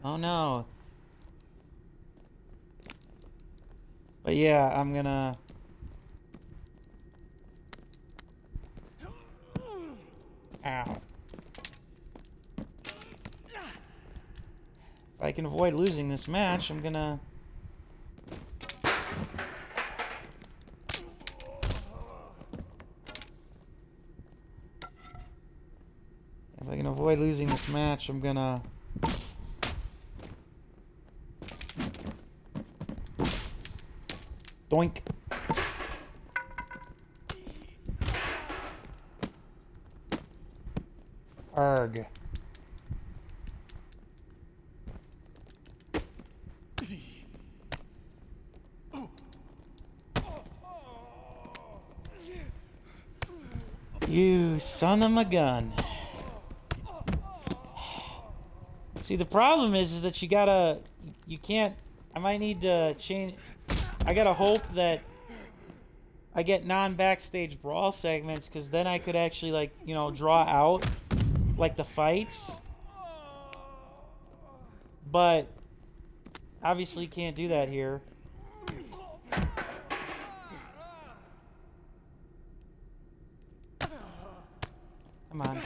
Oh no. But yeah, I'm gonna... Ow. If I can avoid losing this match, I'm gonna... If I can avoid losing this match, I'm gonna... Doink. Arg. You son of a gun. See, the problem is that you can't, I might need to change. I gotta hope that I get non-backstage brawl segments, because then I could actually, like, you know, draw out, like, the fights. But obviously can't do that here. Come on.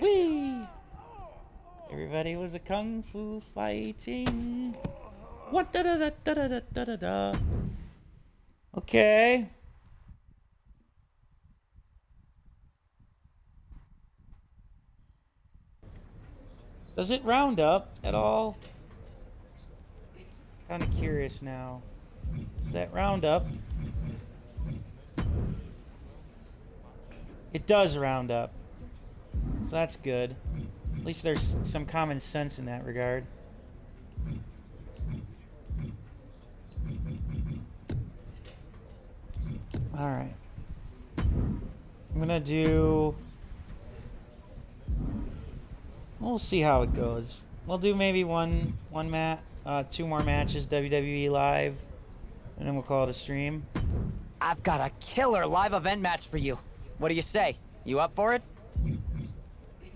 Whee! Everybody was a kung fu fighting. What da da da da da da da da. Okay. Does it round up at all? Kind of curious now. Does that round up? It does round up. So that's good. At least there's some common sense in that regard. Alright. I'm gonna do... We'll see how it goes. We'll do maybe two more matches WWE live, and then we'll call it a stream. I've got a killer live event match for you. What do you say? You up for it?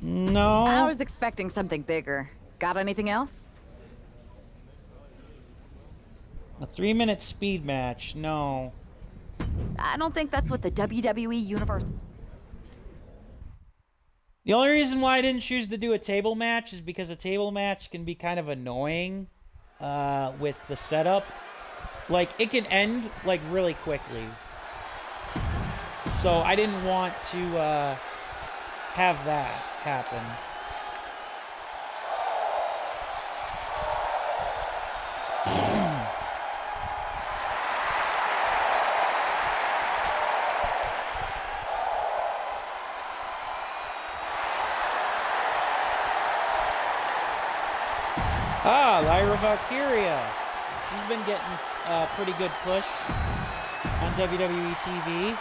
No. I was expecting something bigger. Got anything else? A 3-minute speed match. No. I don't think that's what the WWE Universe... The only reason why I didn't choose to do a table match is because a table match can be kind of annoying with the setup. Like, it can end, like, really quickly. So I didn't want to have that happen. Ah, Lyra Valkyria. She's been getting a pretty good push on WWE TV.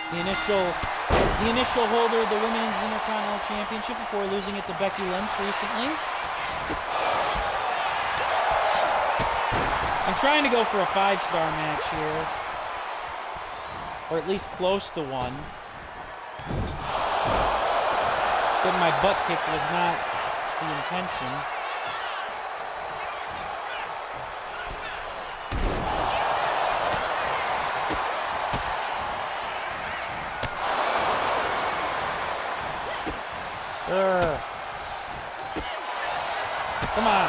The initial holder of the Women's Intercontinental Championship before losing it to Becky Lynch recently. I'm trying to go for a 5-star match here. Or at least close to one. Getting my butt kicked was not the intention. Come on.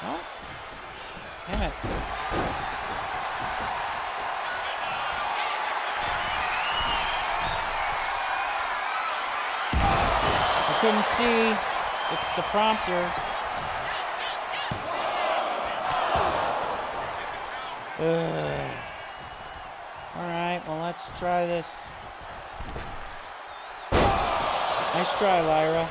Oh. Damn it. I couldn't see the prompter. Alright, well, let's try this. Nice try, Lyra.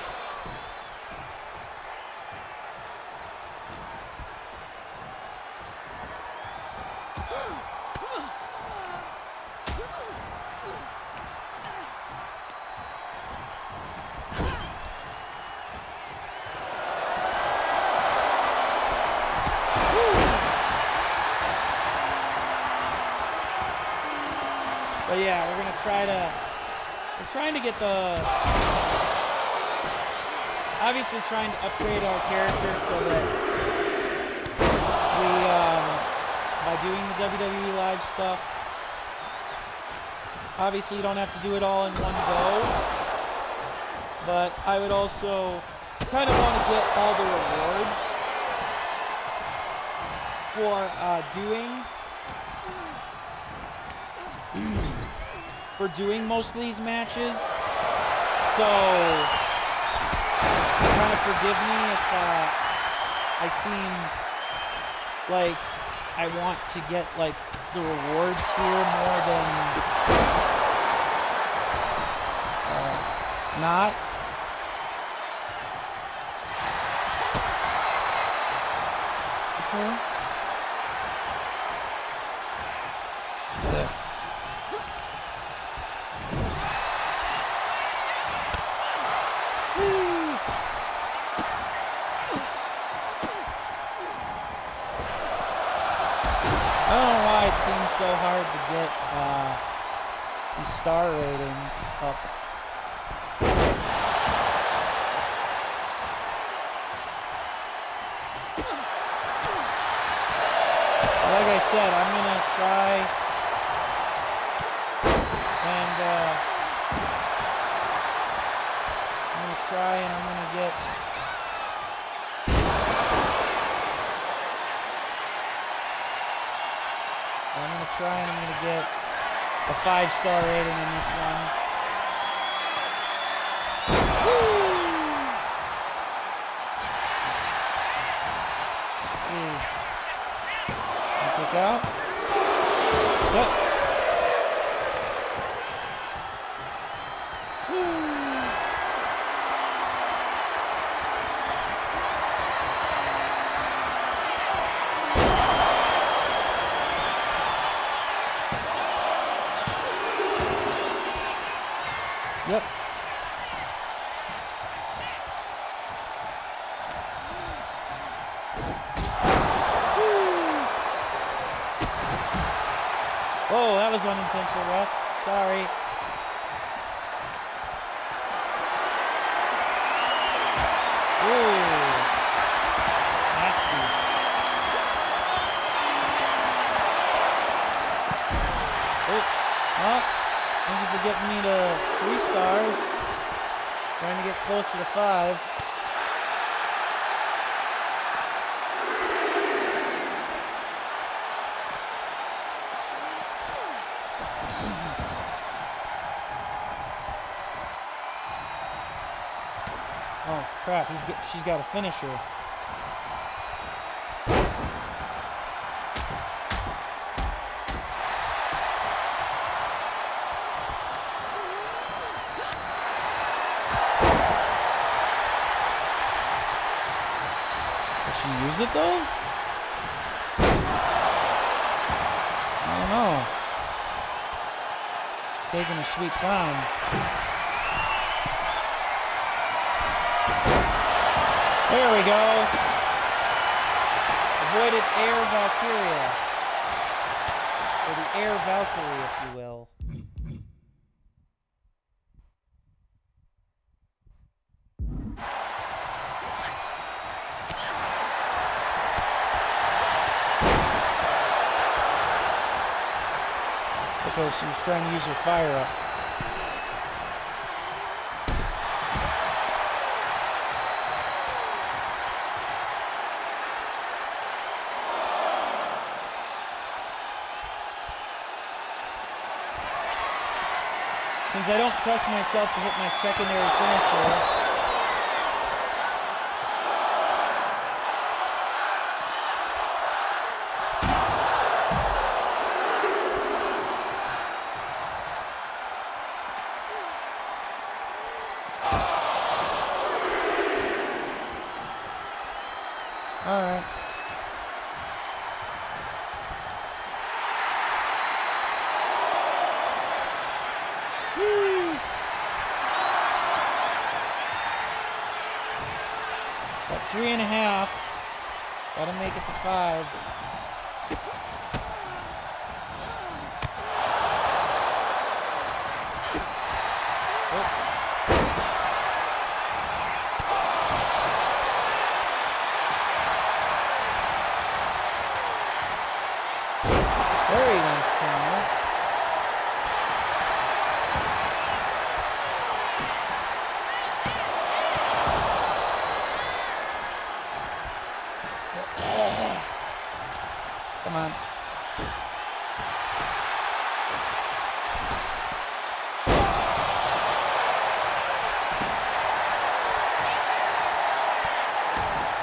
But yeah, we're trying to get obviously trying to upgrade our characters so that we, by doing the WWE Live stuff, obviously you don't have to do it all in one go, but I would also kind of want to get all the rewards for doing most of these matches. So kind of forgive me if I seem like I want to get like the rewards here more than not. Okay. Seems so hard to get these star ratings up. Like I said, I'm gonna try and I'm gonna get try and I'm going to get a 5-star rating in this one. Woo! Let's see. Pick out. Yep. Yep. Oh, that was unintentional, ref. Sorry. Ooh. Nasty. Oh. Thank you for getting me to 3 stars. Trying to get closer to 5. Oh crap! She's got a finisher. lose it though? I don't know. It's taking a sweet time. There we go. Avoided Air Valkyria. Or the Air Valkyrie, if you will. Because she was trying to use her fire up. Since I don't trust myself to hit my secondary finisher, alright. Got 3.5. Gotta make it to 5. Very nice counter. Come on.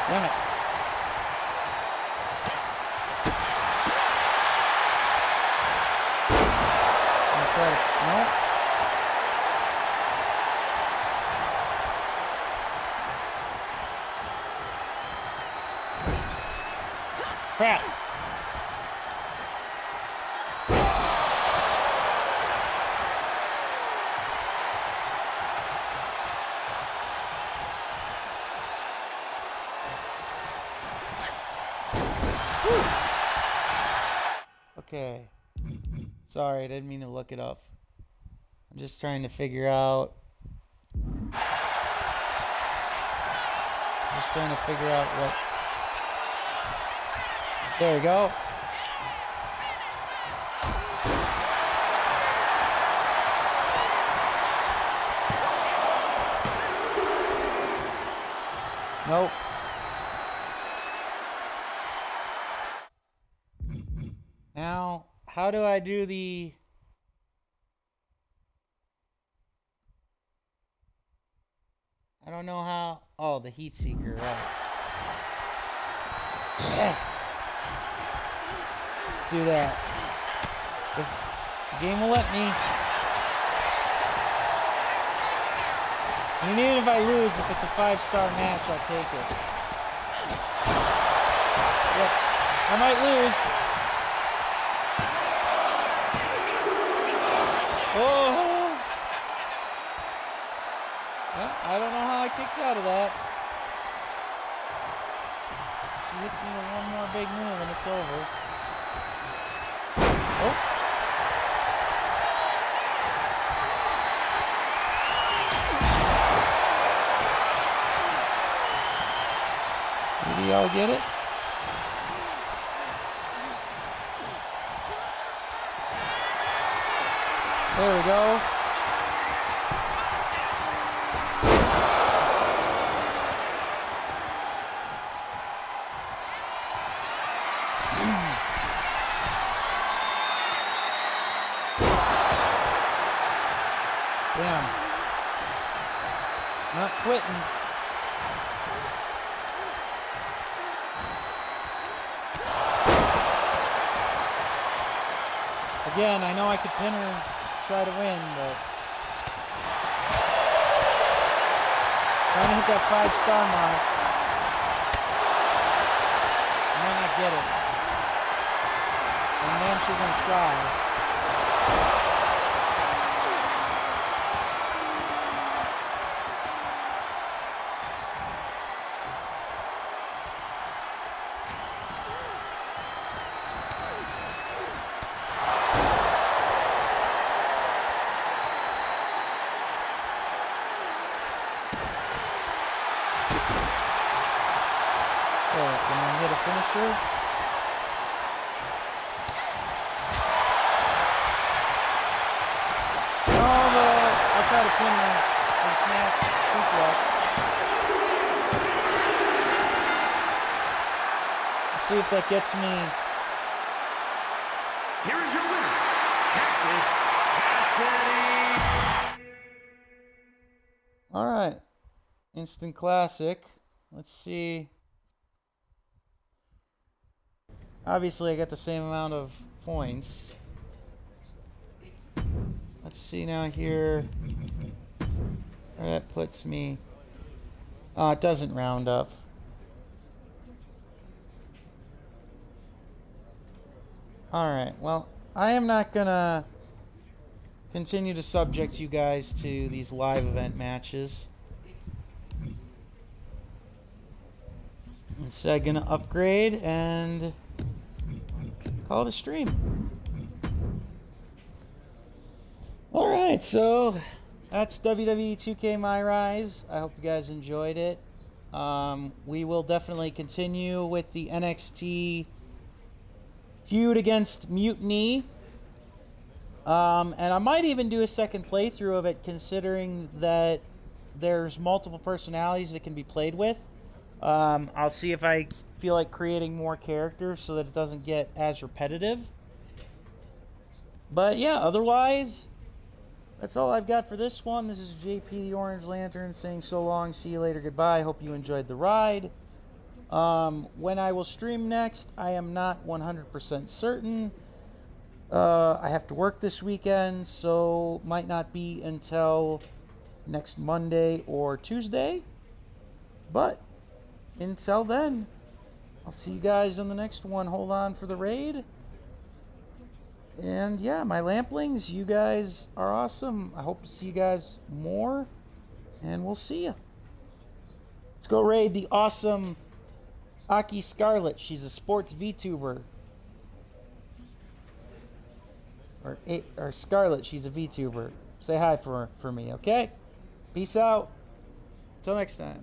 Damn it. No. Crap. Okay. Sorry, I didn't mean to look it up. I'm just trying to figure out. What. There we go. Nope. Now, how do I do the... I don't know how... Oh, the heat seeker, right. Let's do that. If the game will let me. I mean, even if I lose, if it's a 5-star match, I'll take it. Yep, I might lose. Oh! Well, I don't know how I kicked out of that. She hits me with one more big move and it's over. Oh! Maybe y'all get it? There we go. Damn. Not quitting. Again, I know I could pin her and try to win, but trying to hit that 5-star mark. get it. And I'm sure gonna try. Can I hit a finisher? Oh, no. I'll try to pin her and snap suplex. Let's see if that gets me. Here's your winner, Cactus Cassidy. All right. Instant classic. Let's see. Obviously, I got the same amount of points. Let's see now here. That puts me... Oh, it doesn't round up. Alright, well, I am not gonna continue to subject you guys to these live event matches. Instead, gonna upgrade and call it a stream. Alright, so that's WWE 2K MyRise. I hope you guys enjoyed it. We will definitely continue with the NXT feud against Mutiny. And I might even do a second playthrough of it, considering that there's multiple personalities that can be played with. I'll see if I feel like creating more characters so that it doesn't get as repetitive. But yeah, otherwise, that's all I've got for this one. This is JPtheOrangeLantern saying so long, see you later, goodbye. Hope you enjoyed the ride. When I will stream next, I am not 100% certain. I have to work this weekend, so might not be until next Monday or Tuesday. But until then, I'll see you guys in the next one. Hold on for the raid. And yeah, my lamplings, you guys are awesome. I hope to see you guys more, and we'll see you. Let's go raid the awesome Aki Scarlet. She's a sports VTuber. Or Scarlet, she's a VTuber. Say hi for me, okay? Peace out. Till next time.